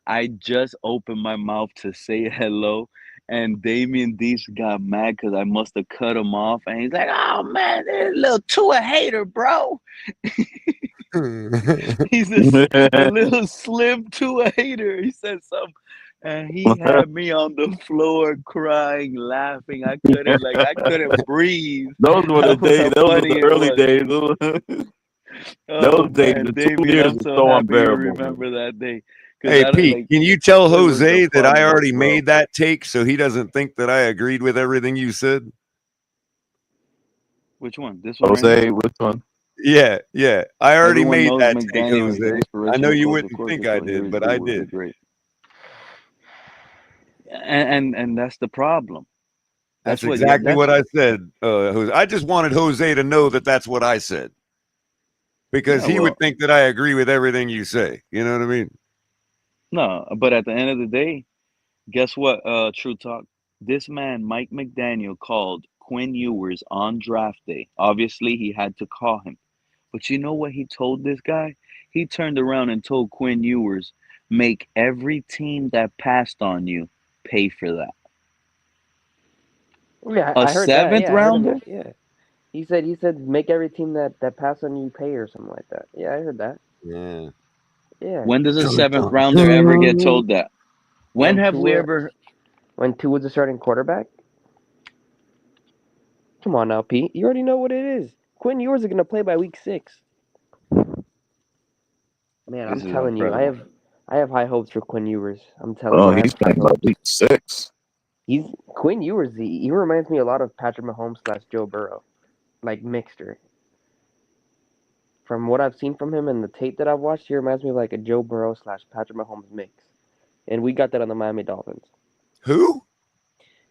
I just opened my mouth to say hello, and Damian Dees got mad because I must have cut him off, and he's like, "Oh man, there's a little Tua hater, bro." He's a little slim Tua hater. He said something, and he had me on the floor crying, laughing. I couldn't breathe. Those were the That was days. how Those were funny the it early was. days. Oh Those days, man, the 2 Damien, years I'm was so so happy you unbearable, man. remember that day because Hey I don't Pete, like can you tell it was Jose the that fun I ones, already bro. made that take so he doesn't think that I agreed with everything you said? Which one? This one right here? Jose, which one? Yeah. I already Everyone made knows that take, McDaniel is the Jose. I know inspirational you coach. wouldn't Of course, think that's I what did, he but I would be did. great. And that's the problem. That's That's what exactly what I said. Jose. I just wanted Jose to know that that's what I said, because Yeah, he would well, think that I agree with everything you say. You know what I mean? no, but at the end of the day, guess what? True talk. This man, Mike McDaniel, called Quinn Ewers on draft day. Obviously, he had to call him. But you know what he told this guy? He turned around and told Quinn Ewers, make every team that passed on you pay for that. Yeah, A I heard that. seventh Yeah, I heard him. rounder? Yeah, he said make every team that pass on you pay or something like that. Yeah, I heard that. Yeah. Yeah, When does a Dun, seventh dun, rounder ever get dun. told that? When when have we Tua ever? when Tua's the starting quarterback. Come on now, Pete. You already know what it is. Quinn Ewers is gonna play by week 6. Man, I'm This is telling you, incredible. I have high hopes for Quinn Ewers. I'm telling Oh, you, I have he's high playing by hopes. week 6. He's Quinn Ewers. He reminds me a lot of Patrick Mahomes / Joe Burrow, like mixture. From what I've seen from him and the tape that I've watched, he reminds me of like a Joe Burrow / Patrick Mahomes mix. And we got that on the Miami Dolphins. Who?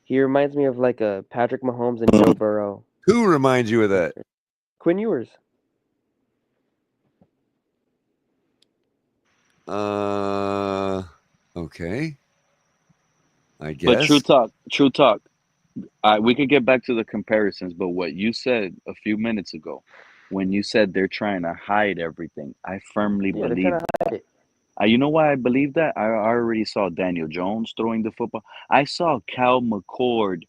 He reminds me of like a Patrick Mahomes and Joe Burrow. Who reminds you of that? Quinn Ewers. Okay. I But guess. true talk. We could get back to the comparisons, but what you said a few minutes ago, when you said they're trying to hide everything, I firmly Yeah, they're believe trying to hide it. You know why I believe that? I already saw Daniel Jones throwing the football. I saw Cal McCord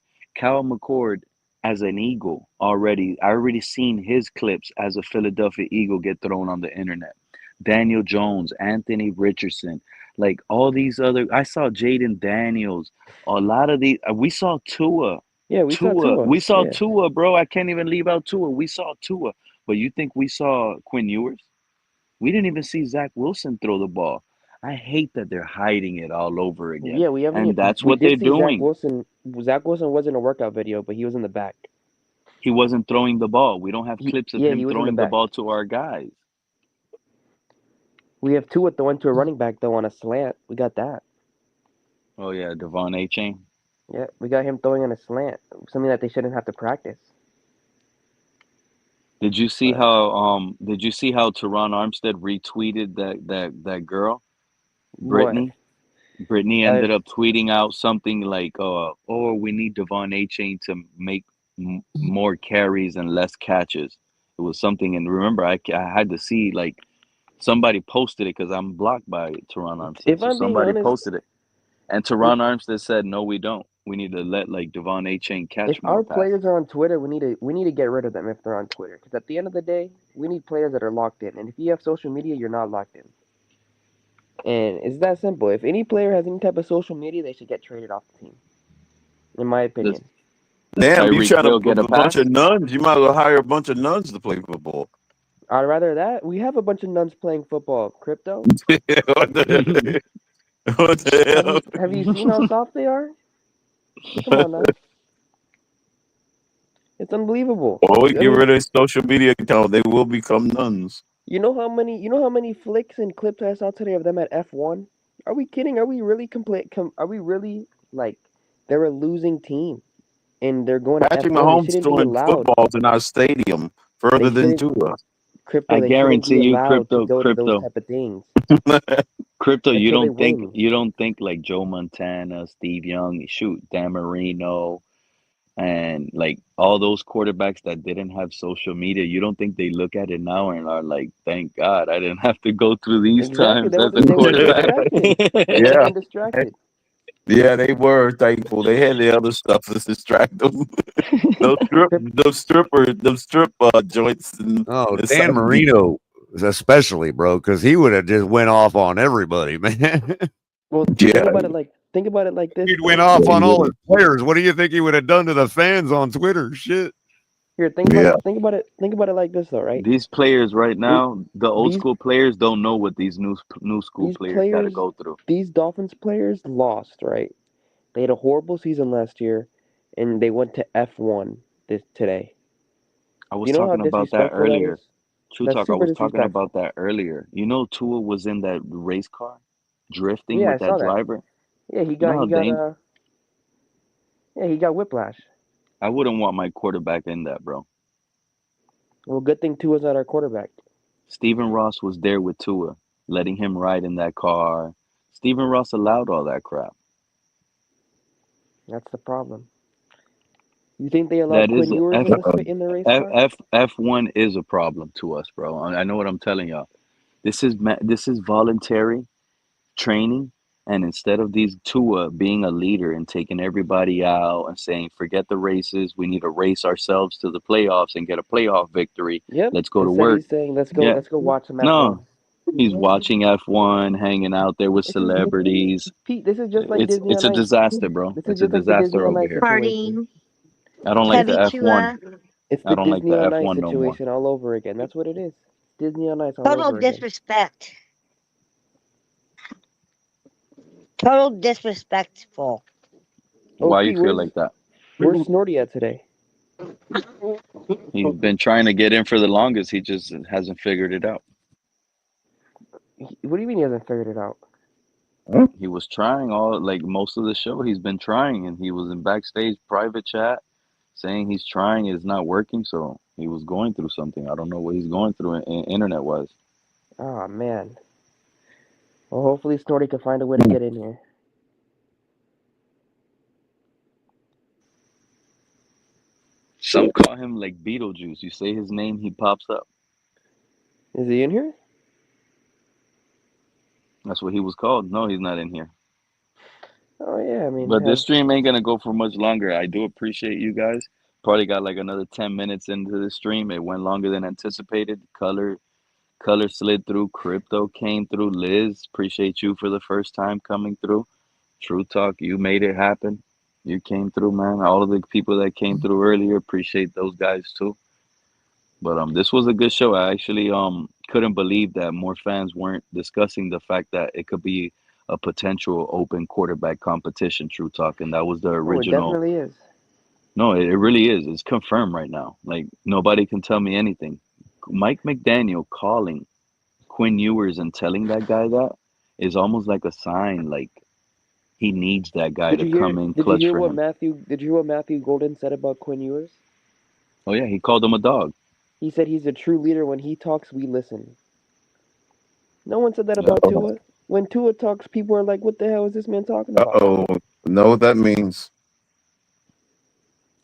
as an Eagle already. I already seen his clips as a Philadelphia Eagle get thrown on the internet. Daniel Jones, Anthony Richardson, like all these other. I saw Jaden Daniels. A lot of these. We saw Tua. Yeah, we saw Tua. We saw Yeah. Tua, bro. I can't even leave out Tua. We saw Tua. But you think we saw Quinn Ewers? We didn't even see Zach Wilson throw the ball. I hate that they're hiding it all over again. Yeah, we haven't. And that's We what they're did see Zach doing. Wilson. Zach Wilson was in a workout video, but he was in the back. He wasn't throwing the ball. We don't have clips of he him was in the throwing the back. ball to our guys. We have Tua throwing to a running back though on a slant. We got that. Oh yeah, Devon A-Chain. Yeah, we got him throwing on a slant, something that they shouldn't have to practice. Did you see how Teron Armstead retweeted that girl, Brittany? What? Brittany ended up tweeting out something like, "Oh, we need Devon A-Chain to make more carries and less catches." It was something, and remember, I had to see like somebody posted it because I'm blocked by Teron Armstead. If So I'm being somebody honest, posted it, and Teron Armstead said, "No, we don't. We need to let like Devon A-Chain catch if more our passes." players are on Twitter, we need to get rid of them if they're on Twitter. Because at the end of the day, we need players that are locked in. And if you have social media, you're not locked in. And it's that simple. If any player has any type of social media, they should get traded off the team. In my Does opinion. Damn, you Tyreek trying to Hill put get a a bunch pass? of nuns? You might as well hire a bunch of nuns to play football. I'd rather that. We have a bunch of nuns playing football. Crypto. What the hell? Have you seen how soft they are? Come on now. It's unbelievable. Or we get rid of his social media account, they will become nuns. You know how many flicks and clips I saw today of them at F1? Are we kidding? Are we really like They're a losing team, and they're going to Patrick F1. They Mahomes shouldn't be throwing allowed. footballs in our stadium further They than shouldn't, Tua. Crypto. I They shouldn't guarantee be you, allowed to go to those type of things crypto. You until they don't think win. like Joe Montana, Steve Young, shoot, Dan Marino, and like all those quarterbacks that didn't have social media. You don't think they look at it now and are like, "Thank God, I didn't have to go through these Exactly. times as a They wasn't quarterback." distracted. They would have Yeah, been distracted. yeah, they were thankful. They had the other stuff to distract them. Those strip joints in Oh, the Dan 70s. Marino especially, bro, because he would have just went off on everybody, man. Well, Yeah, think about it like this, He'd went though. off yeah, he on all his would. players. What do you think he would have done to the fans on Twitter? Shit. Here, think about Yeah, it. Think about it like this, though, right? These players right The, now, the old these school players don't know what these new school these players got to players, go through. these Dolphins players lost, right? They had a horrible season last year, and they went to F1 today. I was You know how talking about that disrespectful that earlier. is? True That's talk. I super was talking disrespectful. about that earlier. You know, Tua was in that race car, drifting Yeah, I with that saw that. driver. Yeah, You know how dang he got whiplash. I wouldn't want my quarterback in that, bro. Well, good thing Tua's not our quarterback. Stephen Ross was there with Tua, letting him ride in that car. Stephen Ross allowed all that crap. That's the problem. You think they allowed That Quinn is Ewers F in the race car? F1 is a problem to us, bro. I know what I'm telling y'all. This is voluntary training, and instead of these Tua being a leader and taking everybody out and saying, "Forget the races, we need to race ourselves to the playoffs and get a playoff victory. Yep. Let's go to Instead, work." he's saying, Yeah, let's go watch some F1." no, he's watching F1, hanging out there with This is celebrities. Pete. This is just like Disney It's on a Ice. disaster, bro. This is It's a just like the Disney disaster on over Ice here. situation. Partying. I don't like the Chevy F1. Chua. It's I the don't like the Disney on Ice F1 no more. situation all over again. That's what it is. Disney on Ice all Total over again. disrespect. Total disrespectful. Oh, Why you Pete, feel like that? where's Snorty at today? He's been trying to get in for the longest. He just hasn't figured it out. What do you mean he hasn't figured it out? He was trying all like most of the show. He's been trying, and he was in backstage private chat saying he's trying. It's not working, so he was going through something. I don't know what he's going through internet wise. Oh man. Well, hopefully Snorty can find a way to get in here. Some call him like Beetlejuice. You say his name, he pops up. Is he in here? That's what he was called. No, he's not in here. Oh yeah, I mean, But this stream ain't gonna go for much longer. I do appreciate you guys. Probably got like another 10 minutes into the stream. It went longer than anticipated. Color slid through. Crypto came through. Liz, appreciate you for the first time coming through. True Talk, you made it happen. You came through, man. All of the people that came through earlier, appreciate those guys too. But this was a good show. I actually couldn't believe that more fans weren't discussing the fact that it could be a potential open quarterback competition, True Talk, and that was the oh, it original. definitely is. No, it really is. It's confirmed right now. Like nobody can tell me anything. Mike McDaniel calling Quinn Ewers and telling that guy that is almost like a sign, like he needs that guy to come in Did you clutch hear for what him. Did you hear what Matthew Golden said about Quinn Ewers? Oh yeah, he called him a dog. He said he's a true leader. When he talks, we listen. No one said that Yeah. about Tua. When Tua talks, people are like, "What the hell is this man talking about?" oh, know what that means.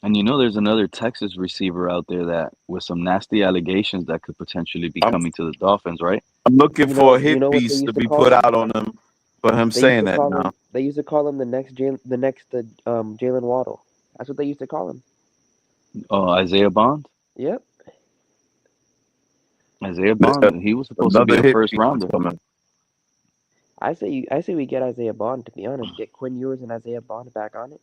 And you know, there's another Texas receiver out there that with some nasty allegations that could potentially be I'm coming to the Dolphins, right? I'm looking You for a know hit what they piece to used to be call put him? out on him for him They used saying to that call now. him. They used to call him the next Jalen Waddle. That's what they used to call him. Isaiah Bond. Yep. Isaiah Bond. He was supposed to be Another a hit first piece rounder. coming. I say we get Isaiah Bond. To be honest, get Quinn Ewers and Isaiah Bond back on it.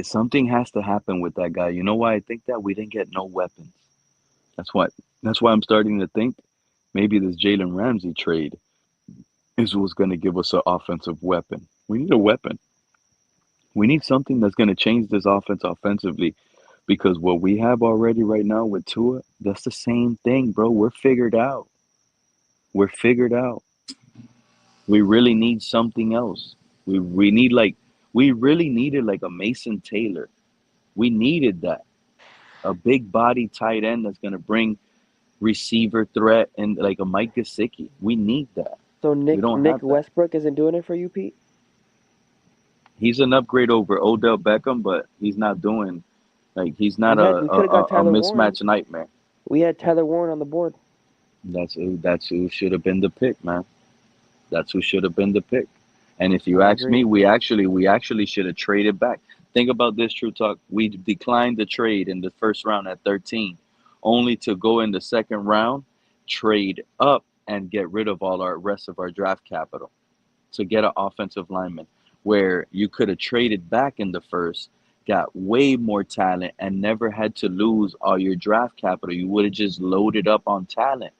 Something has to happen with that guy. You know why I think that? We didn't get no weapons. That's why I'm starting to think maybe this Jalen Ramsey trade is what's going to give us an offensive weapon. We need a weapon. We need something that's going to change this offense offensively, because what we have already right now with Tua, that's the same thing, bro. We're figured out. We're figured out. We really need something else. We need like We really needed like a Mason Taylor. We needed that. A big body tight end that's going to bring receiver threat and like a Mike Gesicki. We need that. So We don't Nick have that. Westbrook isn't doing it for you, Pete? He's an upgrade over Odell Beckham, but he's not doing he's not We could have got a Tyler Warren. mismatch nightmare. We had Tyler Warren on the board. That's who should have been the pick, man. That's who should have been the pick. And if you I ask agree. me, we actually should have traded back. Think about this, True Talk. We declined the trade in the first round at 13, only to go in the second round, trade up, and get rid of all our rest of our draft capital to get an offensive lineman, where you could have traded back in the first, got way more talent, and never had to lose all your draft capital. You would have just loaded up on talent.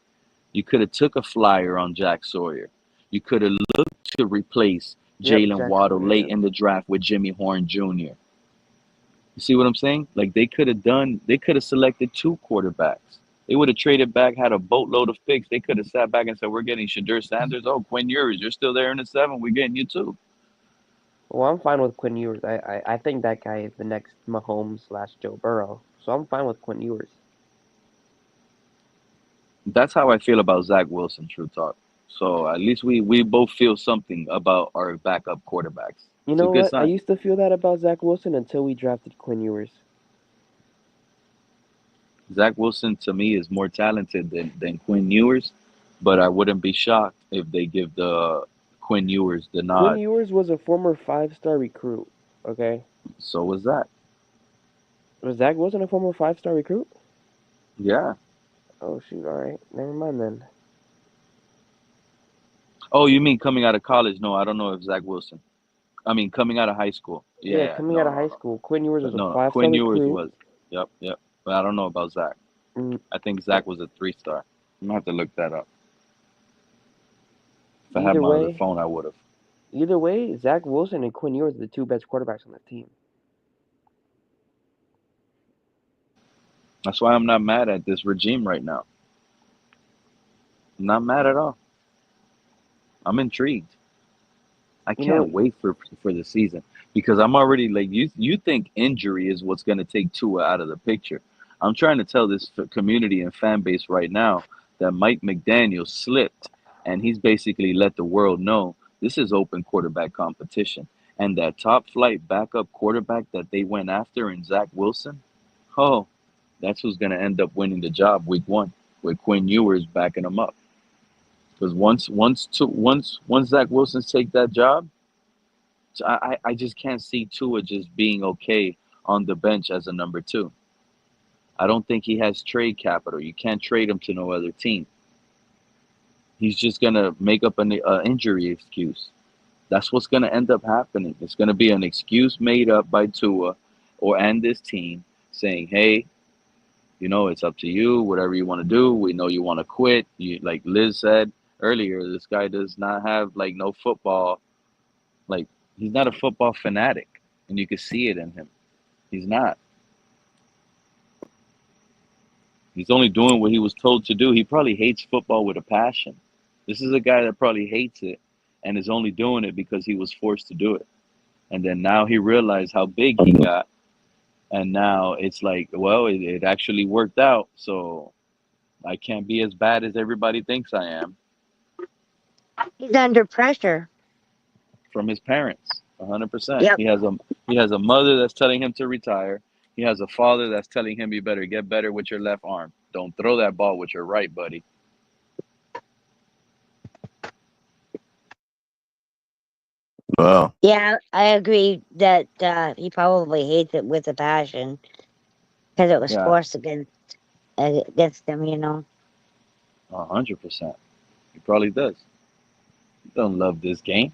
You could have took a flyer on Jack Sawyer. You could have looked to replace Jalen Jack Waddle Sawyer, late yeah. in the draft with Jimmy Horn Jr. You see what I'm saying? Like they could have selected 2 quarterbacks. They would have traded back, had a boatload of picks. They could have sat back and said, we're getting Shadur Sanders. Oh, Quinn Ewers, you're still there in the 7. We're getting you too. Well, I'm fine with Quinn Ewers. I think that guy is the next Mahomes/Joe Burrow. So I'm fine with Quinn Ewers. That's how I feel about Zach Wilson, True Talk. So at least we both feel something about our backup quarterbacks. You It's a know good what? I sign. used to feel that about Zach Wilson until we drafted Quinn Ewers. Zach Wilson, to me, is more talented than Quinn Ewers, but I wouldn't be shocked if they give the Quinn Ewers the Quinn nod. Ewers was a former 5-star recruit. Okay, So was Zach. was Zach Wilson a former 5-star recruit? Yeah. Oh shoot! All right, never mind then. Oh, you mean coming out of college? No, I don't know if Zach Wilson. I mean, coming out of high school. Yeah, Coming no, out of no, high no. school, Quinn Ewers was a No, 5-star Quinn Ewers recruit. was. Yep. But I don't know about Zach. Mm, I think Zach was a 3-star. I'm gonna have to look that up. If I had Either my other way, phone, I would have. Zach Wilson and Quinn Ewers are the 2 best quarterbacks on the team. That's why I'm not mad at this regime right now. I'm not mad at all. I'm intrigued. I You know, can't wait for the season because I'm already like you think injury is what's going to take Tua out of the picture. I'm trying to tell this community and fan base right now that Mike McDaniel slipped and he's basically let the world know this is open quarterback competition, and that top flight backup quarterback that they went after in Zach Wilson, oh, that's who's going to end up winning the job week 1 with Quinn Ewers backing him up. Because once Zach Wilson take that job, I just can't see Tua just being okay on the bench as a number 2. I don't think he has trade capital. You can't trade him to no other team. He's just gonna make up an injury excuse. That's what's gonna end up happening. It's gonna be an excuse made up by Tua and this team saying, "Hey, it's up to you. Whatever you want to do. We know you want to quit." Like Liz said earlier, this guy does not have no football. Like he's not a football fanatic, and you can see it in him. He's not. He's only doing what he was told to do. He probably hates football with a passion. This is a guy that probably hates it and is only doing it because he was forced to do it. And then now he realized how big he got. And now it's like, well, it actually worked out. So I can't be as bad as everybody thinks I am. He's under pressure. From his parents, 100%. Yep. He has a mother that's telling him to retire. He has a father that's telling him you better get better with your left arm. Don't throw that ball with your right, buddy. Wow. Yeah, I agree that he probably hates it with a passion because it was Yeah, forced against him. 100%. He probably does. He don't love this game.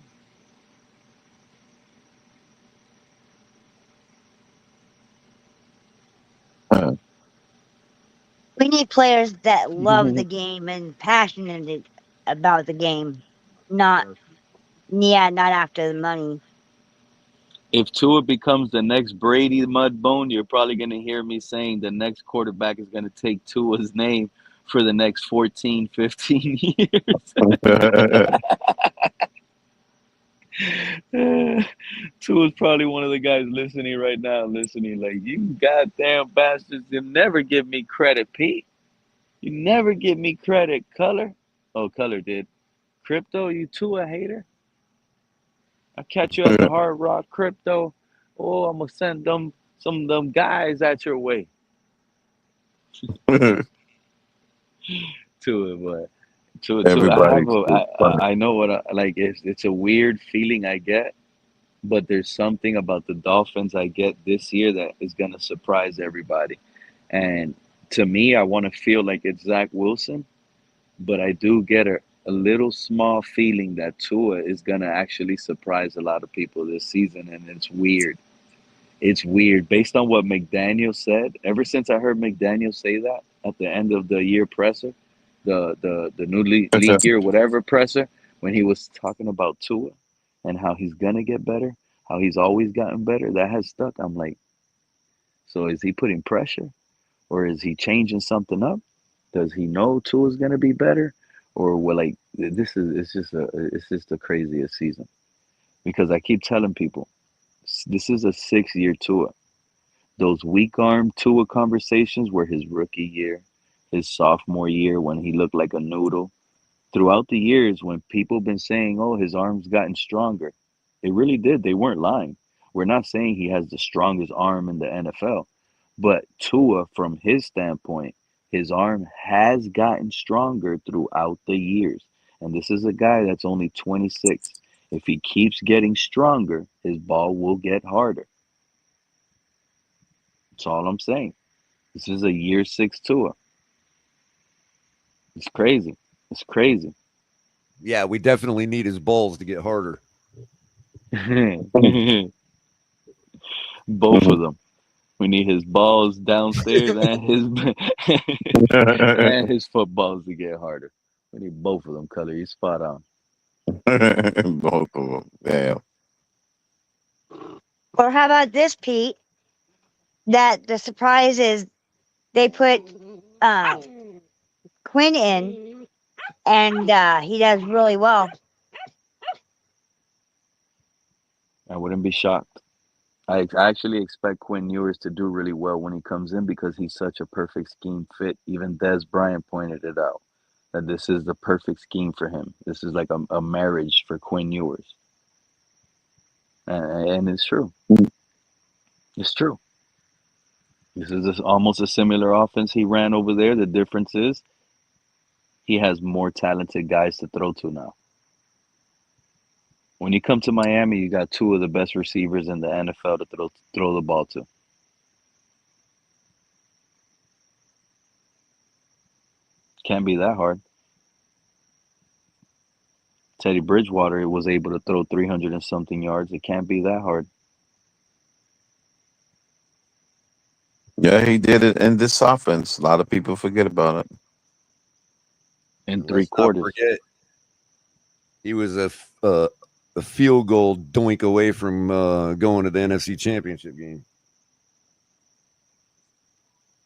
We need players that love the game and passionate about the game, not after the money. If Tua becomes the next Brady Mudbone, you're probably going to hear me saying the next quarterback is going to take Tua's name for the next 14, 15 years. Tua's probably one of the guys listening right now, like, you goddamn bastards, you never give me credit, Pete. You never give me credit, Color. Oh, Color did. Crypto, you Tua hater? I catch you at the Hard Rock Crypto. Oh, I'm gonna send them some of them guys at your way. Tua, but Tua. Everybody's funny. I know what like. It's a weird feeling I get, but there's something about the Dolphins I get this year that is gonna surprise everybody. And to me, I want to feel like it's Zach Wilson, but I do get a little small feeling that Tua is gonna actually surprise a lot of people this season, and it's weird. It's weird based on what McDaniel said. Ever since I heard McDaniel say that at the end of the year presser, the new league year whatever presser, when he was talking about Tua and how he's gonna get better, how he's always gotten better, that has stuck. I'm like, so is he putting pressure, or is he changing something up? Does he know Tua's gonna be better, or what? Like it's just the craziest season because I keep telling people this is a 6-year Tua. Those weak arm Tua conversations were his rookie year, his sophomore year when he looked like a noodle. Throughout the years when people been saying, oh, his arm's gotten stronger, it really did. They weren't lying. We're not saying he has the strongest arm in the NFL, but Tua, from his standpoint, his arm has gotten stronger throughout the years. And this is a guy that's only 26. If he keeps getting stronger, his ball will get harder. That's all I'm saying. This is a year 6 Tua. It's crazy. It's crazy. Yeah, we definitely need his balls to get harder. Both of them. We need his balls downstairs and his footballs to get harder. We need both of them, Color. You spot on. Both of them. Damn. Or how about this, Pete? That the surprise is they put Quinn in, and he does really well. I wouldn't be shocked. I actually expect Quinn Ewers to do really well when he comes in because he's such a perfect scheme fit. Even Des Bryant pointed it out that this is the perfect scheme for him. This is like a marriage for Quinn Ewers. And it's true. It's true. This is almost a similar offense he ran over there. The difference is he has more talented guys to throw to now. When you come to Miami, you got two of the best receivers in the NFL to throw the ball to. Can't be that hard. Teddy Bridgewater was able to throw 300 and something yards. It can't be that hard. Yeah, he did it in this offense. A lot of people forget about it. In Let's three not quarters. forget, he was a field goal doink away from going to the NFC Championship game.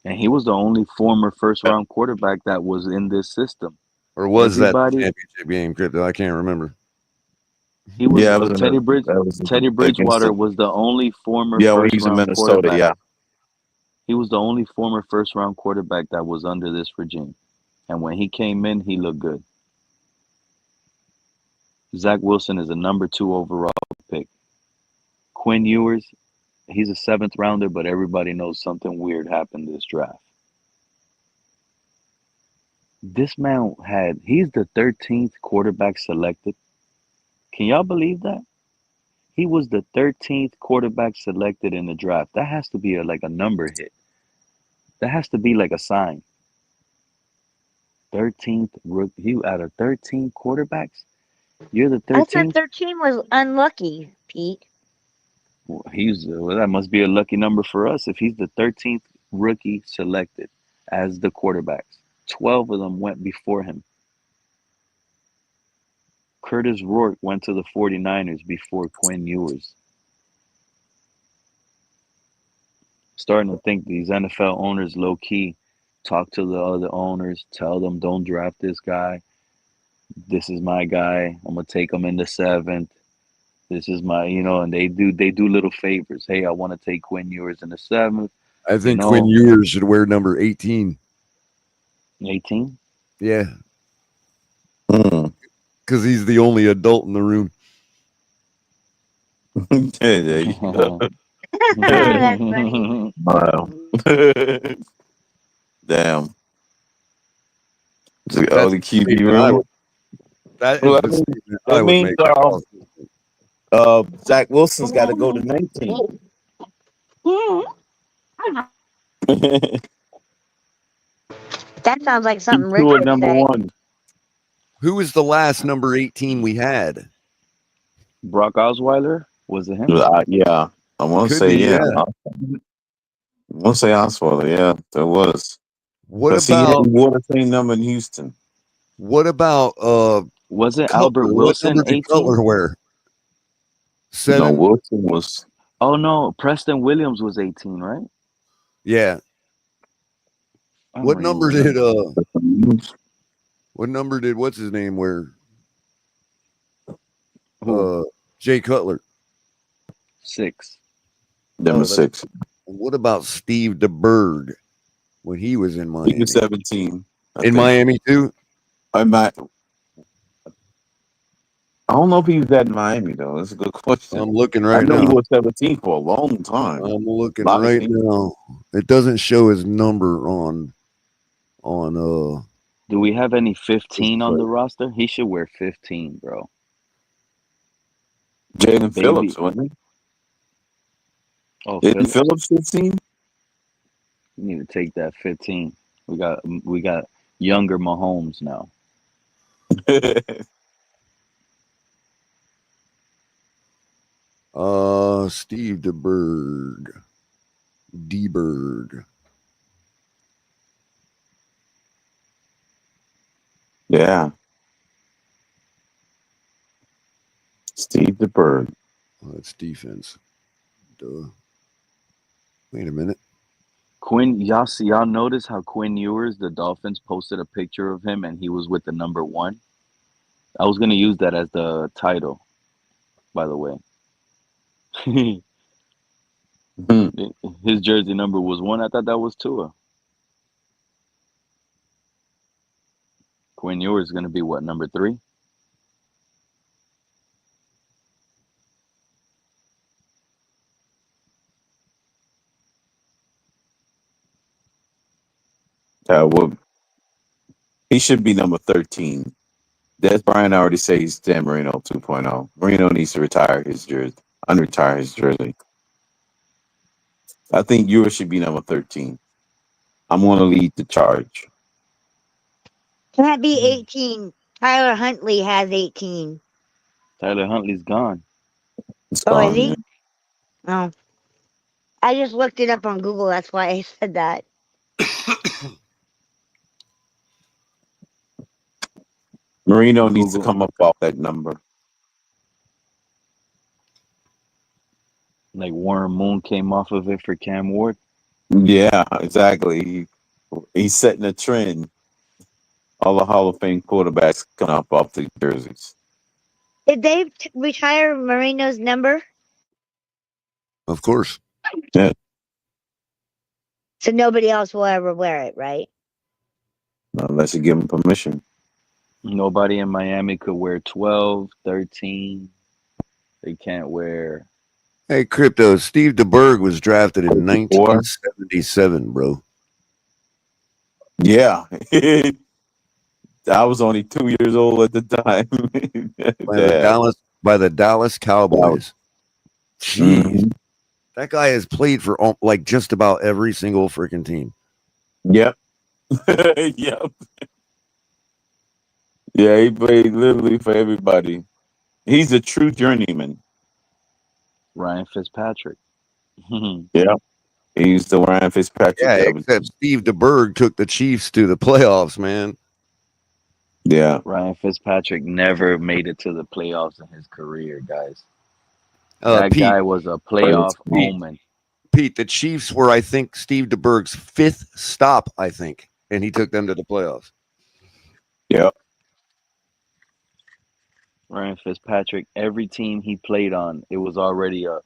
And he was the only former first-round quarterback that was in this system. Or was Everybody- that the championship game, Crypto? I can't remember. He was Yeah, it was Teddy Bridgewater was the only former when he was in first-round Minnesota. quarterback. Yeah, He was the only former first-round quarterback that was under this regime. And when he came in, he looked good. Zach Wilson is a number 2 overall pick. Quinn Ewers, he's a 7th rounder, but everybody knows something weird happened this draft. This man he's the 13th quarterback selected. Can y'all believe that? He was the 13th quarterback selected in the draft. That has to be like a number hit. That has to be like a sign. 13th rookie. Out of 13 quarterbacks, you're the I thought 13th. 13 was unlucky, Pete. Well, that must be a lucky number for us if he's the 13th rookie selected as the quarterbacks. 12 of them went before him. Curtis Rourke went to the 49ers before Quinn Ewers. Starting to think these NFL owners low-key talk to the other owners, tell them don't draft this guy. This is my guy. I'm going to take him in the 7th. This is my, and they do little favors. Hey, I want to take Quinn Ewers in the 7th. I think Quinn Ewers should wear number 18. 18? Yeah. Because he's the only adult in the room. There you go. That's funny. Wow. Damn. The QB room. That is the statement I would make. Zach Wilson's got to go to 19. That sounds like something Rick Tua would number say. 1. Who was the last number 18 we had? Brock Osweiler? Was it him? Yeah. I want to say, yeah. I want to say Osweiler. Yeah, there was. What he wore the same number in Houston. What about was it Cutler? Albert Wilson? What number did Cutler wear? 7? No, Wilson was. Oh no, Preston Williams was 18, right? Yeah. What number did what's his name wear? Jay Cutler. 6. Number 6. What about Steve DeBerg when he was in Miami? He was 17. In Miami too? I don't know if he was at Miami though. That's a good question. I'm looking right now. now. He was 17 for a long time. I'm looking right now. It doesn't show his number on. Do we have any 15 on the roster? He should wear 15, bro. Jalen Phillips, wasn't he? Oh, Isn't Phillips 15? You need to take that 15. We got younger Mahomes now. Steve DeBerg. Yeah. Steve DeBerg. Oh, that's defense. Duh. Wait a minute. Y'all notice how Quinn Ewers, the Dolphins, posted a picture of him and he was with the number 1? I was gonna use that as the title, by the way. His jersey number was 1. I thought that was Tua. Quinn Ewers is gonna be what, number 3? Well, he should be number 13. Des Bryant already says he's Dan Marino 2.0. Marino needs to retire his jersey. Unretire his jersey. I think Ewers should be number 13. I'm going to lead the charge. Can that be 18? Tyler Huntley has 18. Tyler Huntley's gone. It's Oh, gone, is he? man. Oh. I just looked it up on Google. That's why I said that. Marino needs to come up off that number. Like Warren Moon came off of it for Cam Ward. Yeah, exactly. He's setting a trend. All the Hall of Fame quarterbacks come up off the jerseys. Did they retire Marino's number? Of course. Yeah. So nobody else will ever wear it, right? Unless you give him permission. Nobody in Miami could wear 12, 13. They can't wear. Hey, Crypto, Steve DeBerg was drafted in 1977, bro. Yeah. I was only 2 years old at the time. by the Dallas Cowboys. Jeez. Mm-hmm. That guy has played for like just about every single freaking team. Yep. Yep. Yeah, he played literally for everybody. He's a true journeyman. Ryan Fitzpatrick. Yeah. He's the Ryan Fitzpatrick. Yeah, except Steve DeBerg took the Chiefs to the playoffs, man. Yeah. Ryan Fitzpatrick never made it to the playoffs in his career, guys. That guy was a playoff omen. Pete, the Chiefs were, I think, Steve DeBerg's 5th stop, I think, and he took them to the playoffs. Yep. Ryan Fitzpatrick, every team he played on, it was already a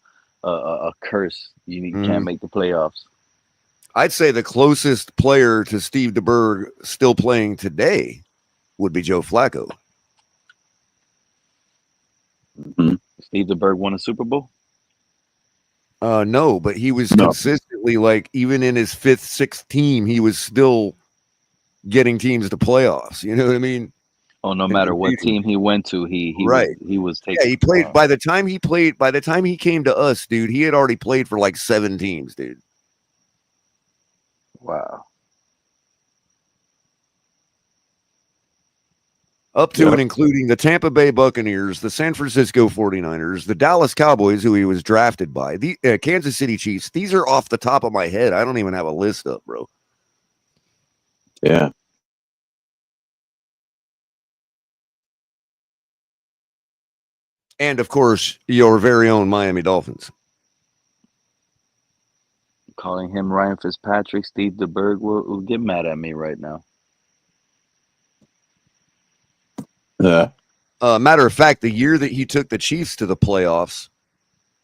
curse. You can't make the playoffs. I'd say the closest player to Steve DeBerg still playing today would be Joe Flacco. Steve DeBerg won a Super Bowl? No, but he was consistently, like, even in his 5th, 6th team, he was still getting teams to playoffs. You know what I mean? Oh, no matter what team he went to, he was taking. Yeah, he played. By the time he came to us, dude, he had already played for like 7 teams, dude. Wow. Up to and including the Tampa Bay Buccaneers, the San Francisco 49ers, the Dallas Cowboys, who he was drafted by, the Kansas City Chiefs. These are off the top of my head. I don't even have a list up, bro. Yeah. And, of course, your very own Miami Dolphins. Calling him Ryan Fitzpatrick, Steve DeBerg will get mad at me right now. Yeah. Matter of fact, the year that he took the Chiefs to the playoffs,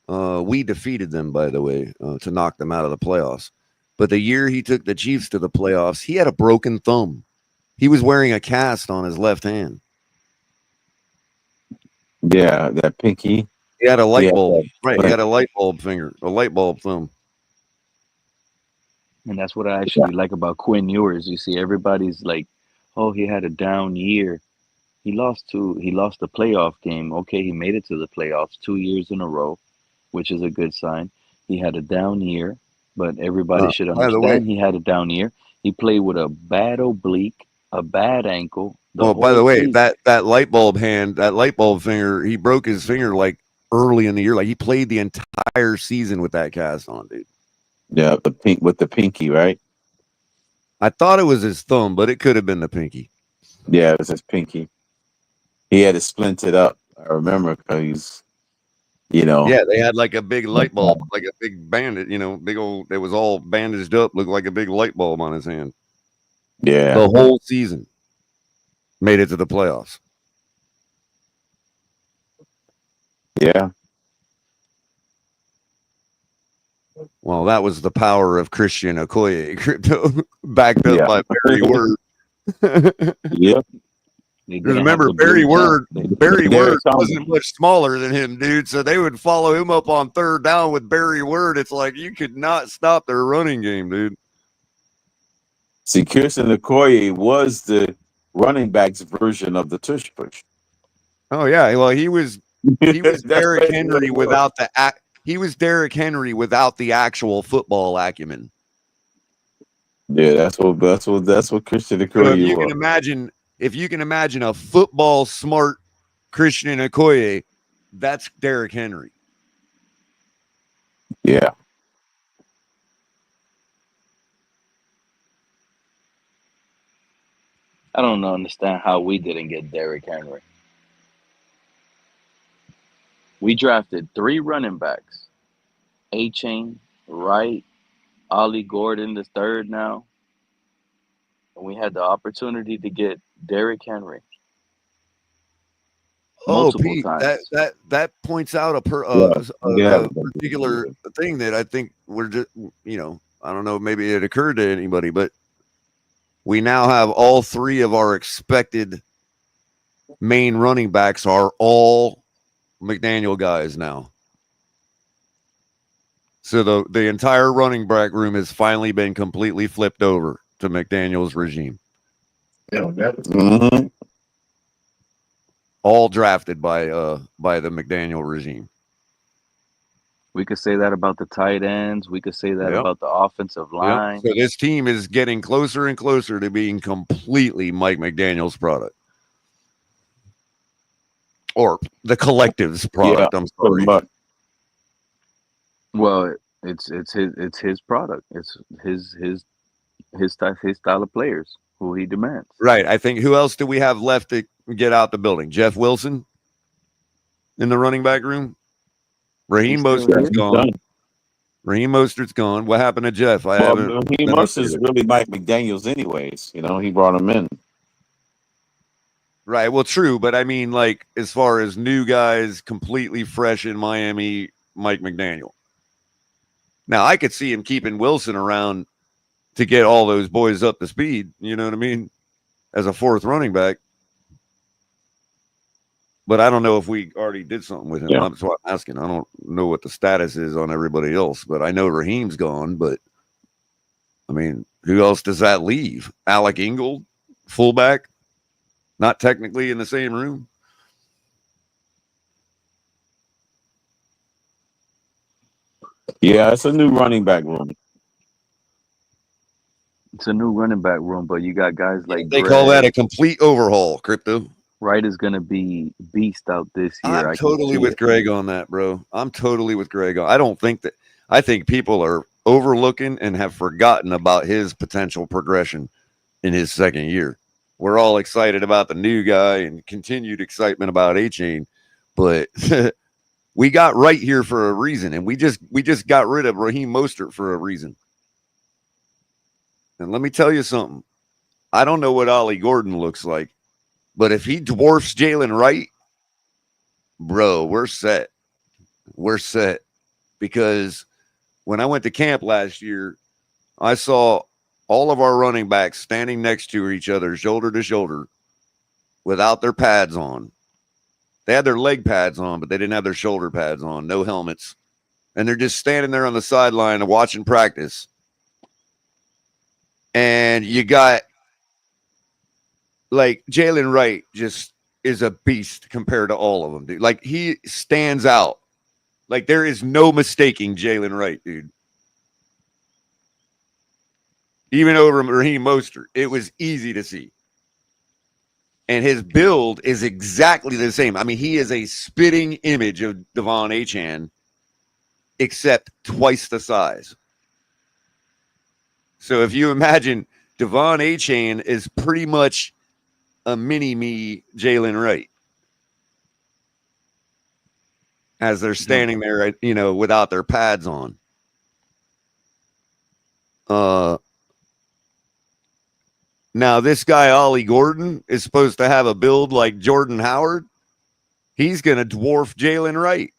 we defeated them, by the way, to knock them out of the playoffs. But the year he took the Chiefs to the playoffs, he had a broken thumb. He was wearing a cast on his left hand. Yeah, that pinky. He had a light bulb. Right, he had a light bulb finger, a light bulb thumb. And that's what I actually like about Quinn Ewers. You see, everybody's like, oh, he had a down year. He lost the playoff game. Okay, he made it to the playoffs 2 years in a row, which is a good sign. He had a down year, but everybody should understand he had a down year. He played with a bad oblique, a bad ankle. By the way, that light bulb hand, that light bulb finger, he broke his finger like early in the year. Like he played the entire season with that cast on, dude. Yeah, with the pinky, right? I thought it was his thumb, but it could have been the pinky. Yeah, it was his pinky. He had it splintered up. I remember because, Yeah, they had like a big light bulb, like a big bandage, big old. It was all bandaged up, looked like a big light bulb on his hand. Yeah, the whole season. Made it to the playoffs. Yeah. Well, that was the power of Christian Okoye, backed up by Barry Word. Yep. Remember, Barry Word wasn't much smaller than him, dude. So they would follow him up on third down with Barry Word. It's like you could not stop their running game, dude. See, Christian Okoye was the running back's version of the tush push. Oh yeah, well he was Derrick Henry without the he was Derrick Henry without the actual football acumen. Yeah, that's what Christian Okoye was. If you can imagine a football smart Christian Okoye, that's Derrick Henry. Yeah. I don't understand how we didn't get Derrick Henry. We drafted 3 running backs. A-Chain, Wright, Ollie Gordon the third now. And we had the opportunity to get Derrick Henry. Pete, times. that points out a particular thing that I think we're just, I don't know, maybe it occurred to anybody, but we now have all 3 of our expected main running backs are all McDaniel guys now. So the entire running back room has finally been completely flipped over to McDaniel's regime. Mm-hmm. All drafted by the McDaniel regime. We could say that about the tight ends. We could say that about the offensive line. So this team is getting closer and closer to being completely Mike McDaniel's product. Or the collective's product. I'm sorry. Well, it's his product. It's his style of players who he demands. Right. I think who else do we have left to get out the building? Jeff Wilson in the running back room. Raheem Mostert's gone. Raheem Mostert's gone. What happened to Jeff? Raheem Mostert's really Mike McDaniel's anyways. He brought him in. Right. Well, true, but I mean, like, as far as new guys completely fresh in Miami, Mike McDaniel. Now, I could see him keeping Wilson around to get all those boys up to speed, you know what I mean, as a fourth running back. But I don't know if we already did something with him. Yeah. That's what I'm asking. I don't know what the status is on everybody else, but I know Raheem's gone. But, I mean, who else does that leave? Alec Ingold, fullback, not technically in the same room. Yeah, it's a new running back room. It's a new running back room, but you got guys like They call that a Greg. complete overhaul, Crypto. Wright is going to be beast out this year. I'm I can totally see with it. Greg on that, bro. I'm totally with Greg. I think people are overlooking and have forgotten about his potential progression in his second year. We're all excited about the new guy and continued excitement about A-Chain, but we got Wright here for a reason, and we just got rid of Raheem Mostert for a reason. And let me tell you something. I don't know what Ollie Gordon looks like, but if he dwarfs Jalen Wright, bro, we're set. We're set. Because when I went to camp last year, I saw all of our running backs standing next to each other, shoulder to shoulder, without their pads on. They had their leg pads on, but they didn't have their shoulder pads on, no helmets. And they're just standing there on the sideline and watching practice. And you got, like, Jalen Wright just is a beast compared to all of them, dude. Like, he stands out. Like, there is no mistaking Jalen Wright, dude. Even over Raheem Mostert, it was easy to see. And his build is exactly the same. I mean, he is a spitting image of Devon Achane, except twice the size. So if you imagine Devon Achane is pretty much a mini-me Jalen Wright. As they're standing there, you know, without their pads on. Now, this guy, Ollie Gordon, is supposed to have a build like Jordan Howard. He's going to dwarf Jalen Wright.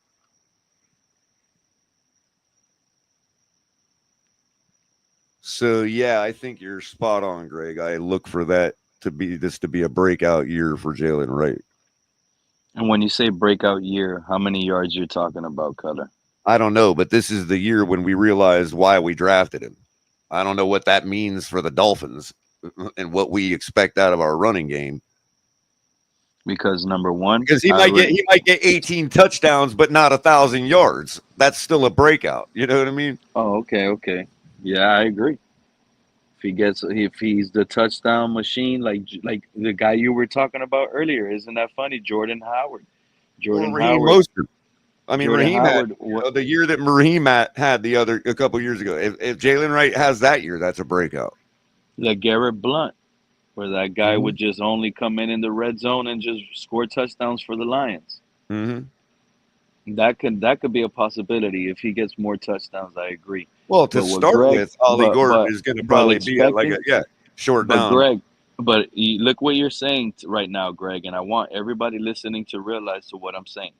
So, yeah, I think you're spot on, Greg. I look for that to be a breakout year for Jalen Wright. And when you say breakout year, how many yards you're talking about, Cutter? I don't know, but this is the year when we realized why we drafted him. I don't know what that means for the Dolphins and what we expect out of our running game. Because number one, because he might get 18 touchdowns, but not 1,000 yards. That's still a breakout. You know what I mean? Oh, okay. Yeah, I agree. If he's the touchdown machine, like the guy you were talking about earlier, isn't that funny? Jordan Howard. Raheem Mostert. I mean, Jordan Raheem Howard, had the year that Raheem had a couple years ago. If Jalen Wright has that year, that's a breakout. Like Garrett Blunt, where that guy would just only come in the red zone and just score touchdowns for the Lions. Mm-hmm. That could be a possibility if he gets more touchdowns. I agree. Well, to start with, Ollie Gordon is going to probably be short down. Greg, but look what you're saying right now, Greg, and I want everybody listening to realize to what I'm saying.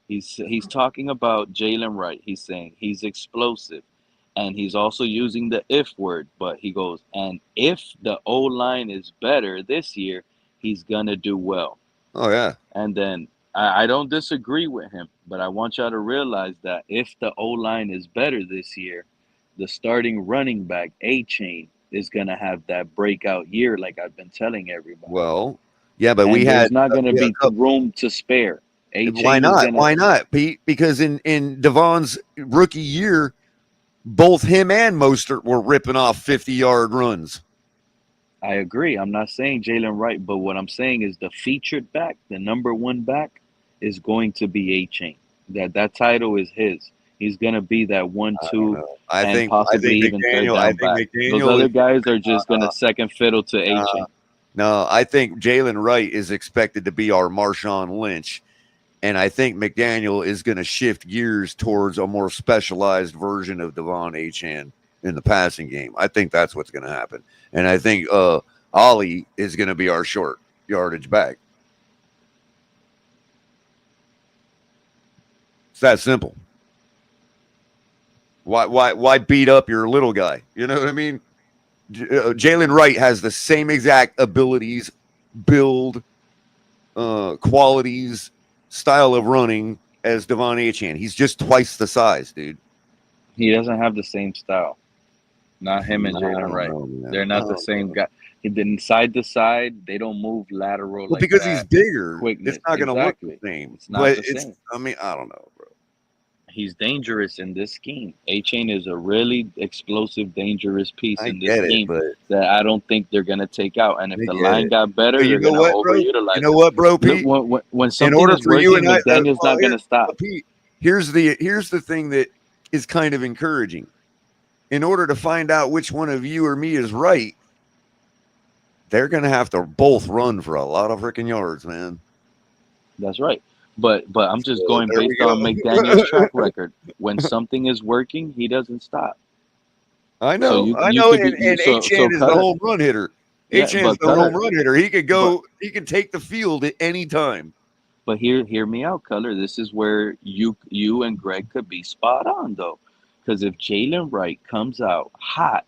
He's talking about Jalen Wright. He's saying he's explosive, and he's also using the if word. But he goes, and if the O-line is better this year, he's gonna do well. Oh yeah. And then I don't disagree with him, but I want y'all to realize that if the O-line is better this year, the starting running back, A-Chain, is going to have that breakout year like I've been telling everybody. Well, yeah, but there's not going to be room to spare. Why not? Why not, Pete? Because in Devon's rookie year, both him and Mostert were ripping off 50-yard runs. I agree. I'm not saying Jalen Wright, but what I'm saying is the featured back, the number one back, is going to be A-Chain. That title is his. He's going to be that 1-2 and possibly even third down back. Those other guys are just going to second fiddle to A-Chain. No, I think Jalen Wright is expected to be our Marshawn Lynch, and I think McDaniel is going to shift gears towards a more specialized version of Devon Achane in the passing game. I think that's what's going to happen. And I think Ollie is going to be our short yardage back. that simple. Why beat up your little guy? You know what I mean? Jalen Wright has the same exact abilities, build, qualities, style of running as Devon Achane. He's just twice the size, dude. He doesn't have the same style. Not him and Jalen Wright. They're not the same guy. Then side to side, they don't move lateral. Well, like because that. he's bigger, Quickness. it's not going to Exactly. look the same. It's not but the same. I mean, I don't know, bro. He's dangerous in this scheme. Achane is a really explosive, dangerous piece I in this get scheme it, but that I don't think they're going to take out. And if I the get line it. got better, But you they're know going to what, bro? overutilize You know it. what, bro, Pete? Look, when In something order is for you working, and I, McDaniel's not going to stop. Pete, here's the thing that is kind of encouraging. In order to find out which one of you or me is right, they're going to have to both run for a lot of freaking yards, man. That's right. But I'm just So going there we based go. on McDaniel's track record. When something is working, he doesn't stop. I know, So you and Achane is the home run hitter. Achane's the home run hitter. He could go. He could take the field at any time. But hear me out, Color. This is where you and Greg could be spot on, though, because if Jalen Wright comes out hot,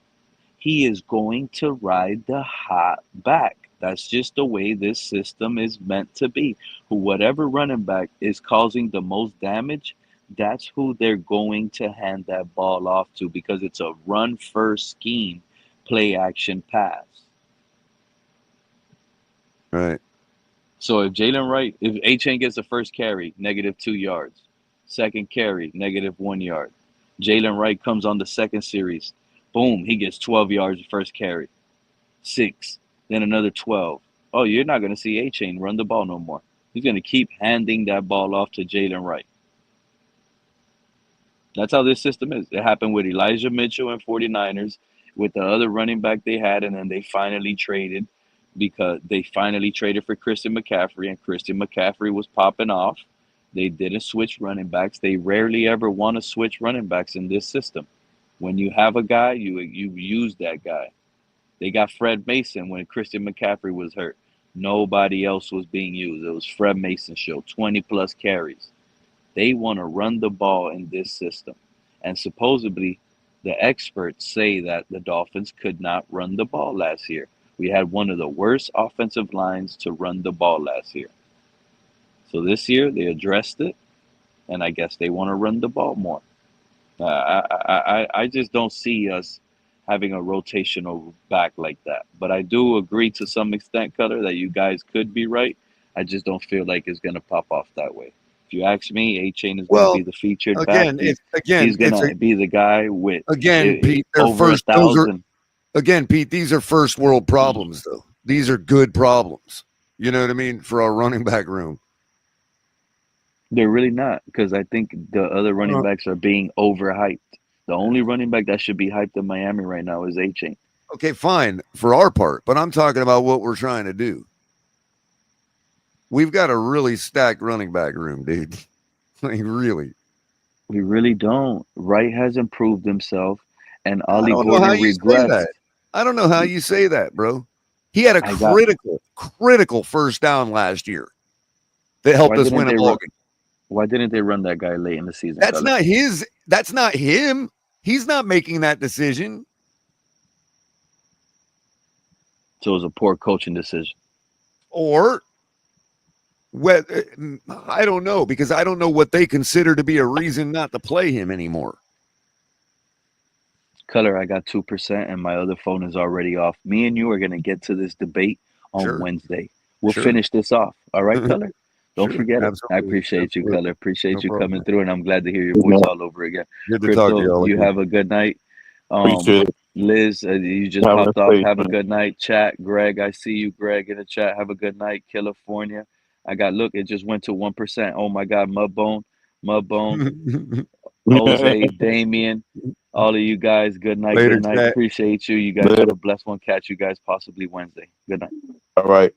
he is going to ride the hot back. That's just the way this system is meant to be. Whatever running back is causing the most damage, that's who they're going to hand that ball off to, because it's a run first scheme, play action pass. Right. So if Jalen Wright, if Achane gets the first carry, -2 yards. Second carry, -1 yard. Jalen Wright comes on the second series. Boom, he gets 12 yards the first carry. 6, then another 12. Oh, you're not going to see Achane run the ball no more. He's going to keep handing that ball off to Jalen Wright. That's how this system is. It happened with Elijah Mitchell and 49ers, with the other running back they had, and then they finally traded for Christian McCaffrey, and Christian McCaffrey was popping off. They didn't switch running backs. They rarely ever want to switch running backs in this system. When you have a guy, you use that guy. They got Fred Mason when Christian McCaffrey was hurt. Nobody else was being used. It was Fred Mason's show, 20-plus carries. They want to run the ball in this system. And supposedly, the experts say that the Dolphins could not run the ball last year. We had one of the worst offensive lines to run the ball last year. So this year, they addressed it, and I guess they want to run the ball more. I just don't see us having a rotational back like that. But I do agree to some extent, Cutter, that you guys could be right. I just don't feel like it's going to pop off that way. If you ask me, Achane is going to be the featured back. He's going to be the guy with Pete, over 1,000. Again, Pete, these are first world problems, though. These are good problems. You know what I mean? For our running back room. They're really not, because I think the other running backs are being overhyped. The only running back that should be hyped in Miami right now is Achane. Okay, fine, for our part, but I'm talking about what we're trying to do. We've got a really stacked running back room, dude. Like, really. We really don't. Wright has improved himself, and Ollie Gordon regressed. I don't know how you say that, bro. He had a critical first down last year that helped us win a ball game. Why didn't they run that guy late in the season? That's not him. He's not making that decision. So it was a poor coaching decision. Or I don't know, because I don't know what they consider to be a reason not to play him anymore. Color, I got 2% and my other phone is already off. Me and you are going to get to this debate on Wednesday. We'll finish this off. All right, Color? Don't forget it. I appreciate you, Color. Appreciate you coming through, and I'm glad to hear your voice all over again. Good to talk to you. You have a good night. Liz, you just popped off. Have a good night. Chat, Greg, I see you, Greg, in the chat. Have a good night. California. It just went to 1%. Oh, my God. Mudbone. Jose, Damien, all of you guys, good night. Later, good night. Chat. Appreciate you. You guys have a blessed one. Catch you guys possibly Wednesday. Good night. All right.